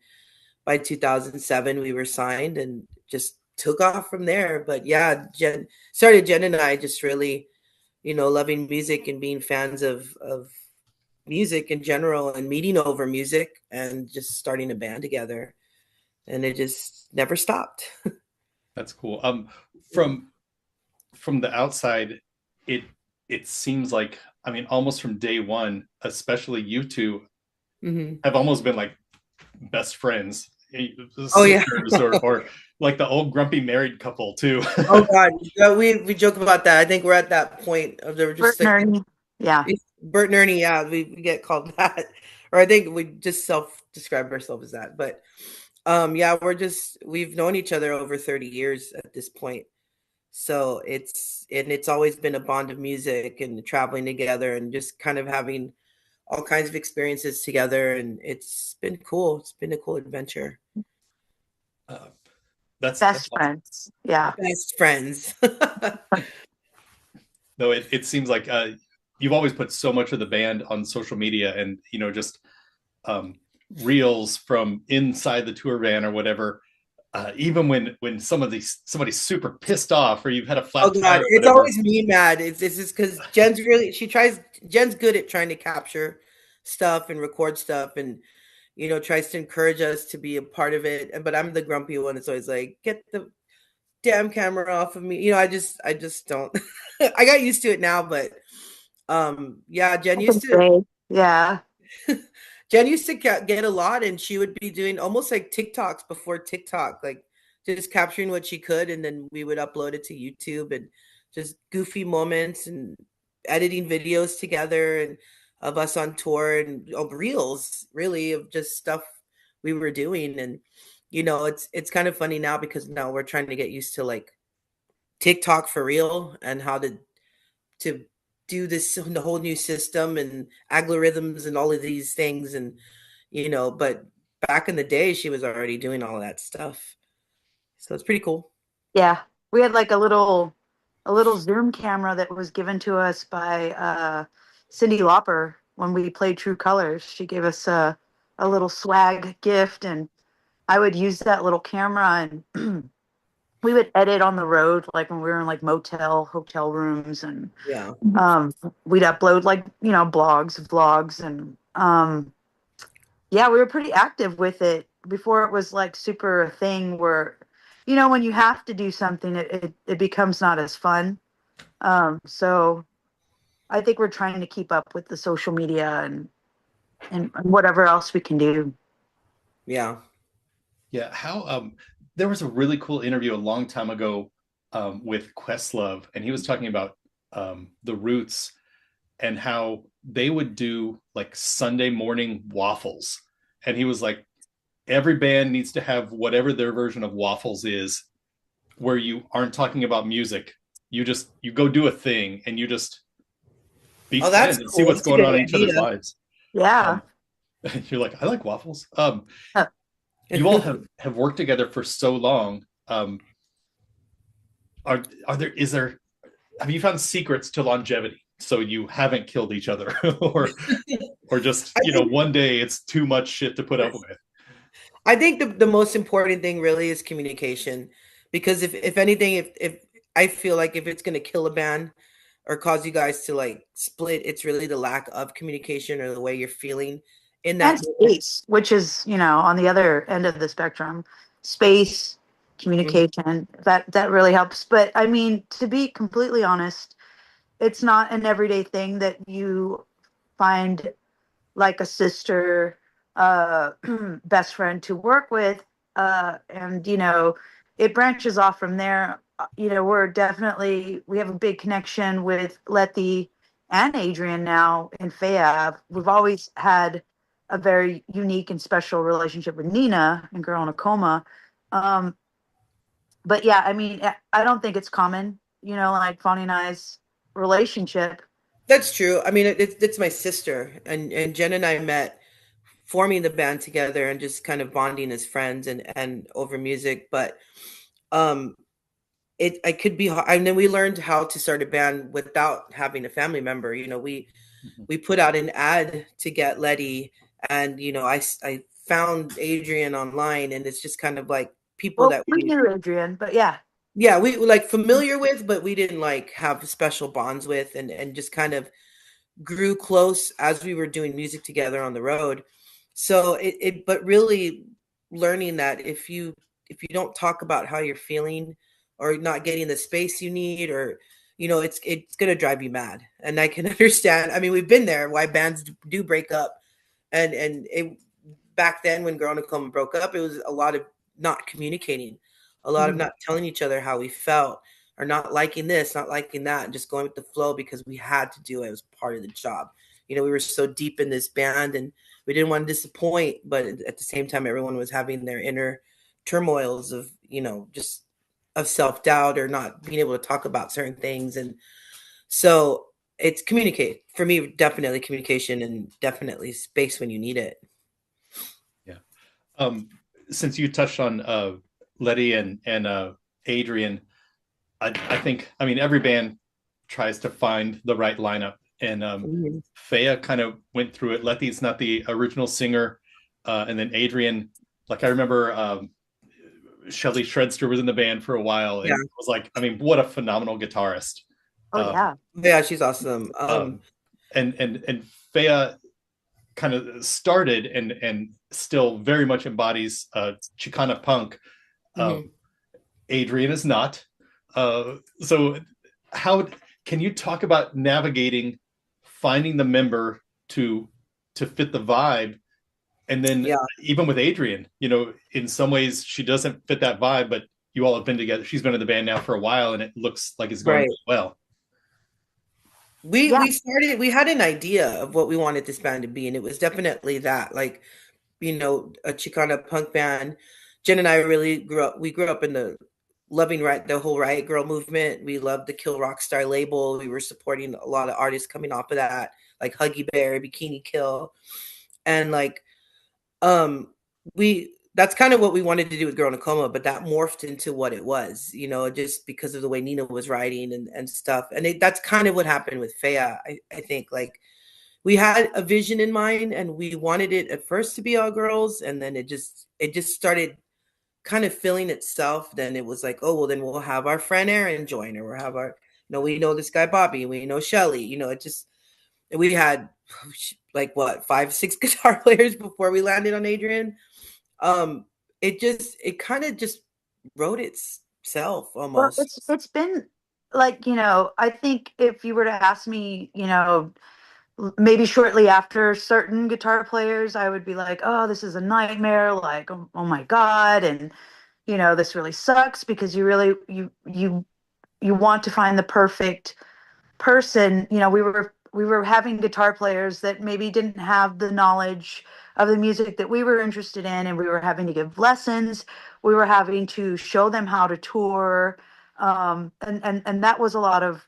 by 2007 we were signed and just took off from there. But yeah, Jen and I just really, loving music and being fans of music in general, and meeting over music and just starting a band together, and it just never stopped. That's cool. From the outside, it seems like, I mean, almost from day one, especially you two have almost been like best friends. Oh yeah. or like the old grumpy married couple too. Oh God, yeah, we joke about that. I think we're at that point of they're just Bert like and Ernie. Yeah. Bert and Ernie. Yeah, we get called that, or I think we just self-describe ourselves as that. But yeah, we've known each other over 30 years at this point. So it's always been a bond of music and traveling together and just kind of having all kinds of experiences together, and it's been cool. It's been a cool adventure. That's Best awesome. friends. Yeah. Best friends. No, it seems like you've always put so much of the band on social media, and just reels from inside the tour van or whatever. Even when somebody's super pissed off, or you've had a flat Oh tire God, or it's whatever. always me mad. It's just because Jen's good at trying to capture stuff and record stuff, and tries to encourage us to be a part of it. But I'm the grumpy one. It's always like, get the damn camera off of me. I just don't. I got used to it now, but yeah, Jen used to. Yeah. Jen used to get a lot, and she would be doing almost like TikToks before TikTok, like just capturing what she could, and then we would upload it to YouTube, and just goofy moments and editing videos together, and of us on tour, and reels really of just stuff we were doing. And it's kind of funny now, because now we're trying to get used to like TikTok for real, and how to do this the whole new system and algorithms and all of these things. And but back in the day she was already doing all of that stuff, so it's pretty cool. Yeah. We had like a little Zoom camera that was given to us by Cyndi Lauper when we played True Colors. She gave us a little swag gift, and I would use that little camera, and we would edit on the road, like when we were in like hotel rooms, and Yeah. we'd upload like vlogs, and yeah, we were pretty active with it before it was like super a thing where when you have to do something, it becomes not as fun. So I think we're trying to keep up with the social media and whatever else we can do. Yeah. Yeah, how there was a really cool interview a long time ago with Questlove, and he was talking about the Roots and how they would do like Sunday morning waffles. And he was like, every band needs to have whatever their version of waffles is, where you aren't talking about music. You go do a thing and you just be Oh, that's friends and see cool. what's That's a going good on in each other's idea. lives. Yeah. You're like, I like waffles. Huh. You all have worked together for so long. Are there is there have you found secrets to longevity so you haven't killed each other or just I think one day it's too much shit to put up with? I think the most important thing really is communication. Because if anything, if I feel like if it's gonna kill a band or cause you guys to like split, it's really the lack of communication or the way you're feeling in And that moment. space, which is, on the other end of the spectrum. Space, Mhm. communication, that really helps. But I mean, to be completely honest, it's not an everyday thing that you find like a sister, best friend to work with. And, it branches off from there. We have a big connection with Letty and Adrian now in Fayab. We've always had a very unique and special relationship with Nina and Girl in a Coma. Um, but yeah, I mean, I don't think it's common, like Fonny and I's relationship. That's true. I mean, it's my sister, and Jen and I met forming the band together and just kind of bonding as friends and over music. But um, it I could be, and then we learned how to start a band without having a family member. We put out an ad to get Letty, and I found Adrian online, and it's just kind of like people Well, that we knew Adrian, but yeah. yeah, we were like familiar with, but we didn't like have special bonds with, and just kind of grew close as we were doing music together on the road. So but really learning that if you don't talk about how you're feeling or not getting the space you need, or it's gonna drive you mad. And I can understand. I mean, we've been there why bands do break up, and it back then when Girl Nicole broke up, it was a lot of not communicating, a lot of Mhm. not telling each other how we felt, or not liking this, not liking that, and just going with the flow because we had to do it. It was part of the job. We were so deep in this band and we didn't want to disappoint, but at the same time, everyone was having their inner turmoils of, just of self doubt or not being able to talk about certain things. And so it's communicate for me, definitely communication and definitely space when you need it. Yeah. um since you touched on Letty and Adrian, I think, I mean, every band tries to find the right lineup, and Mhm. Faya kind of went through it. Letty's not the original singer, and then Adrian, like I remember, Shelly Shredster was in the band for a while Yeah. and was like, I mean, what a phenomenal guitarist. Oh Um, yeah. Yeah, she's awesome. and Faya kind of started and still very much embodies Chicana punk. Mhm. Adrian is not. So how can you talk about navigating finding the member to fit the vibe? And then Yeah. even with Adrian, in some ways she doesn't fit that vibe, but you all have been together. She's been in the band now for a while and it looks like it's going Right. really well. We Yeah. we started we had an idea of what we wanted this band to be, and it was definitely that, like, a Chicana punk band. Jen and I really grew up in the whole Riot Girl movement. We loved the Kill Rock Star label. We were supporting a lot of artists coming off of that, like Huggy Bear, Bikini Kill. And like we that's kind of what we wanted to do with Girl in a Coma, but that morphed into what it was, just because of the way Nina was writing and stuff. And that's kind of what happened with Faya. I think, like, we had a vision in mind and we wanted it at first to be all girls, and then it just started kind of filling itself. Then it was like, oh well, then we'll have our friend Aaron join, or we'll have our, we know this guy Bobby, we know Shelly, it just, we had like what, 5 6 guitar players before we landed on Adrian. um it kind of just wrote itself Well, almost. it's been like, I think if you were to ask me, maybe shortly after certain guitar players, I would be like, oh, this is a nightmare. Like, oh my God. And, this really sucks because you want to find the perfect person. We were having guitar players that maybe didn't have the knowledge of the music that we were interested in, and we were having to give lessons. We were having to show them how to tour, and that was a lot of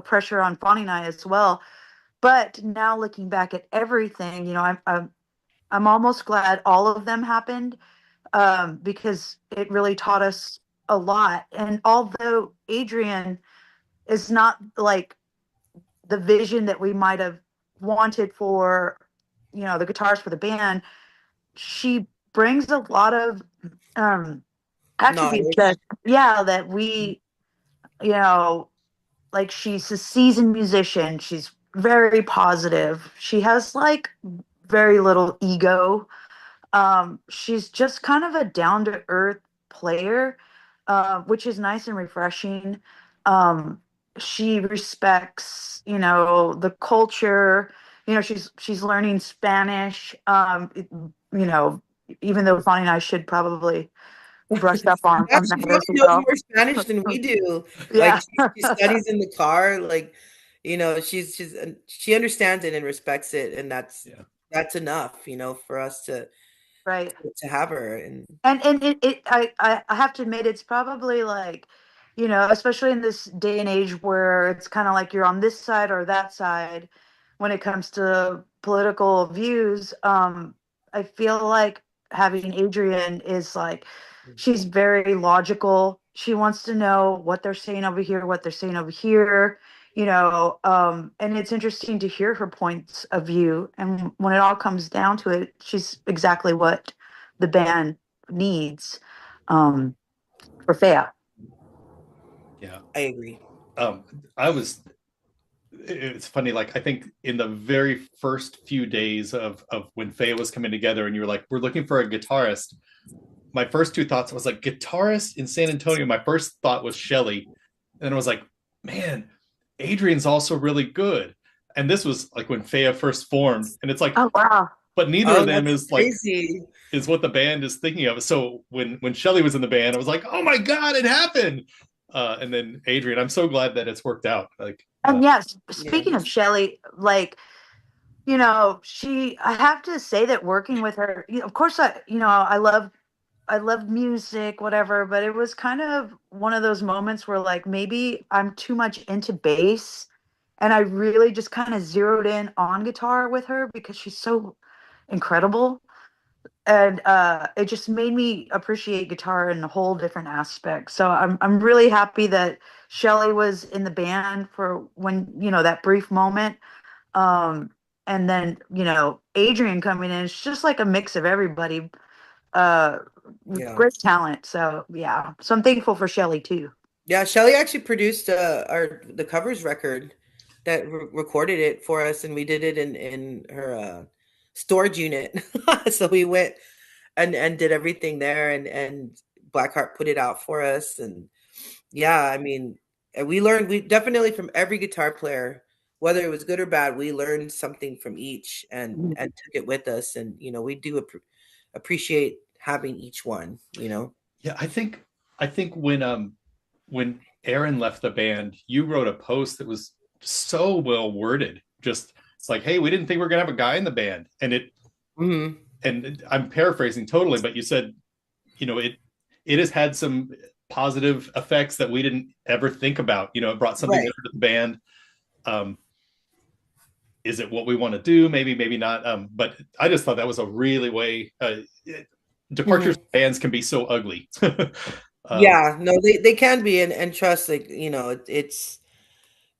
pressure on Fonnie and I as well. But now looking back at everything, I'm almost glad all of them happened, because it really taught us a lot. And although Adrian is not like the vision that we might have wanted for, the guitars for the band, she brings a lot of attributes Knowledge. that we, like, she's a seasoned musician. She's very positive. She has like very little ego. She's just kind of a down to earth player, which is nice and refreshing. She respects, the culture. She's learning Spanish. Even though Bonnie and I should probably brush up on Actually, that Bonnie as knows well. more Spanish than we do. Yeah. Like she studies in the car. Like, she understands it and respects it, and that's enough, for us to Right. to have her. And And I have to admit, it's probably like, especially in this day and age where it's kind of like you're on this side or that side when it comes to political views. I feel like having Adrian is like, she's very logical. She wants to know what they're saying over here, what they're saying over here, and it's interesting to hear her points of view. And when it all comes down to it, she's exactly what the band needs, for Fea. Yeah. I agree. It's funny, like I think in the very first few days of when Fea was coming together and you were like, we're looking for a guitarist, my first two thoughts was like, guitarist in San Antonio. My first thought was Shelly, and I was like, man, Adrian's also really good. And this was like when Fea first formed, and it's like, oh wow, but neither of them is crazy. Like is what the band is thinking of. So when Shelly was in the band, I was like, oh my God, it happened. And then Adrian, I'm so glad that it's worked out. Like, and yes, speaking of Shelly, like, I have to say that working with her, of course, I love music, whatever, but it was kind of one of those moments where like maybe I'm too much into bass, and I really just kind of zeroed in on guitar with her because she's so incredible. And it just made me appreciate guitar in a whole different aspect. So I'm really happy that Shelly was in the band for when, that brief moment. And then, Adrian coming in, it's just like a mix of everybody, with great talent. So yeah, so I'm thankful for Shelly too. Yeah, Shelly actually produced the covers record that recorded it for us, and we did it in her storage unit. So we went and did everything there, and Blackheart put it out for us. And yeah, I mean, we definitely from every guitar player, whether it was good or bad, we learned something from each and took it with us. And we do appreciate having each one. Yeah, I think when Aaron left the band, you wrote a post that was so well worded. Just it's like, hey, we didn't think we were gonna have a guy in the band, and and I'm paraphrasing totally, but you said, it has had some positive effects that we didn't ever think about. It brought something different to the band. Is it what we want to do? Maybe, maybe not. But I just thought that was a really way. Departures bands can be so ugly. Yeah, no, they can be, and trust, like, it's,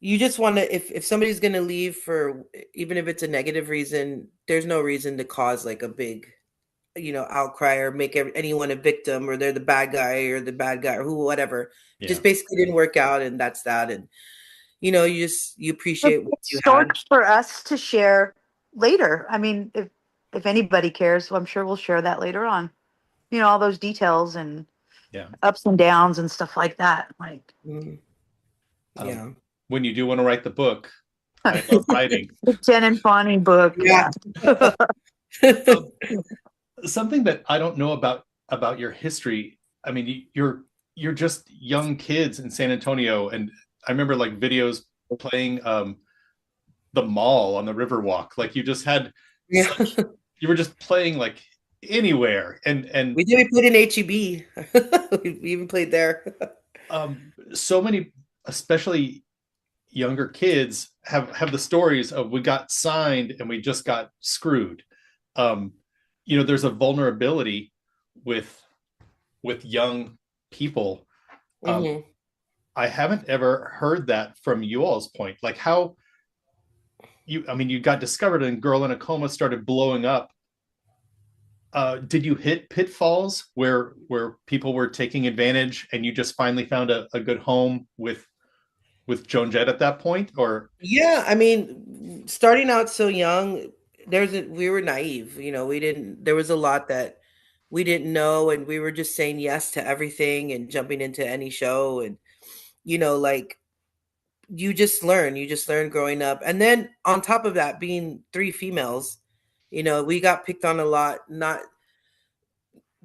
you just want to, if somebody's going to leave for, even if it's a negative reason, there's no reason to cause like a big, outcry or make anyone a victim, or they're the bad guy or the bad guy or who, whatever. Just basically didn't work out, and that's that. And you appreciate what you had. For us to share later. I mean, if anybody cares, well, I'm sure we'll share that later on. All those details and ups and downs and stuff like that. Like, when you do want to write the book, I love writing. The Jen and Bonnie book. Yeah. Something that I don't know about your history. I mean, you're just young kids in San Antonio, and I remember like videos playing the mall on the Riverwalk. Like you just had Yeah. you were just playing like anywhere, and We played in HEB. We even played there. so many, especially younger kids, have the stories of we got signed and we just got screwed. There's a vulnerability with young people. Mhm. I haven't ever heard that from you all's point. Like how you got discovered and Girl in a Coma started blowing up. Did you hit pitfalls where people were taking advantage and you just finally found a good home with Joan Jett at that point? Or Yeah, I mean, starting out so young, we were naive, there was a lot that we didn't know, and we were just saying yes to everything and jumping into any show. And, like you just learn growing up. And then on top of that, being three females, we got picked on a lot, not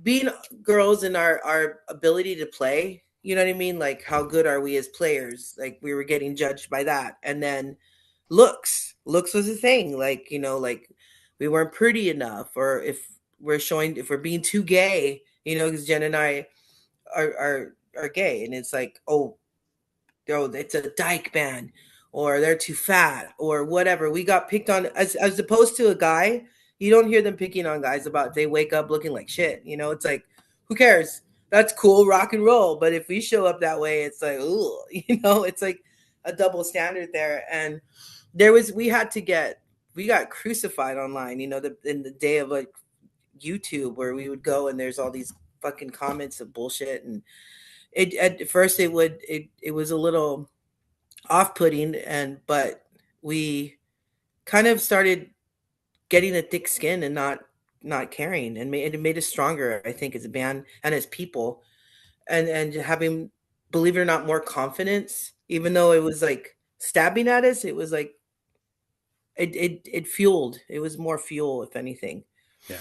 being girls in our ability to play. You know what I mean? Like, how good are we as players? Like, we were getting judged by that. And then looks was a thing. Like, like we weren't pretty enough, or if we're being too gay, because Jen and I are gay, and it's like, oh, it's a dyke band, or they're too fat, or whatever. We got picked on as opposed to a guy. You don't hear them picking on guys about they wake up looking like shit. It's like, who cares? That's cool, rock and roll. But if we show up that way, it's like, ooh, it's like a double standard there. And we got crucified online, in the day of like YouTube, where we would go and there's all these fucking comments of bullshit. And at first it was a little off-putting, but we kind of started getting a thick skin and not caring, and it made us stronger, I think, as a band and as people, and having, believe it or not, more confidence. Even though it was like stabbing at us, it was like it fueled. It was more fuel, if anything. yeah.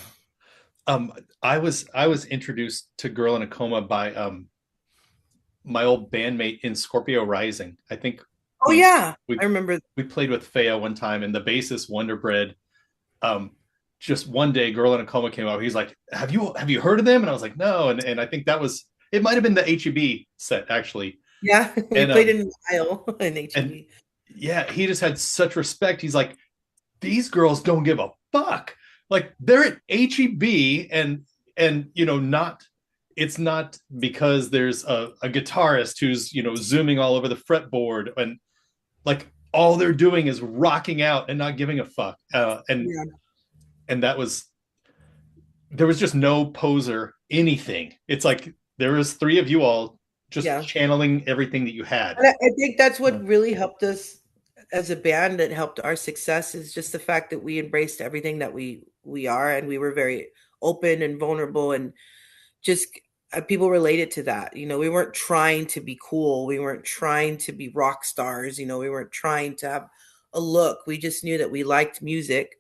I was introduced to Girl in a Coma by my old bandmate in Scorpio Rising. I think. Oh yeah, I remember. We played with Feo one time, and the bassist Wonderbread. Just one day, Girl in a Coma came out. He's like, "Have you heard of them?" And I was like, "No." And I think it might have been the HEB set, actually. Yeah, we played in Nile in HEB. And yeah, he just had such respect. He's like, "These girls don't give a fuck. Like, they're at HEB, and not." It's not because there's a guitarist who's zooming all over the fretboard, and like all they're doing is rocking out and not giving a fuck. And there was just no poser anything. It's like there was three of you all just channeling everything that you had. And I think that's what really helped us as a band, that helped our success, is just the fact that we embraced everything that we are, and we were very open and vulnerable, and just people related to that. We weren't trying to be cool. We weren't trying to be rock stars. We weren't trying to have a look. We just knew that we liked music,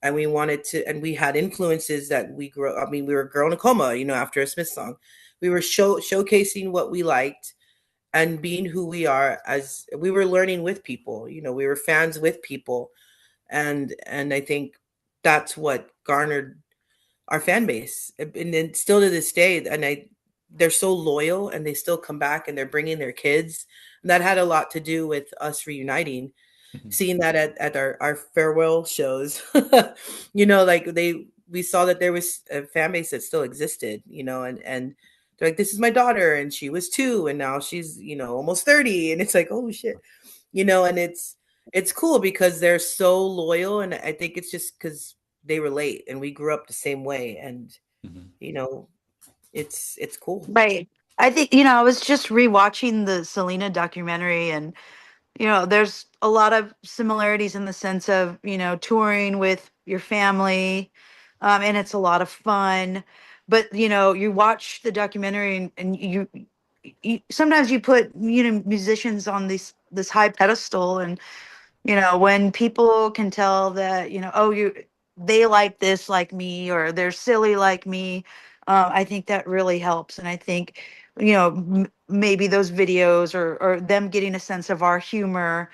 and we wanted to, and we had influences that we grew. I mean, we were Girl in a Coma, after a Smith song. We were showcasing what we liked and being who we are, as we were learning with people. We were fans with people. And I think that's what garnered our fan base, and then still to this day, and they're so loyal, and they still come back, and they're bringing their kids. And that had a lot to do with us reuniting, seeing that at our farewell shows. Like we saw that there was a fan base that still existed, and they're like, this is my daughter, and she was 2, and now she's almost 30, and it's like, oh shit, and it's cool because they're so loyal, and I think it's just because they relate, and we grew up the same way, and it's cool. Right. I think, I was just rewatching the Selena documentary, and there's a lot of similarities in the sense of touring with your family, and it's a lot of fun. But you watch the documentary, and you sometimes you put musicians on this high pedestal, and When people can tell that, oh, they like this like me, or they're silly like me, I think that really helps. And I think, maybe those videos, or them getting a sense of our humor,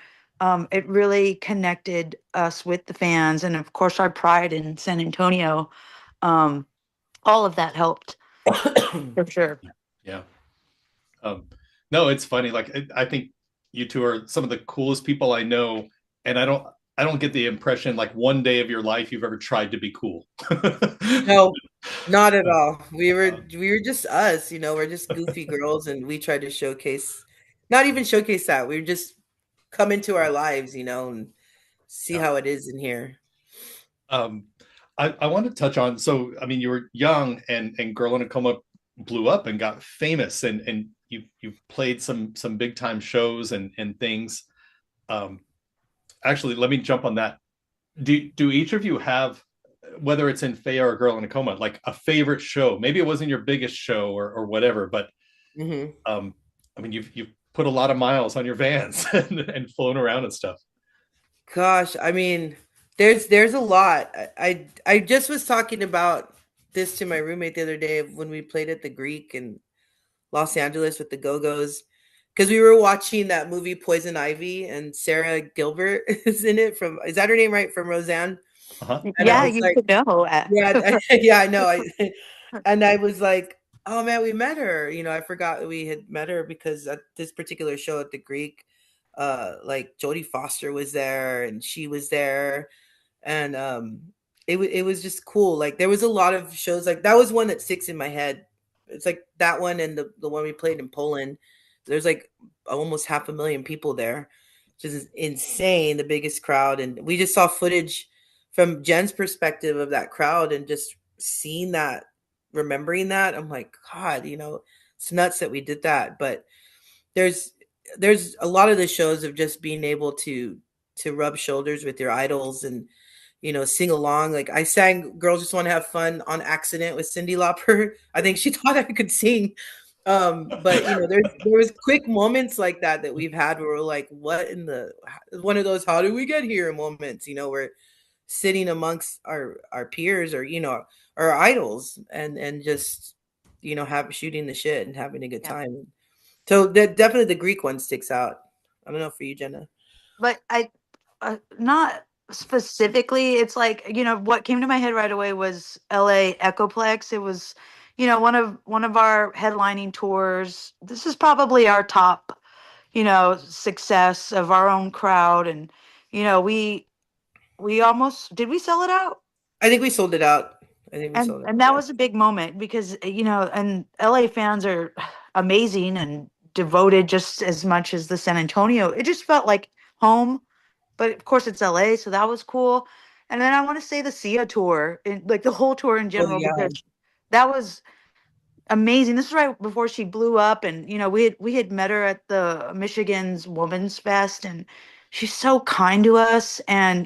it really connected us with the fans. And of course, our pride in San Antonio, um, all of that helped for sure. Yeah. No, it's funny. Like I think you two are some of the coolest people I know, and I don't get the impression like one day of your life you've ever tried to be cool. No, not at all. We were just us, we're just goofy girls, and we tried to showcase, not even showcase that. We were just come into our lives, and see Yeah. how it is in here. I want to touch on, so I mean you were young, and Girl in a Coma blew up and got famous, and you've played some big time shows and things. Actually, let me jump on that. Do each of you have, whether it's in Faya or Girl in a Coma, like a favorite show? Maybe it wasn't your biggest show or whatever, but I mean you've put a lot of miles on your vans and flown around and stuff. Gosh, I mean, there's a lot. I just was talking about this to my roommate the other day when we played at the Greek in Los Angeles with the Go-Go's, because we were watching that movie Poison Ivy, and Sarah Gilbert is in it. Is that her name, right? From Roseanne. And Yeah, you could know. Yeah, yeah, I know. And I was like, oh man, we met her. I forgot that we had met her, because at this particular show at the Greek, like Jodie Foster was there, and she was there, and it was just cool. Like there was a lot of shows, like that was one that sticks in my head. It's like that one, and the one we played in Poland. There's like almost 500,000 people there, which is insane, the biggest crowd. And we just saw footage from Jen's perspective of that crowd, and just seeing that, remembering that, I'm like, God, it's nuts that we did that. But there's a lot of the shows of just being able to rub shoulders with your idols, and sing along. Like I sang Girls Just Want to Have Fun on accident with Cyndi Lauper. I think she thought I could sing. But there was quick moments like that we've had where we're like, what in the, one of those how did we get here moments, we're sitting amongst our peers, or our idols, and just shooting the shit and having a good time. So definitely the Greek one sticks out. I don't know for you, Jenna. But I not specifically. It's like, what came to my head right away was LA Echoplex. It was, one of our headlining tours. This is probably our top, success of our own crowd. And we almost, did we sell it out? I think we sold it out. I think we sold it. And that was a big moment, because and LA fans are amazing and devoted just as much as the San Antonio. It just felt like home. But of course it's LA, so that was cool. And then I want to say the Sia tour, like the whole tour in general, because that was amazing. This is right before she blew up, and we had met her at the Michigan's Women's Fest, and she's so kind to us. And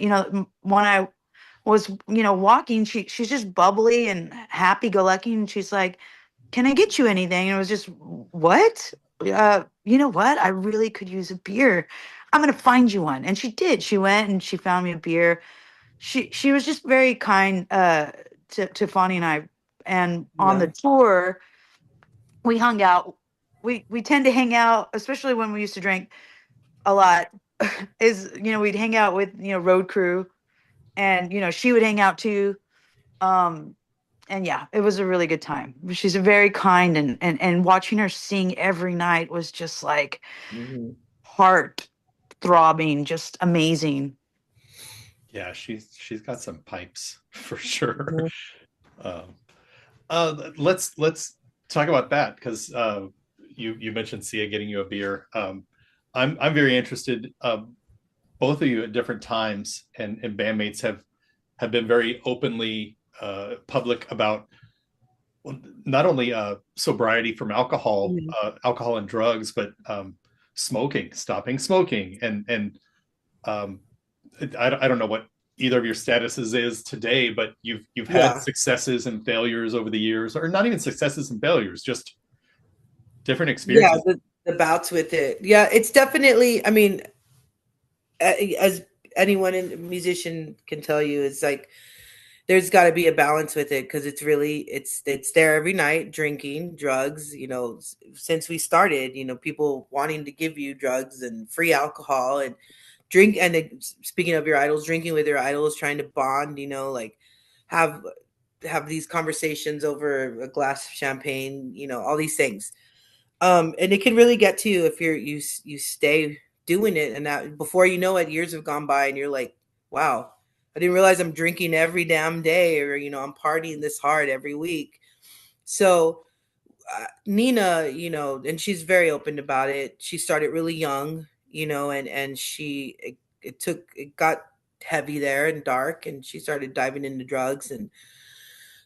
when I was walking, she's just bubbly and happy go lucky, and she's like, "Can I get you anything?" And it was just, what? You know what? I really could use a beer. I'm gonna find you one. And she did. She went and she found me a beer. She was just very kind to Fonnie and I. And on the tour, we hung out. We tend to hang out, especially when we used to drink a lot. We'd hang out with road crew, and she would hang out too. And yeah, it was a really good time. She's a very kind, and watching her sing every night was just like heart throbbing, just amazing. Yeah, she's got some pipes for sure. Let's talk about that, because you mentioned Sia getting you a beer. I'm very interested. Both of you at different times and bandmates have been very openly public about not only sobriety from alcohol and drugs, but stopping smoking, and I don't know what either of your statuses is today, but you've had successes and failures over the years, or not even successes and failures, just different experiences. Yeah, the bouts with it. Yeah, it's definitely, I mean, as anyone in musician can tell you, it's like there's got to be a balance with it, because it's really it's there every night, drinking, drugs, since we started, people wanting to give you drugs and free alcohol and drink, and speaking of your idols, drinking with your idols, trying to bond, like have these conversations over a glass of champagne, all these things. And it can really get to you if you stay doing it, and that before you know it, years have gone by and you're like, wow, I didn't realize I'm drinking every damn day, or I'm partying this hard every week. So Nina, and she's very open about it. She started really young, and it got heavy there and dark, and she started diving into drugs, and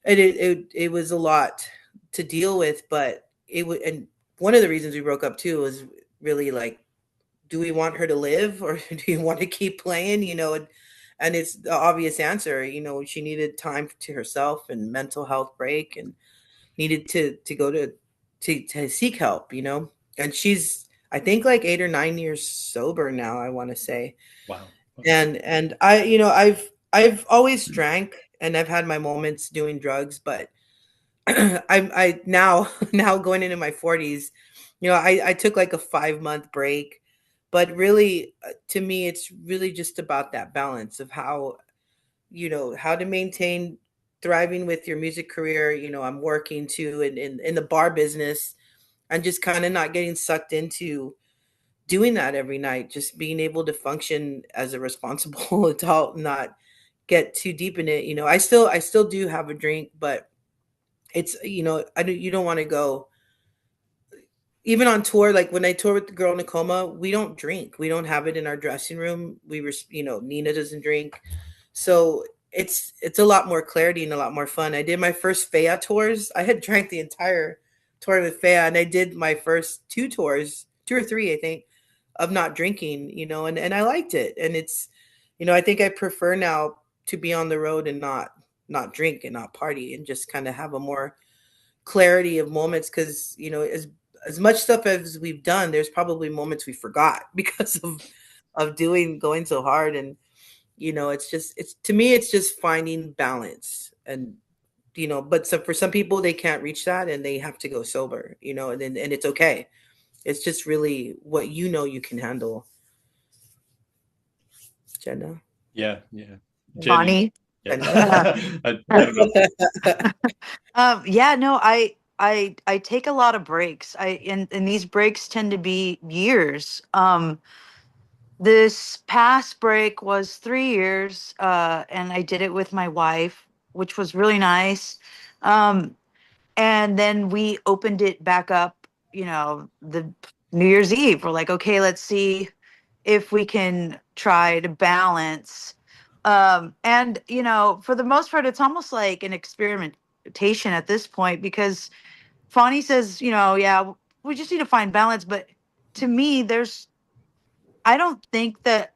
it was a lot to deal with, but it would. And one of the reasons we broke up too was really like, do we want her to live, or do you want to keep playing? And it's the obvious answer. She needed time to herself and mental health break, and needed to go to seek help. And she's, I think, like 8 or 9 years sober now, I want to say. Wow. And I've always drank, and I've had my moments doing drugs, but I now going into my 40s, I took like a 5-month break, but really, to me, it's really just about that balance of how to maintain thriving with your music career. I'm working too in the bar business, and just kind of not getting sucked into doing that every night, just being able to function as a responsible adult, not get too deep in it. I still do have a drink, but it's, you don't want to go even on tour. Like when I tour with the Girl Nakoma, we don't drink. We don't have it in our dressing room. We were, Nina doesn't drink. So it's a lot more clarity and a lot more fun. I did my first Fea tours. I had drank the entire tour with Fea, and I did my first 2 tours, 2 or 3, I think, of not drinking, and I liked it. And it's, I think I prefer now to be on the road and not drink and not party, and just kind of have a more clarity of moments. Because, as much stuff as we've done, there's probably moments we forgot because of going so hard. And, it's to me, it's just finding balance. And, but so for some people, they can't reach that and they have to go sober, and it's okay. It's just really what you can handle. Jenna? Yeah. Bonnie? Yeah. I don't know. Yeah, no, I take a lot of breaks. And these breaks tend to be years. This past break was 3 years, and I did it with my wife, which was really nice. And then we opened it back up, the New Year's Eve. We're like, okay, let's see if we can try to balance. And, for the most part, it's almost like an experimentation at this point, because Fani says, yeah, we just need to find balance. But to me, I don't think that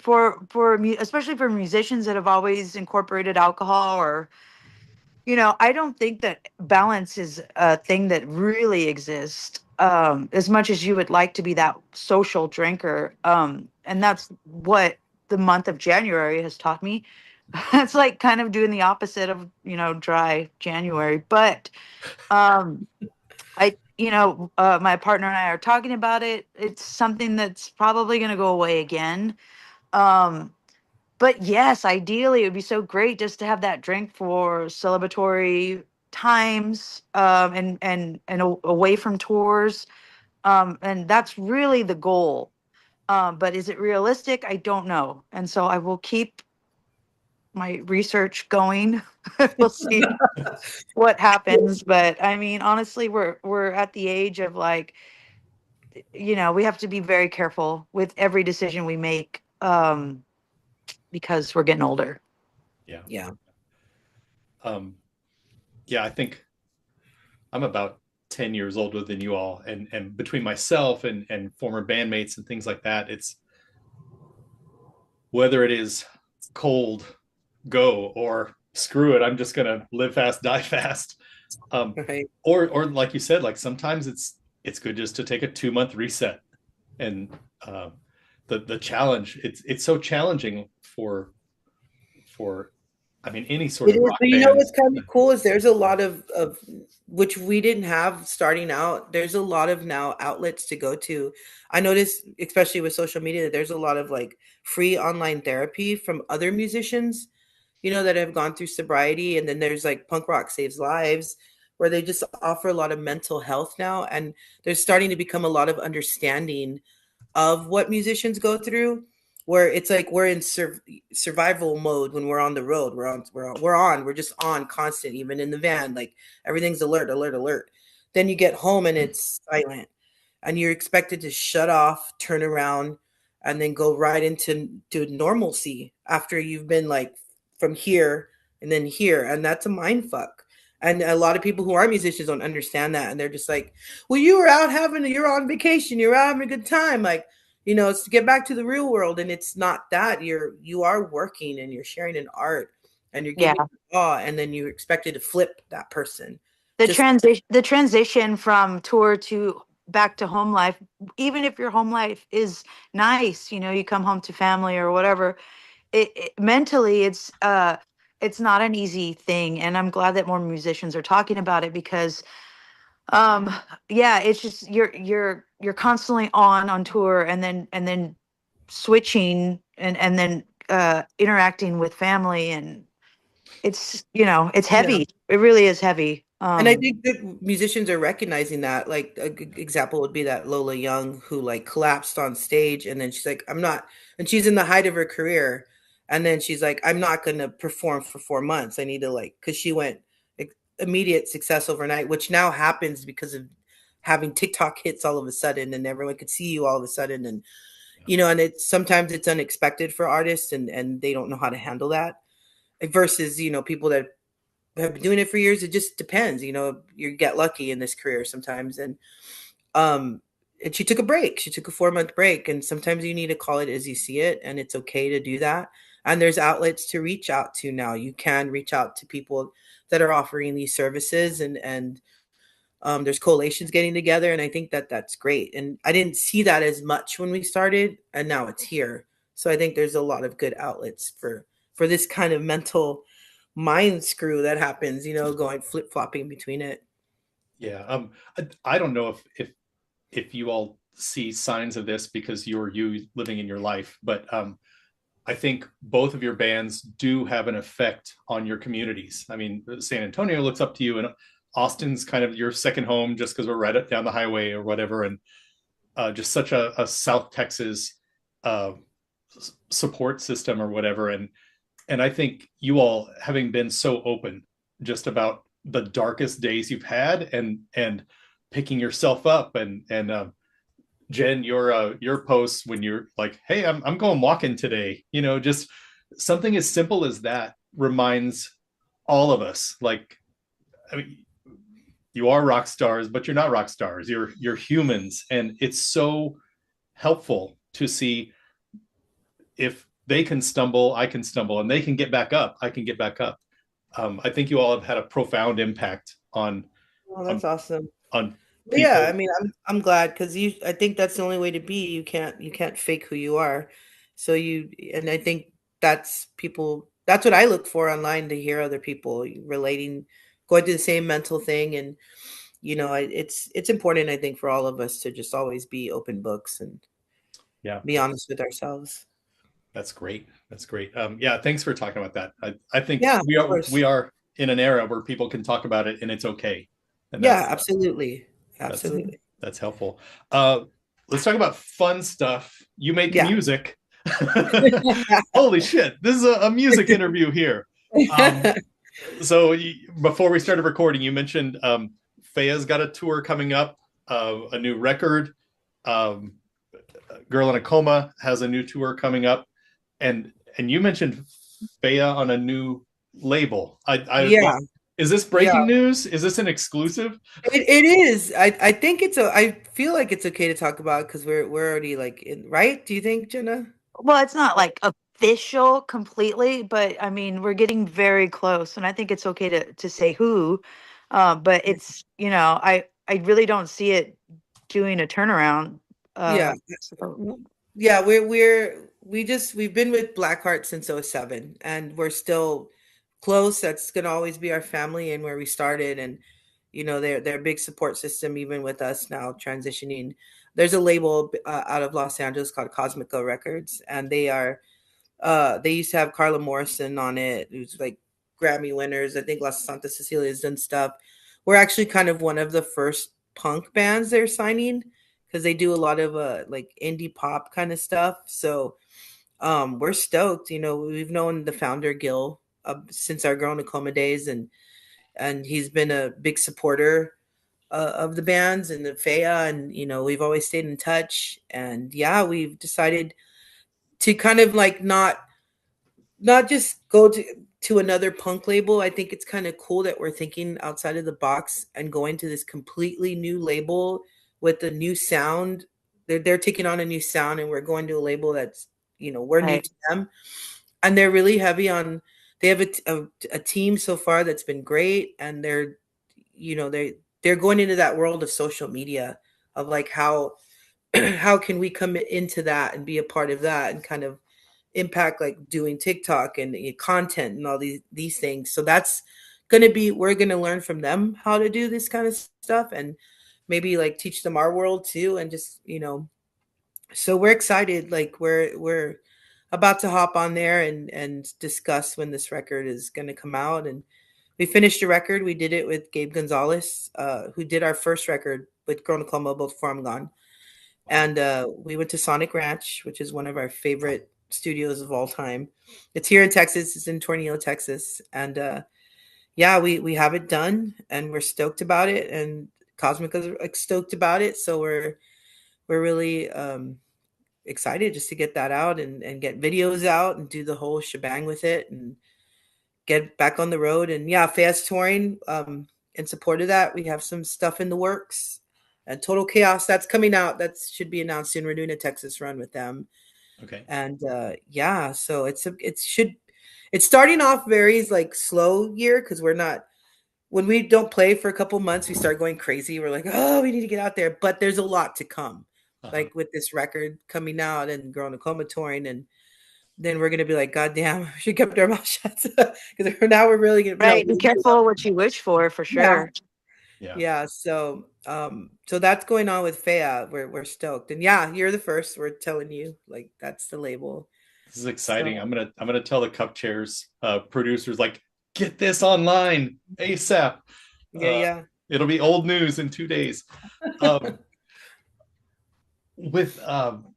especially for musicians that have always incorporated alcohol, or I don't think that balance is a thing that really exists, as much as you would like to be that social drinker. And that's what the month of January has taught me. It's like kind of doing the opposite of, dry January. But my partner and I are talking about it. It's something that's probably going to go away again. But yes, ideally, it would be so great just to have that drink for celebratory times, and away from tours. And that's really the goal. But is it realistic? I don't know. And so I will keep my research going. We'll see what happens. But I mean, honestly, we're at the age of like, we have to be very careful with every decision we make. Because we're getting older. Yeah. I think I'm about 10 years older than you all, and between myself and former bandmates and things like that, it's whether it is cold, go, or screw it, I'm just gonna live fast, die fast. Right. Or like you said, like sometimes it's good just to take a 2-month reset. And the challenge. It's so challenging for I mean any sort It of is, rock but you know band. what's kind of cool is there's a lot of which we didn't have starting out. There's a lot of now outlets to go to. I noticed, especially with social media, that there's a lot of like free online therapy from other musicians, that have gone through sobriety. And then there's like Punk Rock Saves Lives, where they just offer a lot of mental health now. And there's starting to become a lot of understanding of what musicians go through, where it's like we're in survival mode when we're on the road. We're just on constant, even in the van, like everything's alert, alert, alert. Then you get home and it's silent, and you're expected to shut off, turn around, and then go right into normalcy after you've been like from here and then here, and that's a mind fuck. And a lot of people who are musicians don't understand that, and they're just like, "Well, you're on vacation, you're out having a good time." Like, it's to get back to the real world, and it's not that. You are working and you're sharing an art, and you're Yeah. giving awe, and then you're expected to flip that person. The transition from tour to back to home life, even if your home life is nice, you come home to family or whatever, mentally it's not an easy thing, and I'm glad that more musicians are talking about it because yeah, it's just you're constantly on tour, and then switching, and then interacting with family, and it's Yeah. heavy. It really is heavy. And I think that musicians are recognizing that. Like a good example would be that Lola Young, who like collapsed on stage, and then she's like, "I'm not," and she's in the height of her career, and then she's like, "I'm not going to perform for 4 months. I need to because she went immediate success overnight, which now happens because of having TikTok hits all of a sudden, and everyone could see you all of a sudden, and and sometimes it's unexpected for artists, and they don't know how to handle that, versus people that have been doing it for years. It just depends. You get lucky in this career sometimes. Um and she took a break. She took a 4-month break. And sometimes you need to call it as you see it. And it's okay to do that. And there's outlets to reach out to now. You can reach out to people that are offering these services, and there's coalitions getting together. And I think that that's great. And I didn't see that as much when we started, and now it's here. So I think there's a lot of good outlets for this kind of mental mind screw that happens, going flip flopping between it. Yeah. I don't know if you all see signs of this because you're living in your life, but I think both of your bands do have an effect on your communities. I mean, San Antonio looks up to you, and Austin's kind of your second home just because we're right down the highway or whatever. And just such a South Texas support system or whatever. And I think you all, having been so open just about the darkest days you've had, and picking yourself up, and Jen, your posts when you're like, "Hey, I'm going walking today," just something as simple as that reminds all of us, like, I mean, you are rock stars, but you're not rock stars. You're humans, and it's so helpful to see if they can stumble, I can stumble, and they can get back up, I can get back up. I think you all have had a profound impact on. Oh, that's awesome. On people. Yeah, I mean, I'm glad, because I think that's the only way to be. You can't fake who you are. So and I think that's what I look for online, to hear other people relating, going through the same mental thing. And it's important, I think, for all of us to just always be open books and be honest with ourselves. That's great. That's great. Yeah, thanks for talking about that. I think we are in an era where people can talk about it and it's okay. And absolutely. That's helpful. Let's talk about fun stuff. You make music. Holy shit. This is a music interview here. So before we started recording, you mentioned Fea's got a tour coming up, a new record. Girl in a Coma has a new tour coming up. And you mentioned Fea on a new label. Is this breaking news? Is this an exclusive? It is. I think I feel like it's okay to talk about, because we're already right? Do you think, Jenna? Well, it's not like official completely, but I mean, we're getting very close, and I think it's okay to say who. But it's, I really don't see it doing a turnaround. Yeah. Yeah, we've been with Blackheart since '07, and we're still close. That's gonna always be our family and where we started. And they're a big support system even with us now transitioning. There's a label out of Los Angeles called Cosmica Records, and they used to have Carla Morrison on it, who's like Grammy winners. I think Las Santa Cecilia's done stuff. We're actually kind of one of the first punk bands they're signing because they do a lot of like indie pop kind of stuff. So we're stoked. We've known the founder Gil since our Grown Coma days, and he's been a big supporter of the bands and the Fea, and we've always stayed in touch. And yeah, we've decided to kind of like not just go to another punk label. I think it's kind of cool that we're thinking outside of the box and going to this completely new label with a new sound. They're taking on a new sound, and we're going to a label that's we're new Right. to them, and they're really heavy on. They have a team so far that's been great, and they're going into that world of social media of like how how can we come into that and be a part of that and kind of impact like doing TikTok and content and all these things. So that's going to be we're going to learn from them how to do this kind of stuff and maybe like teach them our world too and just, so we're excited like we're about to hop on there and discuss when this record is going to come out and we finished a record. We did it with Gabe Gonzalez, who did our first record with Grown Como before I'm gone. And we went to Sonic Ranch, which is one of our favorite studios of all time. It's here in Texas. It's in Tornillo, Texas. And yeah, we have it done, and we're stoked about it. And Cosmica's like stoked about it. So we're really excited just to get that out and get videos out and do the whole shebang with it and get back on the road. And yeah, fast touring in support of that. We have some stuff in the works. And Total Chaos, that's coming out. That should be announced soon. We're doing a Texas run with them. Okay. And yeah, so it's starting off very like slow year because we're not when we don't play for a couple months, we start going crazy. We're like, oh, we need to get out there. But there's a lot to come. Like with this record coming out and Grown Coma touring and then we're gonna be like, God damn, she kept our mouth shut. Because now we're really gonna Right. Be careful what you wish for yeah. sure. Yeah. So so that's going on with Fea. We're stoked. And yeah, you're the first. We're telling you, like that's the label. This is exciting. So, I'm gonna tell the Cupchairs producers like get this online ASAP. yeah. It'll be old news in 2 days. With I'm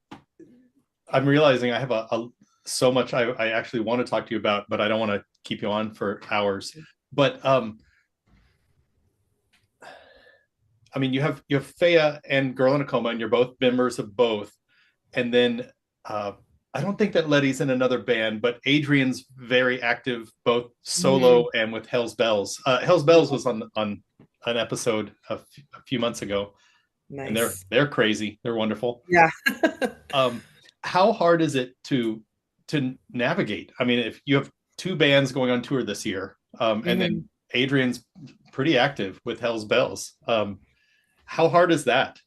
realizing I have so much I actually want to talk to you about, but I don't want to keep you on for hours. But I mean, you have Fea and Girl in a Coma, and you're both members of both. And then I don't think that Letty's in another band, but Adrian's very active, both solo and with Hell's Bells. Hell's Bells was on an episode a few months ago, Nice. and they're crazy. They're wonderful. Yeah. How hard is it to navigate? I mean, if you have two bands going on tour this year, and then Adrian's pretty active with Hell's Bells. How hard is that?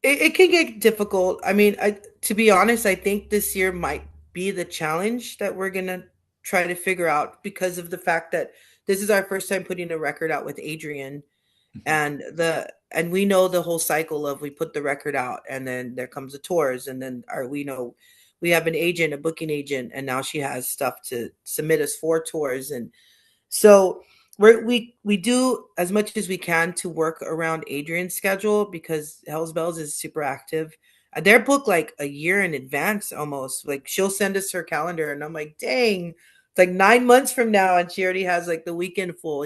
It can get difficult. I mean, to be honest, I think this year might be the challenge that we're gonna try to figure out because of the fact that this is our first time putting a record out with Adrian, and we know the whole cycle of we put the record out and then there comes the tours and then we have an agent, a booking agent, and now she has stuff to submit us for tours. And so we do as much as we can to work around Adrian's schedule because Hell's Bells is super active. They're booked like a year in advance almost. Like she'll send us her calendar and I'm like, dang, it's like 9 months from now and she already has like the weekend full,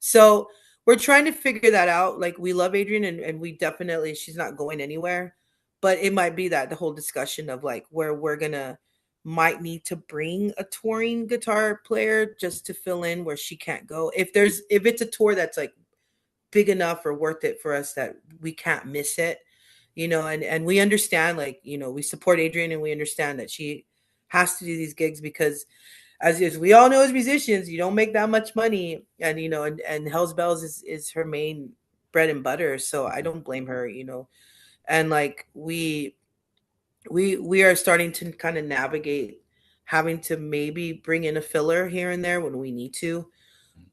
So we're trying to figure that out. Like we love Adrian and we definitely, she's not going anywhere, but it might be that the whole discussion of like where we're might need to bring a touring guitar player just to fill in where she can't go. If it's a tour that's like big enough or worth it for us that we can't miss it, and we understand like, we support Adrian and we understand that she has to do these gigs because as we all know as musicians, you don't make that much money and and Hell's Bells is her main bread and butter. So I don't blame her, and like we are starting to kind of navigate having to maybe bring in a filler here and there when we need to.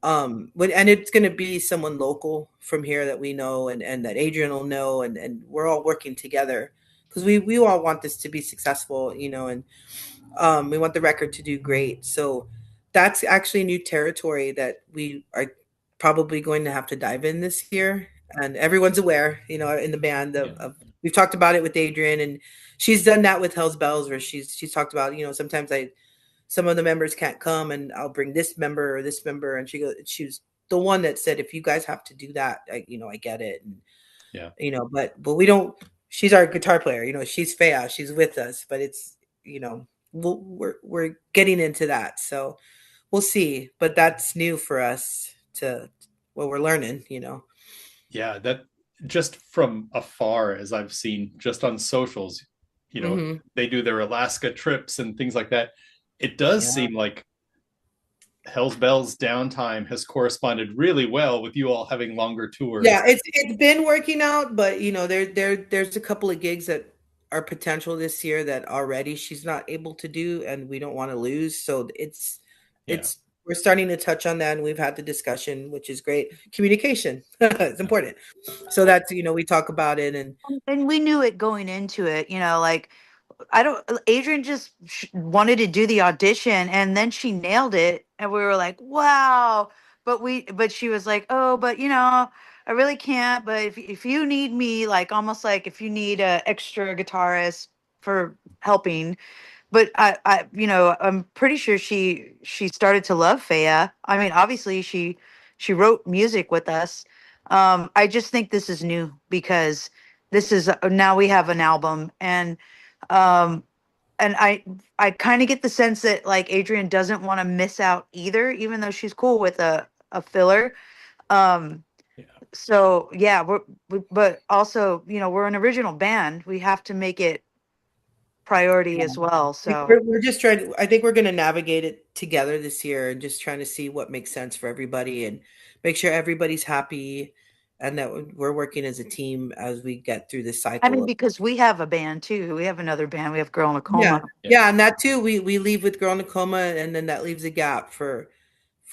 And it's going to be someone local from here that we know, and that Adrian will know, and we're all working together because we all want this to be successful, and we want the record to do great. So that's actually new territory that we are probably going to have to dive in this year. And everyone's aware, in the band of we've talked about it with Adrian, and she's done that with Hell's Bells, where she's talked about, sometimes some of the members can't come, and I'll bring this member or this member, and she was the one that said, if you guys have to do that, I get it. And but we don't. She's our guitar player, she's Faya, she's with us, but it's, we're getting into that, so we'll see. But that's new for us to what we're learning. Yeah, that just from afar, as I've seen just on socials, they do their Alaska trips and things like that. It does seem like Hell's Bells downtime has corresponded really well with you all having longer tours. Yeah, it's been working out, but there's a couple of gigs that are potential this year that already she's not able to do, and we don't want to lose. So it's we're starting to touch on that, and we've had the discussion, which is great. Communication, it's important. So that's, we talk about it, and we knew it going into it. Like Adrian just wanted to do the audition, and then she nailed it, and we were like, wow. But she was like, oh, but I really can't. But if you need me, like almost like if you need a extra guitarist for helping. But I'm pretty sure she started to love Faya. I mean, obviously she wrote music with us. I just think this is new because this is now we have an album, um and I kind of get the sense that like Adrian doesn't want to miss out either, even though she's cool with a filler. um so yeah, but also, we're an original band, we have to make it priority as well. So we're just trying to, I think we're going to navigate it together this year, and just trying to see what makes sense for everybody, and make sure everybody's happy, and that we're working as a team as we get through this cycle. I mean, because we have a band too. We have another band. We have Girl in a Yeah, Coma. yeah, and that too. We leave with Girl in a Coma, and then that leaves a gap for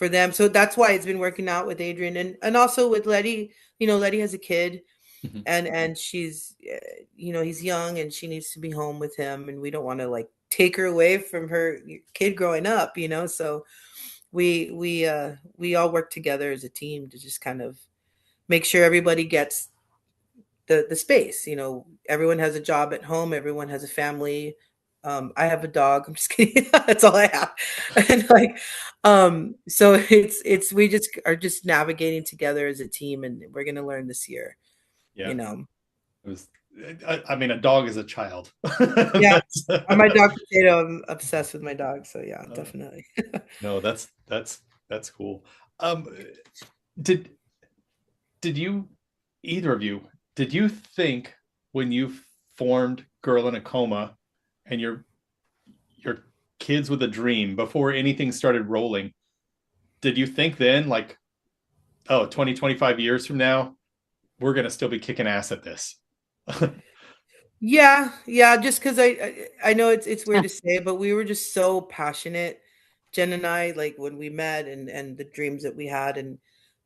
them. So that's why it's been working out with Adrian, and also with Letty. Letty has a kid, and she's, he's young, and she needs to be home with him, and we don't want to like take her away from her kid growing up. So we all work together as a team to just kind of make sure everybody gets the space. Everyone has a job at home, everyone has a family. I have a dog. I'm just kidding. That's all I have. And so it's we just are just navigating together as a team, and we're gonna learn this year. It was, I mean, a dog is a child. Yeah, my dog Potato. I'm obsessed with my dog. So yeah, definitely. No, that's cool. Did you, either of you, did you think when you formed Girl in a Coma and your kids with a dream before anything started rolling, did you think then like, oh, 20, 25 years from now, we're going to still be kicking ass at this? Yeah, just because I know it's weird to say, but we were just so passionate, Jen and I, like when we met, and the dreams that we had, and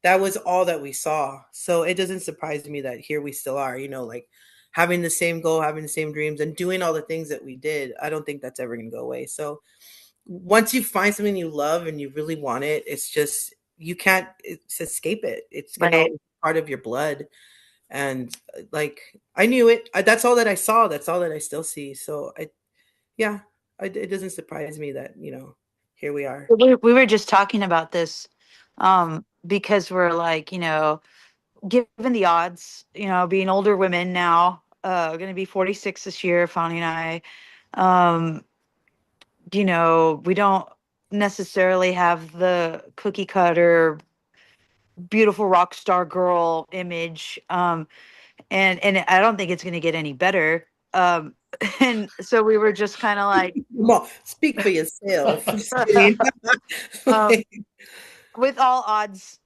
that was all that we saw. So it doesn't surprise me that here we still are, like having the same goal, having the same dreams, and doing all the things that we did. I don't think that's ever going to go away. So once you find something you love and you really want it, it's just you can't escape it. It's going to be part of your blood. And like I knew it. That's all that I saw. That's all that I still see. So it doesn't surprise me that here we are. We were just talking about this because we're like, given the odds, being older women now, going to be 46 this year, Fonny and I, we don't necessarily have the cookie cutter beautiful rock star girl image, and I don't think it's going to get any better. And so we were just kind of like, well, speak for yourself. With all odds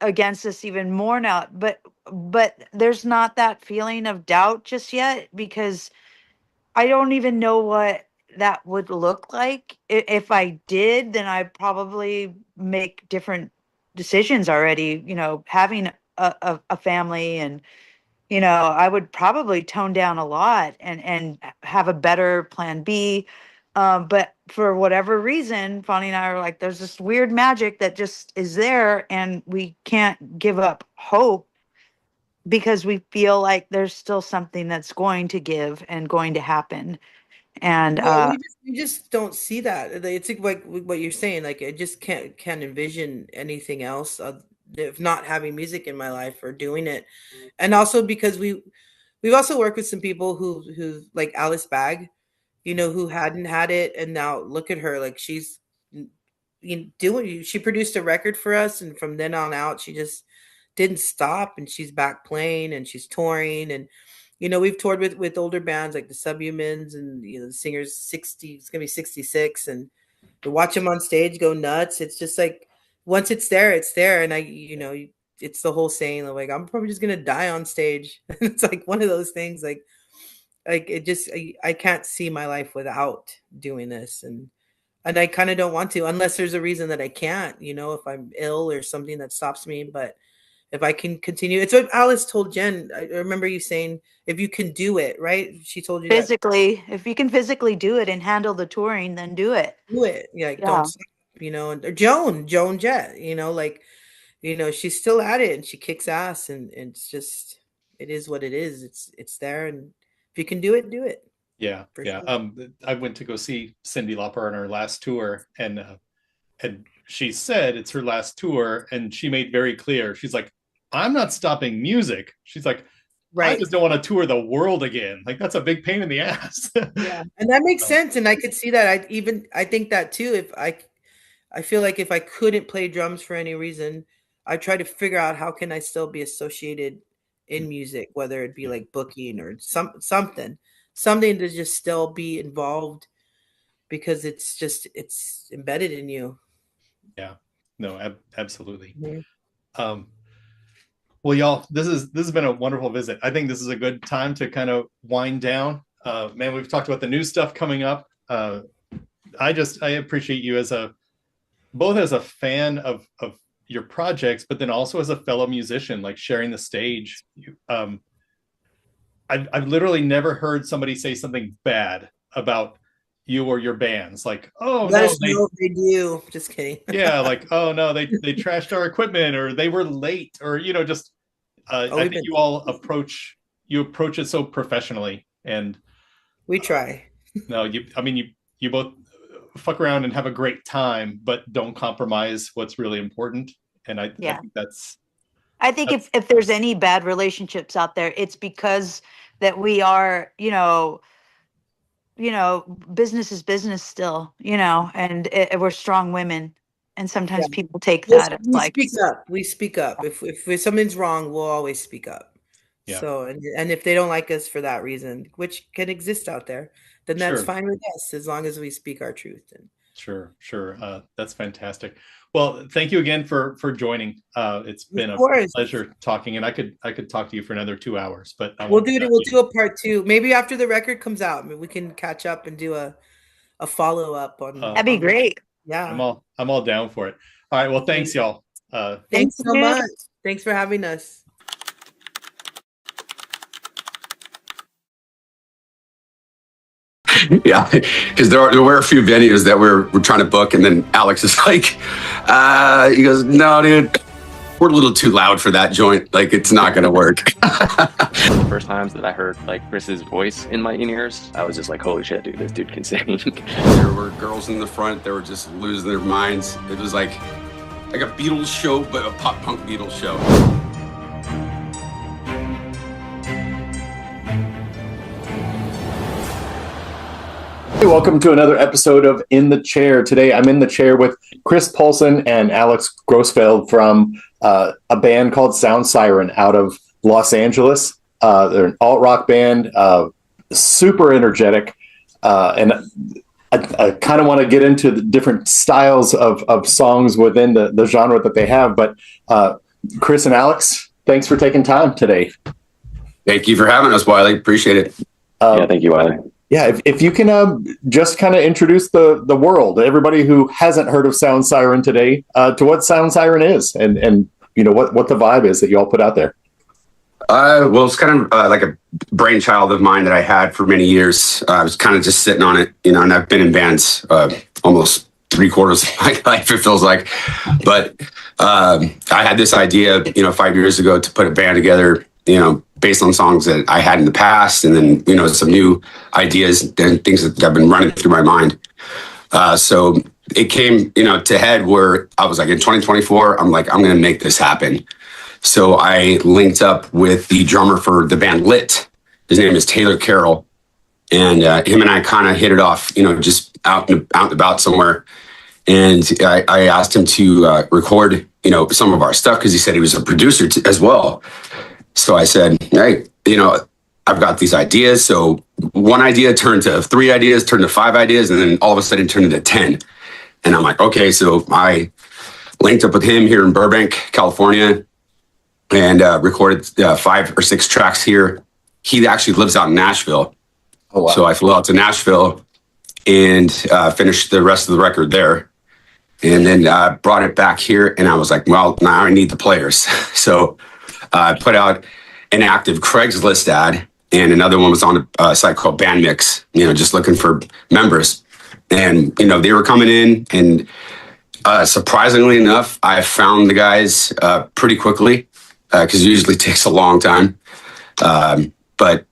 against us even more now, but there's not that feeling of doubt just yet, because I don't even know what that would look like. If I did, then I'd probably make different decisions already, having a family, and, I would probably tone down a lot and have a better plan B. But for whatever reason, Fonny and I are like, there's this weird magic that just is there, and we can't give up hope because we feel like there's still something that's going to give and going to happen. And Well, we just don't see that. It's like what you're saying. Like I just can't envision anything else if not having music in my life or doing it. And also because we've also worked with some people who like Alice Bag, who hadn't had it, and now look at her, like she's doing. She produced a record for us, and from then on out, she just didn't stop, and she's back playing, and she's touring, and we've toured with older bands like the Subhumans, and the singer's 60, it's gonna be 66, and to watch them on stage go nuts. It's just like once it's there, it's there. And it's the whole saying like I'm probably just gonna die on stage. It's like one of those things like it just I can't see my life without doing this, and I kind of don't want to unless there's a reason that I can't, if I'm ill or something that stops me. But if I can continue, it's what Alice told Jen. I remember you saying, if you can do it, right? She told you physically, if you can physically do it and handle the touring, then do it. Do it. Yeah, like, don't stop, and Joan Jett, she's still at it and she kicks ass, and it's just, it is what it is. It's there. And if you can do it, do it. Yeah. Yeah. Sure. I went to go see Cyndi Lauper on her last tour, and she said it's her last tour, and she made very clear, she's like, I'm not stopping music. She's like, right. I just don't want to tour the world again. Like that's a big pain in the ass. Yeah. And that makes sense. And I could see that. I think that too. If I feel like if I couldn't play drums for any reason, I try to figure out how can I still be associated in music, whether it be like booking or something to just still be involved, because it's embedded in you. Yeah, no, absolutely. Mm-hmm. Well, y'all, this has been a wonderful visit. I think this is a good time to kind of wind down. Man, we've talked about the new stuff coming up. I appreciate you both as a fan of your projects, but then also as a fellow musician, like sharing the stage. I've literally never heard somebody say something bad about you or your bands, like, oh no, they do. Just kidding. Yeah, like, oh no, they trashed our equipment, or they were late, or just I think you all approach it so professionally, and we try. No, you both fuck around and have a great time, but don't compromise what's really important. And I think I think if there's any bad relationships out there, it's because that we are, business is business still, and we're strong women, and sometimes people take that. We speak up. If something's wrong, we'll always speak up. Yeah. So, and if they don't like us for that reason, which can exist out there, then that's fine with us, as long as we speak our truth. And Sure. That's fantastic. Well, thank you again for joining. It's been a pleasure talking, and I could talk to you for another 2 hours, but we'll do a part 2. Maybe after the record comes out, we can catch up and do a follow-up on. That'd be great. Yeah. I'm all down for it. All right. Well, thanks y'all. Thanks so much. Thanks for having us. Yeah, because there were a few venues that we're trying to book, and then Alex is like, he goes, no, dude, we're a little too loud for that joint. Like, it's not going to work. The first times that I heard like Chris's voice in my ears, I was just like, holy shit, dude, this dude can sing. There were girls in the front that were just losing their minds. It was like a Beatles show, but a pop punk Beatles show. Hey, welcome to another episode of In the Chair. Today I'm in the chair with Chris Paulson and Alex Grossfeld from a band called Sound Siren out of Los Angeles. They're an alt-rock band, super energetic, and I kind of want to get into the different styles of songs within the genre that they have. But Chris and Alex, thanks for taking time today. Thank you for having us, Wiley. Appreciate it. Yeah, thank you, Wiley. Yeah, if you can just kind of introduce the world, everybody who hasn't heard of Sound Siren today, to what Sound Siren is, and what the vibe is that you all put out there. Well, it's kind of like a brainchild of mine that I had for many years. I was kind of just sitting on it, and I've been in bands almost 3/4 of my life, it feels like. But I had this idea, 5 years ago to put a band together, based on songs that I had in the past, and then, some new ideas and things that have been running through my mind. So it came, to head where I was like, in 2024, I'm like, I'm going to make this happen. So I linked up with the drummer for the band Lit. His name is Taylor Carroll. And him and I kind of hit it off, just out and about somewhere. And I asked him to record, some of our stuff because he said he was a producer as well. So I said, hey, I've got these ideas. So one idea turned to 3 ideas, turned to 5 ideas, and then all of a sudden turned into 10. And I'm like, okay. So I linked up with him here in Burbank, California, and recorded 5 or 6 tracks here. He actually lives out in Nashville. Oh, wow. So I flew out to Nashville and finished the rest of the record there. And then brought it back here. And I was like, well, now I need the players. So I put out an active Craigslist ad, and another one was on a site called Bandmix, just looking for members. And, they were coming in, and surprisingly enough, I found the guys pretty quickly, because it usually takes a long time. But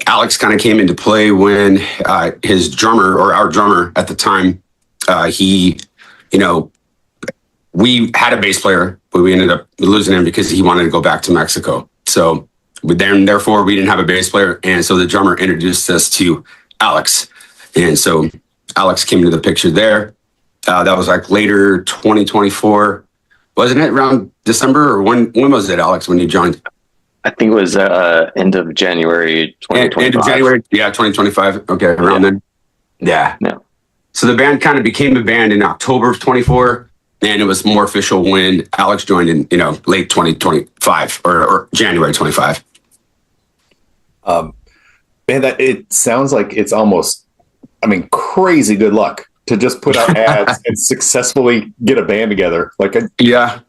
Alex kind of came into play when his drummer, or our drummer at the time, we had a bass player, but we ended up losing him because he wanted to go back to Mexico. So therefore, we didn't have a bass player. And so the drummer introduced us to Alex. And so Alex came into the picture there. That was like later 2024. Wasn't it around December, or when was it, Alex, when you joined? I think it was end of January 2025. End of January, yeah, 2025. Okay, around then. Yeah. So the band kind of became a band in October of 24, and it was more official when Alex joined in, late 2025 or January 25. Man, that it sounds like it's almost, crazy good luck to just put out ads and successfully get a band together. Yeah,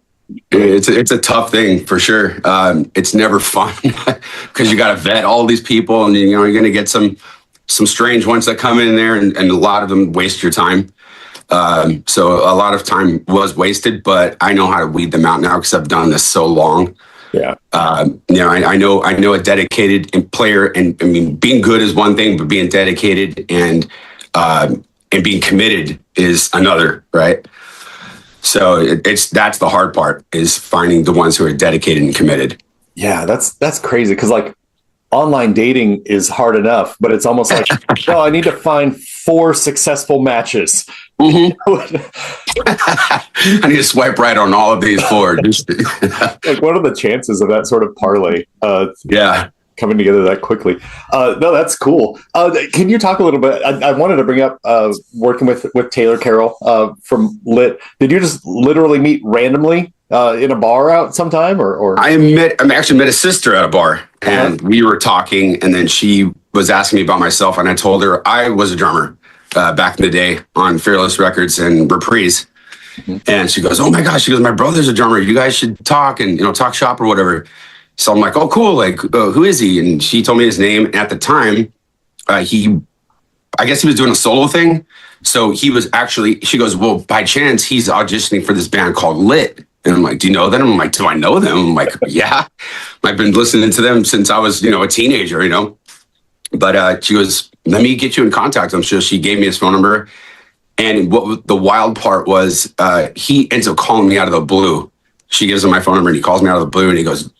it's a tough thing for sure. It's never fun because you got to vet all these people, and you're going to get some strange ones that come in there, and a lot of them waste your time. So a lot of time was wasted, but I know how to weed them out now because I've done this so long. Yeah. I know a dedicated player, and being good is one thing, but being dedicated and being committed is another, right? So that's the hard part, is finding the ones who are dedicated and committed. Yeah, that's crazy, because online dating is hard enough, but it's almost like, no, I need to find 4 successful matches. Mm-hmm. I need to swipe right on all of these 4. What are the chances of that sort of parlay? Coming together that quickly. No, that's cool. Can you talk a little bit? I wanted to bring up working with Taylor Carroll from Lit. Did you just literally meet randomly in a bar out sometime, or? I actually met his sister at a bar, and we were talking, and then she was asking me about myself, and I told her I was a drummer back in the day on Fearless Records and Reprise. Mm-hmm. And she goes, oh my gosh, my brother's a drummer. You guys should talk and, talk shop or whatever. So I'm like, oh, cool. Who is he? And she told me his name. And at the time, I guess he was doing a solo thing. So he was she goes, well, by chance, he's auditioning for this band called Lit. And I'm like, do you know them? I'm like, do I know them? I'm like, yeah. I've been listening to them since I was, a teenager, But she goes, let me get you in contact. I'm sure she gave me his phone number. And what the wild part was, he ends up calling me out of the blue. She gives him my phone number, and he calls me out of the blue, and he goes,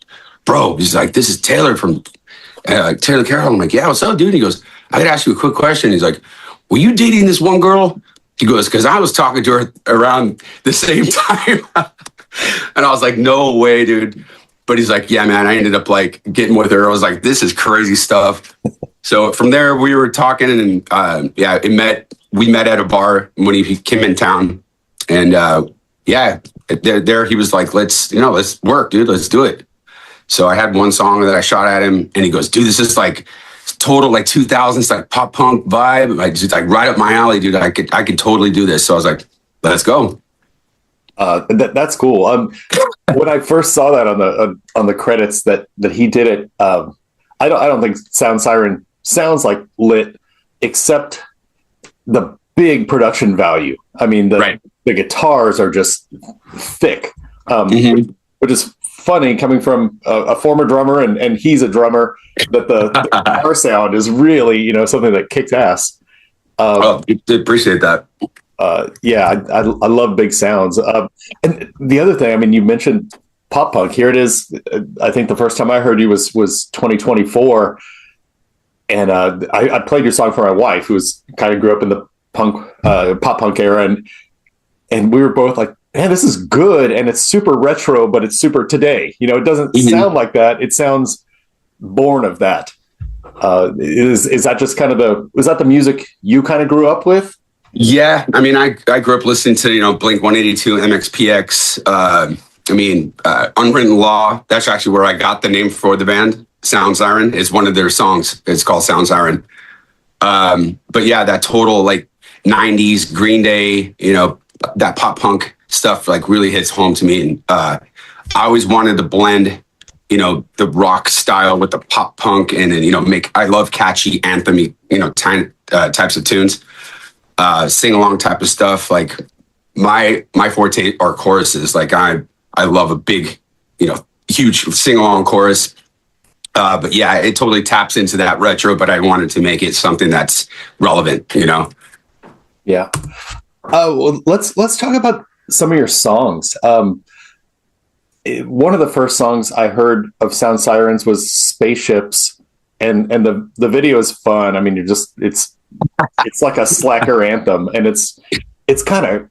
bro, he's like, this is Taylor from Taylor Carroll. I'm like, yeah, what's up, dude? He goes, I gotta ask you a quick question. He's like, were you dating this one girl? He goes, because I was talking to her around the same time. And I was like, no way, dude. But he's like, yeah, man, I ended up getting with her. I was like, this is crazy stuff. So from there, we were talking, and we met at a bar when he came in town. And there he was like, let's work, dude. Let's do it. So I had one song that I shot at him, and he goes, dude, this is total like 2000s like pop punk vibe. Like right up my alley, dude. I could totally do this. So I was like, let's go. That's cool. When I first saw that on the credits that he did it, I don't think Sound Siren sounds like lit, except the big production value. I mean, the guitars are just thick, which is funny coming from a former drummer, and he's a drummer. That the guitar sound is really, something that kicks ass. Appreciate that. Yeah, I love big sounds. And the other thing, I mean, you mentioned pop punk. Here it is. I think the first time I heard you was 2024, and I played your song for my wife, who kind of grew up in the pop punk era, and we were both like, man, this is good, and it's super retro, but it's super today. It doesn't sound like that. It sounds born of that. Is that just kind of was that the music you kind of grew up with? Yeah, I mean, I grew up listening to Blink 182, MXPX. Unwritten Law. That's actually where I got the name for the band. Sound Siren is one of their songs. It's called Sound Siren. But yeah, that total like 90s Green Day, that pop punk stuff like really hits home to me. And I always wanted to blend, the rock style with the pop punk, and then I love catchy anthem, types of tunes, sing along type of stuff. Like my forte are choruses. Like I love a big, huge sing along chorus. But yeah, it totally taps into that retro, but I wanted to make it something that's relevant, Yeah. Well, let's talk about some of your songs. One of the first songs I heard of Sound Sirens was Spaceships, and the video is fun. I mean, it's like a slacker anthem, and it's kind of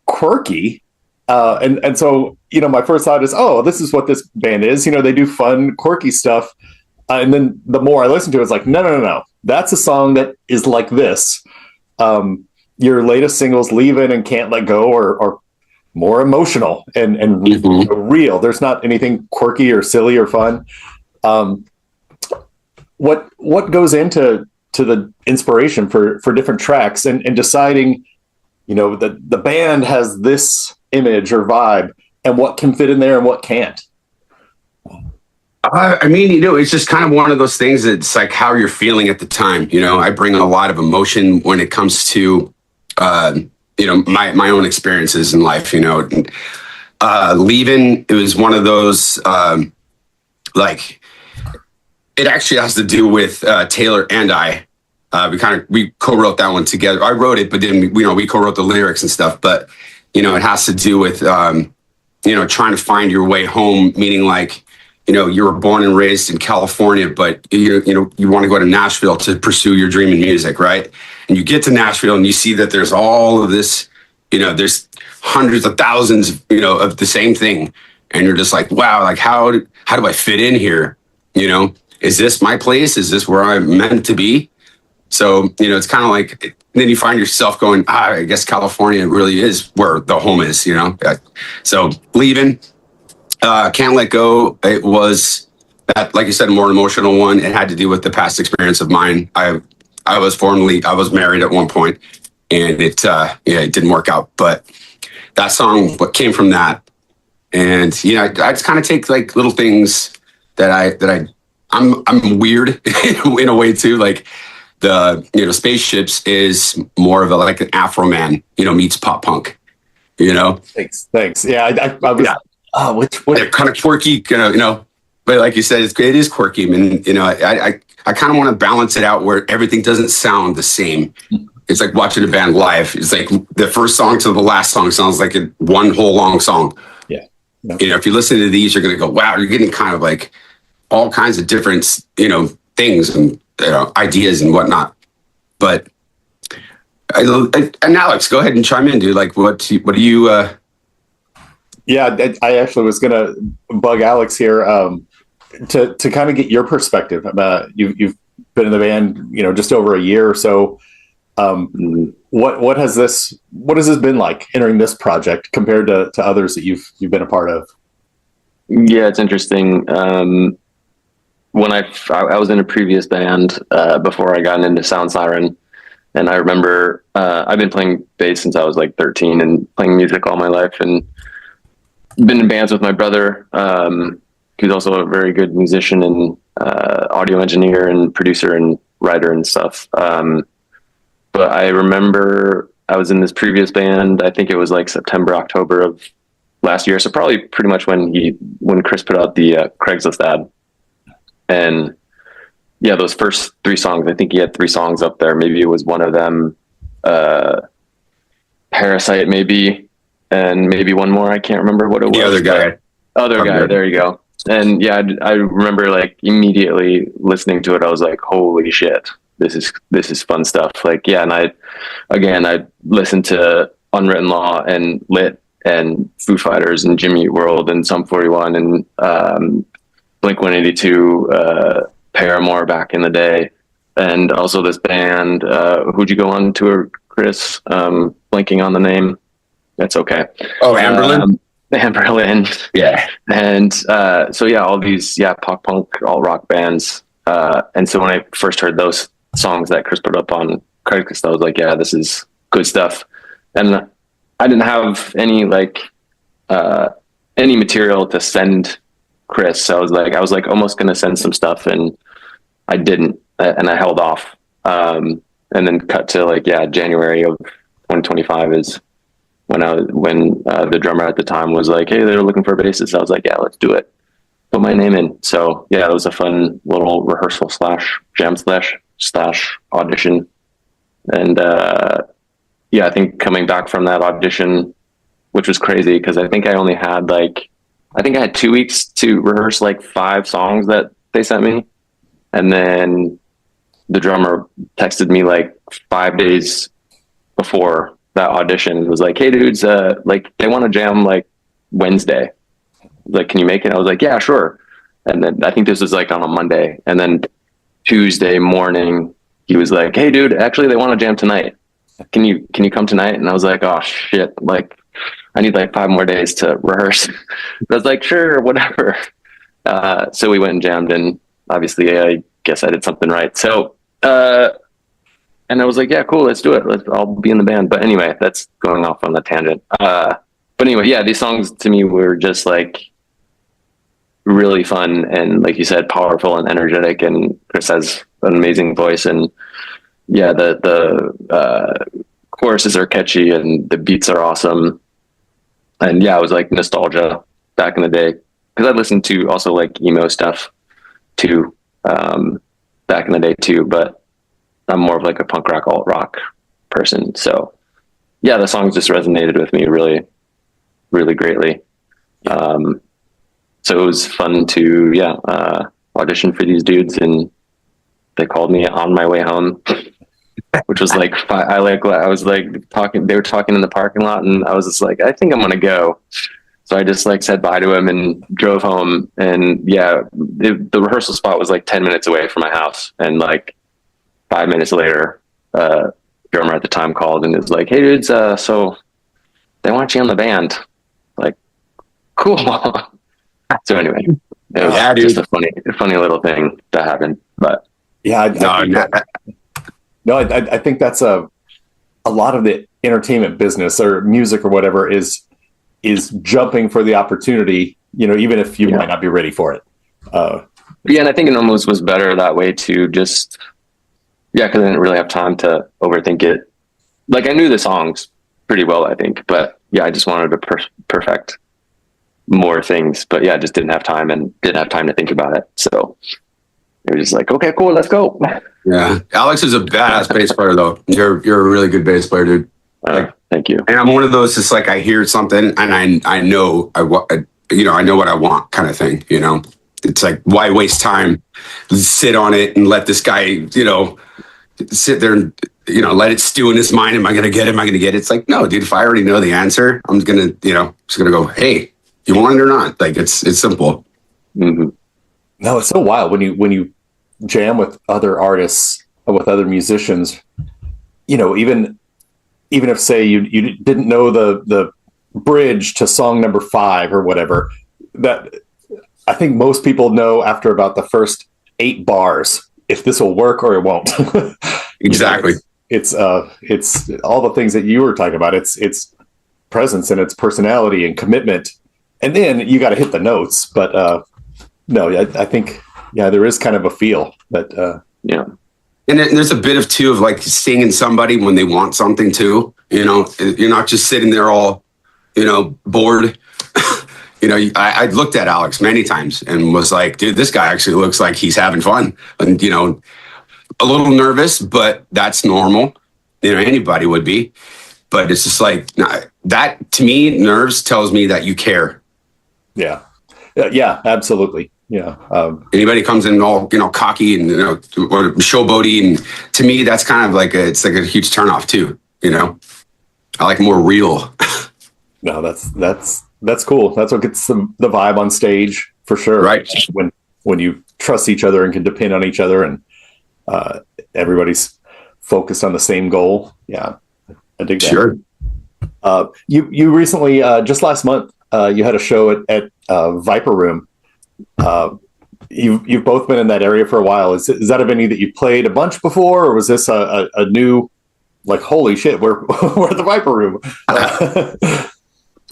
quirky. And so, my first thought is, oh, this is what this band is. They do fun, quirky stuff. And then the more I listen to it, it's like, no. That's a song that is like this. Your latest singles, Leavin' and Can't Let Go, are more emotional and real. There's not anything quirky or silly or fun. What goes into the inspiration for different tracks and deciding, that the band has this image or vibe, and what can fit in there and what can't? It's just kind of one of those things that's like how you're feeling at the time. I bring a lot of emotion when it comes to, my own experiences in life, Leaving, it was one of those, it actually has to do with Taylor and I. We co-wrote that one together. I wrote it, but then we co-wrote the lyrics and stuff. But it has to do with trying to find your way home, meaning like you were born and raised in California, but you want to go to Nashville to pursue your dream in music, right? And you get to Nashville and you see that there's all of this, there's hundreds of thousands, of the same thing, and you're just like, wow, like how do I fit in here? Is this my place? Is this where I'm meant to be? So, it's kind of like, then you find yourself going, I guess California really is where the home is, So Leaving, Can't Let Go, it was that, like you said, a more emotional one. It had to do with the past experience of mine. I was married at one point, and it didn't work out. But that song, what came from that, and I just kind of take like little things that I'm weird in a way too, like. The Spaceships is more of like an Afro man, meets pop punk, Thanks. Yeah, I was. Yeah. Oh, which they're kind of quirky, but like you said, it is quirky. I mean, I kind of want to balance it out where everything doesn't sound the same. It's like watching a band live. It's like the first song to the last song sounds like one whole long song. Yeah. If you listen to these, you're going to go, wow, you're getting kind of like all kinds of different, things and ideas and whatnot. But and Alex, go ahead and chime in, dude. Like, what do you? Yeah, I actually was gonna bug Alex here to kind of get your perspective. You've been in the band, just over a year or so. What has this been like entering this project compared to others that you've been a part of? Yeah, it's interesting. when I was in a previous band before I got into Sound Siren, and I remember I've been playing bass since I was like 13 and playing music all my life, and been in bands with my brother, who's also a very good musician and audio engineer and producer and writer and stuff. But I remember I was in this previous band. I think it was like September, October of last year. So probably pretty much when Chris put out the Craigslist ad. And yeah, those first 3 songs, I think he had 3 songs up there. Maybe it was one of them, Parasite maybe, and maybe one more. I can't remember what it was. The other guy. Other guy, there you go. And yeah, I remember like immediately listening to it. I was like, holy shit, this is fun stuff. Like, yeah. And I listened to Unwritten Law and Lit and Foo Fighters and Jimmy Eat World and Sum 41 and Blink 182, Paramore back in the day. And also this band, who'd you go on tour, Chris? Blanking on the name. That's okay. Oh, Amberlin? Amberlin. Yeah. And so yeah, all these pop punk all rock bands. And so when I first heard those songs that Chris put up on Craigslist, I was like, yeah, this is good stuff. And I didn't have any any material to send Chris. So I was like almost gonna send some stuff, and I didn't, and I held off. And then cut to January of 2025 is when the drummer at the time was like, hey, they're looking for a bassist. I was like, yeah, let's do it. Put my name in. So yeah, it was a fun little rehearsal / jam / audition. And I think coming back from that audition, which was crazy because I think I only had I had 2 weeks to rehearse 5 songs that they sent me. And then the drummer texted me 5 days before that audition and was like, hey dudes, they want to jam Wednesday. Can you make it? I was like, yeah, sure. And then I think this was on a Monday. And then Tuesday morning, he was like, hey dude, actually they want to jam tonight. Can you come tonight? And I was like, oh shit. I need 5 more days to rehearse. I was like, sure, whatever. So we went and jammed, and obviously I guess I did something right. So, and I was like, yeah, cool, let's do it. I'll be in the band. But anyway, that's going off on the tangent. But anyway, yeah, these songs to me were just really fun. And like you said, powerful and energetic. And Chris has an amazing voice. And yeah, the choruses are catchy and the beats are awesome. And yeah, it was nostalgia back in the day. Cause I listened to also emo stuff too, back in the day too, but I'm more of a punk rock, alt rock person. So yeah, the songs just resonated with me really, really greatly. So it was fun to, audition for these dudes, and they called me on my way home, which was I was talking, they were talking in the parking lot, and I was just like, I think I'm going to go. So I just said bye to him and drove home. And yeah, the rehearsal spot was 10 minutes away from my house. And 5 minutes later, drummer at the time called and was like, hey dudes, so they want you on the band. Cool. So anyway, it was just a funny little thing that happened. But yeah, I think that's a lot of the entertainment business or music or whatever is jumping for the opportunity, even if you might not be ready for it. Yeah, and I think it almost was better that way too. Just because I didn't really have time to overthink it. I knew the songs pretty well, I think, but yeah, I just wanted to perfect more things. But yeah, I just didn't have time and didn't have time to think about it. So it was just okay, cool, let's go. Yeah, Alex is a badass bass player, though. You're a really good bass player, dude. Thank you. And I'm one of those. Just I hear something and I know I know what I want, kind of thing. It's why waste time? Sit on it and let this guy, sit there and let it stew in his mind. Am I gonna get it? Am I gonna get it? It's no, dude. If I already know the answer, I'm gonna, just gonna go. Hey, you want it or not? It's simple. Mm-hmm. No, it's so wild when you jam with other artists, with other musicians. Even if say you didn't know the bridge to song number 5 or whatever, that I think most people know after about the first 8 bars if this will work or it won't. Exactly. It's all the things that you were talking about. It's presence and it's personality and commitment, and then you got to hit the notes. But no, I think there is kind of a feel that yeah. And there's a bit of too of like singing somebody when they want something too. You're not just sitting there all, bored. I looked at Alex many times and was like, dude, this guy actually looks like he's having fun. And, a little nervous, but that's normal. Anybody would be. But it's just like, that to me, nerves tells me that you care. Yeah, absolutely. Yeah. Anybody comes in all, cocky and, or showboaty. And to me, that's kind of like it's like a huge turnoff too. I like more real. No, that's cool. That's what gets the vibe on stage for sure. Right. When you trust each other and can depend on each other and everybody's focused on the same goal. Yeah. I dig that. Sure. You recently, just last month, you had a show at Viper Room. You've both been in that area for a while. Is that a venue that you played a bunch before, or was this a new, like, holy shit, we're at the Viper Room?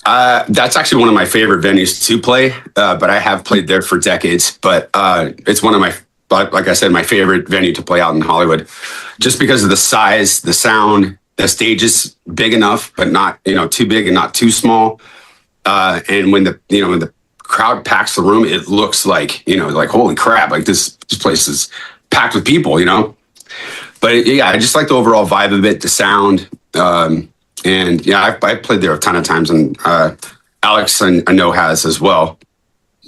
That's actually one of my favorite venues to play, but I have played there for decades. But it's one of my, like I said, my favorite venue to play out in Hollywood, just because of the size, the sound. The stage is big enough, but not too big and not too small. And when the crowd packs the room, it looks like like holy crap, like this place is packed with people. But I just like the overall vibe of it, the sound. And yeah, I played there a ton of times, and Alex I know has as well.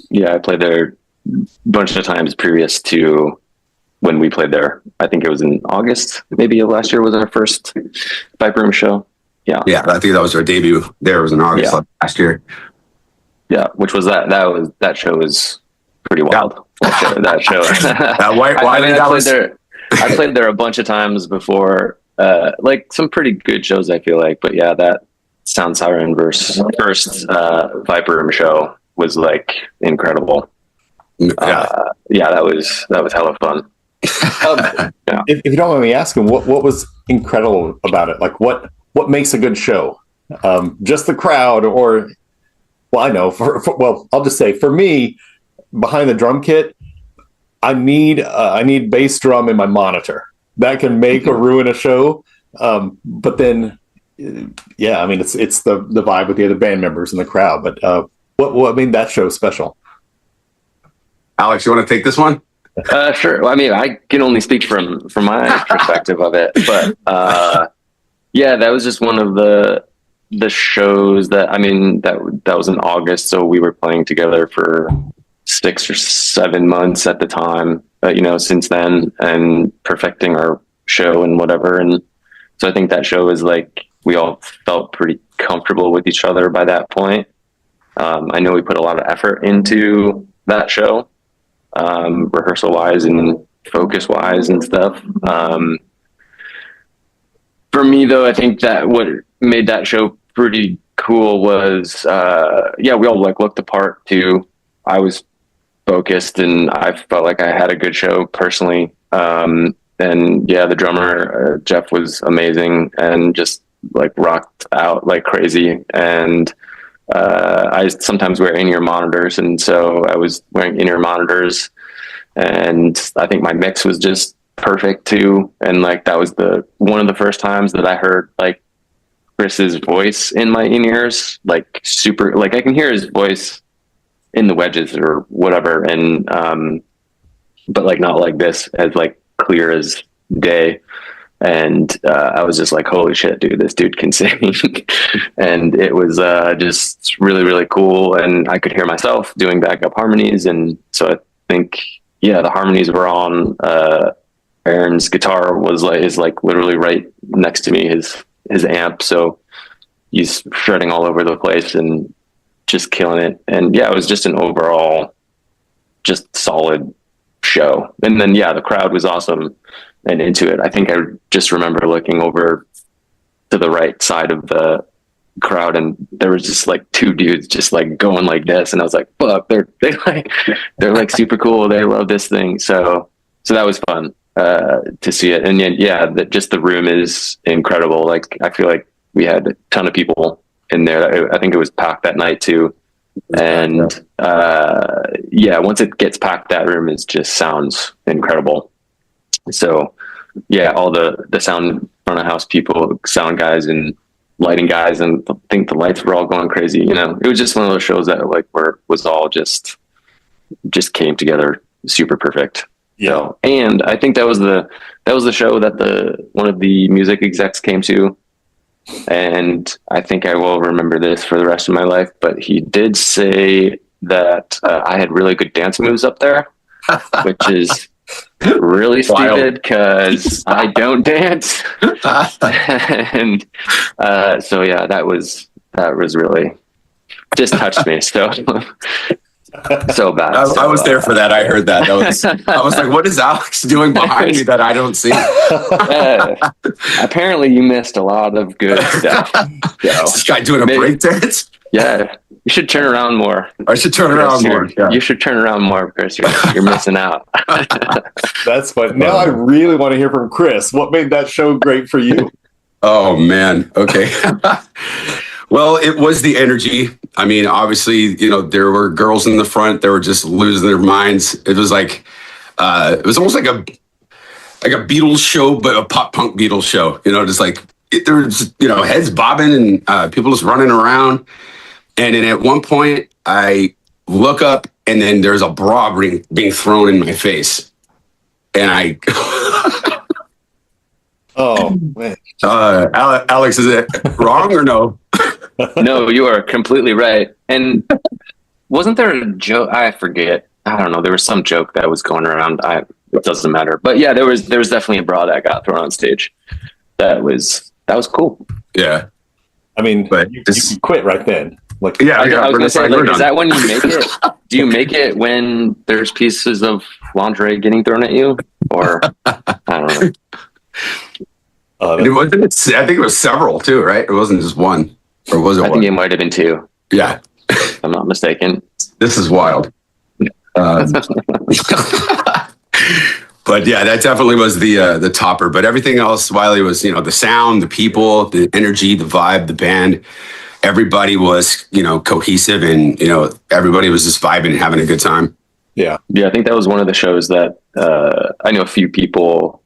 Yeah, I played there a bunch of times previous to when we played there. I think it was in August, maybe of last year was our first Viper Room show. Yeah. Yeah, I think that was our debut. There was in August last year. Yeah, which was that show was pretty wild. Yeah. That show. I played there a bunch of times before, like some pretty good shows, I feel like. But yeah, that Sound Siren first Viper Room show was like incredible. Yeah, that was hella fun. If you don't mind me asking, what was incredible about it? Like what makes a good show? Just the crowd, or well, I know I'll just say for me, behind the drum kit, I need bass drum in my monitor. That can make or ruin a show. But then, I mean, it's the vibe with the other band members and the crowd. But what made that show special? Alex, you want to take this one? Sure. Well, I mean, I can only speak from my perspective of it, but that was just one of the shows that that was in August, so we were playing together for 6 or 7 months at the time. Since then, and perfecting our show and whatever, and so I think that show is like we all felt pretty comfortable with each other by that point. I know we put a lot of effort into that show. Rehearsal wise and focus wise and stuff. For me though, I think that what made that show pretty cool was, we all like looked the part too. I was focused and I felt like I had a good show personally. And the drummer, Jeff, was amazing and just like rocked out like crazy. And I sometimes wear in-ear monitors, and so I was wearing in-ear monitors, and I think my mix was just perfect too. And like that was one of the first times that I heard like Chris's voice in my in-ears, like super, like I can hear his voice in the wedges or whatever, and but like not like this, as like clear as day. And I was just like, holy shit, dude, this dude can sing. And it was just really, really cool. And I could hear myself doing backup harmonies. And so I think, the harmonies were on. Aaron's guitar is literally right next to me, his amp. So he's shredding all over the place and just killing it. And it was just an overall just solid show. And then, the crowd was awesome and into it. I think I just remember looking over to the right side of the crowd, and there was just like 2 dudes just like going like this, and I was like, fuck, they're like super cool, they love this thing. So so that was fun to see it. And yeah, just the room is incredible. Like, I feel like we had a ton of people in there. I think it was packed that night too. And yeah, once it gets packed, that room just sounds incredible. So yeah, all the sound front of house people, sound guys and lighting guys, and I think the lights were all going crazy. You know, it was just one of those shows that like was all just came together super perfect. Yeah. So, and I think that was the show that one of the music execs came to, and I think I will remember this for the rest of my life. But he did say that I had really good dance moves up there, which is really stupid because I don't dance. And so yeah, that was really just touched me. So bad. I was there for that. I heard that. I was like, what is Alex doing behind me that I don't see? Apparently you missed a lot of good stuff. Is this guy doing a break dance? Yeah. You should turn around more. I should turn around more. Yeah. You should turn around more, Chris. You're missing out. That's fun. Now I really want to hear from Chris. What made that show great for you? Oh, man. Okay. Well, it was the energy. I mean, obviously, you know, there were girls in the front that were just losing their minds. It was like, it was almost like a Beatles show, but a pop punk Beatles show. You know, just like there was, you know, heads bobbing and people just running around. And then at one point, I look up, and then there's a bra being thrown in my face, and I. Oh man, Alex, is it wrong or no? No, you are completely right. And wasn't there a joke? I forget. I don't know. There was some joke that was going around. It doesn't matter. But yeah, there was definitely a bra that got thrown on stage. That was cool. Yeah. I mean, but you quit right then. Like, yeah, I was gonna say, like, is that when you make it? Do you make it when there's pieces of lingerie getting thrown at you, or I don't know? It wasn't. I think it was several too, right? It wasn't just one, or was it? I think it might have been two. Yeah, if I'm not mistaken. This is wild. But yeah, that definitely was the topper. But everything else, Wiley, was, you know, the sound, the people, the energy, the vibe, the band. Everybody was, you know, cohesive, and, you know, everybody was just vibing and having a good time. Yeah. Yeah, I think that was one of the shows that I know a few people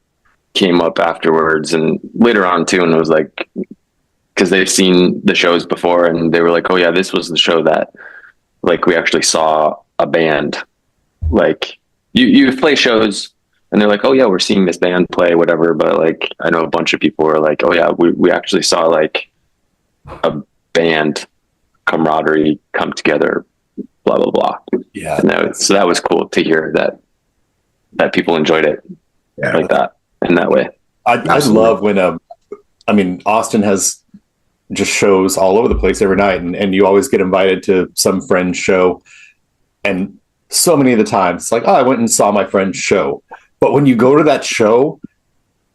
came up afterwards and later on too, and it was like, because they've seen the shows before, and they were like, oh yeah, this was the show that, like, we actually saw a band. Like, you play shows, and they're like, oh yeah, we're seeing this band play, whatever. But like, I know a bunch of people were like, oh yeah, we actually saw like a band camaraderie come together, blah blah blah. Yeah. And so that was cool to hear that people enjoyed it like that, in that way. I love when I mean, Austin has just shows all over the place every night, and you always get invited to some friend's show, and so many of the times it's like, oh, I went and saw my friend's show. But when you go to that show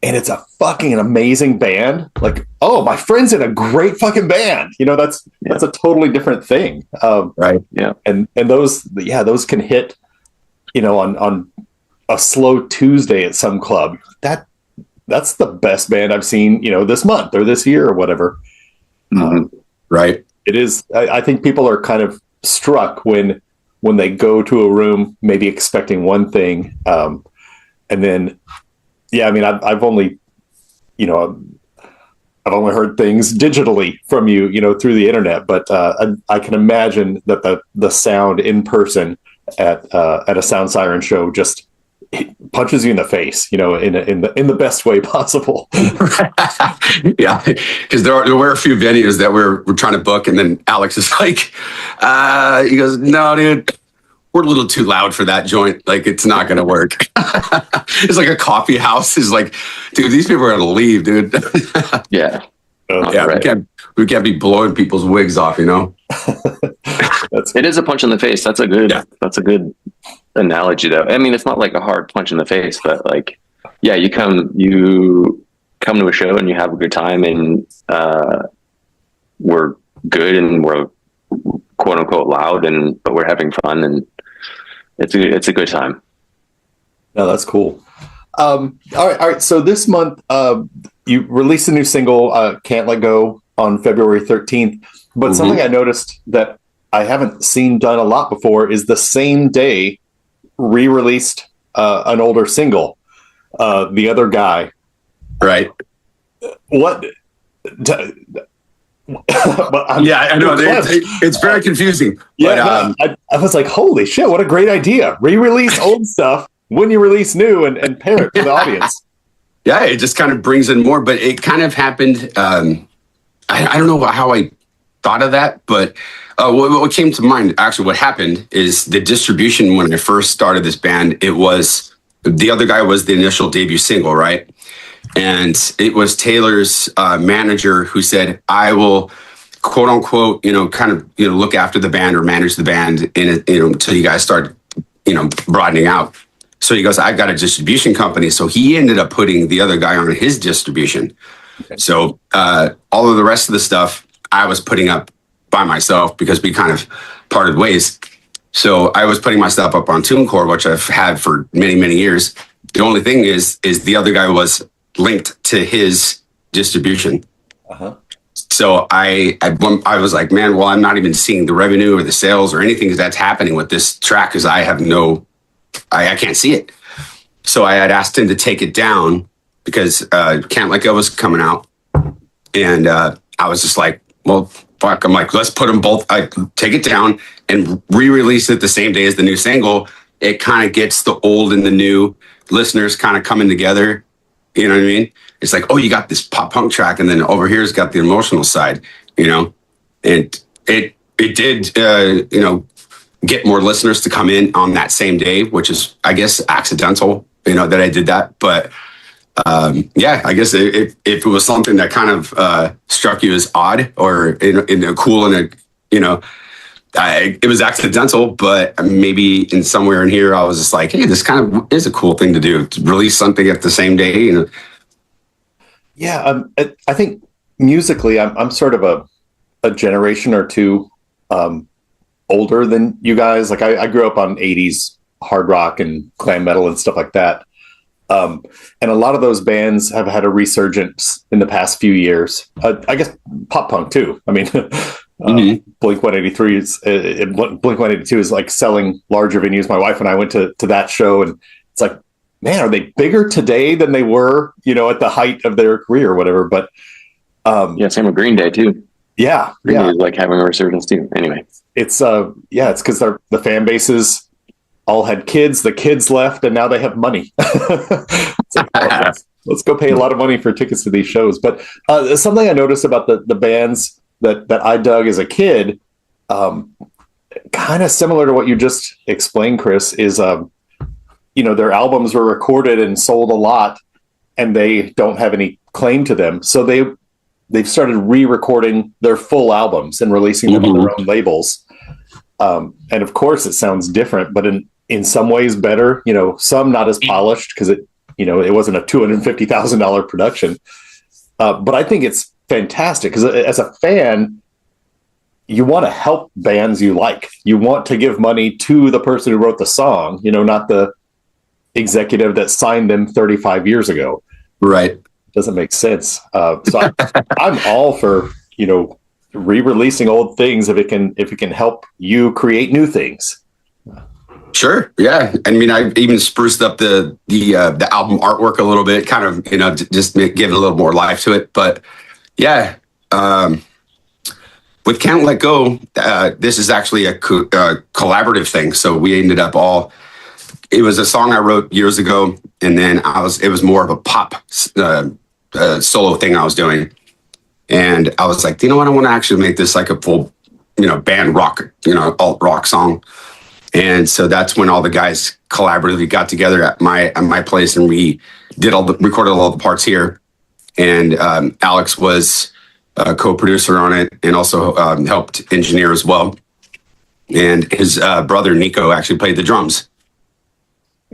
and it's a fucking amazing band, like, oh, my friend's in a great fucking band, you know, that's a totally different thing. Right. Yeah. And those can hit, you know, on a slow Tuesday at some club. That's the best band I've seen, you know, this month or this year or whatever. Mm-hmm. Right. It is. I think people are kind of struck when they go to a room, maybe expecting one thing. And then, yeah, I mean, I've only heard things digitally from you, you know, through the internet, but I can imagine that the sound in person at a Sound Siren show just punches you in the face, you know, in the best way possible. Yeah, because there were a few venues that we're trying to book, and then Alex is like, he goes, "No, dude, we're a little too loud for that joint. Like, it's not going to work." It's like a coffee house. Is like, dude, these people are going to leave, dude. Yeah. Yeah, right. We can't be blowing people's wigs off, you know. It is a punch in the face. That's a good analogy, though. I mean, it's not like a hard punch in the face, but like, yeah, you come to a show and you have a good time, and we're good and we're quote unquote loud, but we're having fun, and it's a good time. No, that's cool. All right. So this month, you released a new single, "Can't Let Go," on February 13th. But something I noticed that I haven't seen done a lot before is the same day re-released an older single, "The Other Guy." Right. What? Yeah, I know. It's very confusing. Yeah, but, I was like, holy shit, what a great idea. Re-release old stuff when you release new and pair it for the audience. Yeah, it just kind of brings in more, but it kind of happened. I don't know how I thought of that, but what came to mind, actually, what happened is the distribution when I first started this band, it was "The Other Guy" was the initial debut single, right? And it was Taylor's manager who said, "I will, quote unquote, look after the band or manage the band until you guys start, broadening out." So he goes, "I've got a distribution company." So he ended up putting "The Other Guy" on his distribution. Okay. So all of the rest of the stuff I was putting up by myself because we kind of parted ways. So I was putting my stuff up on TuneCore, which I've had for many, many years. The only thing is "The Other Guy" was linked to his distribution. Uh-huh. So I was like, man, well, I'm not even seeing the revenue or the sales or anything that's happening with this track because I have I can't see it. So I had asked him to take it down because "Can't Let Go" was coming out. And I was just like, well, fuck. I'm like, let's put them both, take it down and re-release it the same day as the new single. It kind of gets the old and the new listeners kind of coming together. You know what I mean? It's like, oh, you got this pop punk track, and then over here's got the emotional side, and it did, get more listeners to come in on that same day, which is, I guess, accidental, that I did that. But yeah, I guess if it was something that kind of struck you as odd or in a cool and it was accidental, but maybe in somewhere in here, I was just like, hey, this kind of is a cool thing to do, to release something at the same day. Yeah, I think musically, I'm sort of a generation or two older than you guys. Like I grew up on 80s hard rock and glam metal and stuff like that. And a lot of those bands have had a resurgence in the past few years. I guess pop punk too. I mean, Blink 182 is like selling larger venues. My wife and I went to that show, and it's like, man, are they bigger today than they were, at the height of their career or whatever? But yeah, same with Green Day too. Yeah, Green Day is like having a resurgence too. Anyway, it's it's because the fan bases all had kids. The kids left, and now they have money. Let's go pay a lot of money for tickets to these shows. But something I noticed about the bands that I dug as a kid, kind of similar to what you just explained, Chris, is their albums were recorded and sold a lot, and they don't have any claim to them. So they've started re-recording their full albums and releasing them on their own labels. And of course, it sounds different, but in some ways better. Some not as polished because it wasn't a $250,000 production. But I think it's fantastic because as a fan, you want to help bands you like. You want to give money to the person who wrote the song, not the executive that signed them 35 years ago. Right. Doesn't make sense. So I'm all for, re-releasing old things if it can help you create new things. Sure. Yeah. I mean, I even spruced up the album artwork a little bit, kind of, just give it a little more life to it. But yeah, with "Can't Let Go," this is actually a collaborative thing. So we ended up it was a song I wrote years ago, and then it was more of a pop solo thing I was doing. And I was like, you know what? I want to actually make this like a full, band rock, alt rock song. And so that's when all the guys collaboratively got together at my place, and we recorded all the parts here. And Alex was a co-producer on it, and also helped engineer as well. And his brother Nico actually played the drums.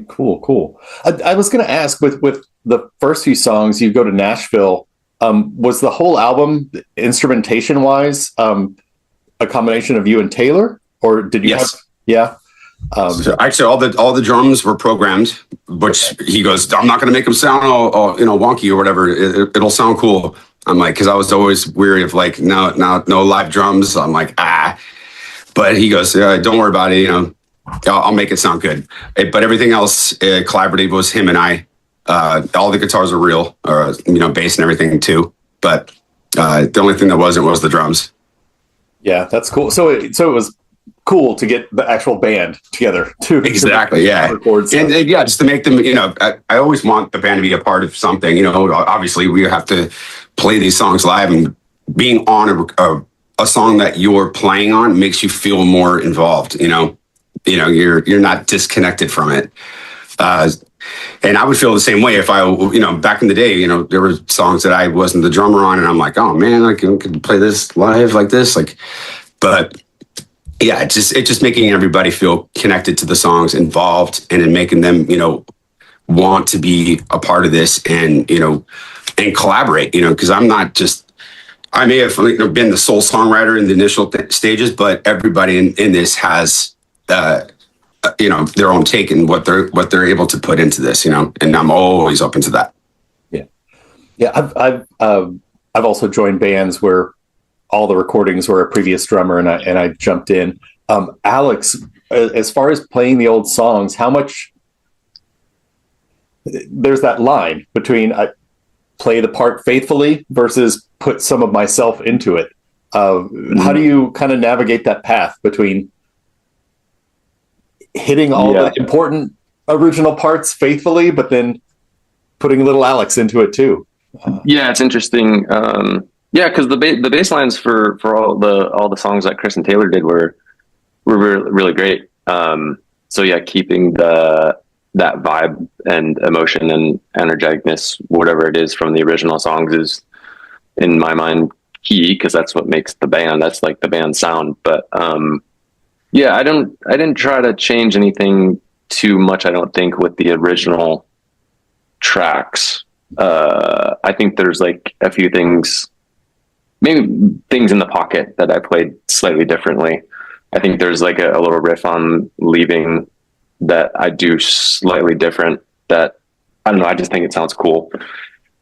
Cool. I was going to ask, with the first few songs, you go to Nashville. Was the whole album, instrumentation wise, a combination of you and Taylor, or did you? Yes. Yeah. So actually, all the drums were programmed, which he goes, I'm not going to make them sound all wonky or whatever. It'll sound cool. I'm like, because I was always weary of like, no live drums. I'm like, but he goes, don't worry about it. I'll make it sound good. But everything else collaborative was him and I. All the guitars are real, bass and everything too. But the only thing that wasn't was the drums. Yeah, that's cool. So it was cool to get the actual band together too. Exactly. Yeah. And yeah, just to make them, I always want the band to be a part of something, obviously we have to play these songs live, and being on a song that you're playing on makes you feel more involved, you're not disconnected from it. And I would feel the same way if I, back in the day, there were songs that I wasn't the drummer on, and I'm like, oh man, I could play this live like this. But yeah, it's just making everybody feel connected to the songs, involved, and then making them, want to be a part of this and, and collaborate, because I may have been the sole songwriter in the initial stages, but everybody in this has, their own take and what they're able to put into this, and I'm always open to that. Yeah. I've also joined bands where all the recordings were a previous drummer, and I jumped in. Alex, as far as playing the old songs, how much there's that line between I play the part faithfully versus put some of myself into it. How do you kind of navigate that path between hitting all the important original parts faithfully, but then putting a little Alex into it too? Yeah, it's interesting. Because the bass lines for all the songs that Chris and Taylor did were really, really great. So yeah, keeping that vibe and emotion and energeticness, whatever it is from the original songs, is in my mind key, because that's what makes the band. That's like the band sound. But yeah, I didn't try to change anything too much, I don't think, with the original tracks. I think there's like a few things, maybe things in the pocket that I played slightly differently. I think there's like a little riff on Leaving that I do slightly different, that I don't know, I just think it sounds cool.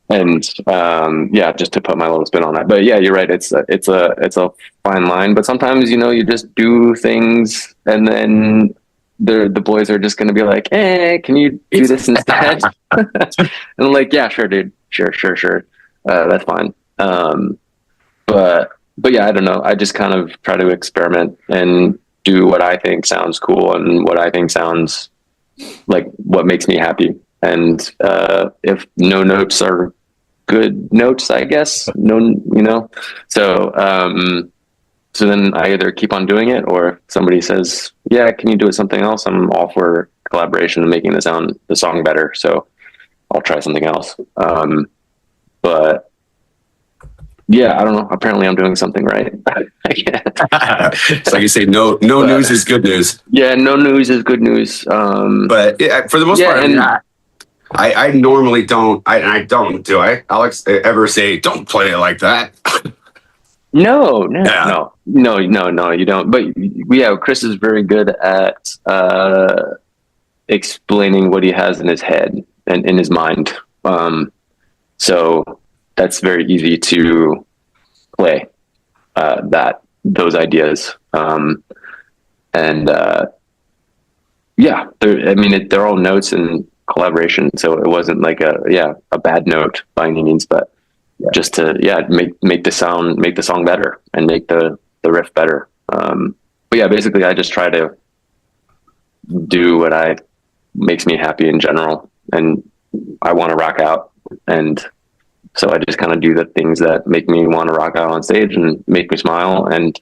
And just to put my little spin on that. But yeah, you're right. It's a fine line, but sometimes, you just do things and then the boys are just going to be like, hey, can you do this instead? And I'm like, yeah, sure, dude. Sure. That's fine. But yeah, I don't know. I just kind of try to experiment and do what I think sounds cool and what I think sounds like what makes me happy. And if no notes are good notes, I guess, so then I either keep on doing it, or if somebody says, yeah, can you do it something else? I'm all for collaboration and making the song better. So I'll try something else. But yeah, I don't know. Apparently I'm doing something right. It's like you say, no news is good news. Yeah, no news is good news. But yeah, for the most part, I normally don't. I don't. Do I, Alex, ever say don't play it like that? No, you don't. But yeah, Chris is very good at explaining what he has in his head and in his mind. So that's very easy to play those ideas. They're all notes and collaboration, so it wasn't like a bad note by any means, but just to make the song better and make the riff better. But yeah, basically I just try to do what makes me happy in general, and I want to rock out, and so I just kind of do the things that make me want to rock out on stage and make me smile. And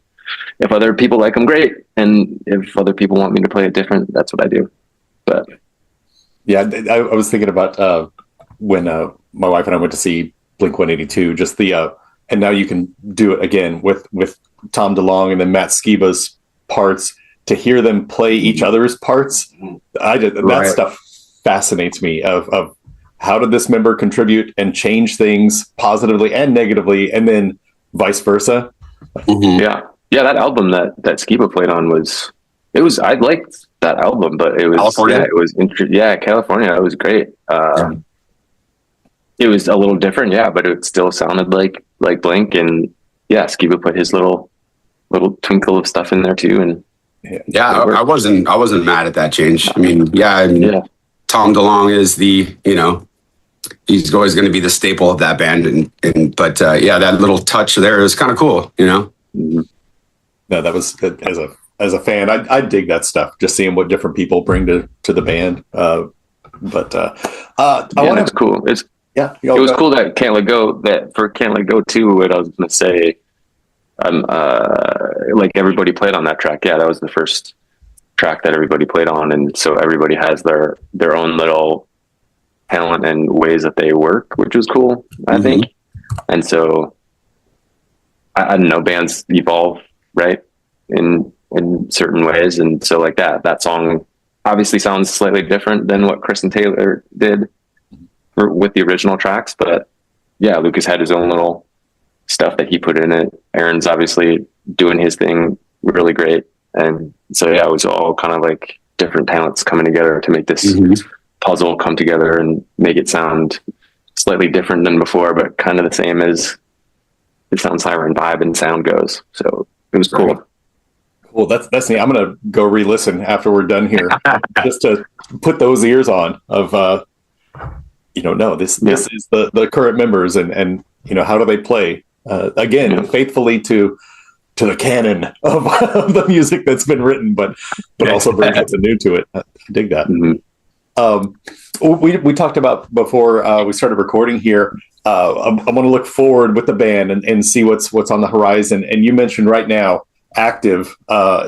if other people like them, great, and if other people want me to play it different, that's what I do. But yeah, I was thinking about when my wife and I went to see Blink-182, just and now you can do it again with Tom DeLonge and then Matt Skiba's parts, to hear them play each other's parts. That stuff fascinates me, of how did this member contribute and change things positively and negatively, and then vice versa. Mm-hmm. Yeah, that album that Skiba played on was I liked that album, but it was California? Yeah, it was California. It was great. It was a little different, yeah, but it still sounded like Blink, and yeah, Skiba put his little twinkle of stuff in there too, and I wasn't mad at that change. I mean, Tom DeLonge is he's always going to be the staple of that band, but that little touch there was kind of cool, No, that was as a fan, I dig that stuff. Just seeing what different people bring to the band. It's cool. It was cool that Can't Let Go. That for Can't Let Go too. What I was going to say, like everybody played on that track. Yeah, that was the first track that everybody played on, and so everybody has their own little talent and ways that they work, which was cool, I think. And so I don't know, bands evolve, right, in certain ways, and so like that song obviously sounds slightly different than what Chris and Taylor did with the original tracks, but yeah, Lucas had his own little stuff that he put in it. Aaron's obviously doing his thing really great, and so it was all kind of like different talents coming together to make this puzzle come together and make it sound slightly different than before, but kind of the same as the Sound Siren vibe and sound goes. So it was cool. Well, that's neat. I'm gonna go re-listen after we're done here, just to put those ears on. Of this is the current members, and how do they play again faithfully to the canon of the music that's been written, but also bring something new to it. I dig that. We talked about before we started recording here. I'm going to look forward with the band and see what's on the horizon. And you mentioned right now, active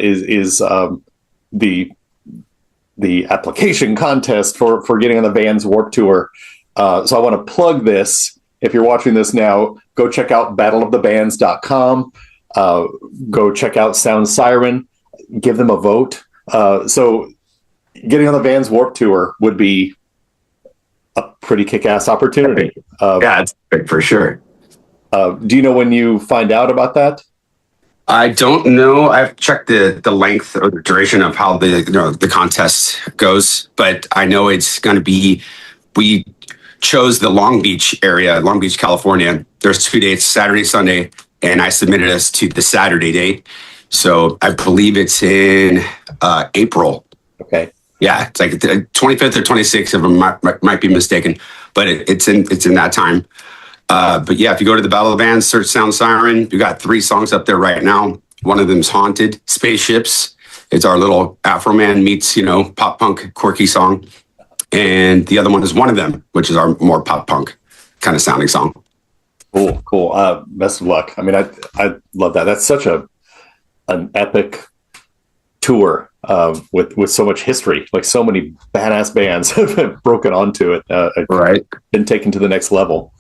is the application contest for getting on the Vans Warped Tour. So I want to plug this. If you're watching this now, go check out battleofthebands.com. Go check out Sound Siren. Give them a vote. So getting on the Vans Warped Tour would be a pretty kick-ass opportunity. It's big for sure. Do you know when you find out about that? I don't know. I've checked the length or the duration of how the contest goes, but I know it's going to be. We chose the Long Beach area, Long Beach, California. There's 2 dates, Saturday, Sunday, and I submitted us to the Saturday date. So I believe it's in April. Okay. Yeah, it's like the 25th or 26th, if I might be mistaken, but it's in that time. But yeah, if you go to the Battle of the Bands, search Sound Siren, we got 3 songs up there right now. One of them's Haunted, Spaceships. It's our little Afro Man meets, pop punk quirky song. And the other one is One of Them, which is our more pop punk kind of sounding song. Cool. Best of luck. I mean, I love that. That's such an epic tour with so much history. Like so many badass bands have broken onto it. Right. Been taken to the next level.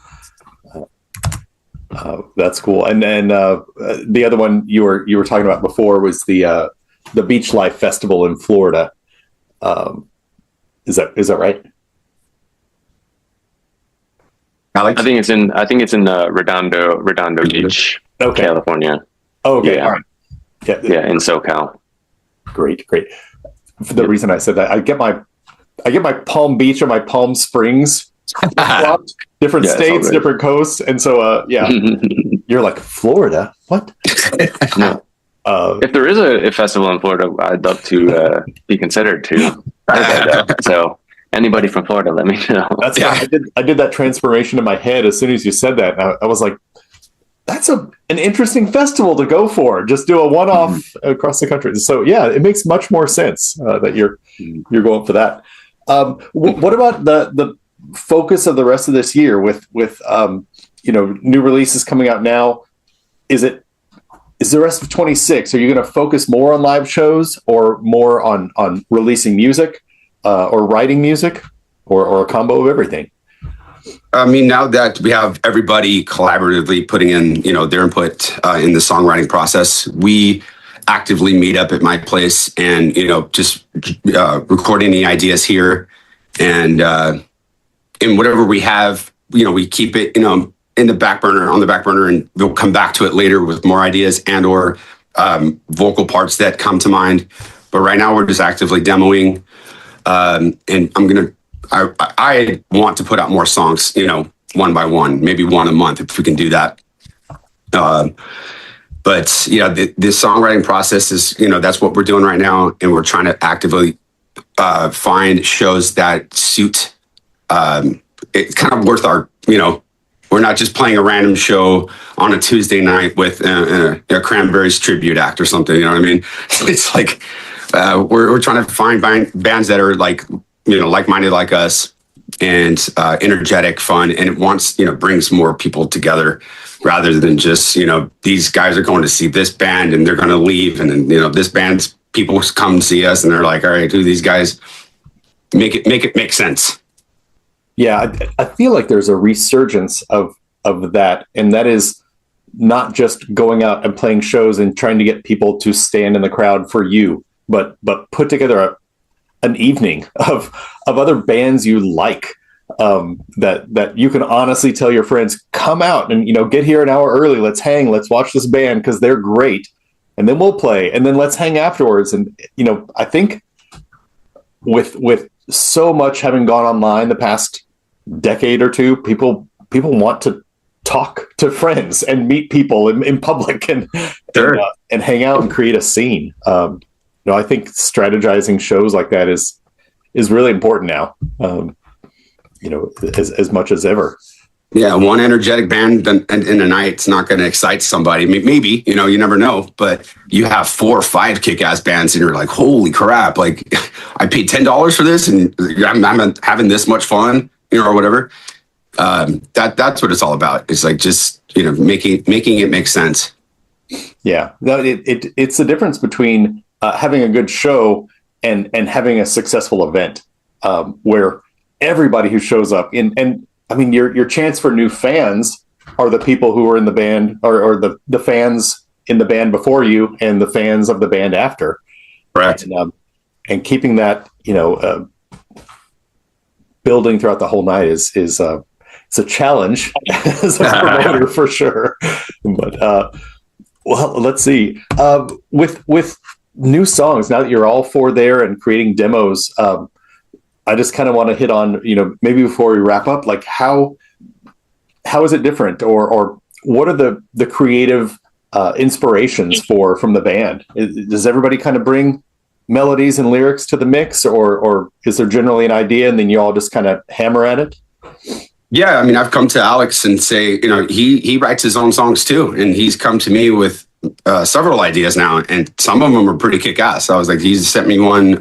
That's cool. And then the other one you were talking about before was the Beach Life Festival in Florida. Is that right? Alex? I think it's in Redondo Beach, California. Oh, okay. Yeah. All right. Yeah, in SoCal. Great. For the reason I said that, I get my Palm Beach or my Palm Springs swapped, different states, different coasts, and so you're like Florida. What? No. If there is a festival in Florida, I'd love to be considered to. So anybody from Florida, let me know. I did that transformation in my head as soon as you said that. I was like, that's an interesting festival to go for. Just do a one-off across the country. So yeah, it makes much more sense that you're going for that. What about the focus of the rest of this year with new releases coming out now? Is the rest of 26? Are you going to focus more on live shows or more on releasing music or writing music or a combo of everything? I mean, now that we have everybody collaboratively putting in, their input in the songwriting process, we actively meet up at my place and, just recording the ideas here. And in whatever we have, we keep it, on the back burner, and we'll come back to it later with more ideas and or vocal parts that come to mind. But right now we're just actively demoing, and I want to put out more songs, one by one, maybe one a month if we can do that. But yeah, the songwriting process is, that's what we're doing right now, and we're trying to actively find shows that suit. It's kind of worth our, we're not just playing a random show on a Tuesday night with a Cranberries tribute act or something. You know what I mean? It's like we're trying to find bands that are like-minded like us, and energetic, fun, and it brings more people together rather than just these guys are going to see this band and they're going to leave, and then this band's people come see us and they're like, all right, who these guys? Make it make sense. Yeah, I feel like there's a resurgence of that, and that is not just going out and playing shows and trying to get people to stand in the crowd for you, but put together an evening of other bands you like, that you can honestly tell your friends, come out and get here an hour early, let's hang, let's watch this band because they're great, and then we'll play, and then let's hang afterwards. And I think with so much having gone online the past decade or two, people want to talk to friends and meet people in public and sure. and hang out and create a scene. I think strategizing shows like that is really important now, as much as ever. Yeah, one energetic band in a night's not going to excite somebody. Maybe, you never know. But you have 4 or 5 kick-ass bands, and you're like, holy crap! Like, I paid $10 for this, and I'm having this much fun, or whatever. That's what it's all about. It's like just making it make sense. Yeah, no, it's the difference between having a good show and having a successful event, where everybody who shows up and I mean, your chance for new fans are the people who were in the band, or the fans in the band before you and the fans of the band after. Correct. And keeping that, building throughout the whole night is it's a challenge as a promoter for sure. But well, let's see. With new songs, now that you're all 4 there and creating demos, I just kind of want to hit on, maybe before we wrap up, like how is it different, or what are the creative inspirations from the band? Does everybody kind of bring melodies and lyrics to the mix, or is there generally an idea and then you all just kind of hammer at it? Yeah, I mean, I've come to Alex and say, he writes his own songs too, and he's come to me with several ideas now, and some of them are pretty kick-ass. I was like, he sent me one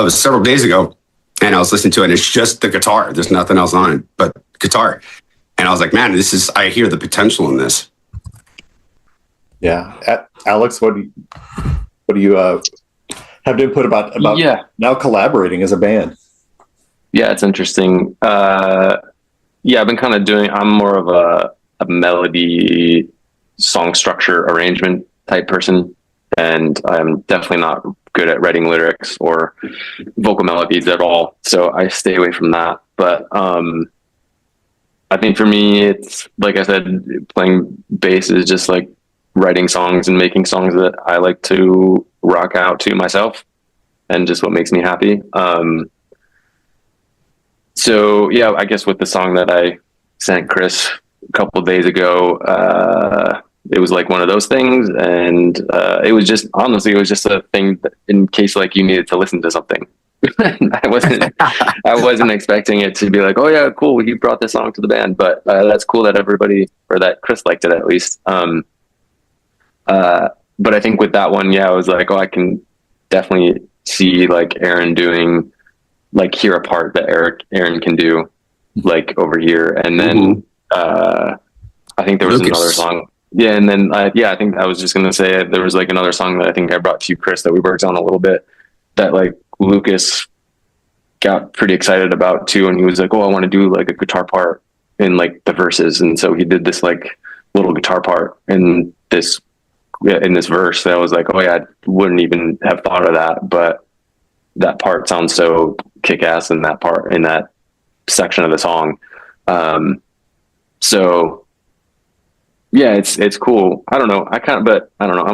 several days ago, and I was listening to it, and it's just the guitar. There's nothing else on it but guitar. And I was like, man, I hear the potential in this. Yeah. Alex, what do you have to input about now collaborating as a band? Yeah, it's interesting. I've been kind of I'm more of a melody, song structure, arrangement type person. And I'm definitely not good at writing lyrics or vocal melodies at all. So I stay away from that. But I think for me, it's like I said, playing bass is just like writing songs and making songs that I like to rock out to myself, and just what makes me happy. So yeah, I guess with the song that I sent Chris a couple of days ago, it was like one of those things, and it was just a thing that in case like you needed to listen to something. I wasn't expecting it to be like, oh yeah, cool, he brought this song to the band, but that's cool that everybody, or that Chris liked it at least. But I think with that one, I was like, oh, I can definitely see like Aaron doing, like, hear a part that Aaron can do, like over here, and then I think there was another song. Yeah, and then I think I was just gonna say there was like another song that I think I brought to you, Chris, that we worked on a little bit, that like Lucas got pretty excited about too, and he was like, "Oh, I want to do like a guitar part in like the verses," and so he did this like little guitar part in this verse. That I was like, "Oh yeah, I wouldn't even have thought of that," but that part sounds so kick-ass in that part, in that section of the song. So yeah, it's cool. I don't know. I'm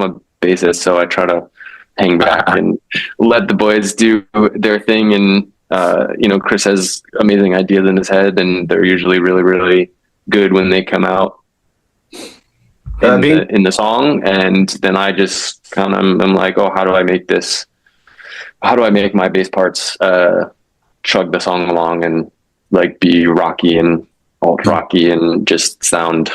a bassist, so I try to hang back and let the boys do their thing. And Chris has amazing ideas in his head, and they're usually really, really good when they come out in the song. And then I just kind of am like, oh, how do I make my bass parts chug the song along and like be rocky and alt rocky and just sound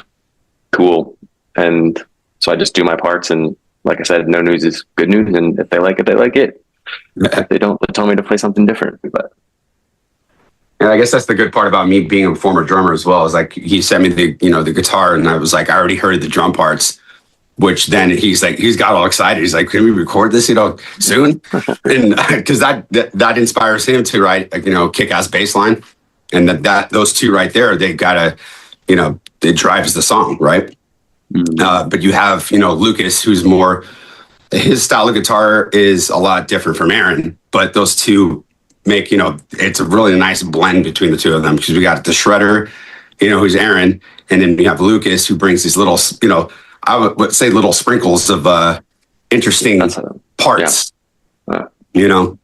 cool? And so I just do my parts, and like I said, no news is good news, and if they like it, they like it. If they don't, they tell me to play something different. But and I guess that's the good part about me being a former drummer as well, is like he sent me the guitar, and I was like, I already heard the drum parts, which then he's got all excited. He's like, can we record this, soon? And because that inspires him to write, kick-ass bass line. And that those two right there, they gotta, it drives the song, right? Mm-hmm. But you have, Lucas, who's more, his style of guitar is a lot different from Aaron, but those two make, it's a really nice blend between the two of them, because we got the shredder, who's Aaron, and then we have Lucas, who brings these little, I would say little sprinkles of interesting parts. Yeah.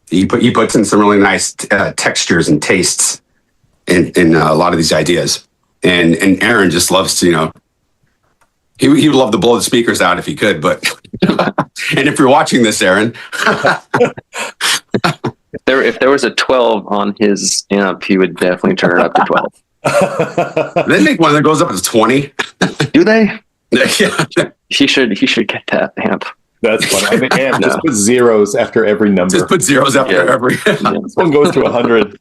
He puts in some really nice textures and tastes in a lot of these ideas, and Aaron just loves to, he would love to blow the speakers out if he could, but and if you're watching this, Aaron, if there was a 12 on his amp, he would definitely turn it up to 12. They make one that goes up to 20. Do they? Yeah. He should get that amp. That's funny. I mean, amp, just put zeros after every number. Just put zeros after every. This one goes to 100.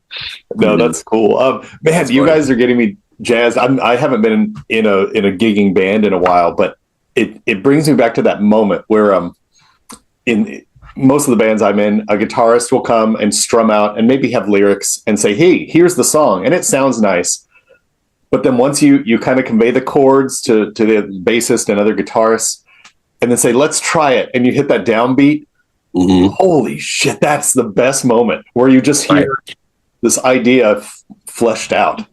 No, that's cool. Man, that's you guys are getting me jazzed. I haven't been in a gigging band in a while, but it brings me back to that moment where in most of the bands I'm in, a guitarist will come and strum out and maybe have lyrics and say, hey, here's the song, and it sounds nice. But then once you kind of convey the chords to the bassist and other guitarists, and then say, let's try it, and you hit that downbeat, holy shit, that's the best moment, where you just hear this idea fleshed out.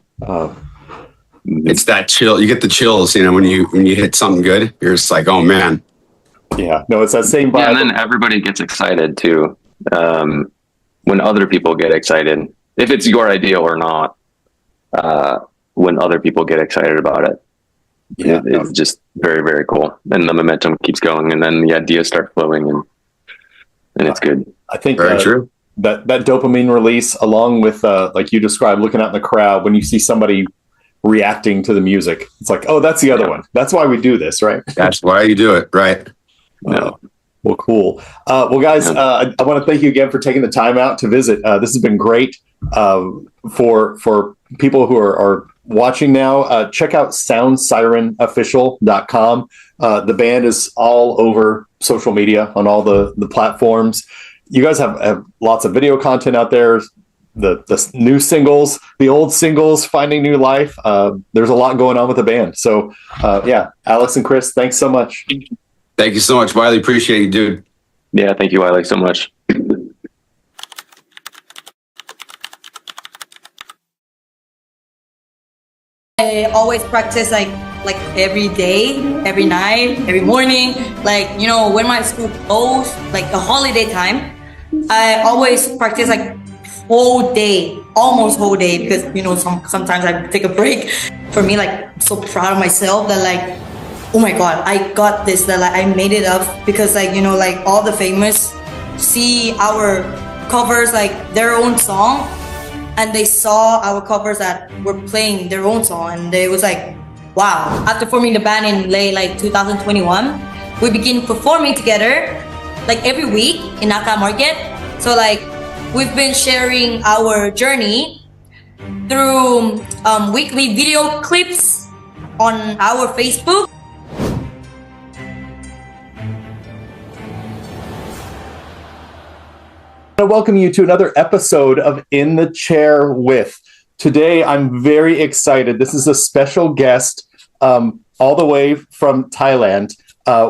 It's that chill. You get the chills, when you hit something good. You're just like, oh man. Yeah, no, it's that same vibe. Yeah, and then everybody gets excited too. When other people get excited, if it's your idea or not, when other people get excited about it, it's just very, very cool. And the momentum keeps going, and then the ideas start flowing, and it's good. I think very true. That dopamine release, along with like you described, looking out in the crowd when you see somebody reacting to the music, it's like, oh, that's the other one. That's why we do this, right? That's why you do it, right? Well, cool. Well, guys, I want to thank you again for taking the time out to visit. This has been great. For people who are watching now, check out soundsirenofficial.com. The band is all over social media on all the platforms. You guys have lots of video content out there. The new singles, the old singles, finding new life. There's a lot going on with the band. So Alex and Chris, thanks so much. Thank you so much, Wiley. Appreciate you, dude. Yeah, thank you, Wiley, so much. I always practice like every day, every night, every morning. When my school closed, like a holiday time, I always practice like whole day, almost whole day, because sometimes I take a break. For me, I'm so proud of myself that oh my god, I got this, that I made it up, because all the famous see our covers their own song, and they saw our covers that were playing their own song, and it was wow. After forming the band in late 2021, we begin performing together every week in Naka Market. So we've been sharing our journey through weekly video clips on our Facebook. I welcome you to another episode of In the Chair With. Today, I'm very excited. This is a special guest all the way from Thailand.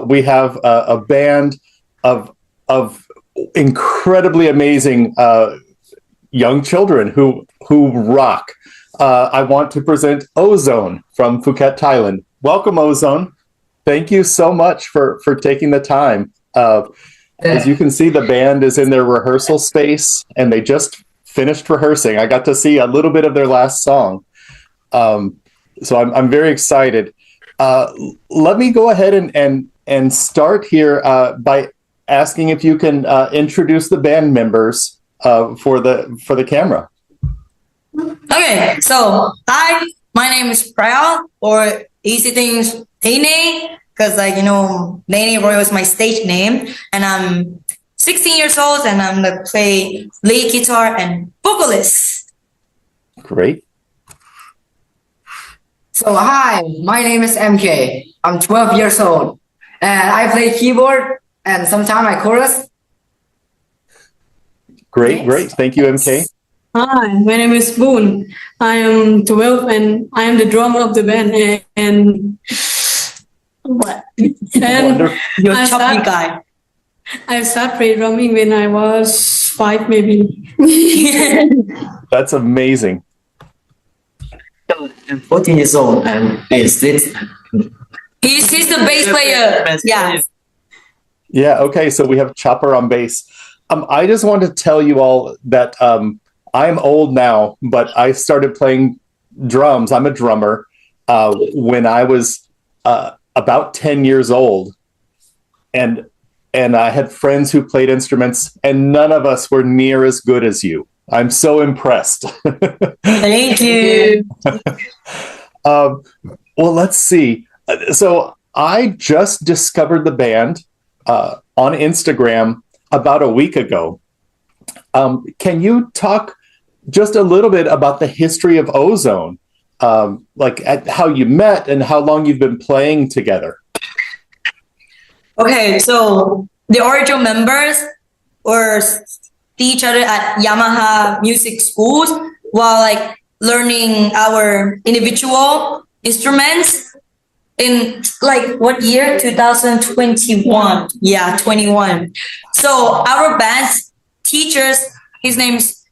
We have a band of incredibly amazing young children who rock. I want to present Ozone from Phuket, Thailand. Welcome, Ozone. Thank you so much for taking the time. As you can see, the band is in their rehearsal space, and they just finished rehearsing. I got to see a little bit of their last song. So I'm very excited. Let me go ahead and start here by asking if you can introduce the band members for the camera. Okay, so hi, my name is Prayal, or easy things Nene, because Nene Roy was my stage name, and I'm 16 years old, and I'm gonna play lead guitar and vocalist. Great. So hi, my name is MK. I'm 12 years old, and I play keyboard and sometimes I chorus. Great. Thank you, MK. Hi, my name is Boon. I am 12 and I am the drummer of the band. And what? And you're a choppy guy. I started play drumming when I was 5, maybe. That's amazing. I'm 14 years old and He's the bass player. Yeah. Yeah. Okay. So we have Chopper on bass. I just want to tell you all that I'm old now, but I started playing drums. I'm a drummer when I was about 10 years old, and I had friends who played instruments, and none of us were near as good as you. I'm so impressed. Thank you. Well, let's see. So I just discovered the band on Instagram about a week ago. Can you talk just a little bit about the history of Ozone, like how you met and how long you've been playing together? Okay, so the original members were see each other at Yamaha music schools while learning our individual instruments in what year? 2021. Yeah, 21. So our band's teachers, his name's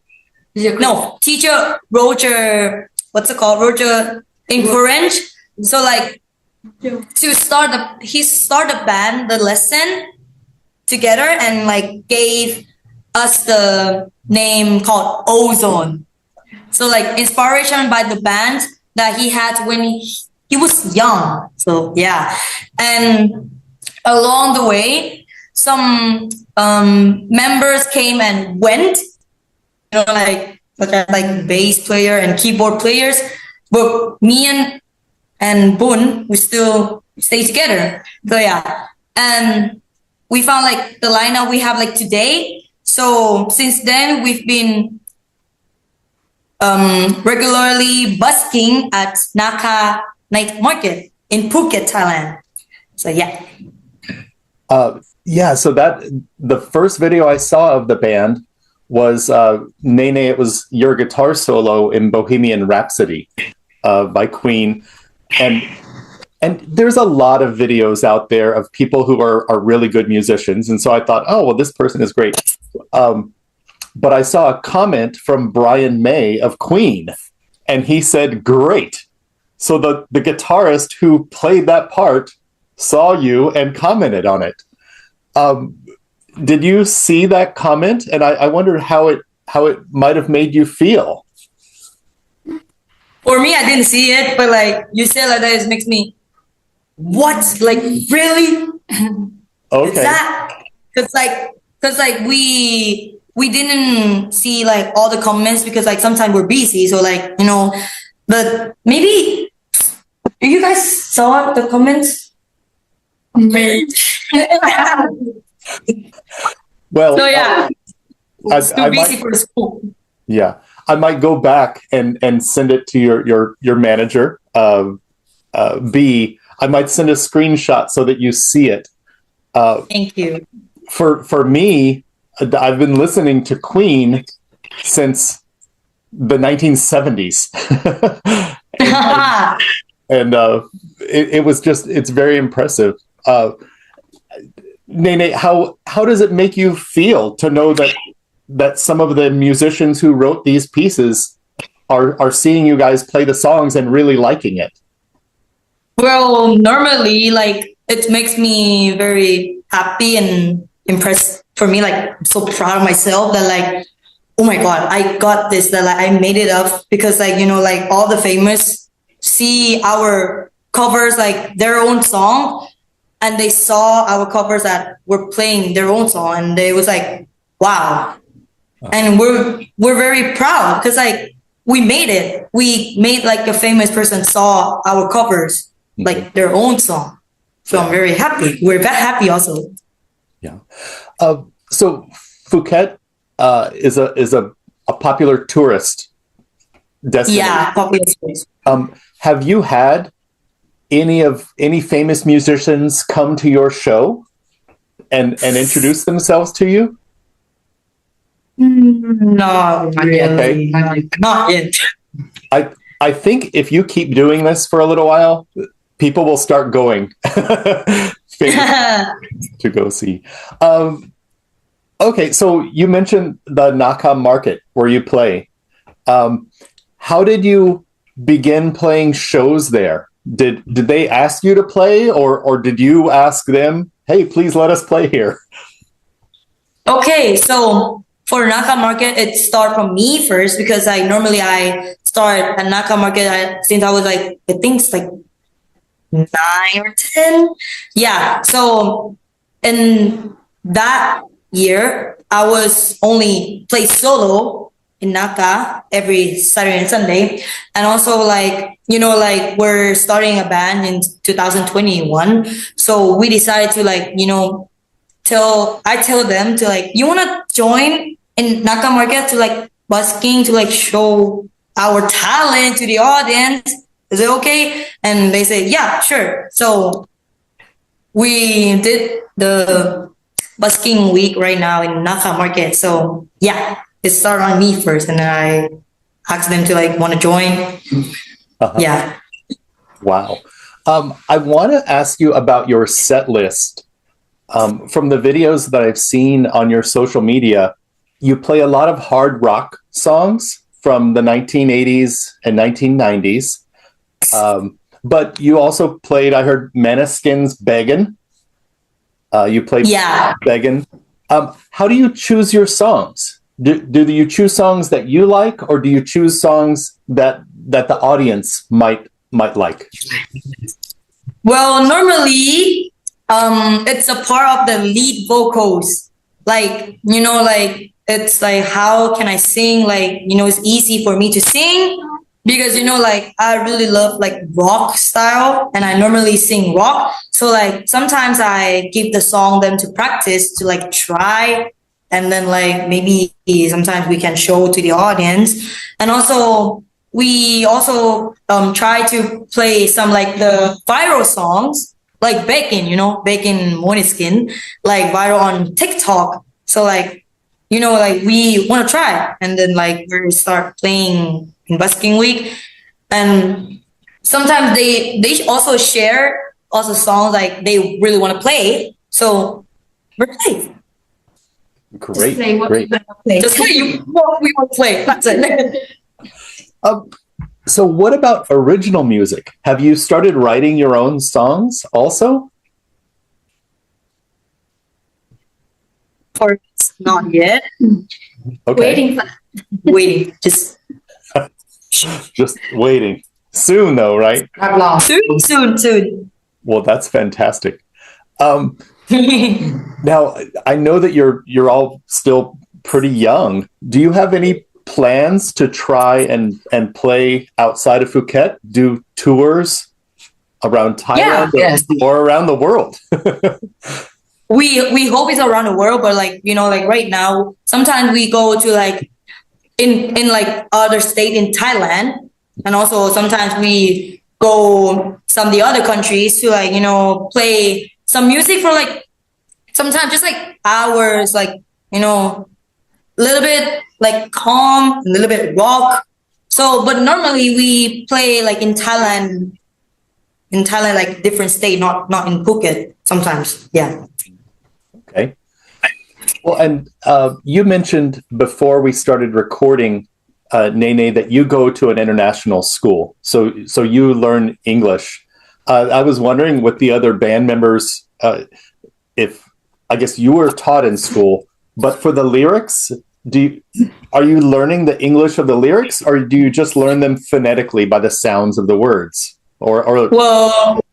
teacher Roger, what's it called? Roger encouraged. So he started the band, the lesson together, and gave us the name called Ozone. So inspiration by the band that he had when he was young. So yeah. And along the way, some members came and went, like bass player and keyboard players. But me and Boon, we still stay together. So yeah. And we found the lineup we have today. So since then, we've been regularly busking at Naka Night Market in Phuket, Thailand. So yeah. Yeah, so the first video I saw of the band was Nene. It was your guitar solo in Bohemian Rhapsody by Queen, and there's a lot of videos out there of people who are really good musicians, and so I thought, oh well, this person is great. But I saw a comment from Brian May of Queen, and he said, "Great." So the guitarist who played that part saw you and commented on it. Did you see that comment? And I wondered how it might have made you feel. For me, I didn't see it, but you said that, it makes me, what? Really? Okay. Is that? Because we didn't see all the comments because sometimes we're busy. So but maybe you guys saw the comments. Well, so yeah, I busy for school. Yeah, I might go back and send it to your manager. B, I might send a screenshot so that you see it. Thank you. For me, I've been listening to Queen since the 1970s. and it was just, it's very impressive. Nene, how does it make you feel to know that some of the musicians who wrote these pieces are seeing you guys play the songs and really liking it? Well, normally, it makes me very happy and impressed for me, like I'm so proud of myself that like, oh my God, I got this, that like I made it up because like, you know, like all the famous see our covers, like their own song, and they saw our covers that were playing their own song, and they was like, wow. And we're very proud because like we made it. We made like a famous person saw our covers, like their own song. So I'm very happy. We're very happy also. Yeah. So Phuket is a popular tourist destination. Yeah, popular tourist. Have you had any famous musicians come to your show and introduce themselves to you? No, not really. Not yet. I think if you keep doing this for a little while, people will start going to go see. Okay, so you mentioned the Naka Market where you play. How did you begin playing shows there? Did they ask you to play, or did you ask them, hey, please let us play here? Okay, so for Naka Market, it started from me first because I start at Naka Market since I was like, I think it's like 9 or 10. Yeah, so in that year, I was only play solo in Naka every Saturday and Sunday. And also like, you know, like we're starting a band in 2021. So we decided to like, you know, I tell them to like, you want to join in Naka Market to like busking, to like show our talent to the audience? Is it okay? And they say, yeah, sure. So we did the busking week right now in Naka Market. So yeah, it started on me first, and then I asked them to like want to join. Yeah. Wow. I want to ask you about your set list. From the videos that I've seen on your social media, you play a lot of hard rock songs from the 1980s and 1990s. But you also played, I heard, Maneskin's Beggin'. You played Beggin'. How do you choose your songs? Do you choose songs that you like, or do you choose songs that the audience might like? Well, normally, it's a part of the lead vocals. Like, you know, like, it's like, how can I sing? Like, you know, it's easy for me to sing because, you know, like, I really love like rock style and I normally sing rock. So like, sometimes I give the song them to practice to like try. And then like, maybe sometimes we can show to the audience. And also, we also try to play some like the viral songs, like Bacon, you know, Bacon Måneskin, like viral on TikTok. So like, you know, like we want to try, and then like we start playing in busking week, and sometimes they also share also songs like they really want to play. So we're playing. Great, Just play what great. we want to play. Just play what we want to play. That's it. So what about original music? Have you started writing your own songs also? Or not yet. Okay. Waiting. Just waiting. Soon though, right? not long. Soon. Well, that's fantastic. Now, I know that you're all still pretty young. Do you have any plans to try and play outside of Phuket? Do tours around Thailand or around the world? We hope it's around the world, but like, you know, like right now, sometimes we go to like in like other state in Thailand, and also sometimes we go some of the other countries to like, you know, play some music for like sometimes just like hours, like, you know, a little bit like calm, a little bit rock. So, but normally we play like in Thailand, like different state, not in Phuket sometimes. Yeah. Okay. Well, and you mentioned before we started recording, Nene, that you go to an international school. So you learn English. I was wondering with the other band members, if I guess you were taught in school, but for the lyrics, are you learning the English of the lyrics, or do you just learn them phonetically by the sounds of the words? Or Well,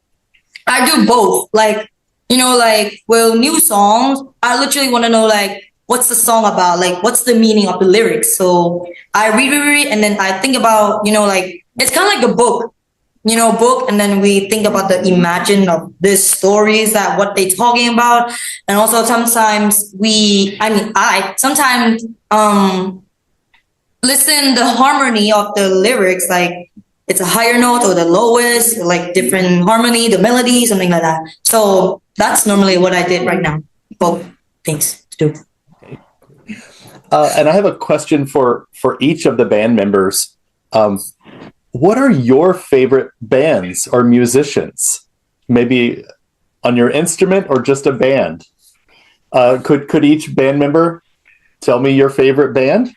I do both. Like, like, well, new songs, I literally want to know, like, what's the song about? Like, what's the meaning of the lyrics? So I read, and then I think about, like, it's kind of like a book, book. And then we think about the imagine of these stories that what they talking about. And also sometimes I sometimes listen the harmony of the lyrics, like it's a higher note or the lowest, like different harmony, the melody, something like that. So that's normally what I did right now. Both things to do. And I have a question for each of the band members. What are your favorite bands or musicians? Maybe on your instrument or just a band? Could each band member tell me your favorite band,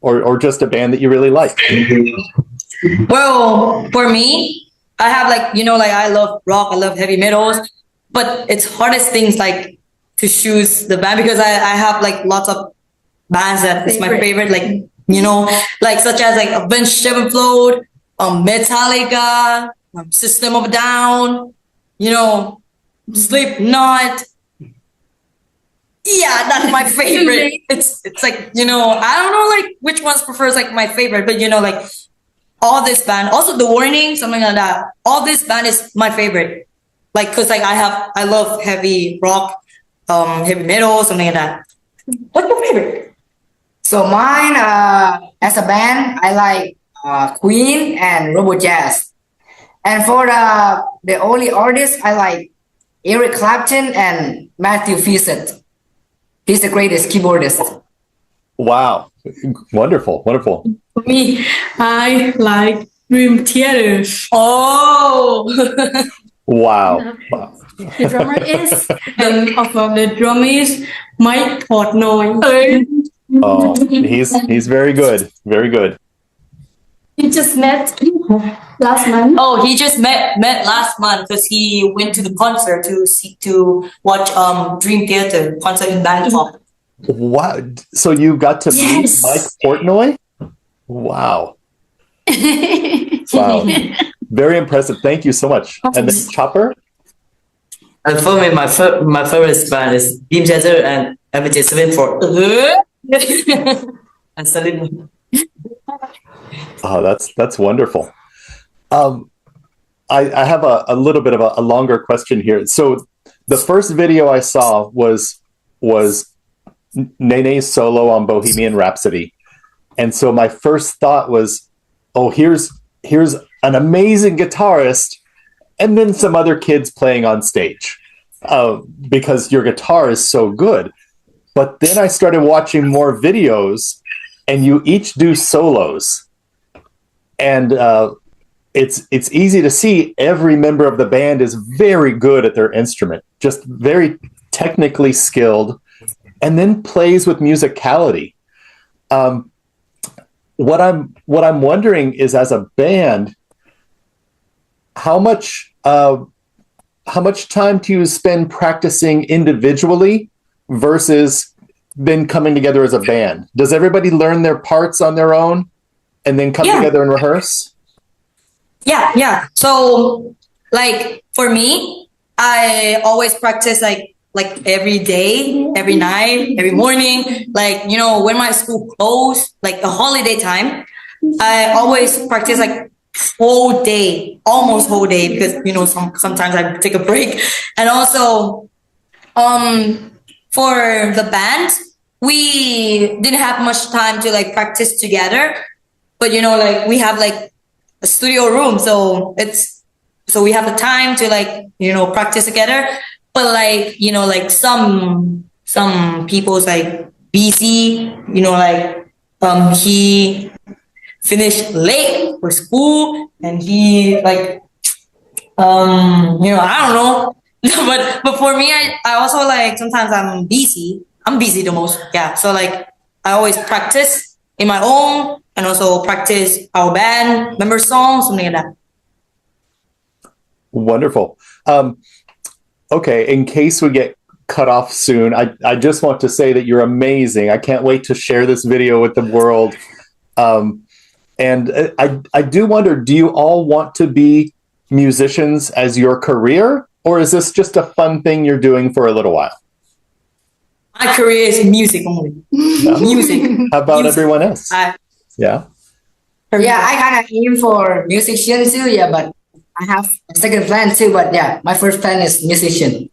or just a band that you really like? Well, for me, I have like I love rock, I love heavy metals, but it's hardest things like to choose the band because I have like lots of bands that is my favorite, like like such as like Avenged Sevenfold, Metallica, System of a Down, Slipknot. Yeah, that's my favorite. It's like I don't know like which ones prefers like my favorite, but like all this band, also The Warning, something like that. All this band is my favorite, like because like I love heavy rock, heavy metal, something like that. What's your favorite? So mine, as a band, I like Queen and Robo Jazz. And for the only artist, I like Eric Clapton and Matthew Fawcett. He's the greatest keyboardist. Wow. Wonderful. Wonderful. For me, I like Dream Theater. Oh. Wow. Wow. The drummer is, the drummer is Mike Portnoy. Oh, he's very good. Very good. He just met last month. Oh, he just met last month because he went to the concert to watch Dream Theater concert in Bangkok. Wow! So you got to meet Mike Portnoy? Wow! Wow! Very impressive. Thank you so much. And then Chopper. And for me, my favorite band is Dream Theater and Avenged Sevenfold. And Salim. Oh, that's wonderful. I have a little bit of a longer question here. So the first video I saw was Nene's solo on Bohemian Rhapsody. And so my first thought was, oh, here's an amazing guitarist and then some other kids playing on stage because your guitar is so good. But then I started watching more videos and you each do solos. And it's easy to see every member of the band is very good at their instrument, just very technically skilled, and then plays with musicality. What I'm wondering is, as a band, how much time do you spend practicing individually versus then coming together as a band? Does everybody learn their parts on their own and then come together and rehearse? Yeah. So like for me, I always practice like every day, every night, every morning. Like, when my school closed, like the holiday time, I always practice like whole day, almost whole day, because sometimes I take a break. And also for the band, we didn't have much time to like practice together. But like we have like a studio room, so we have the time to like practice together. But like like some people's like busy, like he finished late for school and he like I don't know. but for me, I also like sometimes I'm busy the most. Yeah, so like I always practice in my own and also practice our band member songs, something like that. Wonderful. Okay, in case we get cut off soon. I just want to say that you're amazing. I can't wait to share this video with the world. And I do wonder, do you all want to be musicians as your career, or is this just a fun thing you're doing for a little while? My career is music only. Yeah. Music. How about Music. everyone else? Yeah. Yeah, I kind of aim for musician too. Yeah, but I have a second plan too. But yeah, my first plan is musician.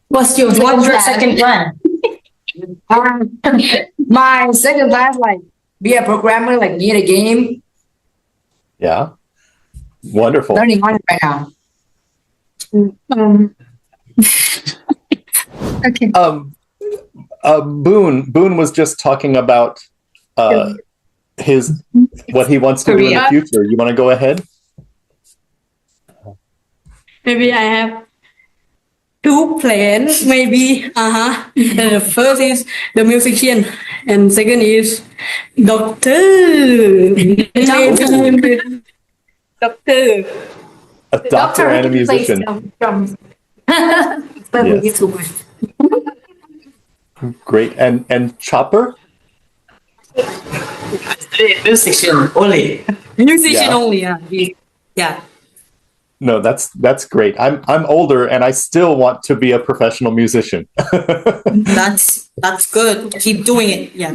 What's your second plan? My second plan is like be a programmer, like near the game. Yeah. Wonderful. Learning on it right now. Okay. Boone was just talking about what he wants to do in the future. You want to go ahead? Maybe I have two plans. Maybe. And the first is the musician, and second is doctor. Doctor. A doctor and a musician. Yes. Great. And Chopper? Musician only. Musician Yeah. only. Yeah. No, that's great. I'm older and I still want to be a professional musician. That's good. Keep doing it. Yeah.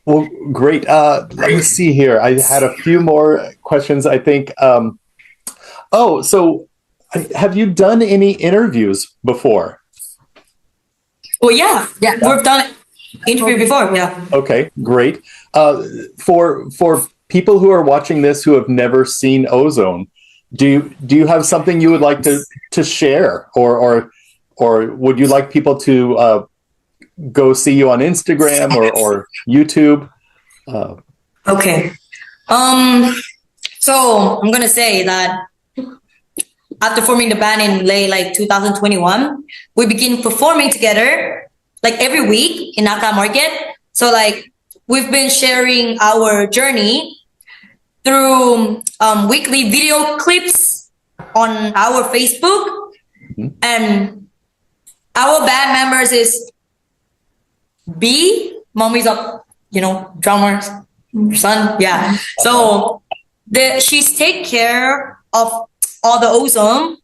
Well, great. Let me see here. I had a few more questions, I think. So have you done any interviews before? Oh yeah. We've done interview before. Yeah. Okay, great. For people who are watching this who have never seen Ozone, do you have something you would like to share, or would you like people to go see you on Instagram or YouTube? Okay. So I'm gonna say that after forming the band in late 2021, we begin performing together like every week in Naka Market. So like we've been sharing our journey through weekly video clips on our Facebook, and our band members is B, mommy's a drummer's son. Yeah. So she's take care of all the Ozone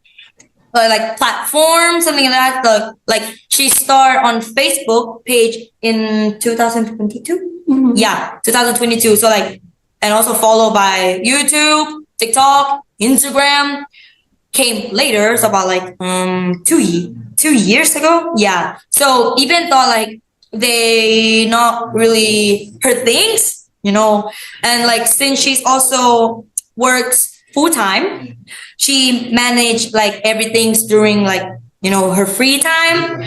like platforms, something like that. Like she started on Facebook page in 2022. Yeah, 2022. So like, and also followed by YouTube, TikTok, Instagram. Came later, so about like 2 years ago. Yeah. So even though like they not really her things, and like since she's also works full time, she managed like everything's during like her free time.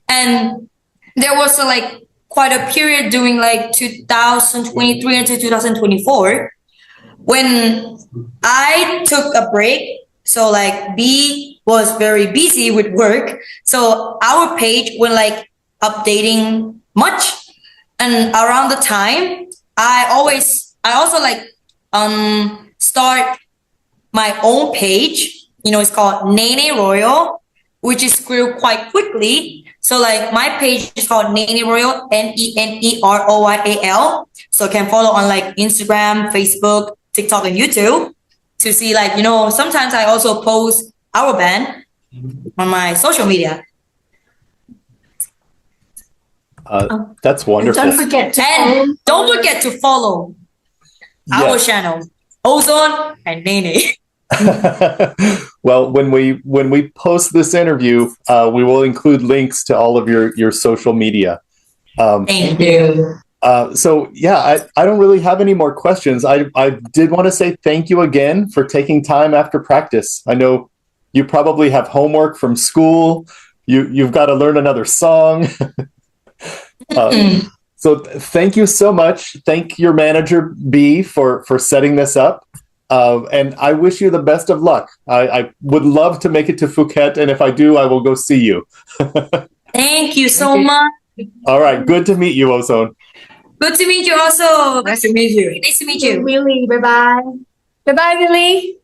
And there was like quite a period during like 2023 until 2024 when I took a break. So like B was very busy with work, so our page went like updating much. And around the time I also like start my own page. It's called Nene Royal, which is grew quite quickly. So like my page is called Nene Royal, NENEROYAL. So you can follow on like Instagram, Facebook, TikTok, and YouTube to see like, sometimes I also post our band on my social media. That's wonderful. Don't forget to follow our channel, Ozone and Nene. Well, when we post this interview, we will include links to all of your social media. Thank you. So yeah, I don't really have any more questions. I did want to say thank you again for taking time after practice. I know you probably have homework from school. You've got to learn another song. So thank you so much. Thank your manager B for setting this up. And I wish you the best of luck. I would love to make it to Phuket, and if I do, I will go see you. Thank you so much. All right, good to meet you, Ozone. Good to meet you also. Nice to meet you. Nice to meet you. Willie, bye-bye. Bye-bye, Willie.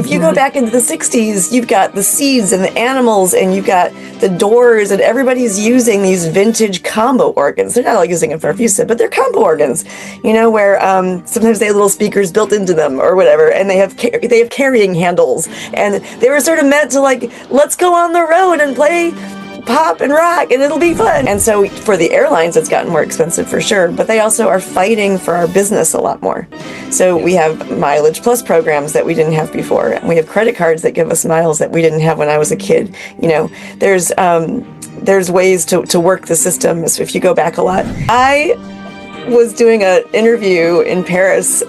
if you go back into the 60s, you've got the seeds and the animals, and you've got the doors, and everybody's using these vintage combo organs. They're not all using a Farfisa, but they're combo organs, where sometimes they have little speakers built into them or whatever, and they have carrying handles, and they were sort of meant to, like, let's go on the road and play pop and rock and it'll be fun. And so for the airlines, it's gotten more expensive for sure, but they also are fighting for our business a lot more. So we have mileage plus programs that we didn't have before. We have credit cards that give us miles that we didn't have when I was a kid. There's ways to work the system. So if you go back a lot, I was doing an interview in Paris,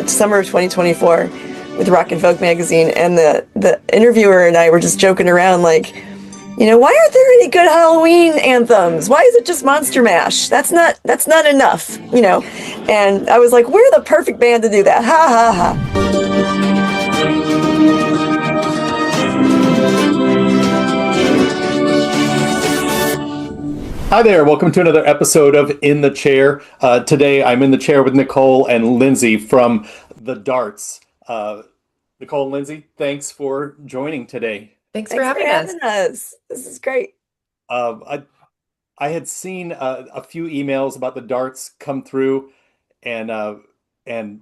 summer of 2024 with Rock and Folk magazine, and the interviewer and I were just joking around like, why aren't there any good Halloween anthems? Why is it just Monster Mash? That's not enough, And I was like, we're the perfect band to do that. Ha ha ha. Hi there, welcome to another episode of In the Chair. Today I'm in the chair with Nicole and Lindsay from The Darts. Nicole and Lindsay, thanks for joining today. Thanks for having us. This is great. I had seen a few emails about the Darts come through, and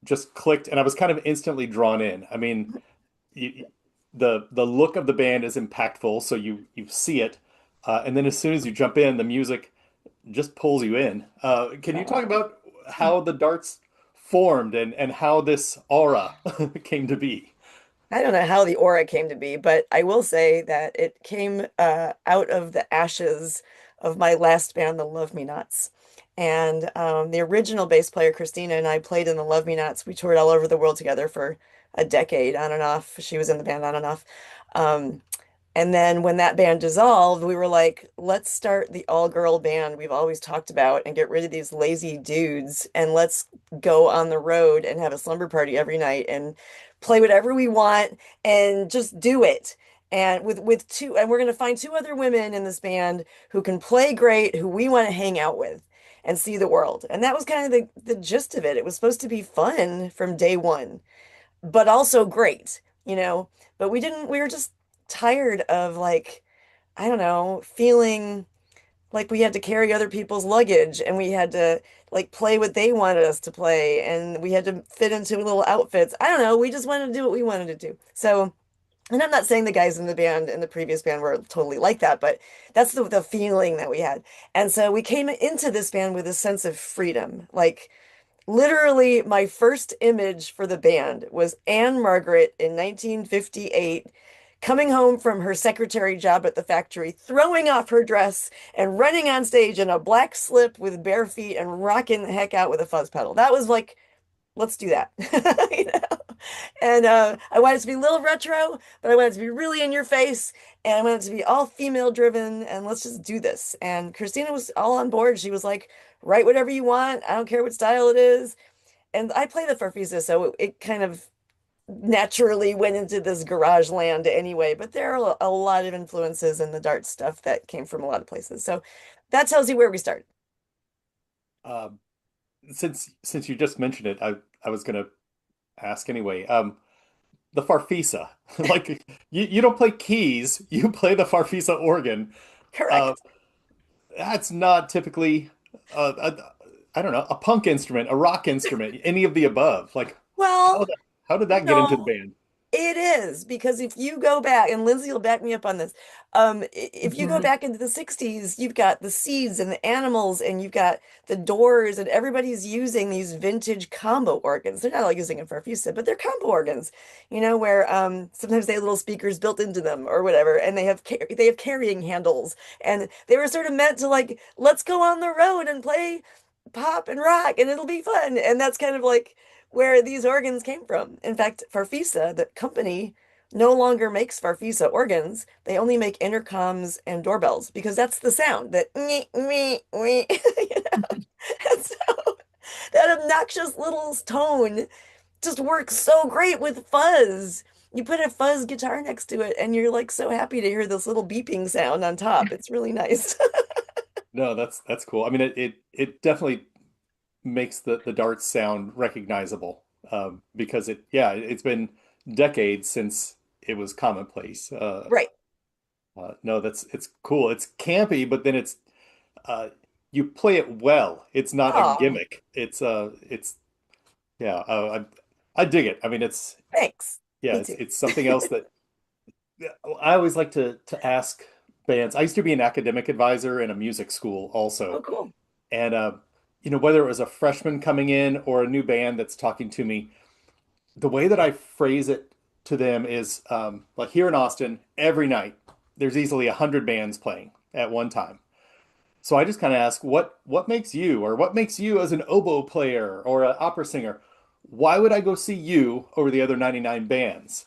just clicked, and I was kind of instantly drawn in. I mean, the look of the band is impactful, so you see it, and then as soon as you jump in, the music just pulls you in. Can you talk about how the Darts formed and how this aura came to be? I don't know how the aura came to be, but I will say that it came out of the ashes of my last band, the Love Me Nots. And the original bass player, Christina, and I played in the Love Me Nots. We toured all over the world together for a decade, on and off. She was in the band on and off. And then when that band dissolved, we were like, let's start the all-girl band we've always talked about and get rid of these lazy dudes, and let's go on the road and have a slumber party every night and play whatever we want and just do it. And with two, and we're going to find two other women in this band who can play great, who we want to hang out with and see the world. And that was kind of the gist of it. It was supposed to be fun from day one, but also great, but we were just tired of, like, I don't know, feeling like we had to carry other people's luggage, and we had to, like, play what they wanted us to play, and we had to fit into little outfits. I don't know, we just wanted to do what we wanted to do. So, and I'm not saying the guys in the band, in the previous band, were totally like that, but that's the feeling that we had. And so we came into this band with a sense of freedom. Like, literally, my first image for the band was Anne Margaret in 1958 coming home from her secretary job at the factory, throwing off her dress and running on stage in a black slip with bare feet and rocking the heck out with a fuzz pedal. That was like, let's do that. And I wanted it to be a little retro, but I wanted it to be really in your face, and I wanted it to be all female driven, and let's just do this. And Christina was all on board. She was like, write whatever you want. I don't care what style it is. And I play the Farfisa, so it kind of naturally went into this garage land anyway, but there are a lot of influences in the Dart stuff that came from a lot of places. So that tells you where we started. Since you just mentioned it, I was gonna ask anyway. The Farfisa, like, you don't play keys, you play the Farfisa organ. Correct. That's not typically I don't know, a punk instrument, a rock instrument, any of the above. Like, well, how did that get into the band? It is, because if you go back, and Lindsay will back me up on this, if you go back into the 60s, you've got the seeds and the animals, and you've got the doors, and everybody's using these vintage combo organs. They're not all using a Farfisa, but they're combo organs, where sometimes they have little speakers built into them or whatever, and they have carrying handles, and they were sort of meant to, like, let's go on the road and play pop and rock and it'll be fun. And that's kind of like where these organs came from. In fact, Farfisa, the company, no longer makes Farfisa organs. They only make intercoms and doorbells, because that's the sound that me, And so that obnoxious little tone just works so great with fuzz. You put a fuzz guitar next to it, and you're like so happy to hear this little beeping sound on top. It's really nice. No, that's cool. I mean, it definitely makes the Darts sound recognizable, because it's been decades since it was commonplace. Right. No, it's cool. It's campy, but then uh, you play it well. It's not a Oh, gimmick. It's yeah. I dig it. I mean, thanks. yeah, Me too. it's something else that yeah, I always like to ask bands. I used to be an academic advisor in a music school Oh, also, cool. and whether it was a freshman coming in or a new band that's talking to me, the way that I phrase it to them is like here in Austin, every night there's easily 100 bands playing at one time. So I just kind of ask, what makes you, or what makes you as an oboe player or an opera singer? Why would I go see you over the other 99 bands?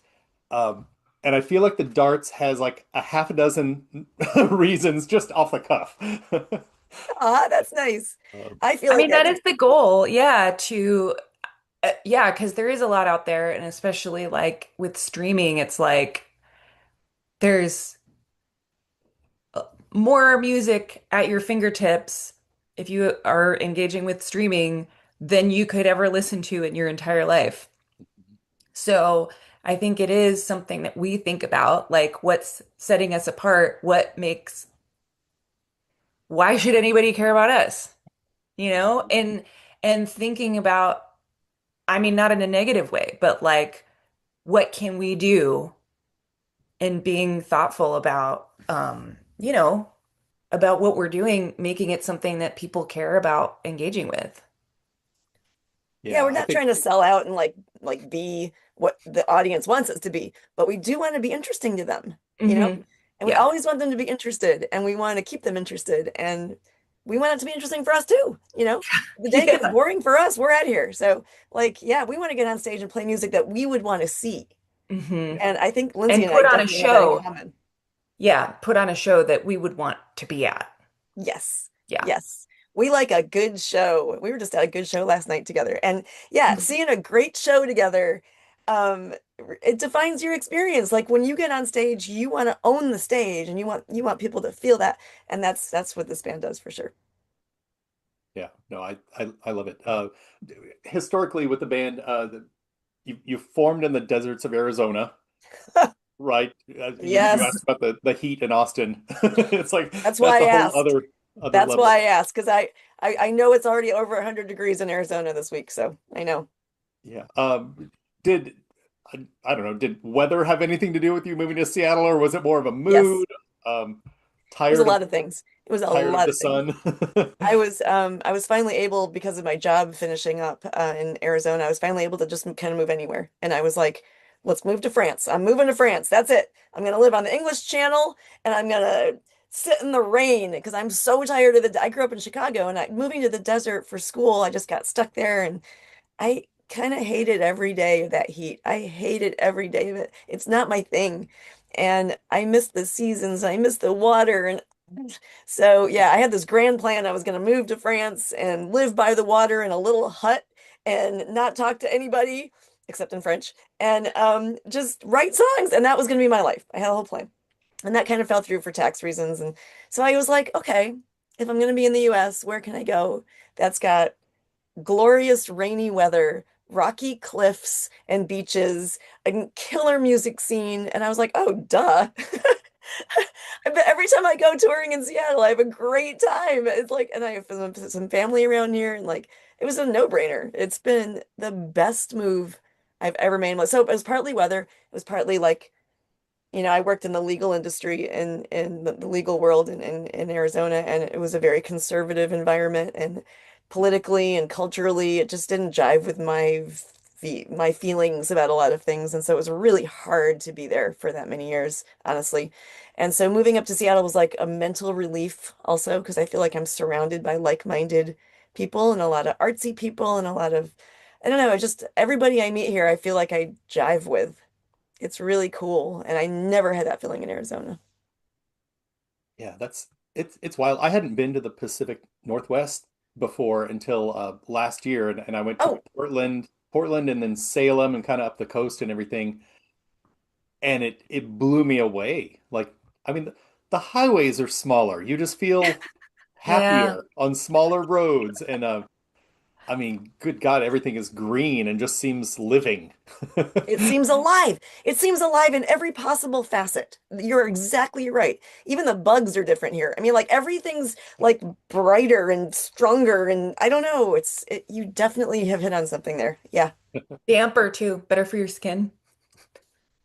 Um, and I feel like the darts has like a half a dozen reasons just off the cuff. Ah, that's nice. I feel I like mean, that that. is the goal. Yeah, yeah, because there is a lot out there, and especially like with streaming, it's like there's more music at your fingertips if you are engaging with streaming than you could ever listen to in your entire life. So I think it is something that we think about, like what's setting us apart, why should anybody care about us? And thinking about, I mean, not in a negative way, but like, what can we do and being thoughtful about, about what we're doing, making it something that people care about engaging with. Yeah, Yeah, we're I not think trying to sell out and like be what the audience wants us to be, but we do want to be interesting to them, you know? And we Yeah. always want them to be interested and we want to keep them interested and we want it to be interesting for us too, you know? The day gets Yeah. boring for us, we're out here. So like, yeah, we want to get on stage and play music that we would want to see. hmm And I think Lindsay And and I put on a definitely have that in show. common. Yeah, put on a show that we would want to be at. Yes. Yeah. Yes. We like a good show. We were just at a good show last night together. And yeah, seeing a great show together, um, it defines your experience. Like when you get on stage, you want to own the stage and you want people to feel that. And that's what this band does for sure. yeah, no, I love it. Historically with the band, you formed in the deserts of Arizona, right? You Yes. asked about the heat in Austin. It's like That's why that's I a whole asked. other That's level. why I asked because I know it's already over 100 degrees in Arizona this week, so I know. Yeah. Did I don't know, did weather have anything to do with you moving to Seattle, or was it more of a Yes. mood? Um, It was a tired of lot of things. It was a tired of lot the of things. sun? I was finally able because of my job finishing up in Arizona. I was finally able to just kind of move anywhere, and I was like, "Let's move to France. I'm moving to France. That's it. I'm gonna live on the English Channel, and I'm gonna sit in the rain because I'm so tired of the. I grew up in Chicago, and moving to the desert for school, I just got stuck there, and I kind of hated every day of that heat. I hated every day of it. It's not my thing, and I miss the seasons. I miss the water, and so, yeah, I had this grand plan. I was going to move to France and live by the water in a little hut and not talk to anybody except in French and just write songs. And that was going to be my life. I had a whole plan. And that kind of fell through for tax reasons. And so I was like, okay, if I'm going to be in the US, where can I go that's got glorious rainy weather, rocky cliffs and beaches, a killer music scene? And I was like, oh, duh. But every time I go touring in Seattle, I have a great time. It's like, and I have some family around here, and like, it was a no-brainer. It's been the best move I've ever made. So it was partly weather. It was partly like, I worked in the legal industry in the legal world in Arizona, and it was a very conservative environment, and politically and culturally, it just didn't jive with my feelings about a lot of things, and so it was really hard to be there for that many years, honestly. And so moving up to Seattle was like a mental relief also, because I feel like I'm surrounded by like-minded people and a lot of artsy people and a lot of, I don't know, just everybody I meet here, I feel like I jive with. It's really cool. And I never had that feeling in Arizona. Yeah, it's wild. I hadn't been to the Pacific Northwest before until last year, and I went to Oh, Portland, and then Salem, and kind of up the coast and everything, and it blew me away. Like, I mean, the highways are smaller. You just feel Yeah. happier on smaller roads, and I mean, good God, everything is green and just seems living. It seems alive. It seems alive in every possible facet. You're exactly right. Even the bugs are different here. I mean, like everything's like brighter and stronger, and I don't know. You definitely have hit on something there. Yeah. Damper too, better for your skin.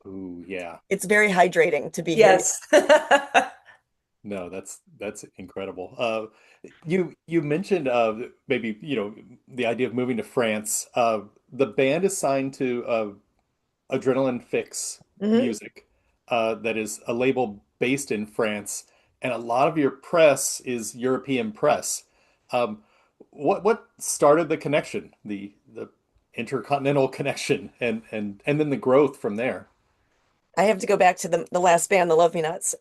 Ooh, yeah. It's very hydrating to be here. Yes. No, that's incredible. You mentioned maybe the idea of moving to France. The band is signed to Adrenaline Fix Mhm. Music, that is a label based in France, and a lot of your press is European press. Um, what started the connection, the intercontinental connection, and then the growth from there? I have to go back to the last band, the Love Me Nots.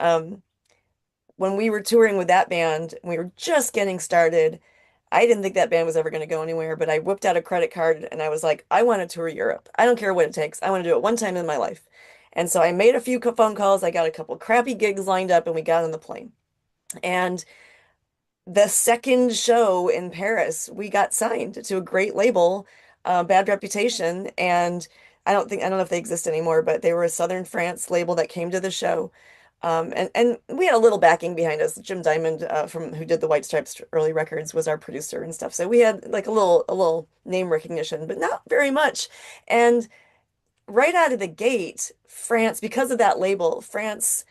When we were touring with that band, we were just getting started. I didn't think that band was ever going to go anywhere, but I whipped out a credit card and I was like, I want to tour Europe. I don't care what it takes. I want to do it one time in my life. And so I made a few phone calls. I got a couple crappy gigs lined up and we got on the plane. And the second show in Paris, we got signed to a great label, Bad Reputation, and I don't know if they exist anymore, but they were a Southern France label that came to the show. And we had a little backing behind us. Jim Diamond, from who did the White Stripes early records, was our producer and stuff. So we had like a little name recognition, but not very much. And right out of the gate, France, because of that label, France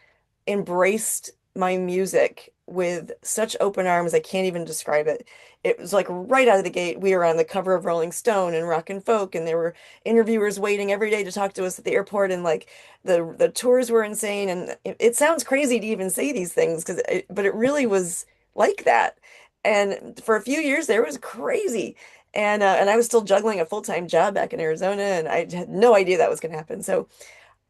embraced my music with such open arms. I can't even describe it. It was like right out of the gate, we were on the cover of Rolling Stone and Rock and Folk, and there were interviewers waiting every day to talk to us at the airport, and like the tours were insane. And it sounds crazy to even say these things but it really was like that. And for a few years there, it was crazy. And I was still juggling a full-time job back in Arizona, and I had no idea that was going to happen. So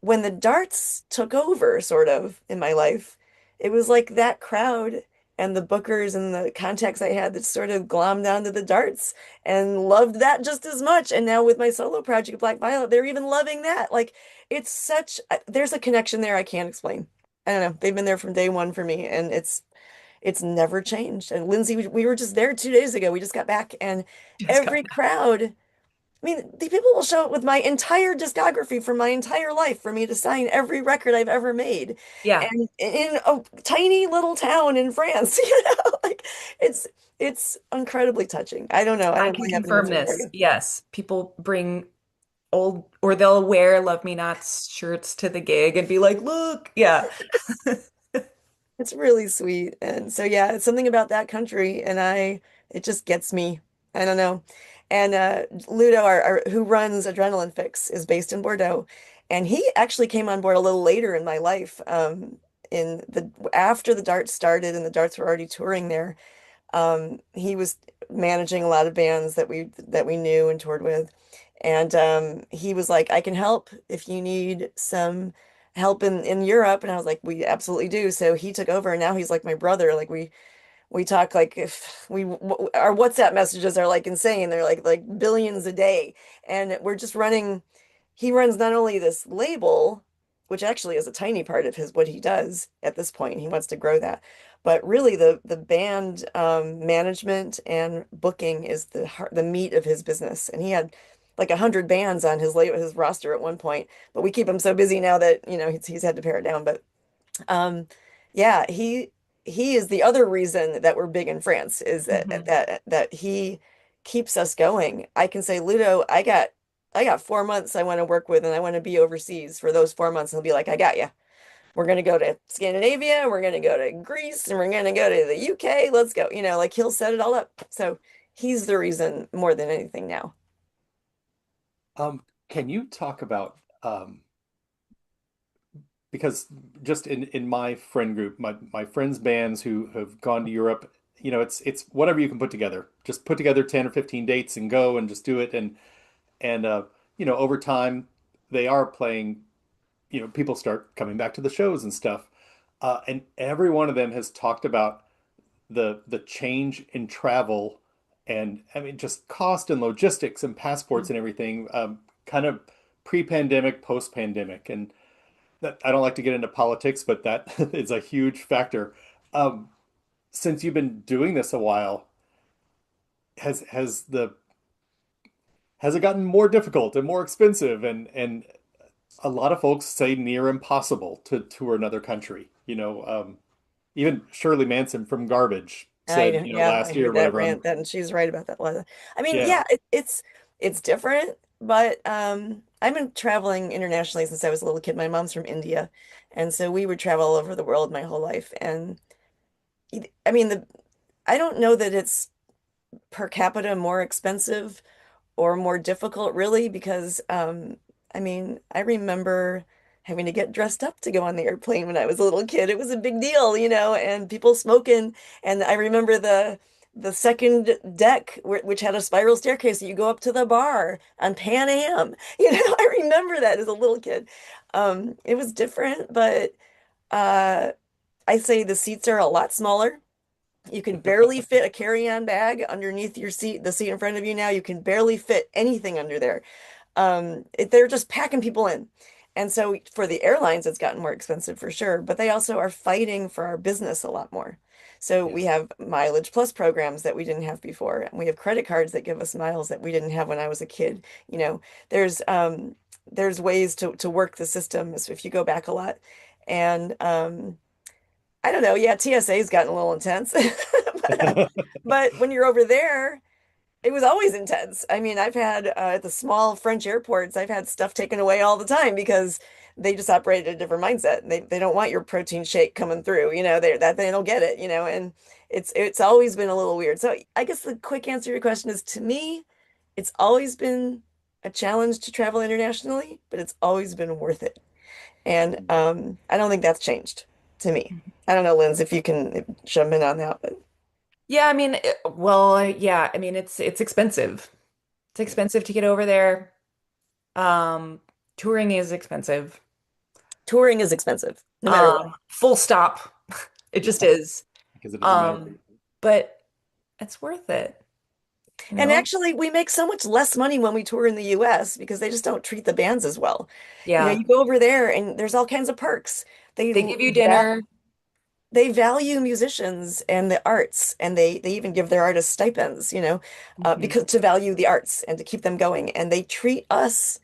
when the darts took over sort of in my life, it was like that crowd and the bookers and the contacts I had that sort of glommed onto the darts and loved that just as much. And now with my solo project, Black Violet, they're even loving that. Like there's a connection there I can't explain. I don't know. They've been there from day one for me, and it's never changed. And Lindsay, we were just there 2 days ago. We just got back, and every crowd, I mean, the people will show up with my entire discography for my entire life for me to sign every record I've ever made. Yeah. And in a tiny little town in France, like it's incredibly touching. I don't know. I I don't can really have an confirm answer for this. you. Yes, people bring old, or they'll wear Love Me Nots shirts to the gig and be like, look, yeah. It's really sweet. And so yeah, it's something about that country, and it just gets me. I don't know. And Ludo, who runs Adrenaline Fix, is based in Bordeaux, and he actually came on board a little later in my life. In the After the Darts started and the Darts were already touring there, he was managing a lot of bands that we knew and toured with. And he was like, I can help if you need some help in Europe. And I was like, we absolutely do. So he took over, and now he's like my brother. Like we talk, like if our WhatsApp messages are like insane. They're like billions a day. And we're just running, he runs not only this label, which actually is a tiny part of what he does at this point. He wants to grow that. But really the band management and booking is the meat of his business. And he had like 100 bands on his roster at one point, but we keep him so busy now that he's had to pare it down. But yeah, he is the other reason that we're big in France, is that Mhm. that he keeps us going. I can say, Ludo, I got 4 months I want to work with, and I want to be overseas for those 4 months. And he'll be like, I got you. We're gonna go to Scandinavia, we're gonna go to Greece, and we're gonna go to the UK. Let's go. Like he'll set it all up. So he's the reason more than anything now. Can you talk about because just in my friend group, my friends' bands who have gone to Europe, it's whatever you can put together. Just put together 10 or 15 dates and go and just do it. And over time they are playing, people start coming back to the shows and stuff. And every one of them has talked about the change in travel, and I mean just cost and logistics and passports and everything, kind of pre-pandemic, post-pandemic. And that, I don't like to get into politics, but that is a huge factor. Um, since you've been doing this a while, has the has it gotten more difficult and more expensive? And a lot of folks say near impossible to tour another country. Even Shirley Manson from Garbage I said, know, yeah, I last year or heard that whatever rant, that, and she's right about that. I mean, yeah. yeah, it's different, but I've been traveling internationally since I was a little kid. My mom's from India, and so we would travel all over the world my whole life. And I mean, I don't know that it's per capita more expensive or more difficult, really, because I mean, I remember having to get dressed up to go on the airplane when I was a little kid. It was a big deal, and people smoking. And I remember the second deck, which had a spiral staircase that you go up to the bar on Pan Am. I remember that as a little kid. It was different, but I say the seats are a lot smaller. You can barely fit a carry-on bag underneath your seat, the seat in front of you now. You can barely fit anything under there. They're just packing people in. And so for the airlines, it's gotten more expensive for sure, but they also are fighting for our business a lot more. So we have mileage plus programs that we didn't have before, and we have credit cards that give us miles that we didn't have when I was a kid. There's ways to work the system if you go back a lot. And I don't know, yeah, TSA's gotten a little intense. But when you're over there, it was always intense. I mean, I've had at the small French airports, I've had stuff taken away all the time because they just operate at a different mindset. They don't want your protein shake coming through, they don't get it, and it's always been a little weird. So I guess the quick answer to your question is, to me, it's always been a challenge to travel internationally, but it's always been worth it. And I don't think that's changed to me. I don't know, Linz, if you can jump in on that, but Yeah, I mean, well, yeah, I mean, it's expensive. It's expensive to get over there. Um, touring is expensive. Touring is expensive, no matter what. Full stop. It just is. Because it doesn't matter. But it's worth it. And actually, we make so much less money when we tour in the US because they just don't treat the bands as well. Yeah. You go over there and there's all kinds of perks. They give you dinner. They value musicians and the arts, and they even give their artists stipends, because to value the arts and to keep them going. And they treat us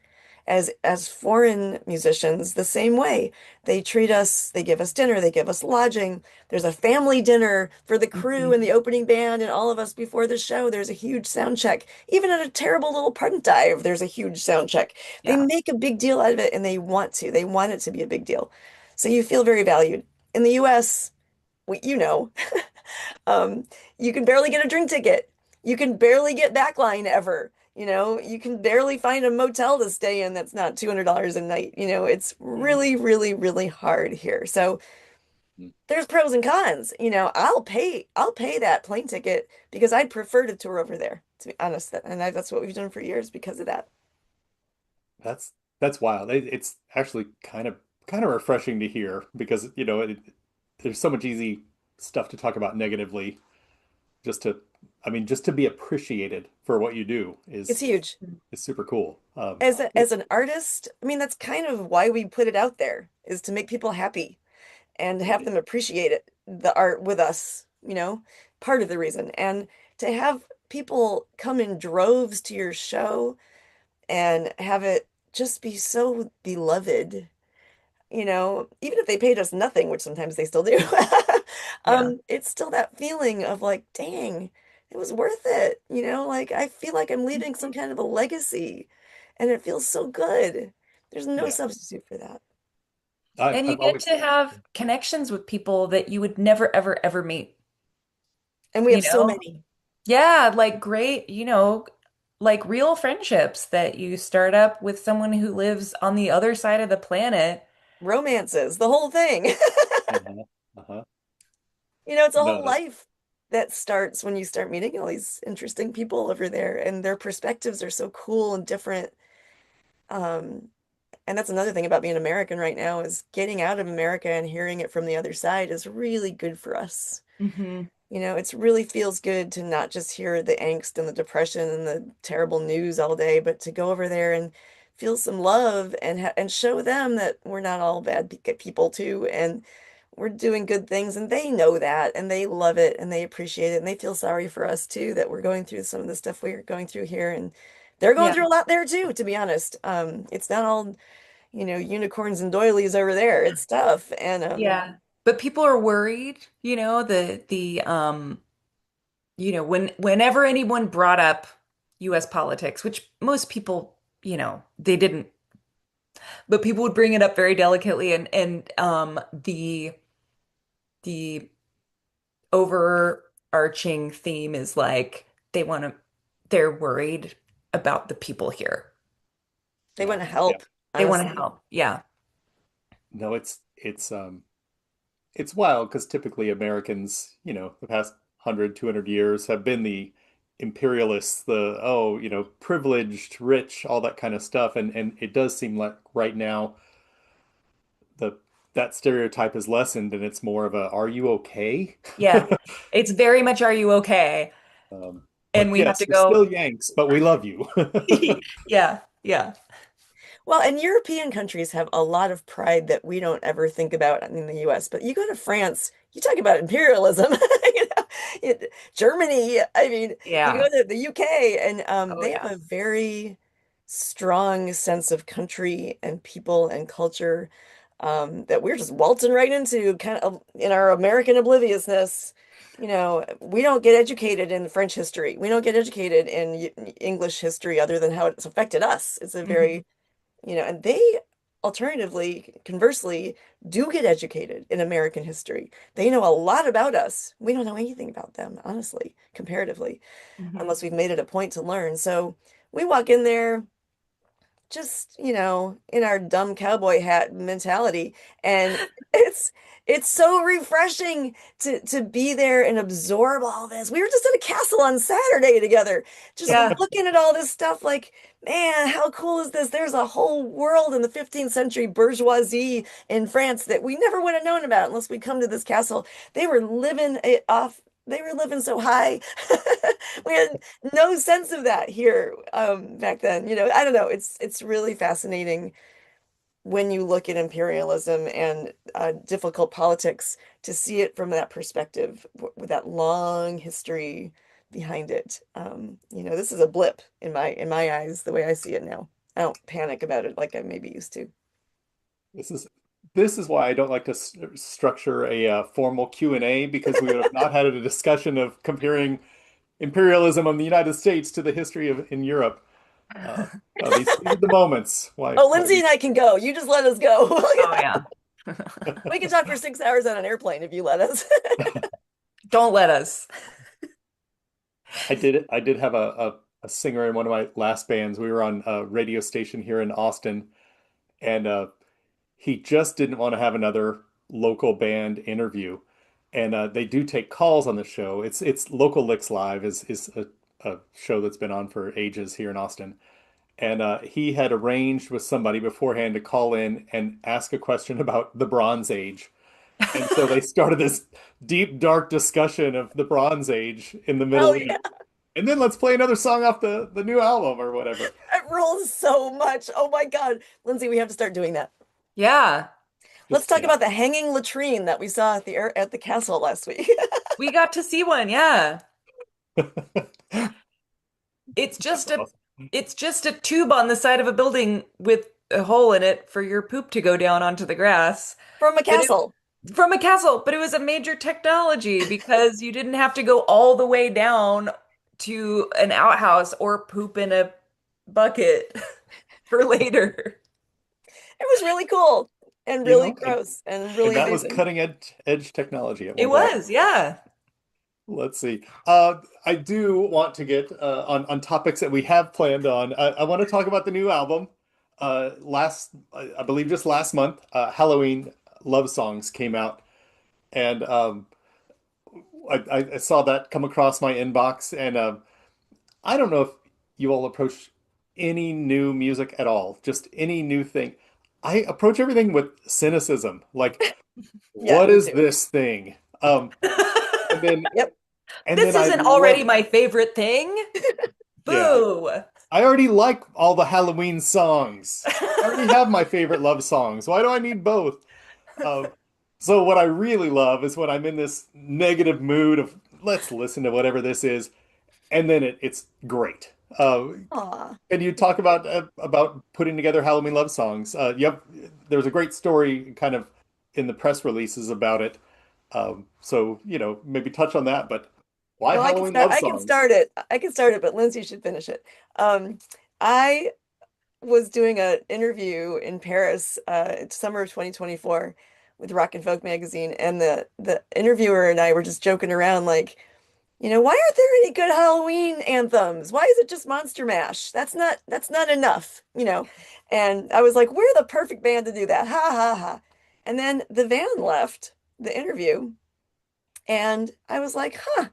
as foreign musicians the same way. They treat us, they give us dinner, they give us lodging. There's a family dinner for the crew and the opening band and all of us before the show. There's a huge sound check. Even at a terrible little punt dive, there's a huge sound check. They make a big deal out of it, and they want to. They want it to be a big deal. So you feel very valued. In the US, you can barely get a drink ticket. You can barely get backline ever. You can barely find a motel to stay in that's not $200 a night. It's really, really, really hard here. So there's pros and cons. I'll pay that plane ticket because I'd prefer to tour over there, to be honest. And that's what we've done for years because of that. That's wild. It's actually kind of refreshing to hear because there's so much easy stuff to talk about negatively. Just to be appreciated for what you do it's huge. It's super cool. As an artist, I mean, that's kind of why we put it out there, is to make people happy and have them appreciate it, the art with us, part of the reason. And to have people come in droves to your show and have it just be so beloved, even if they paid us nothing, which sometimes they still do. It's still that feeling of like, dang, it was worth it. Like I feel like I'm leaving some kind of a legacy, and it feels so good. There's no substitute for that. And you get to have connections with people that you would never, ever, ever meet. And we have so many. Yeah, like great, like real friendships that you start up with someone who lives on the other side of the planet. Romances, the whole thing. It's a whole life that starts when you start meeting all these interesting people over there, and their perspectives are so cool and different. And that's another thing about being American right now, is getting out of America and hearing it from the other side is really good for us. It really feels good to not just hear the angst and the depression and the terrible news all day, but to go over there and feel some love and show them that we're not all bad people too, and we're doing good things, and they know that, and they love it, and they appreciate it, and they feel sorry for us too, that we're going through some of the stuff we're going through here, and they're going Yeah. through a lot there too, to be honest. It's not all, unicorns and doilies over there. It's tough. And Yeah. But people are worried, whenever anyone brought up US politics, which most people, they didn't, but people would bring it up very delicately, and the overarching theme is like they're worried about the people here. they want to help, They want to honestly. help. Yeah. No, it's wild because typically Americans, the past 100, 200 years have been the imperialists, privileged, rich, all that kind of stuff. And it does seem like right now the that stereotype is lessened and it's more of a, are you okay? Yeah. It's very much, are you okay? And Like, we have yes, to you're still go, Yanks, but we love you. yeah, yeah. Well, and European countries have a lot of pride that we don't ever think about in the US. But you go to France, you talk about imperialism. Germany, I mean, you go Yeah. to the UK, and Oh, they have yeah. a very strong sense of country and people and culture, that we're just waltzing right into kind of in our American obliviousness. We don't get educated in French history. We don't get educated in English history other than how it's affected us. It's a Mhm. very, and they alternatively, conversely, do get educated in American history. They know a lot about us. We don't know anything about them, honestly, comparatively, Mhm. unless we've made it a point to learn. So we walk in there just, in our dumb cowboy hat mentality. And it's so refreshing to be there and absorb all this. We were just at a castle on Saturday together, just Yeah. looking at all this stuff like, man, how cool is this? There's a whole world in the 15th century bourgeoisie in France that we never would have known about unless we come to this castle. They were living it off. They were living so high. We had no sense of that here, back then. I don't know. It's really fascinating when you look at imperialism and difficult politics to see it from that perspective, with that long history behind it. This is a blip in my eyes, the way I see it now. I don't panic about it like I maybe used to. This is this is why I don't like to structure a formal Q&A because we would have not had a discussion of comparing imperialism of the United States to the history of in Europe. These are the moments Oh, why Lindsay and I can go. You just let us go. Oh, yeah. We can talk for 6 hours on an airplane if you let us. Don't let us. I did have a singer in one of my last bands. We were on a radio station here in Austin, and he just didn't want to have another local band interview. And they do take calls on the show. It's Local Licks Live is a show that's been on for ages here in Austin. And he had arranged with somebody beforehand to call in and ask a question about the Bronze Age. And so they started this deep, dark discussion of the Bronze Age in the middle. Hell yeah. And then let's play another song off the new album or whatever. It rolls so much. Oh my God. Lindsay, we have to start doing that. Yeah. Let's talk about the hanging latrine that we saw at the castle last week. We got to see one. Yeah. It's just a tube on the side of a building with a hole in it for your poop to go down onto the grass. From a castle. But it was a major technology because you didn't have to go all the way down to an outhouse or poop in a bucket for later. It was really cool and really gross and really and that was amazing. cutting edge technology at It one point. was, yeah. Let's see. I do want to get on topics that we have planned on. I want to talk about the new album. I believe just last month, Halloween Love Songs came out, and I saw that come across my inbox, and I don't know if you all approach any new music at all, just any new thing. I approach everything with cynicism, like, Yeah, what me is too. this thing? And then, Yep. and This then I isn't already love- my favorite thing. Boo. I already like all the Halloween songs. I already have my favorite love songs. Why do I need both? So what I really love is when I'm in this negative mood of let's listen to whatever this is, and then it's great. Aw. Can you talk about putting together Halloween love songs? There was a great story kind of in the press releases about it. So, maybe touch on that, but why Well, Halloween love I can songs? start it. I can start it, but Lindsay should finish it. I was doing an interview in Paris, summer of 2024 with Rock and Folk magazine, and the interviewer and I were just joking around like, why aren't there any good Halloween anthems? Why is it just Monster Mash? That's not enough, And I was like, we're the perfect band to do that. Ha ha ha. And then the van left the interview, and I was like, huh,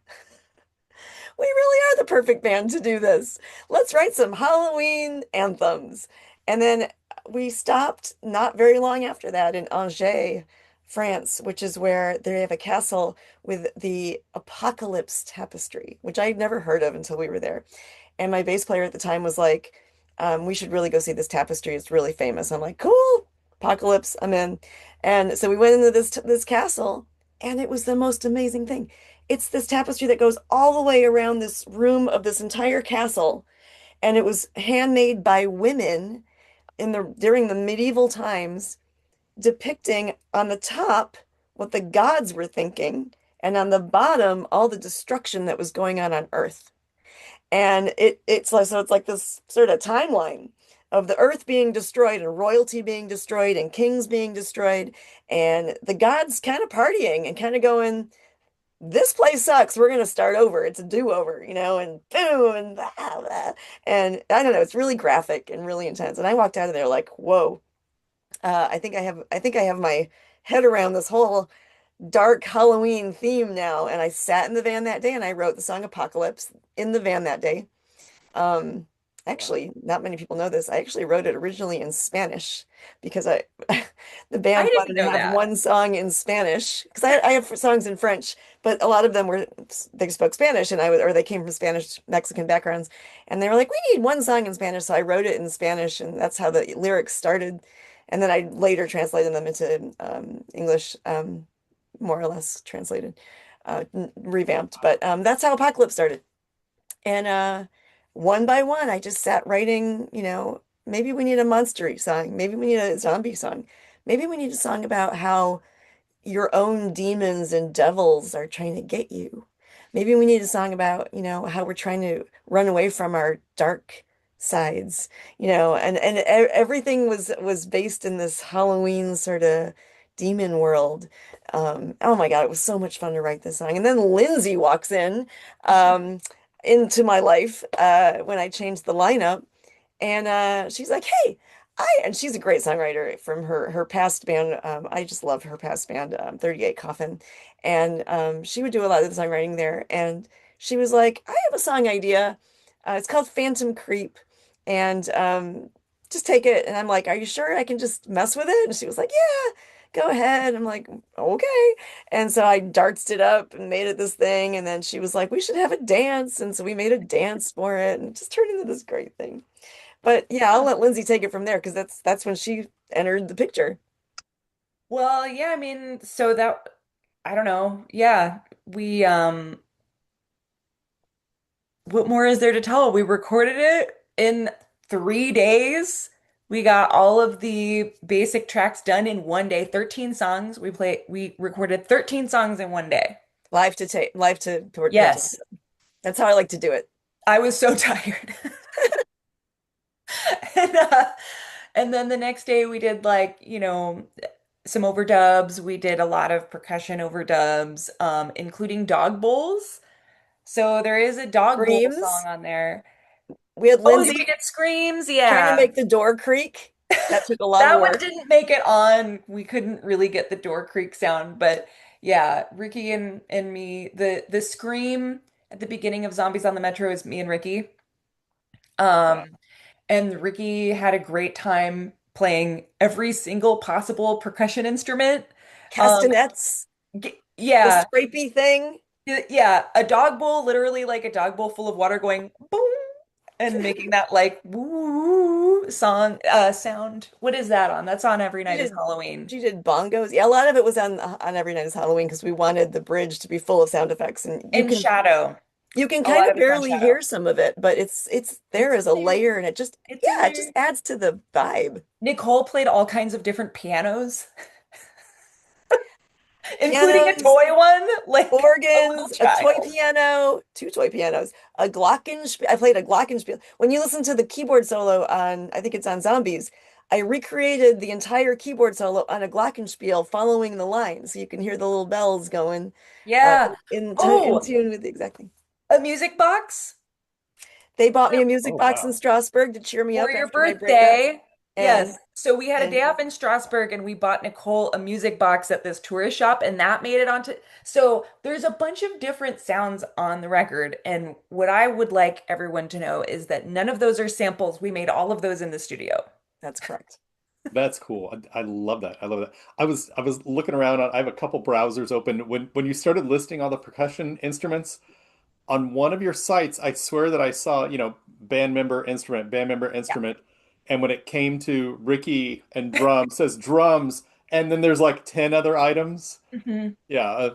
we really are the perfect band to do this. Let's write some Halloween anthems. And then we stopped not very long after that in Angers, France, which is where they have a castle with the Apocalypse Tapestry, which I'd never heard of until we were there. And my bass player at the time was like, we should really go see this tapestry. It's really famous. I'm like, cool, Apocalypse, I'm in. And so we went into this castle, and it was the most amazing thing. It's this tapestry that goes all the way around this room of this entire castle, and it was handmade by women during the medieval times, depicting on the top what the gods were thinking, and on the bottom all the destruction that was going on Earth. And it's like this sort of timeline of the earth being destroyed and royalty being destroyed and kings being destroyed and the gods kind of partying and kind of going, this place sucks. We're going to start over. It's a do-over, and boom, and blah, blah. And I don't know, it's really graphic and really intense. And I walked out of there like, whoa, I think I have my head around this whole dark Halloween theme now. And I sat in the van that day and I wrote the song Apocalypse in the van that day. Actually, not many people know this. I actually wrote it originally in Spanish because the band didn't wanted to know have that. one song in Spanish because I have songs in French, but a lot of them they spoke Spanish and or they came from Spanish Mexican backgrounds, and they were like, we need one song in Spanish, so I wrote it in Spanish, and that's how the lyrics started, and then I later translated them into English, more or less translated, revamped, but that's how Apocalypse started. And one by one, I just sat writing, maybe we need a monstery song. Maybe we need a zombie song. Maybe we need a song about how your own demons and devils are trying to get you. Maybe we need a song about, how we're trying to run away from our dark sides, and everything was based in this Halloween sort of demon world. Oh my God, it was so much fun to write this song. And then Lindsay walks into my life when I changed the lineup, and she's like, "Hey, and she's a great songwriter from her past band. I just love her past band, 38 Coffin, and she would do a lot of the songwriting there. And she was like, "I have a song idea. It's called Phantom Creep, and just take it." And I'm like, "Are you sure I can just mess with it?" And she was like, "Yeah, go ahead." I'm like, "Okay." And so I dartsed it up and made it this thing. And then she was like, "We should have a dance." And so we made a dance for it and it just turned into this great thing. But yeah, I'll let Lindsay take it from there because that's when she entered the picture. Well, yeah, I mean, so that I don't know. Yeah, we what more is there to tell? We recorded it in 3 days. We got all of the basic tracks done in one day, 13 songs. We recorded 13 songs in one day. Live to tape, live to Yes. That's how I like to do it. I was so tired. And, and then the next day we did like, some overdubs. We did a lot of percussion overdubs, including dog bowls. So there is a dog bowl Screams. song on there. We had Oh, Lindsay did we get screams? trying Yeah. to make the door creak. That took a lot That of one work. didn't make it on. We couldn't really get the door creak sound, but yeah, Ricky and me, the scream at the beginning of Zombies on the Metro is me and Ricky. And Ricky had a great time playing every single possible percussion instrument. Castanets. Yeah. The scrapey thing. Yeah, a dog bowl, literally like a dog bowl full of water going boom and making that like woo sound. What is that on? That's on Every Night is Halloween. She did bongos. Yeah, a lot of it was on Every Night is Halloween because we wanted the bridge to be full of sound effects, and you In can Shadow. You can a kind lot of of it's on barely shadow. hear some of it, but it's there as a layer, and it just It's yeah, it just adds to the vibe. Nicole played all kinds of different pianos, including a Pianos, toy one, like a little organs, a toy child. piano, two toy pianos, a glockenspiel. I played a glockenspiel. When you listen to the keyboard solo on, I think it's on Zombies, I recreated the entire keyboard solo on a glockenspiel following the line, so you can hear the little bells going Yeah. in Oh, tune with the exact thing. a music box They bought me a music Oh, box in wow. Strasbourg to cheer me for up your after my breakup. birthday. And Yes. So we had a and day off in Strasbourg and we bought Nicole a music box at this tourist shop and that made it onto. So there's a bunch of different sounds on the record. And what I would like everyone to know is that none of those are samples. We made all of those in the studio. that's correct. That's cool. I love that. I love that. I was looking around. I have a couple browsers open. When you started listing all the percussion instruments on one of your sites, I swear that I saw, band member Yeah. instrument, and when it came to Ricky and drums, says drums, and then there's like 10 other items. Mhm. Yeah,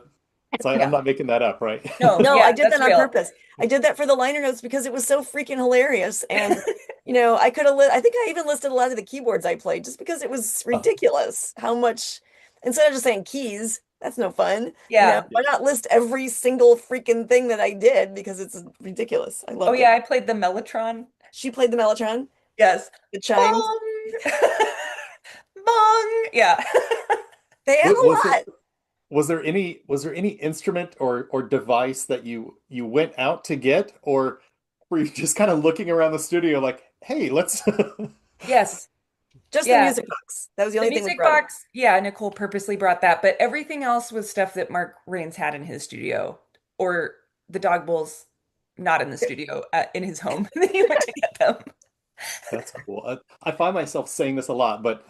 so I'm Yeah. not making that up, right? No, No, yeah, I did that's that on real. purpose. I did that for the liner notes because it was so freaking hilarious. And, I could have, I think I even listed a lot of the keyboards I played just because it was ridiculous how much, instead of just saying keys, that's no fun. Yeah. Why not list every single freaking thing that I did because it's ridiculous. I Oh loved yeah, it. I played the Mellotron. She played the mellotron, Yes. the chimes. Bong. Bong. Yeah. They have a Was there lot. was there any instrument or device that you went out to get, or were you just kind of looking around the studio like, hey, let's Yes. Just the Yeah. music box. That was the The only thing we music brought. box, yeah, Nicole purposely brought that, but everything else was stuff that Mark Rains had in his studio, or the dog bowls not in the studio, in his home. And then he went to get them. That's cool. I find myself saying this a lot, but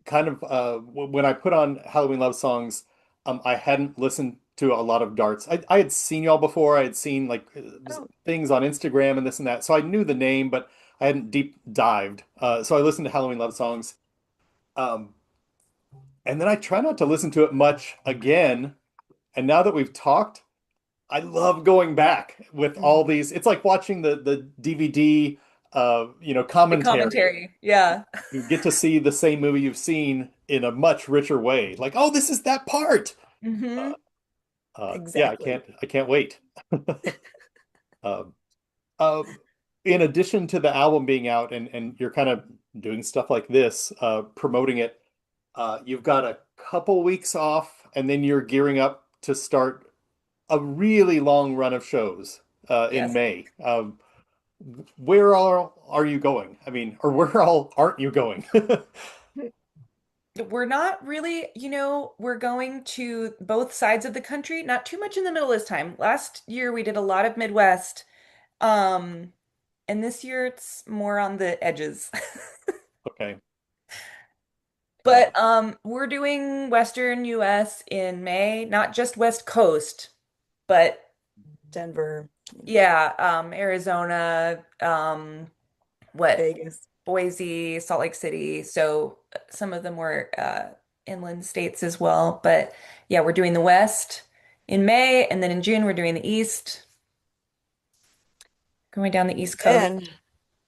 kind of when I put on Halloween love songs, I hadn't listened to a lot of darts. I had seen y'all before. I had seen like Oh, things on Instagram and this and that, so I knew the name, but I hadn't deep dived. So I listened to Halloween love songs, um, and then I try not to listen to it much again. And now that we've talked, I love going back with all these. It's like watching the DVD, The commentary. commentary. Yeah. You get to see the same movie you've seen in a much richer way. Like, oh, this is that part. Hmm. Yeah, exactly. I can't wait. Um, uh, in addition to the album being out and you're kind of doing stuff like this, promoting it, you've got a couple weeks off, and then you're gearing up to start a really long run of shows in Yes. May. Where all are you going? I mean, or where all aren't you going? We're not really, we're going to both sides of the country, not too much in the middle this time. Last year we did a lot of Midwest, and this year it's more on the edges. Okay. But we're doing Western US in May, not just West Coast, but Denver, yeah, Arizona, what Vegas. Boise, Salt Lake City, so some of the more inland states as well. But yeah, we're doing the West in May, and then in June we're doing the East, going down the East Coast. And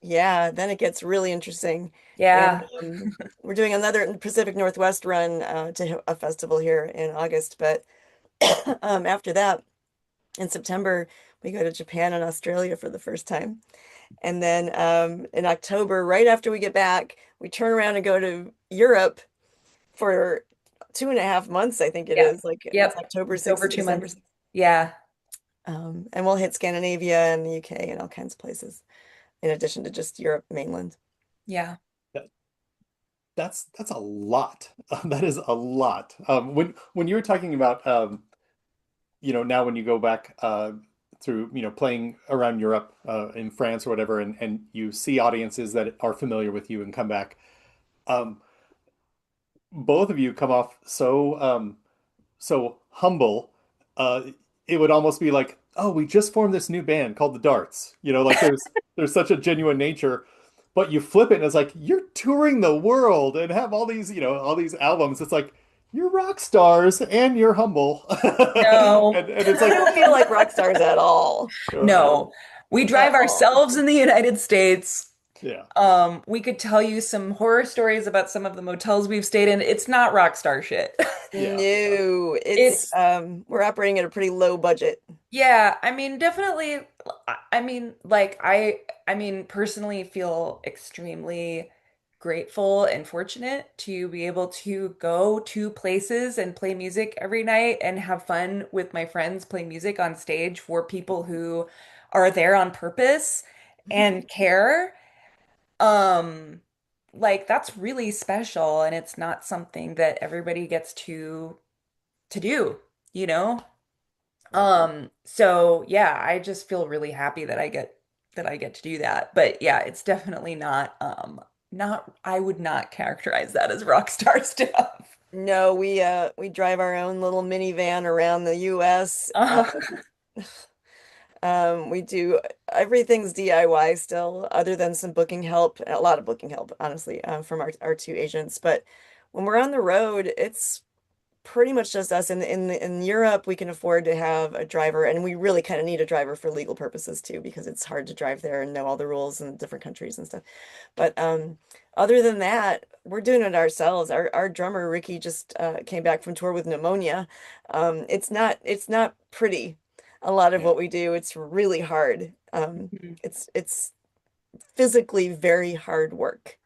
yeah, then it gets really interesting. Yeah. And we're doing another Pacific Northwest run to a festival here in August. But after that, in September, we go to Japan and Australia for the first time. And then in October, right after we get back, we turn around and go to Europe for 2.5 months, I think it Yeah. is. Like Yep. it's October It's 6th over to 2 months. December. Yeah. And we'll hit Scandinavia and the UK and all kinds of places, in addition to just Europe mainland. Yeah. That's a lot. That is a lot. When you were talking about now when you go back through playing around Europe in France or whatever, and you see audiences that are familiar with you and come back, um, both of you come off so humble. It would almost be like, oh, we just formed this new band called the Darts. Like there's such a genuine nature. But you flip it and it's like you're touring the world and have all these albums. It's like you're rock stars and you're humble. No, and it's I like, don't feel like rock stars at all. no. We drive ourselves in the United States. yeah. We could tell you some horror stories about some of the motels we've stayed in. It's not rock star shit. Yeah. No, It's we're operating at a pretty low budget. Yeah, I mean, definitely. I mean, like, I mean, personally feel extremely grateful and fortunate to be able to go to places and play music every night and have fun with my friends, play music on stage for people who are there on purpose and care. Um, like that's really special, and it's not something that everybody gets to do, you know? So yeah, I just feel really happy that I get to do that. But yeah, it's definitely not I would not characterize that as rock star stuff. No, we drive our own little minivan around the US. We do everything's DIY still, other than some booking help, a lot of booking help, honestly, from our two agents. But when we're on the road, it's pretty much just us. In Europe, we can afford to have a driver, and we really kind of need a driver for legal purposes too, because it's hard to drive there and know all the rules in different countries and stuff. But other than that, we're doing it ourselves. Our drummer Ricky just came back from tour with pneumonia. It's not pretty. A lot of what we do, it's really hard. It's physically very hard work.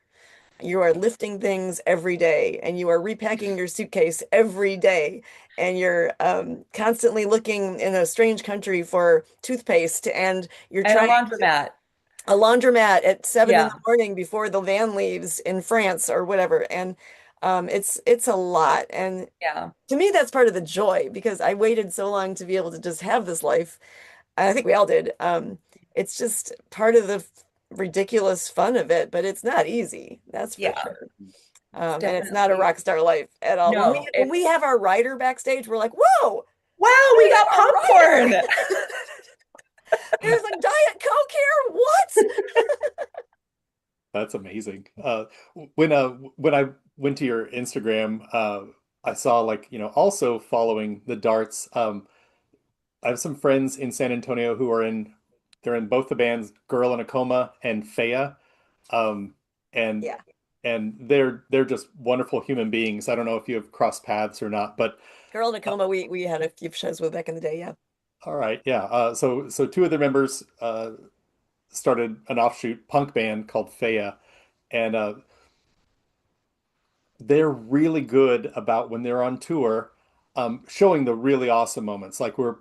You are lifting things every day, and you are repacking your suitcase every day, and you're constantly looking in a strange country for toothpaste, and you're And a trying laundromat. a laundromat at 7 in Yeah. the morning before the van leaves in France or whatever. And it's a lot. And Yeah. to me, that's part of the joy, because I waited so long to be able to just have this life. I think we all did. It's just part of the ridiculous fun of it, but it's not easy. That's for Yeah. sure. And it's not a Definitely. rock star life at all. When No, we have our rider backstage, we're like, whoa, wow, we got have a popcorn. rider. There's a Diet Coke here. What? That's amazing. When I went to your Instagram, I saw like, also following the darts. I have some friends in San Antonio who they're in both the bands Girl in a Coma and Fea. Um, and Yeah. and they're just wonderful human beings. I don't know if you have crossed paths or not, but Girl Nakoma, we had a few shows with back in the day. Yeah. all right, yeah. So two of their members started an offshoot punk band called Fea, and they're really good about when they're on tour, showing the really awesome moments. Like we're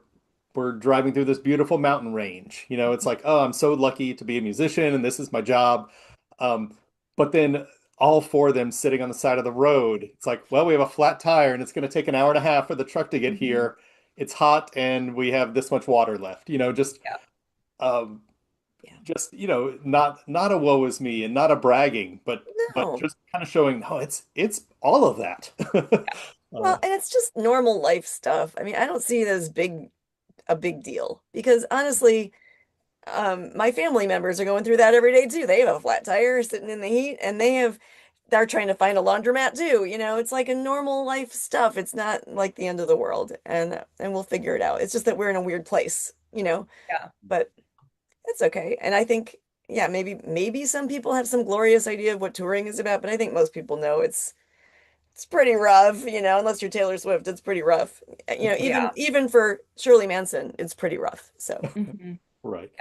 driving through this beautiful mountain range. It's like, oh, I'm so lucky to be a musician and this is my job. But then all four of them sitting on the side of the road. It's like, well, we have a flat tire and it's going to take an hour and a half for the truck to get here. It's hot and we have this much water left. Um, just not a woe is me and not a bragging, but No. just kind of showing, no, it's all of that. Well, and it's just normal life stuff. I mean, I don't see it as a big deal, because honestly, my family members are going through that every day too. They have a flat tire sitting in the heat, and they're trying to find a laundromat too. It's like a normal life stuff. It's not like the end of the world, and we'll figure it out. It's just that we're in a weird place, Yeah. but it's okay. And I think, yeah, maybe some people have some glorious idea of what touring is about, but I think most people know it's pretty rough, unless you're Taylor Swift, it's pretty rough. Yeah. Even for Shirley Manson, it's pretty rough. So Right.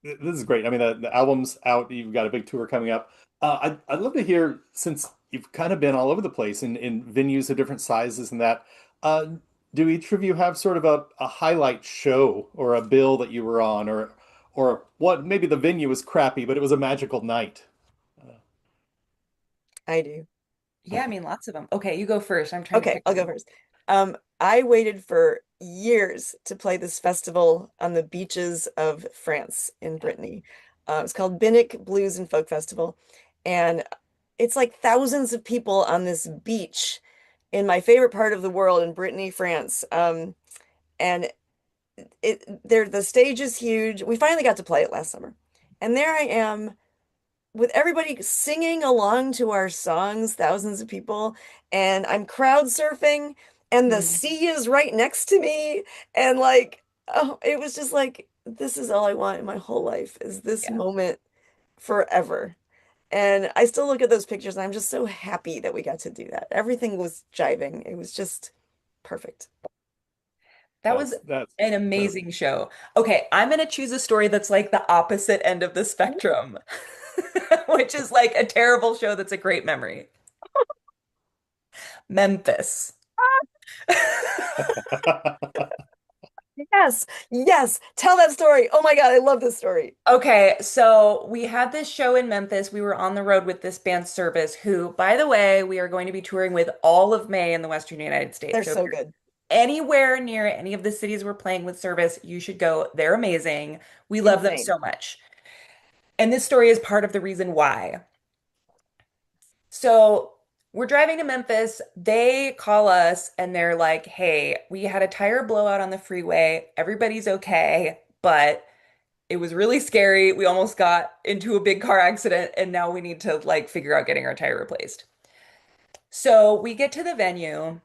This is great. I mean, the album's out. You've got a big tour coming up. I'd love to hear, since you've kind of been all over the place in venues of different sizes and that, do each of you have sort of a highlight show or a bill that you were on, or what? Maybe the venue was crappy, but it was a magical night. I do. Yeah, I mean, lots of them. Okay, you go first. I'm trying to Okay, pick I'll go one. first. I waited for years to play this festival on the beaches of France in Brittany. It's called Binnock Blues and Folk Festival, and it's like thousands of people on this beach in my favorite part of the world in Brittany, France. And the stage is huge. We finally got to play it last summer, and there I am with everybody singing along to our songs, thousands of people, and I'm crowd surfing, and the sea is right next to me, and like, oh, it was just like, this is all I want in my whole life is this moment forever. And I still look at those pictures and I'm just so happy that we got to do that. Everything was jiving. It was just perfect. That was an amazing show. Okay, I'm going to choose a story that's like the opposite end of the spectrum, which is like a terrible show that's a great memory. Memphis. Yes, yes. Tell that story. Oh my God, I love this story. Okay, so we had this show in Memphis. We were on the road with this band Service, who, by the way, we are going to be touring with all of May in the Western United States. They're so so good. Anywhere near any of the cities we're playing with Service, you should go. They're amazing. We love them so much. And this story is part of the reason why. So we're driving to Memphis. They call us and they're like, hey, we had a tire blowout on the freeway. Everybody's okay, but it was really scary. We almost got into a big car accident and now we need to like figure out getting our tire replaced. So we get to the venue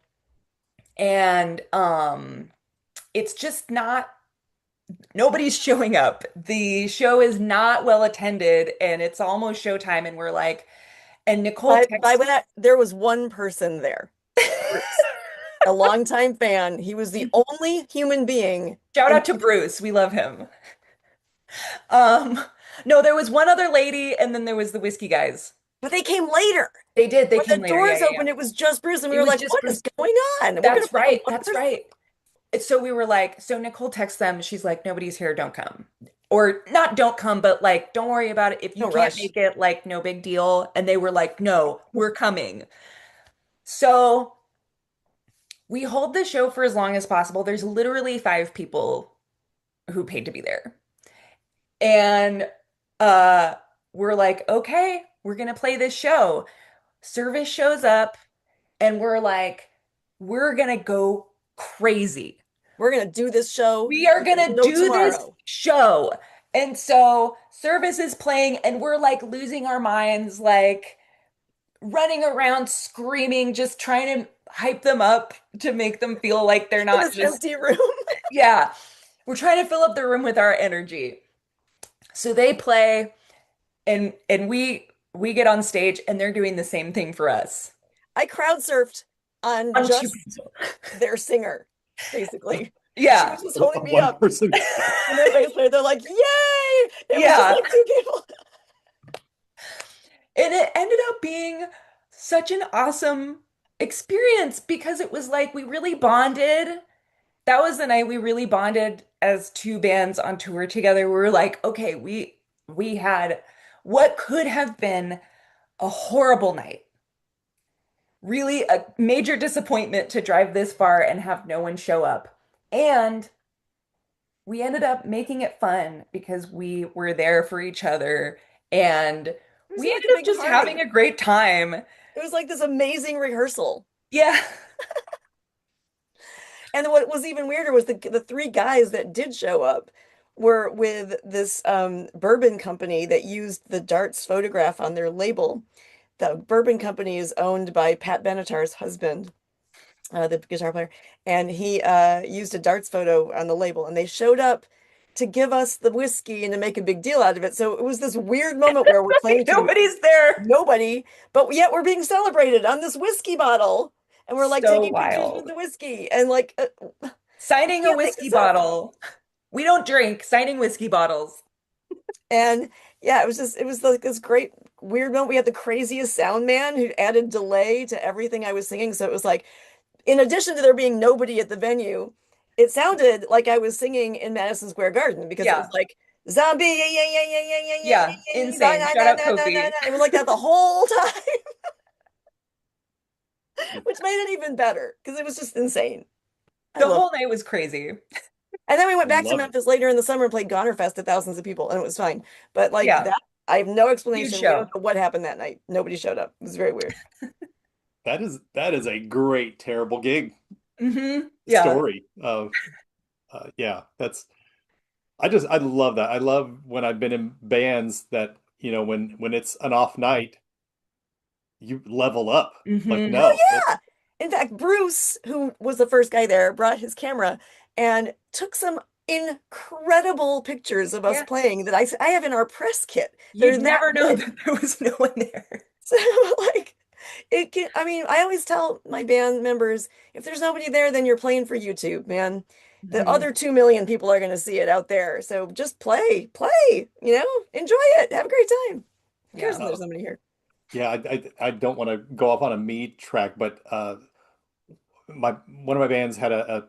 and it's just not, nobody's showing up. The show is not well attended and it's almost showtime and we're like, and Nicole by that, there was one person there. A longtime fan. He was the only human being. Shout out to Bruce. We love him. No, there was one other lady and then there was the whiskey guys. But they came later. They did. They when came the later. doors Yeah, opened, yeah. it was just Bruce, and we It were was like, just "What Bruce. is going on?" That's right. That's right. So we were like, so Nicole texts them. She's like, nobody's here. Don't come. Or not don't come, but like, don't worry about it. If you No can't rush. make it, like, no big deal. And they were like, no, we're coming. So we hold the show for as long as possible. There's literally 5 people who paid to be there. And we're like, okay, we're gonna play this show. Service shows up and we're like, we're gonna go crazy. We're gonna do this show. We are gonna do this show. And so Service is playing and we're like losing our minds, like running around screaming, just trying to hype them up to make them feel like they're not this empty room. Yeah. We're trying to fill up the room with our energy. So they play and we get on stage and they're doing the same thing for us. I crowd surfed on just their singer, basically. Yeah. She was just holding me One up. person. And their bass player, they're like, yay! It was Yeah. just like 2 people. And it ended up being such an awesome experience because it was like we really bonded. That was the night we really bonded as 2 bands on tour together. We were like, okay, we had what could have been a horrible night. Really a major disappointment to drive this far and have no one show up. And we ended up making it fun because we were there for each other and we like ended a up big just party. having a great time. It was like this amazing rehearsal. Yeah. And what was even weirder was the 3 guys that did show up were with this bourbon company that used the Darts photograph on their label. The bourbon company is owned by Pat Benatar's husband, the guitar player, and he used a Darts photo on the label. And they showed up to give us the whiskey and to make a big deal out of it. So it was this weird moment where we're playing to nobody's there, nobody, but yet we're being celebrated on this whiskey bottle. And we're like So taking pictures wild. with the whiskey and like Signing a can't make whiskey this up. bottle. We don't drink, signing whiskey bottles. And yeah, it was like this great weird moment. We had the craziest sound man who added delay to everything I was singing. So it was like, in addition to there being nobody at the venue, it sounded like I was singing in Madison Square Garden because it was like zombie, yeah, yeah, yeah, yeah, yeah, yeah, Yeah, yeah, insane. Shout out Kofi. It was like that the whole time. Which made it even better because it was just insane. The whole night was crazy. And then we went back to Love it. Memphis later in the summer and played Goner Fest to thousands of people, and it was fine. But like Yeah. that, I have no explanation. We show. don't know what happened that night. Nobody showed up. It was very weird. That is a great terrible gig Yeah. story of yeah, that's I love that. I love when I've been in bands that when it's an off night, you level up. Like, Oh no. yeah. In fact, Bruce, who was the first guy there, brought his camera and took some incredible pictures of us playing that I have in our press kit. You'd never know that there was no one there. So like I always tell my band members, if there's nobody there, then you're playing for YouTube, man. The other 2 million people are going to see it out there. So just play, enjoy it, have a great time. Who cares if there's somebody here? Yeah, I don't want to go off on a me track, but one of my bands had a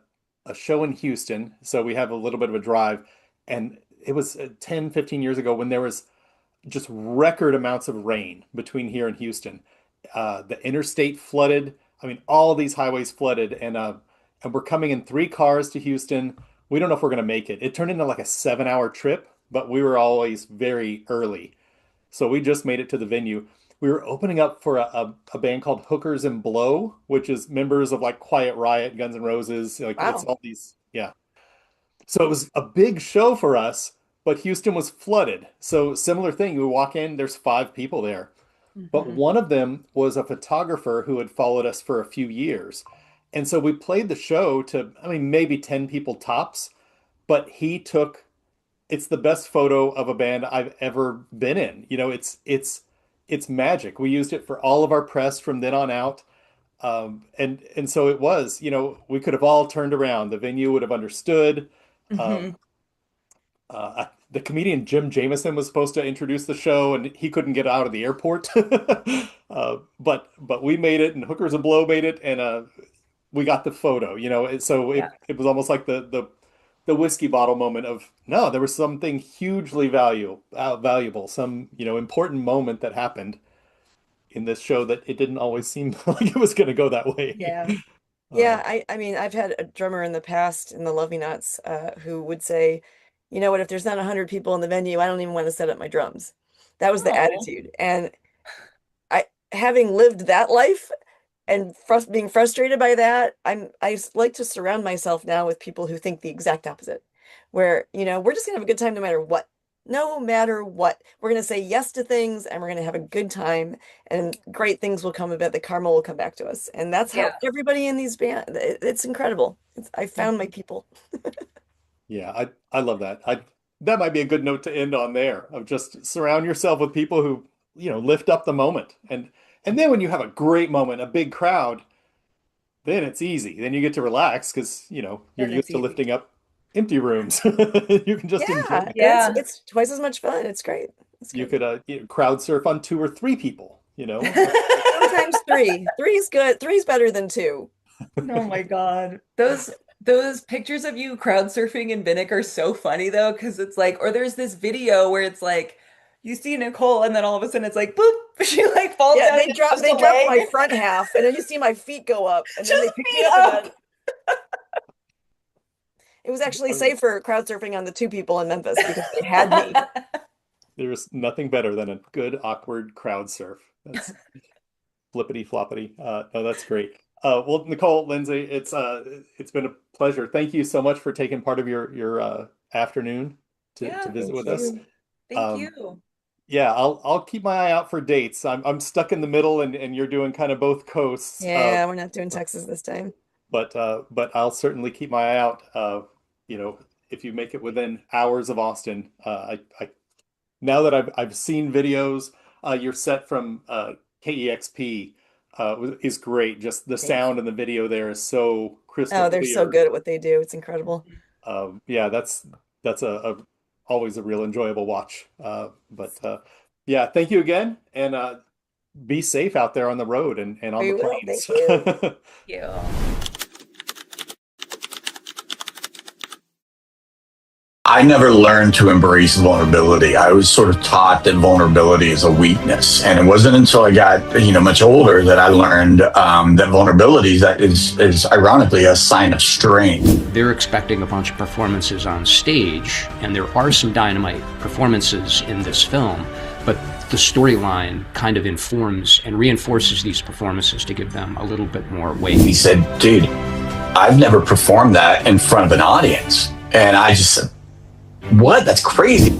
show in Houston, so we have a little bit of a drive, and it was 10, 15 years ago when there was just record amounts of rain between here and Houston. The interstate flooded. I mean, all these highways flooded, and we're coming in 3 cars to Houston. We don't know if we're going to make it. It turned into like a 7-hour trip, but we were always very early. So we just made it to the venue. We were opening up for a band called Hookers and Blow, which is members of like Quiet Riot, Guns N' Roses. Like, it's all these, yeah. So it was a big show for us, but Houston was flooded. So similar thing, you walk in, there's 5 people there. But one of them was a photographer who had followed us for a few years. And so we played the show to, maybe 10 people tops, but it's the best photo of a band I've ever been in. It's magic. We used it for all of our press from then on out. And so it was, we could have all turned around. The venue would have understood. The comedian Jim Jameson was supposed to introduce the show, and he couldn't get out of the airport. But we made it, and Hookers and Blow made it, and we got the photo. It was almost like the whiskey bottle moment of, no, there was something hugely valuable, some important moment that happened in this show that it didn't always seem like it was going to go that way. Yeah, I've had a drummer in the past in the Love Me Nots who would say, you know what, if there's not 100 people in the venue, I don't even want to set up my drums. That was the attitude. And having lived that life and being frustrated by that, I like to surround myself now with people who think the exact opposite, where, we're just gonna have a good time no matter what. No matter what. We're gonna say yes to things, and we're gonna have a good time, and great things will come of it. The karma will come back to us. And that's how everybody in these bands, it's incredible. I found my people. Yeah, I love that. That might be a good note to end on there, of just surround yourself with people who, lift up the moment. And then when you have a great moment, a big crowd, then it's easy. Then you get to relax because, you're used to lifting up empty rooms. You can just enjoy it. It's twice as much fun. It's great. You could crowd surf on 2 or 3 people, Sometimes 3. 3 is good. 3 is better than 2. Oh my God. Those pictures of you crowd surfing in Vinnick are so funny though, because it's like, or there's this video where it's like, you see Nicole and then all of a sudden it's like, boop, she like falls down. They drop my front half, and then you see my feet go up, and then they pick me up. It was actually safer crowd surfing on the 2 people in Memphis because they had me. There's nothing better than a good awkward crowd surf. That's flippity floppity. No, that's great. Well, Nicole, Lindsay, it's been a pleasure. Thank you so much for taking part of your afternoon to visit with us. Thank you. Yeah, I'll keep my eye out for dates. I'm stuck in the middle, and you're doing kind of both coasts. Yeah, we're not doing Texas this time. But I'll certainly keep my eye out. If you make it within hours of Austin, now that I've seen videos, your set from KEXP. Is great. Just the sound and the video there is so crystal clear. Oh, they're so good at what they do. It's incredible. Yeah, that's always a real enjoyable watch. Yeah, thank you again, and be safe out there on the road and on the planes. Thank you. I never learned to embrace vulnerability. I was sort of taught that vulnerability is a weakness. And it wasn't until I got, much older that I learned that vulnerability is ironically a sign of strength. They're expecting a bunch of performances on stage, and there are some dynamite performances in this film, but the storyline kind of informs and reinforces these performances to give them a little bit more weight. He said, dude, I've never performed that in front of an audience. And I just said, what? That's crazy.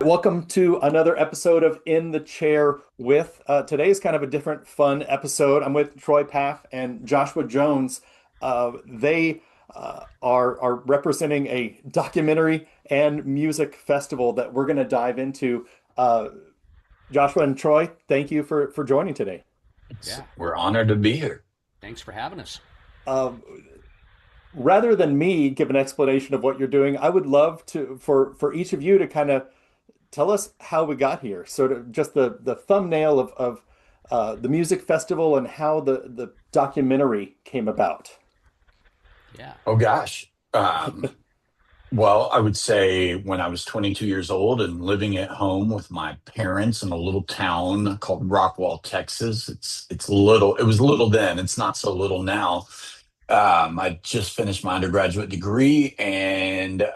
Welcome to another episode of In the Chair with today's kind of a different fun episode. I'm with Troy Paff and Joshua Jones. They are representing a documentary and music festival that we're going to dive into. Joshua and Troy, thank you for joining today. Yeah. We're honored to be here. Thanks for having us. Rather than me give an explanation of what you're doing, I would love for each of you to kind of tell us how we got here. Sort of just the thumbnail of the music festival and how the documentary came about. Yeah. Oh gosh. Well, I would say when I was 22 years old and living at home with my parents in a little town called Rockwall, Texas. It's little. It was little then. It's not so little now. I just finished my undergraduate degree and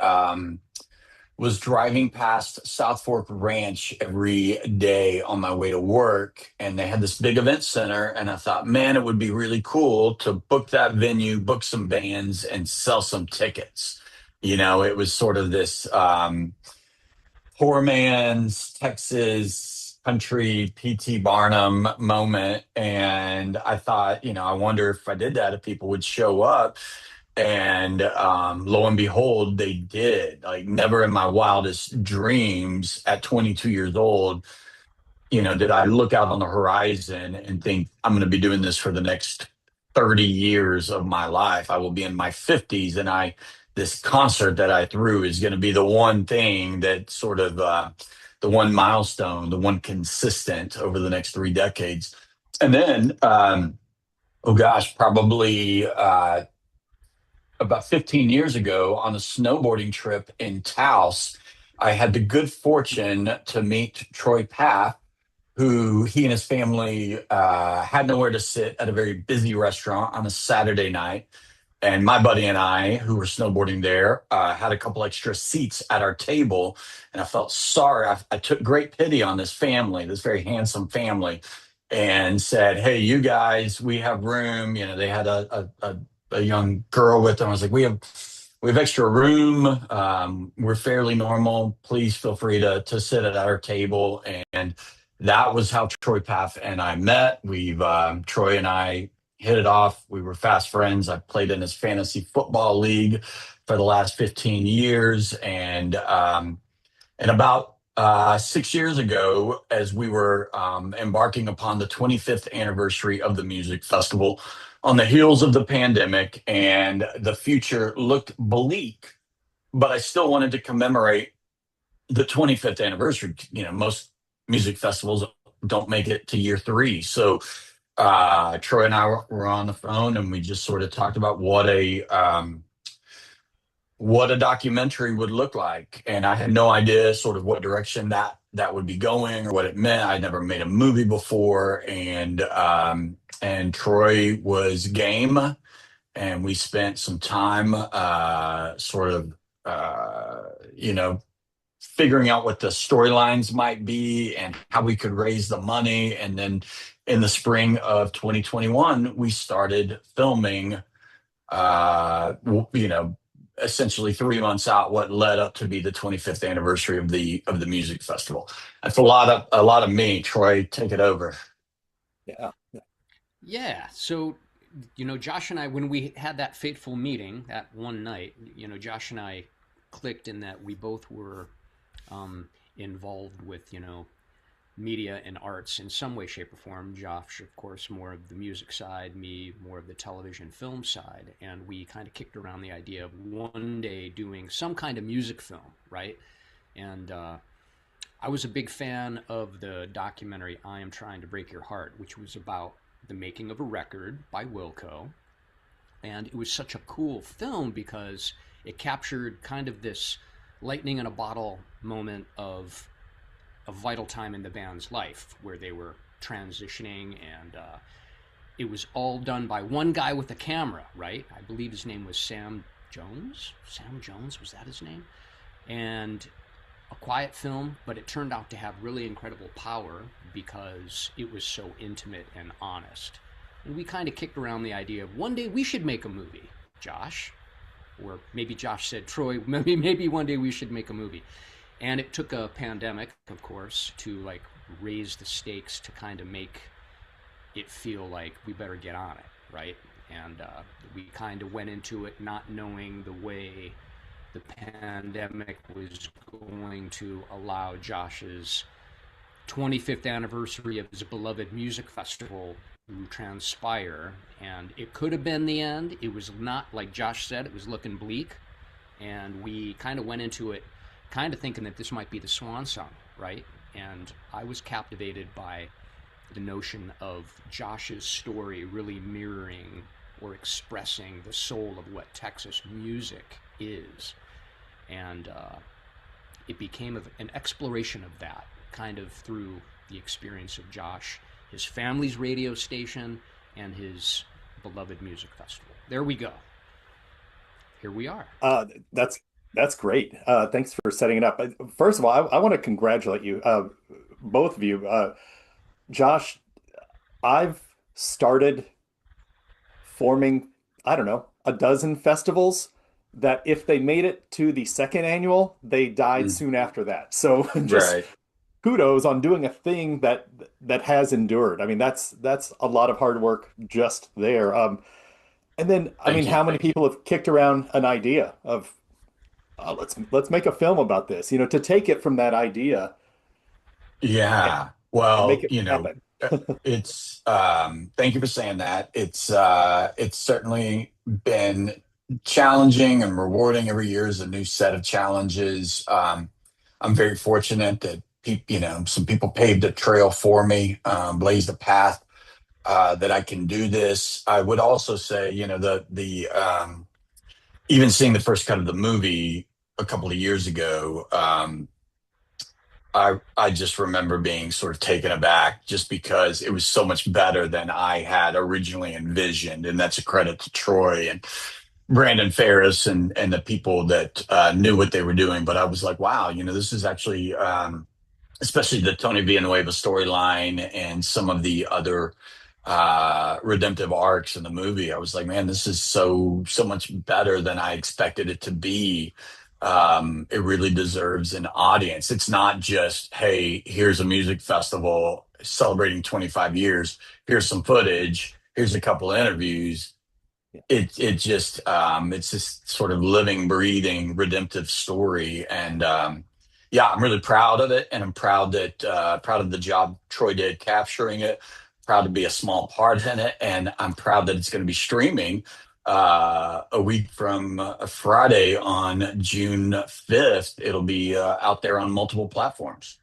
was driving past South Fork Ranch every day on my way to work. And they had this big event center. And I thought, man, it would be really cool to book that venue, book some bands, and sell some tickets. You know, it was sort of this poor man's Texas country P.T. Barnum moment. And I thought, I wonder if I did that, if people would show up. And lo and behold, they did. Like, never in my wildest dreams at 22 years old, did I look out on the horizon and think I'm going to be doing this for the next 30 years of my life. I will be in my 50s, and this concert that I threw is going to be the one thing that sort of the one milestone, the one consistent over the next 3 decades. And then, probably about 15 years ago on a snowboarding trip in Taos, I had the good fortune to meet Troy Paff, who he and his family had nowhere to sit at a very busy restaurant on a Saturday night. And my buddy and I, who were snowboarding there, had a couple extra seats at our table. And I felt sorry. I took great pity on this family, this very handsome family, and said, hey, you guys, we have room. They had a young girl with them. I was like, we have extra room. We're fairly normal. Please feel free to sit at our table. And that was how Troy Paff and I met. Troy and I hit it off. We were fast friends. I played in his fantasy football league for the last 15 years. And about 6 years ago, as we were embarking upon the 25th anniversary of the music festival, on the heels of the pandemic, and the future looked bleak, but I still wanted to commemorate the 25th anniversary. Most music festivals don't make it to year 3. So Troy and I were on the phone, and we just sort of talked about what a documentary would look like. And I had no idea sort of what direction that would be going or what it meant. I'd never made a movie before. And Troy was game. And we spent some time figuring out what the storylines might be and how we could raise the money. And then in the spring of 2021, we started filming, essentially 3 months out, what led up to be the 25th anniversary of the music festival. That's a lot of me. Troy, take it over. Yeah. So, Josh and I, when we had that fateful meeting that one night, Josh and I clicked in that we both were involved with, media and arts in some way, shape, or form. Josh, of course, more of the music side, me more of the television film side. And we kind of kicked around the idea of one day doing some kind of music film, right? And I was a big fan of the documentary I Am Trying to Break Your Heart, which was about the making of a record by Wilco. And it was such a cool film because it captured kind of this lightning in a bottle moment of a vital time in the band's life where they were transitioning, and it was all done by one guy with a camera, right? I believe his name was Sam Jones. Sam Jones, was that his name? And a quiet film, but it turned out to have really incredible power because it was so intimate and honest. And we kind of kicked around the idea of one day we should make a movie, Josh. Or maybe Josh said, Troy, maybe one day we should make a movie. And it took a pandemic, of course, to like raise the stakes to kind of make it feel like we better get on it, right? And we kind of went into it not knowing the way the pandemic was going to allow Josh's 25th anniversary of his beloved music festival to transpire. And it could have been the end. It was not, like Josh said, it was looking bleak. And we kind of went into it kind of thinking that this might be the swan song, right? And I was captivated by the notion of Josh's story really mirroring or expressing the soul of what Texas music is. And it became an exploration of that, kind of through the experience of Josh, his family's radio station, and his beloved music festival. There we go. Here we are. That's great. Thanks for setting it up. First of all, I want to congratulate you, both of you. Josh, I've started forming, I don't know, a dozen festivals that if they made it to the second annual, they died soon after that. So just kudos on doing a thing that has endured. I mean, that's a lot of hard work just there. And then, I mean, how many people have kicked around an idea of let's make a film about this? You know, to take it from that idea. Yeah. Well, make it you know, happen. it's thank you for saying that. It's certainly been challenging and rewarding. Every year is a new set of challenges. I'm very fortunate that some people paved a trail for me, blazed a path that I can do this. I would also say, the even seeing the first cut of the movie a couple of years ago, I just remember being sort of taken aback just because it was so much better than I had originally envisioned. And that's a credit to Troy and Brandon Ferris and the people that knew what they were doing. But I was like, wow, this is actually, especially the Tony Villanueva storyline and some of the other redemptive arcs in the movie. I was like, man, this is so much better than I expected it to be. It really deserves an audience. It's not just, hey, here's a music festival celebrating 25 years. Here's some footage. Here's a couple of interviews. It's just sort of living, breathing, redemptive story. And yeah, I'm really proud of it, and I'm proud of the job Troy did capturing it. Proud to be a small part in it, and I'm proud that it's going to be streaming a week from Friday on June 5th. It'll be out there on multiple platforms.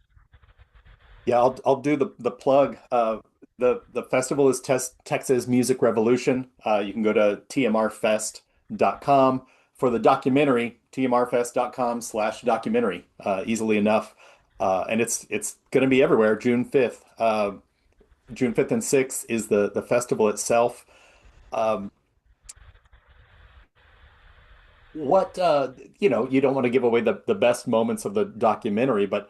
Yeah, I'll do the plug. The festival is Texas Music Revolution. You can go to tmrfest.com. For the documentary, tmrfest.com/documentary, easily enough. And it's going to be everywhere, June 5th. June 5th and 6th is the festival itself. What you don't want to give away the best moments of the documentary, but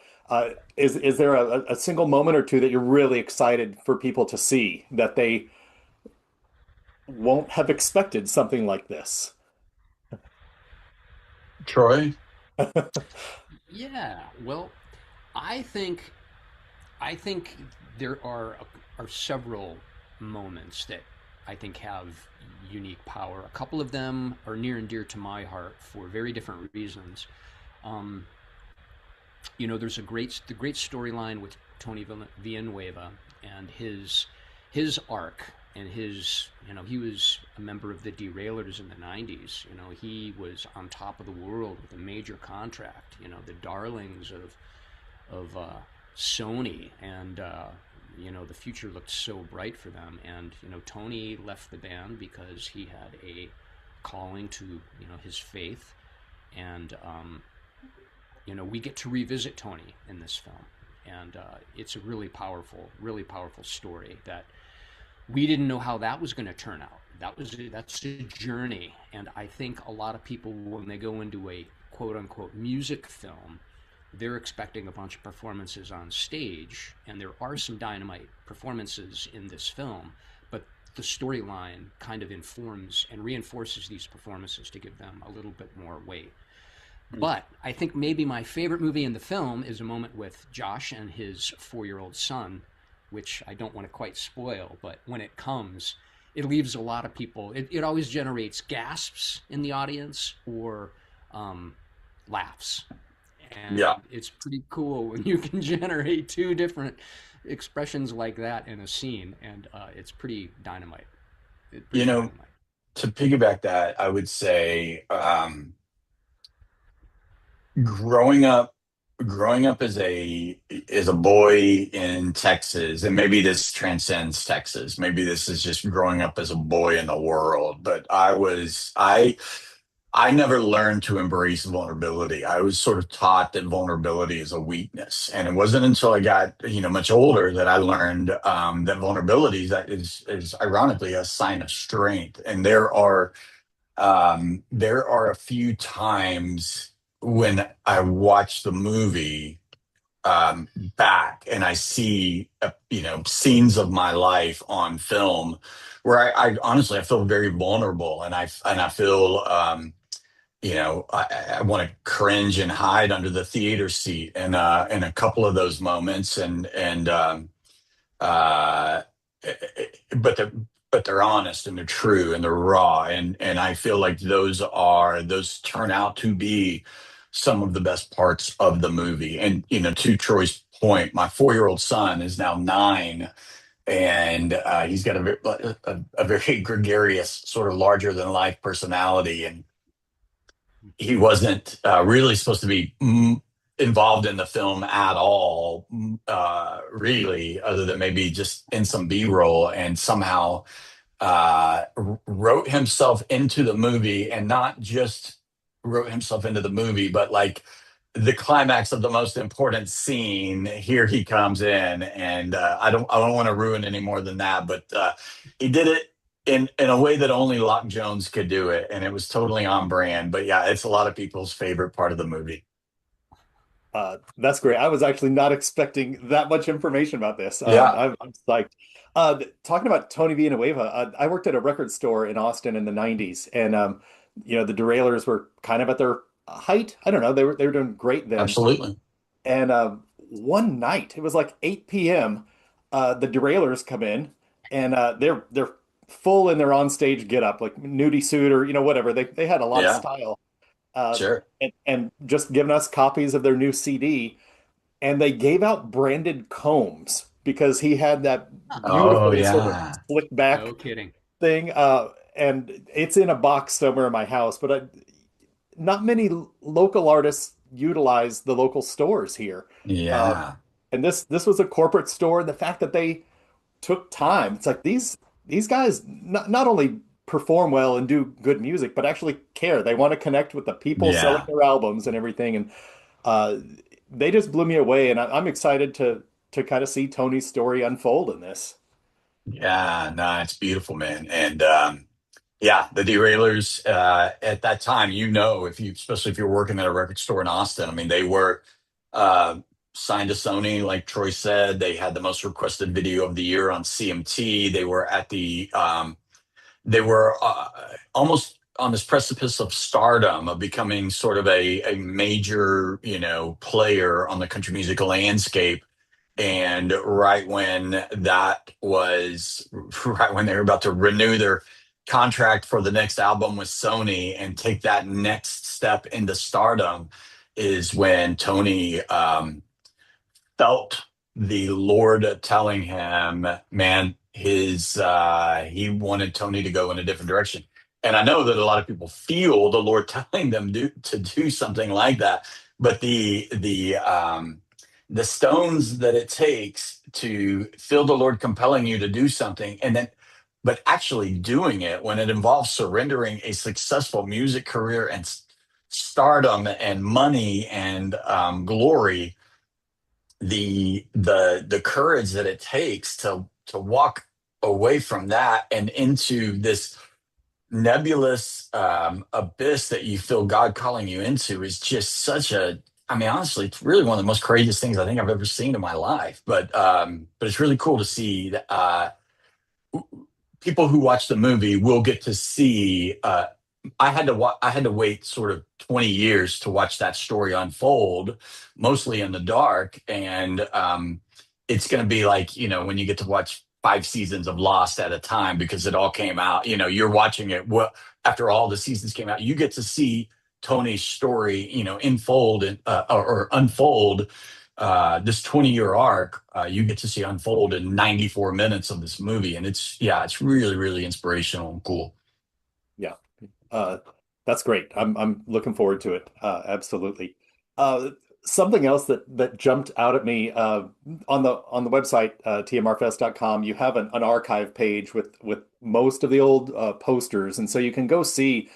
is there a single moment or two that you're really excited for people to see that they won't have expected something like this? Troy? Yeah, well, I think there are several moments that I think have unique power. A couple of them are near and dear to my heart for very different reasons. There's the great storyline with Tony Villanueva and his arc and his, he was a member of the Derailers in the 90s. He was on top of the world with a major contract, the darlings of Sony, and the future looked so bright for them. And Tony left the band because he had a calling to his faith, and we get to revisit Tony in this film, and it's a really powerful story that we didn't know how that was going to turn out. That's a journey, and I think a lot of people, when they go into a quote unquote music film, they're expecting a bunch of performances on stage, and there are some dynamite performances in this film, but the storyline kind of informs and reinforces these performances to give them a little bit more weight. But I think maybe my favorite movie in the film is a moment with Josh and his 4-year-old son, which I don't want to quite spoil, but when it comes, it leaves a lot of people, it always generates gasps in the audience or laughs. And it's pretty cool when you can generate two different expressions like that in a scene, and it's pretty dynamite. To piggyback that, I would say growing up as a boy in Texas, and maybe this transcends Texas. Maybe this is just growing up as a boy in the world. But I never learned to embrace vulnerability. I was sort of taught that vulnerability is a weakness, and it wasn't until I got much older that I learned that vulnerability is ironically a sign of strength. And there are a few times when I watch the movie back and I see scenes of my life on film where I honestly I feel very vulnerable, and I feel I want to cringe and hide under the theater seat in a couple of those moments, but they're honest and they're true and they're raw, and I feel like those turn out to be some of the best parts of the movie. And to Troy's point, my 4-year-old son is now 9, and he's got a very gregarious, sort of larger than life personality, and he wasn't really supposed to be involved in the film at all, really, other than maybe just in some B-roll, and somehow wrote himself into the movie, and not just wrote himself into the movie, but like the climax of the most important scene. Here he comes in, and I don't want to ruin any more than that, but he did it in a way that only Locke Jones could do it, and it was totally on brand. But yeah, it's a lot of people's favorite part of the movie. That's great. I was actually not expecting that much information about this. I'm psyched. Talking about Tony Villanueva, I worked at a record store in Austin in the 90s, and the Derailers were kind of at their height. I don't know. They were doing great then. Absolutely. And one night, it was like 8 p.m. The Derailers come in, and they're full in their on-stage get-up, like nudie suit or whatever. They had a lot of style. Sure. And just giving us copies of their new CD, and they gave out branded combs because he had that beautiful sort of slick back thing. And it's in a box somewhere in my house, but not many local artists utilize the local stores here. Yeah. And this was a corporate store, and the fact that they took time, it's like these guys not only perform well and do good music, but actually care. They want to connect with the people selling their albums and everything. And they just blew me away. And I'm excited to kind of see Tony's story unfold in this. Yeah, no, it's beautiful, man. And the Derailers at that time, especially if you're working at a record store in Austin, I mean, they were signed to Sony, like Troy said. They had the most requested video of the year on CMT. They were at they were almost on this precipice of stardom, of becoming sort of a major, player on the country music landscape. And right when they were about to renew their contract for the next album with Sony and take that next step into stardom, is when Tony felt the Lord telling him, man, he wanted Tony to go in a different direction. And I know that a lot of people feel the Lord telling them to do something like that, but the stones that it takes to feel the Lord compelling you to do something, but actually doing it, when it involves surrendering a successful music career and stardom and money and glory, the courage that it takes to walk away from that and into this nebulous abyss that you feel God calling you into is just honestly, it's really one of the most courageous things I think I've ever seen in my life. But it's really cool to see that people who watch the movie will get to see I had to wait sort of 20 years to watch that story unfold, mostly in the dark. And it's going to be like, when you get to watch 5 seasons of Lost at a time, because it all came out, you're watching it. Well, after all the seasons came out, you get to see Tony's story, unfold or unfold. This 20-year arc, you get to see unfold in 94 minutes of this movie. And it's really, really inspirational and cool. Yeah. That's great. I'm looking forward to it. Absolutely. Something else that jumped out at me on the website tmrfest.com. You have an archive page with most of the old posters, and so you can go see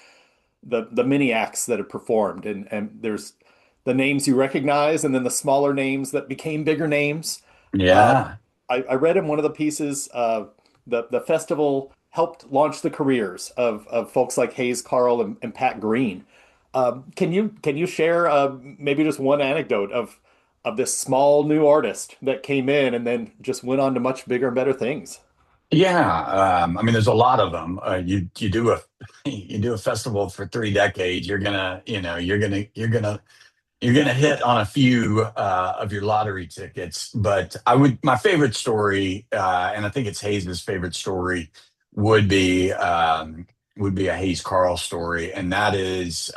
the mini acts that have performed, and there's the names you recognize, and then the smaller names that became bigger names. Yeah. I read in one of the pieces the festival helped launch the careers of folks like Hayes Carll and Pat Green. Can you share maybe just one anecdote of this small new artist that came in and then just went on to much bigger and better things? Yeah, I mean, there's a lot of them. You do a you do a festival for 3 decades. You're gonna hit on a few of your lottery tickets. But my favorite story, and I think it's Hayes's favorite story, would be a Hayes Carl story, and that is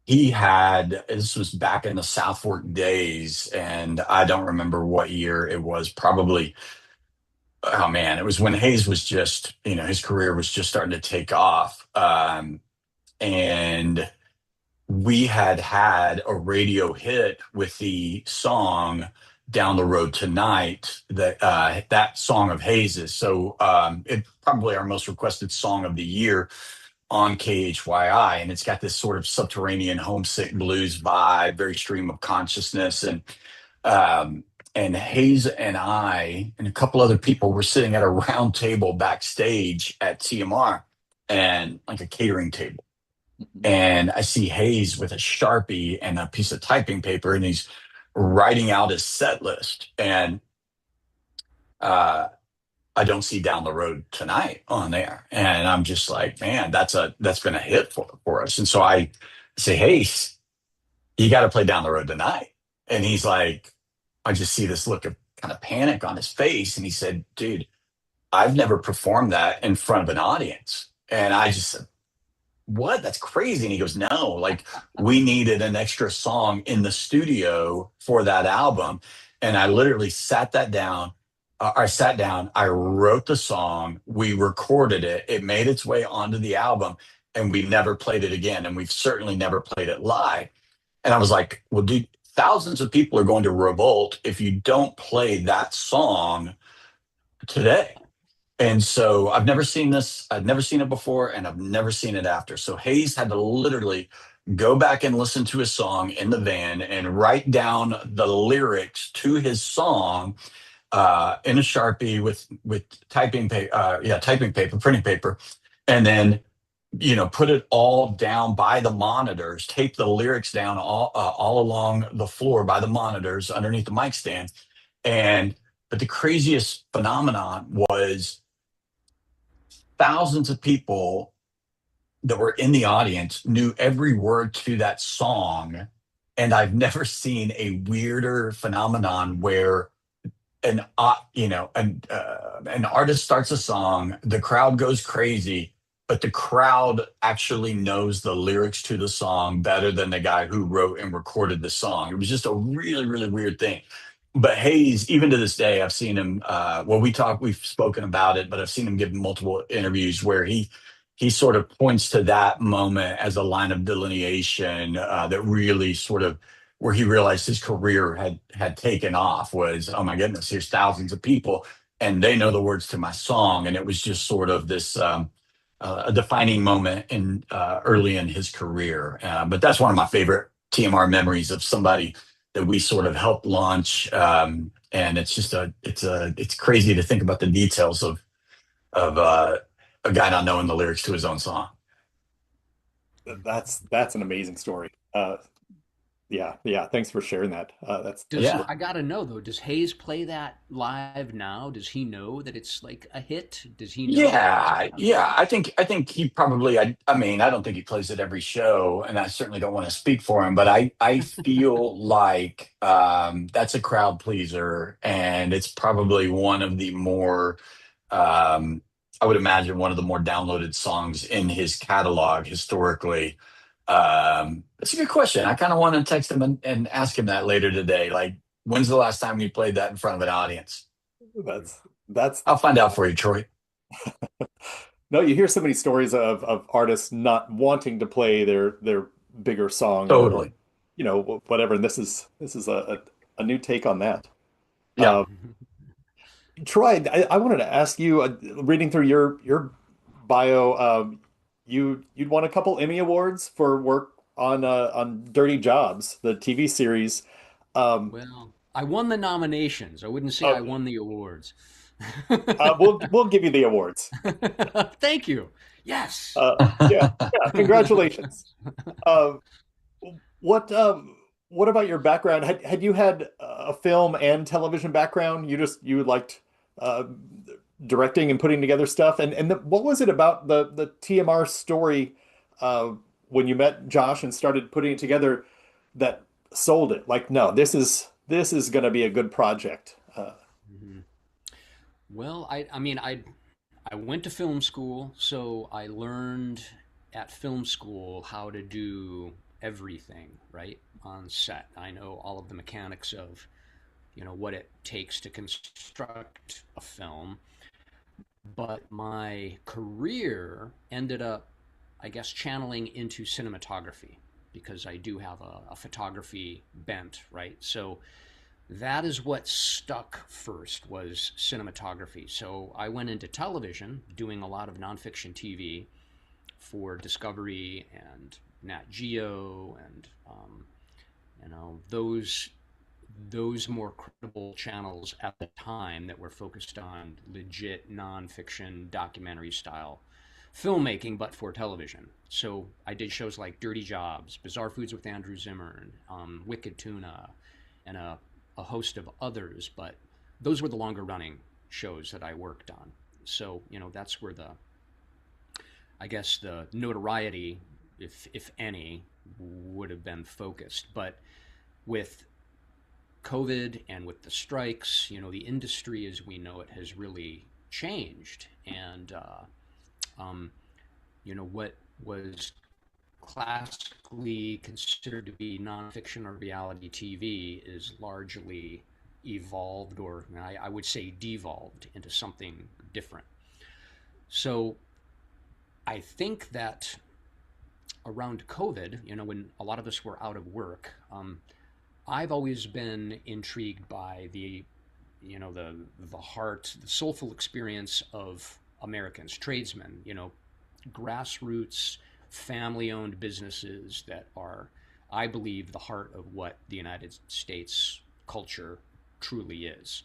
this was back in the South Fork days, and I don't remember what year it was. Probably, oh man, it was when Hayes was just, his career was just starting to take off, and we had a radio hit with the song "Down the Road Tonight," that song of Hayes's. So it's probably our most requested song of the year on KHYI, and it's got this sort of subterranean homesick blues vibe, very stream of consciousness, and Hayes and I and a couple other people were sitting at a round table backstage at TMR, and like a catering table. And I see Hayes with a Sharpie and a piece of typing paper, and he's writing out his set list. And I don't see "Down the Road Tonight" on there. And I'm just like, man, that's been a hit for us. And so I say, Hayes, you got to play "Down the Road Tonight." And he's like, I just see this look of kind of panic on his face. And he said, dude, I've never performed that in front of an audience. And I just said, what? That's crazy. And he goes, no, like, we needed an extra song in the studio for that album. And I literally sat down, I wrote the song, we recorded it, it made its way onto the album, and we never played it again. And we've certainly never played it live. And I was like, well, dude, thousands of people are going to revolt if you don't play that song today. And so I've never seen this. I've never seen it before, and I've never seen it after. So Hayes had to literally go back and listen to his song in the van and write down the lyrics to his song in a Sharpie with typing paper, printing paper, and then put it all down by the monitors, tape the lyrics down all along the floor by the monitors underneath the mic stand. But the craziest phenomenon was thousands of people that were in the audience knew every word to that song. And I've never seen a weirder phenomenon where an artist starts a song, the crowd goes crazy, but the crowd actually knows the lyrics to the song better than the guy who wrote and recorded the song. It was just a really, really weird thing. But Hayes, even to this day, I've seen him. We've spoken about it, but I've seen him give multiple interviews where he sort of points to that moment as a line of delineation that really sort of where he realized his career had taken off. Was, oh my goodness, here's thousands of people and they know the words to my song, and it was just sort of this a defining moment in early in his career. But that's one of my favorite TMR memories of somebody that we sort of helped launch, and it's just it's crazy to think about the details of a guy not knowing the lyrics to his own song. That's an amazing story. Yeah. Thanks for sharing that. That's I gotta know though, does Hayes play that live now? Does he know that it's like a hit? Does he know that Yeah. I think he probably. I mean, I don't think he plays at every show, and I certainly don't want to speak for him. But I feel like that's a crowd pleaser, and it's probably one of the more. I would imagine one of the more downloaded songs in his catalog historically. That's a good question. I kind of want to text him and ask him that later today. Like, when's the last time you played that in front of an audience? that's I'll find out for you, Troy. No, you hear so many stories of artists not wanting to play their bigger song, or Totally. whatever. And this is a new take on that. Yeah. Troy, I wanted to ask you, reading through your bio, you'd won a couple Emmy Awards for work on Dirty Jobs, the TV series. Well, I won the nominations. I wouldn't say I won the awards. We'll give you the awards. Thank you. Yes. Yeah. Congratulations. What about your background? Had you had a film and television background? You liked directing and putting together stuff, and what was it about the TMR story when you met Josh and started putting it together that sold it? Like, no, this is going to be a good project. Well, I mean, I went to film school, so I learned at film school how to do everything right on set. I know all of the mechanics of, what it takes to construct a film. But my career ended up, I guess, channeling into cinematography because I do have a photography bent, right? So that is what stuck first, was cinematography. So I went into television, doing a lot of nonfiction TV for Discovery and Nat Geo, and those more credible channels at the time that were focused on legit nonfiction documentary style filmmaking, but for television. So I did shows like Dirty Jobs, Bizarre Foods with Andrew Zimmern, Wicked Tuna, and a host of others, but those were the longer running shows that I worked on. So, that's where I guess the notoriety, if any, would have been focused. But with COVID and with the strikes, the industry as we know it has really changed. And, what was classically considered to be nonfiction or reality TV is largely evolved, or I would say devolved, into something different. So I think that around COVID, when a lot of us were out of work, I've always been intrigued by the heart, the soulful experience of Americans, tradesmen, grassroots, family-owned businesses that are, I believe, the heart of what the United States culture truly is.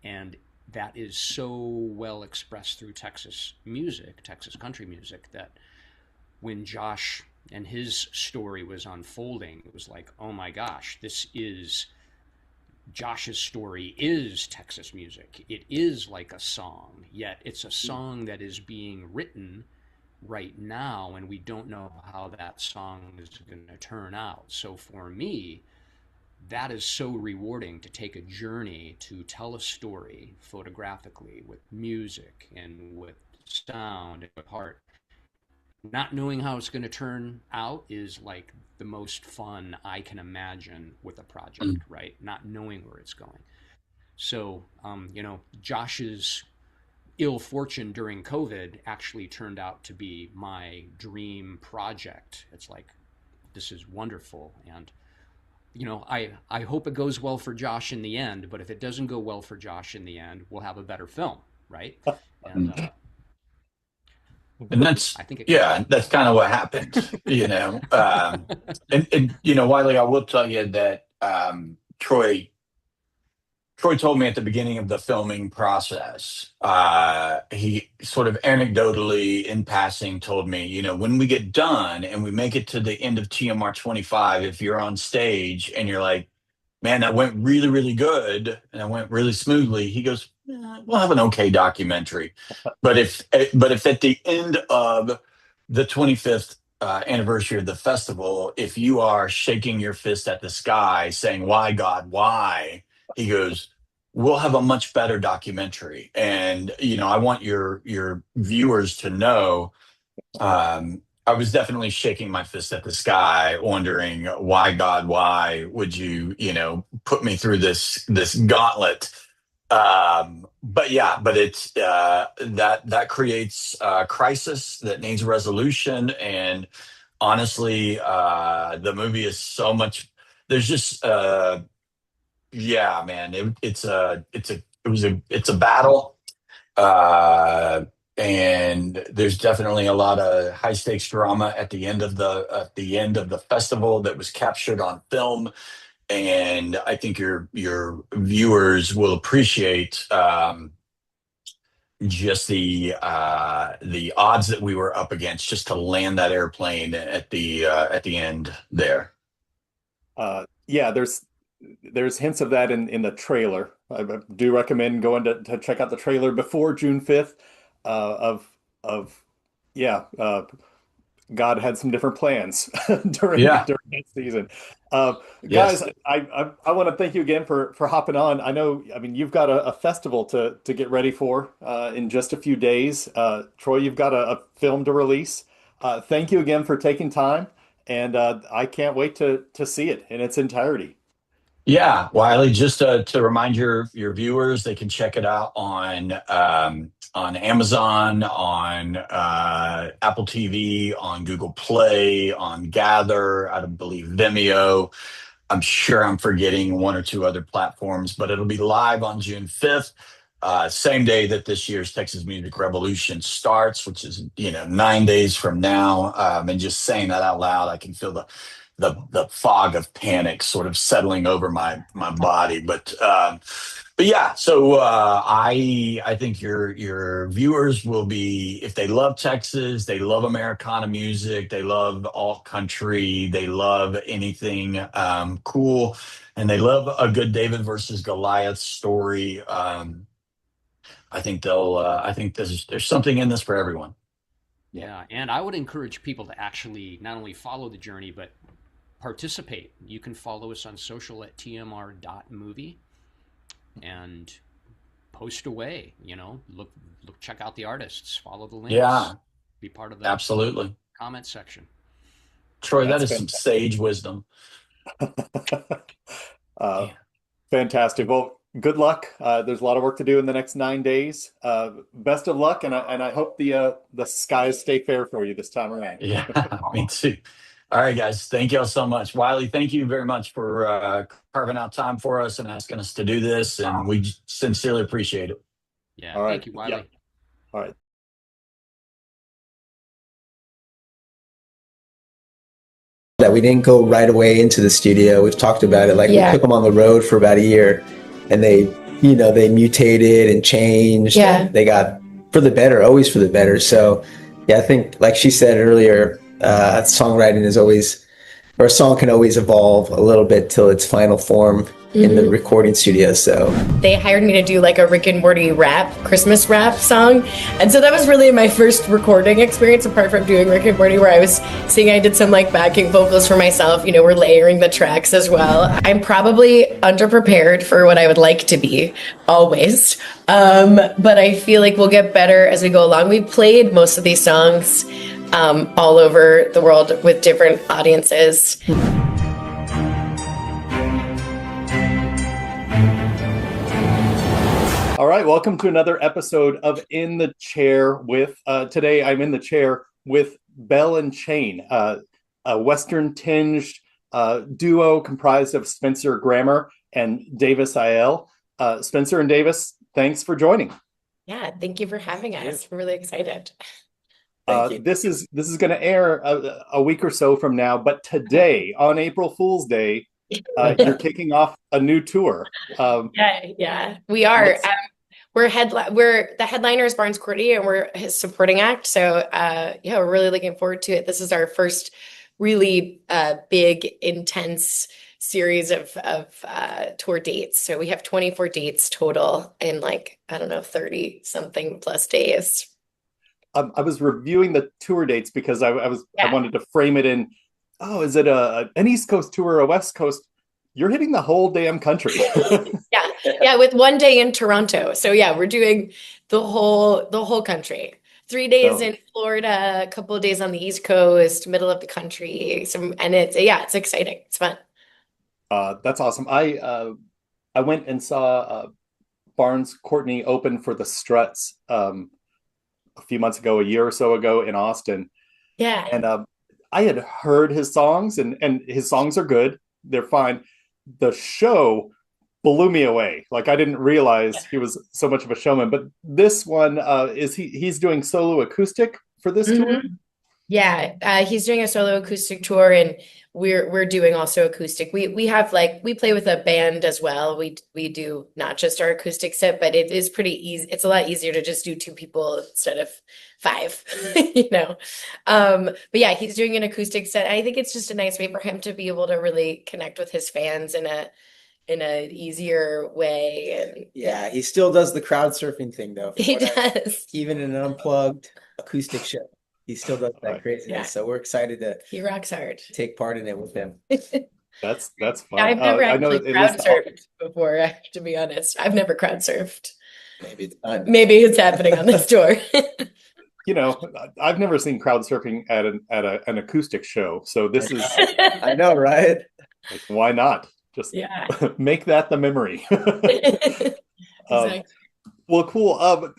And that is so well expressed through Texas music, Texas country music, that when Josh and his story was unfolding, it was like, oh my gosh, Josh's story is Texas music. It is like a song, yet it's a song that is being written right now, and we don't know how that song is going to turn out. So for me, that is so rewarding, to take a journey to tell a story photographically with music and with sound and with heart. Not knowing how it's going to turn out is like the most fun I can imagine with a project, right? Not knowing where it's going. So, Josh's ill fortune during COVID actually turned out to be my dream project. It's like, this is wonderful. And, I hope it goes well for Josh in the end, but if it doesn't go well for Josh in the end, we'll have a better film, right? And, and that's, that's kind of what happened, and Wiley, I will tell you that Troy Troy told me at the beginning of the filming process, he sort of anecdotally in passing told me, you know, when we get done and we make it to the end of TMR 25, if you're on stage and you're like, man, that went really, really good and that went really smoothly, he goes, we'll have an okay documentary. But if at the end of the 25th anniversary of the festival, if you are shaking your fist at the sky saying, why God, why? He goes, we'll have a much better documentary. And, you know, I want your viewers to know, I was definitely shaking my fist at the sky, wondering why God, why would you, you know, put me through this gauntlet? But it's that creates a crisis that needs resolution. And honestly, the movie is so much. There's just yeah, man, it's a battle. And there's definitely a lot of high stakes drama at the end of the festival that was captured on film, and I think your viewers will appreciate just the odds that we were up against just to land that airplane at the end there. Yeah, there's hints of that in the trailer. I do recommend going to check out the trailer before June 5th. God had some different plans during that season. Guys, I want to thank you again for hopping on. I know, I mean, you've got a festival to get ready for in just a few days. Troy, you've got a film to release. Thank you again for taking time, and I can't wait to see it in its entirety. Yeah, Wiley, just to remind your viewers, they can check it out on Amazon, on Apple TV, on Google Play, on Gather, I believe Vimeo. I'm sure I'm forgetting one or two other platforms, but it'll be live on June 5th, same day that this year's Texas Music Revolution starts, which is 9 days from now. And just saying that out loud, I can feel the fog of panic sort of settling over my body. But yeah, so I think your viewers will be, if they love Texas, they love Americana music, they love alt country, they love anything cool, and they love a good David versus Goliath story. I think there's something in this for everyone. Yeah, and I would encourage people to actually not only follow the journey, but participate. You can follow us on social at tmr.movie and post away, look, check out the artists, follow the links. Yeah. Be part of the absolutely comment section. Troy, that is fantastic. Some sage wisdom. Fantastic. Well, good luck. There's a lot of work to do in the next 9 days. Best of luck, and I hope the skies stay fair for you this time around. Yeah, me too. All right, guys. Thank you all so much. Wiley, thank you very much for carving out time for us and asking us to do this, and we sincerely appreciate it. Yeah, all right. Thank you, Wiley. Yeah. All right. That we didn't go right away into the studio. We've talked about it. We took them on the road for about a year, and they mutated and changed. Yeah. They got for the better, always for the better. So, yeah, I think, like she said earlier, songwriting is always, or a song can always evolve a little bit till its final form in the recording studio. So they hired me to do like a Rick and Morty Christmas rap song, and so that was really my first recording experience apart from doing Rick and Morty, where I was singing. I did some like backing vocals for myself. We're layering the tracks as well. I'm probably underprepared for what I would like to be always, but I feel like we'll get better as we go along. We played most of these songs all over the world with different audiences. All right, welcome to another episode of In the Chair with, today I'm in the chair with Bell and Chain, a Western-tinged duo comprised of Spencer Grammer and Davis Aiel. Spencer and Davis, thanks for joining. Yeah, thank you for having us. We're really excited. This is going to air a week or so from now, but today, on April Fool's Day, You're kicking off a new tour. Yeah, we are. We're the headliner is Barnes Courtney, and we're his supporting act. So yeah, we're really looking forward to it. This is our first really big, intense series of tour dates. So we have 24 dates total in like, I don't know, 30 something plus days. I was reviewing the tour dates because I wanted to frame it in, oh, is it an East Coast tour or a West Coast? You're hitting the whole damn country. Yeah, with one day in Toronto. So yeah, we're doing the whole country. 3 days in Florida, a couple of days on the East Coast, middle of the country. And it's exciting. It's fun. That's awesome. I went and saw Barnes Courtney open for the Struts a few months ago, a year or so ago in Austin. Yeah. And I had heard his songs, and his songs are good. They're fine. The show blew me away. Like, I didn't realize he was so much of a showman. But this one, he's doing solo acoustic for this tour? Yeah, he's doing a solo acoustic tour, and we're doing also acoustic. We have we play with a band as well. We do not just our acoustic set, but it is pretty easy. It's a lot easier to just do two people instead of five, you know. But yeah, he's doing an acoustic set. I think it's just a nice way for him to be able to really connect with his fans in an easier way. And Yeah, he still does the crowd surfing thing though. He does. Even in an unplugged acoustic show, he still does that craziness. Yeah. So we're excited to He rocks hard. take part in it with him. That's fun. I've never I know actually crowd surfed before, to be honest. I've never crowd surfed. Maybe it's done. Maybe it's happening on this tour. You know, I've never seen crowd surfing at an acoustic show. So this is I know, right? Like, why not? Just make that the memory. Exactly. Well, cool.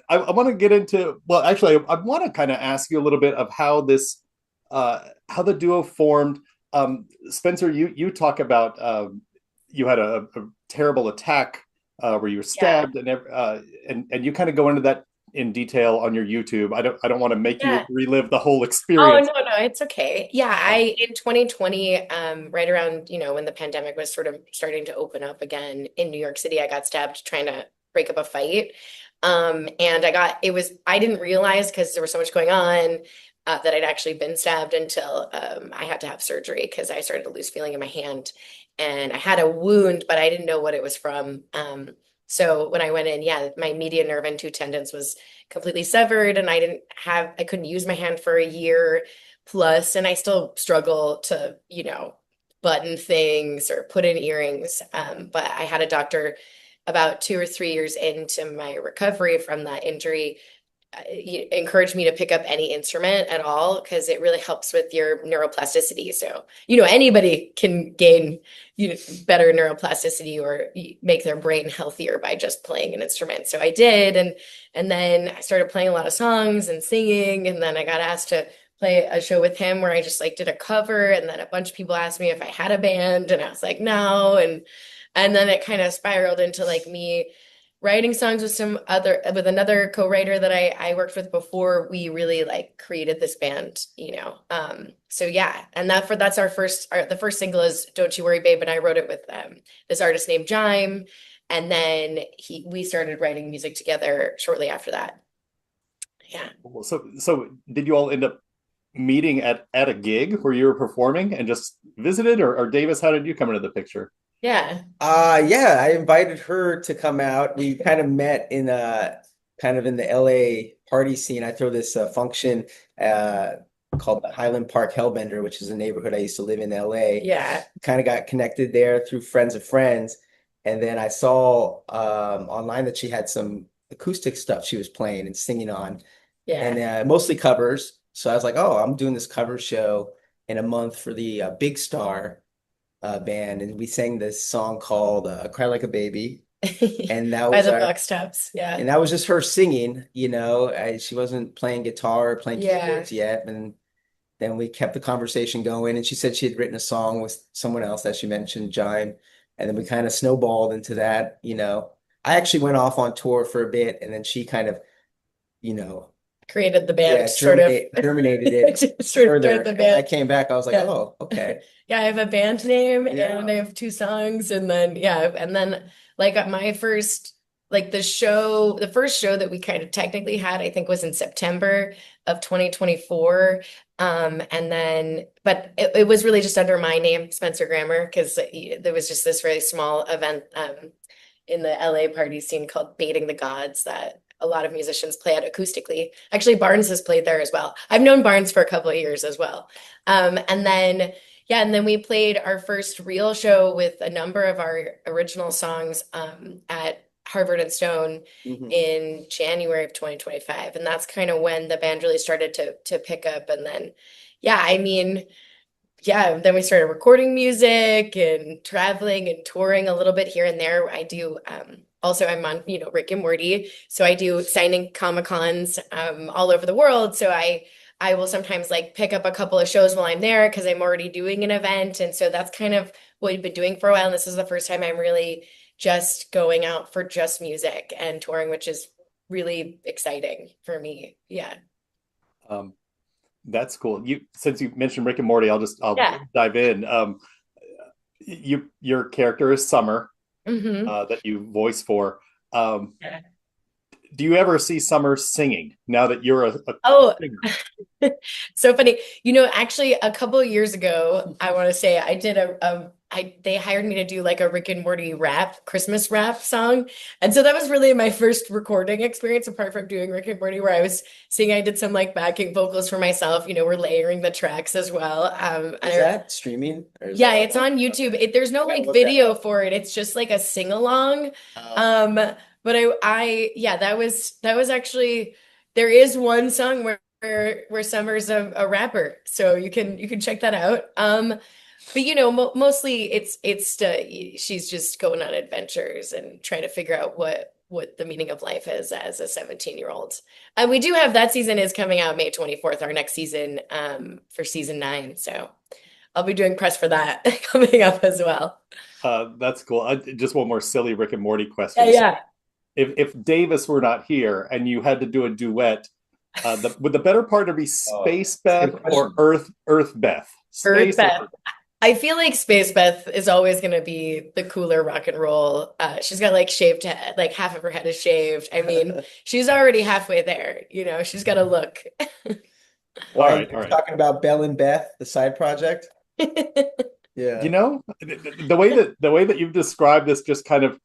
I want to get into, well, actually, I want to kind of ask you a little bit of how this, how the duo formed. Spencer, you talk about you had a terrible attack where you were stabbed, and you kind of go into that in detail on your YouTube. I don't want to make you relive the whole experience. Oh, no, it's okay. Yeah, in 2020, right around, when the pandemic was sort of starting to open up again in New York City, I got stabbed trying to break up a fight. And I didn't realize, because there was so much going on, that I'd actually been stabbed until I had to have surgery because I started to lose feeling in my hand. And I had a wound, but I didn't know what it was from. So when I went in, my median nerve and two tendons was completely severed, and I couldn't use my hand for a year plus, and I still struggle to, button things or put in earrings. But I had a doctor about 2 or 3 years into my recovery from that injury, encouraged me to pick up any instrument at all, because it really helps with your neuroplasticity. So, anybody can gain better neuroplasticity or make their brain healthier by just playing an instrument. So I did, and then I started playing a lot of songs and singing, and then I got asked to play a show with him where I just did a cover, and then a bunch of people asked me if I had a band, and I was like, no, and then it kind of spiraled into me writing songs with another co-writer that I worked with before we really created this band, So yeah, and that's the first single is Don't You Worry Babe, and I wrote it with this artist named Jime, and then we started writing music together shortly after that. Yeah. So did you all end up meeting at a gig where you were performing and just visited, or Davis, how did you come into the picture? Yeah. I invited her to come out. We kind of met in the LA party scene. I throw this function called the Highland Park Hellbender, which is a neighborhood I used to live in LA. Yeah. Kind of got connected there through friends of friends. And then I saw online that she had some acoustic stuff she was playing and singing on. Yeah. And mostly covers. So I was like, oh, I'm doing this cover show in a month for the Big Star band, and we sang this song called Cry Like a Baby, and that was by the Box Tops. Yeah, and that was just her singing. She wasn't playing guitar or playing keyboards yet, and then we kept the conversation going, and she said she had written a song with someone else that she mentioned, Jime, and then we kind of snowballed into that. I actually went off on tour for a bit, and then she kind of created the band, Yeah, sort of. germinated it Sort of further. started the band. I came back, I was like, Yeah. oh, okay. Yeah, I have a band name Yeah. and I have 2 songs, and then like my first like the first show that we kind of technically had, I think, was in September of 2024. And then but it was really just under my name, Spencer Grammer, because there was just this really small event in the LA party scene called Baiting the Gods that a lot of musicians play at acoustically. Actually, Barnes has played there as well. I've known Barnes for a couple of years as well. And then we played our first real show with a number of our original songs at Harvard and Stone in January of 2025. And that's kind of when the band really started to pick up. And then, then we started recording music and traveling and touring a little bit here and there. I do also I'm on, Rick and Morty. So I do signing Comic-Cons all over the world. So I will sometimes like pick up a couple of shows while I'm there because I'm already doing an event. And so that's kind of what we've been doing for a while. And this is the first time I'm really just going out for just music and touring, which is really exciting for me. Yeah. That's cool. Since you mentioned Rick and Morty, I'll dive in. Your character is Summer, that you voice for. Do you ever see Summer singing now that you're a singer? So funny. Actually a couple of years ago, I want to say I did they hired me to do like a Rick and Morty Christmas rap song. And so that was really my first recording experience, apart from doing Rick and Morty, where I was singing, I did some like backing vocals for myself, we're layering the tracks as well. Is that streaming? Yeah, it's on YouTube. There's no like video for it. It's just like a sing along. But that was actually, there is one song where Summer's a rapper, so you can check that out. But mostly she's just going on adventures and trying to figure out what the meaning of life is as a 17-year-old. And we do have that season is coming out May 24th, our next season for season 9. So I'll be doing press for that coming up as well. That's cool. Just one more silly Rick and Morty question. Yeah. If Davis were not here and you had to do a duet, would the better partner be Space Beth or Earth Beth? Earth Beth. I feel like Space Beth is always going to be the cooler rock and roll. She's got like shaved head, like half of her head is shaved. I mean, she's already halfway there. She's got a look. All right. Talking about Belle and Beth, the side project. Yeah. The way that you've described this, just kind of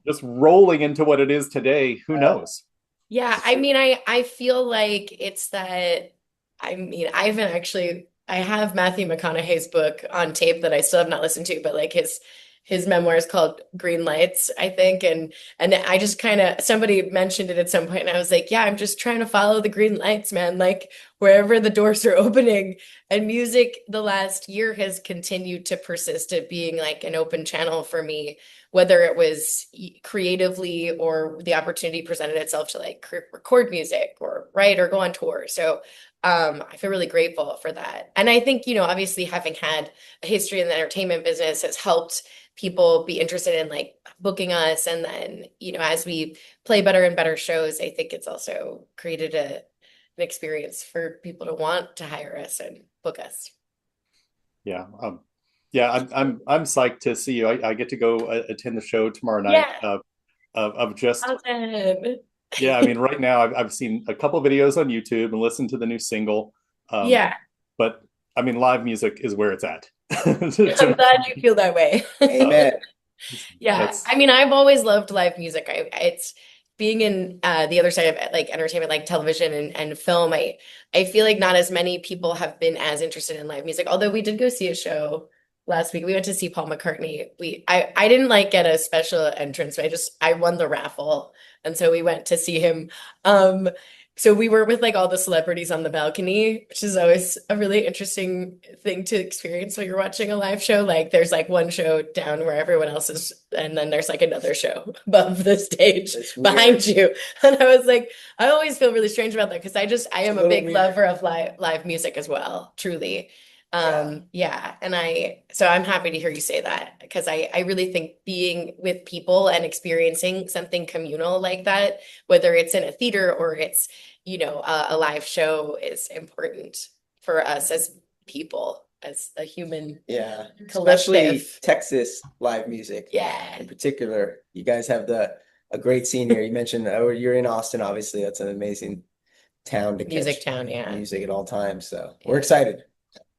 just rolling into what it is today. Who knows? Yeah. I mean, I feel like it's that. I mean, I have Matthew McConaughey's book on tape that I still have not listened to, but like his memoir is called Green Lights, I think. And I just somebody mentioned it at some point and I was like, yeah, I'm just trying to follow the green lights, man. Like wherever the doors are opening. And music the last year has continued to persist at being like an open channel for me, whether it was creatively or the opportunity presented itself to like record music or write or go on tour. So I feel really grateful for that. And I think, obviously having had a history in the entertainment business has helped people be interested in like booking us. And then, as we play better and better shows, I think it's also created an experience for people to want to hire us and book us. Yeah. I'm psyched to see you. I get to go attend the show tomorrow night of just Awesome. Yeah, I mean, right now I've seen a couple videos on YouTube and listened to the new single. But I mean, live music is where it's at. I'm glad you feel that way. Amen. Yeah, I mean, I've always loved live music. It's being in the other side of like entertainment, like television and film. I feel like not as many people have been as interested in live music. Although we did go see a show last week. We went to see Paul McCartney. I didn't like get a special entrance. I won the raffle. And so we went to see him. So we were with like all the celebrities on the balcony, which is always a really interesting thing to experience when you're watching a live show. Like there's like one show down where everyone else is, and then there's like another show above the stage behind you. And I was like, I always feel really strange about that because I am a big lover of live music as well, truly. Yeah. And so I'm happy to hear you say that, because I really think being with people and experiencing something communal like that, whether it's in a theater or it's, a live show, is important for us as people, as a human Yeah, especially collective. Texas live music. Yeah. In particular, you guys have a great scene here. You mentioned you're in Austin, obviously. That's an amazing town to Music catch town, yeah. music at all times. So we're excited.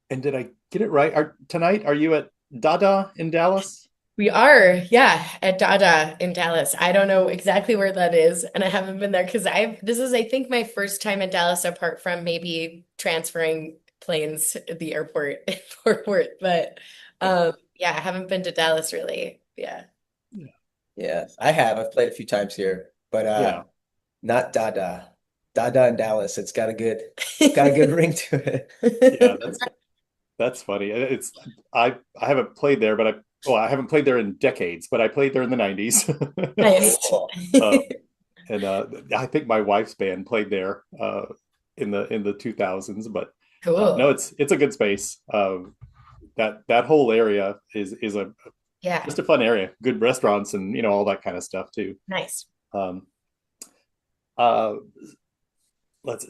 And did I get it right? Tonight, are you at Dada in Dallas? We are, yeah, at Dada in Dallas. I don't know exactly where that is, and I haven't been there because this is, I think, my first time in Dallas, apart from maybe transferring planes at the airport in Fort Worth. But yeah, I haven't been to Dallas really. Yeah. Yeah, I have. I've played a few times here, but Yeah. not Dada. Dada in Dallas. It's got a good ring to it. Yeah, that's funny. I haven't played there, but I haven't played there in decades, but I played there in the 90s. Nice. And I think my wife's band played there in the 2000s, but Cool. no, it's a good space. That whole area is Yeah. just a fun area. Good restaurants and all that kind of stuff too. Nice.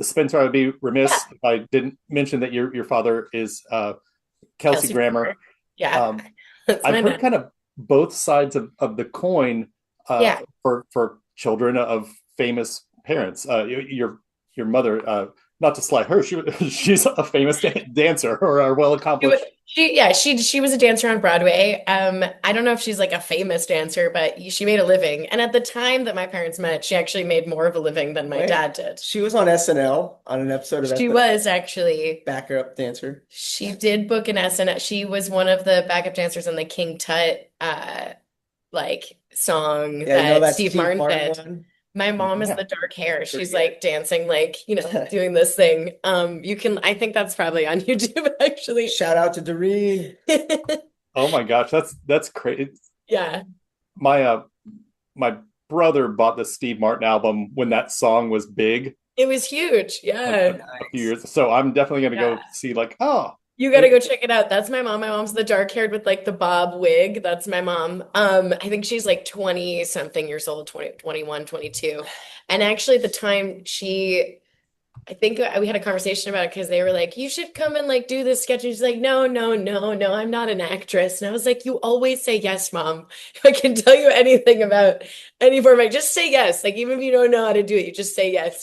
Spencer, I'd be remiss if I didn't mention that your father is Kelsey Grammer. Yeah. I've heard kind of both sides of the coin for children of famous parents. Your mother, not to slight her, she's a famous dancer or a well accomplished. She was a dancer on Broadway. I don't know if she's like a famous dancer, but she made a living. And at the time that my parents met, she actually made more of a living than my dad did. She was on SNL on an episode of She was actually backup dancer. She did book an SNL. She was one of the backup dancers in the King Tut song that Steve Martin did. My mom is the dark hair. She's like dancing, doing this thing. I think that's probably on YouTube actually. Shout out to Doreen. Oh my gosh, that's crazy. Yeah. My brother bought the Steve Martin album when that song was big. It was huge. Yeah. A few years. So I'm definitely gonna go see you got to go check it out. That's my mom. My mom's the dark haired with like the bob wig. That's my mom. I think she's like 20 something years old, 20, 21, 22. And actually at the time I think we had a conversation about it because they were like, you should come and like do this sketch. And she's like, no, I'm not an actress. And I was like, you always say yes, Mom. If I can tell you anything about any format, just say yes. Like even if you don't know how to do it, you just say yes.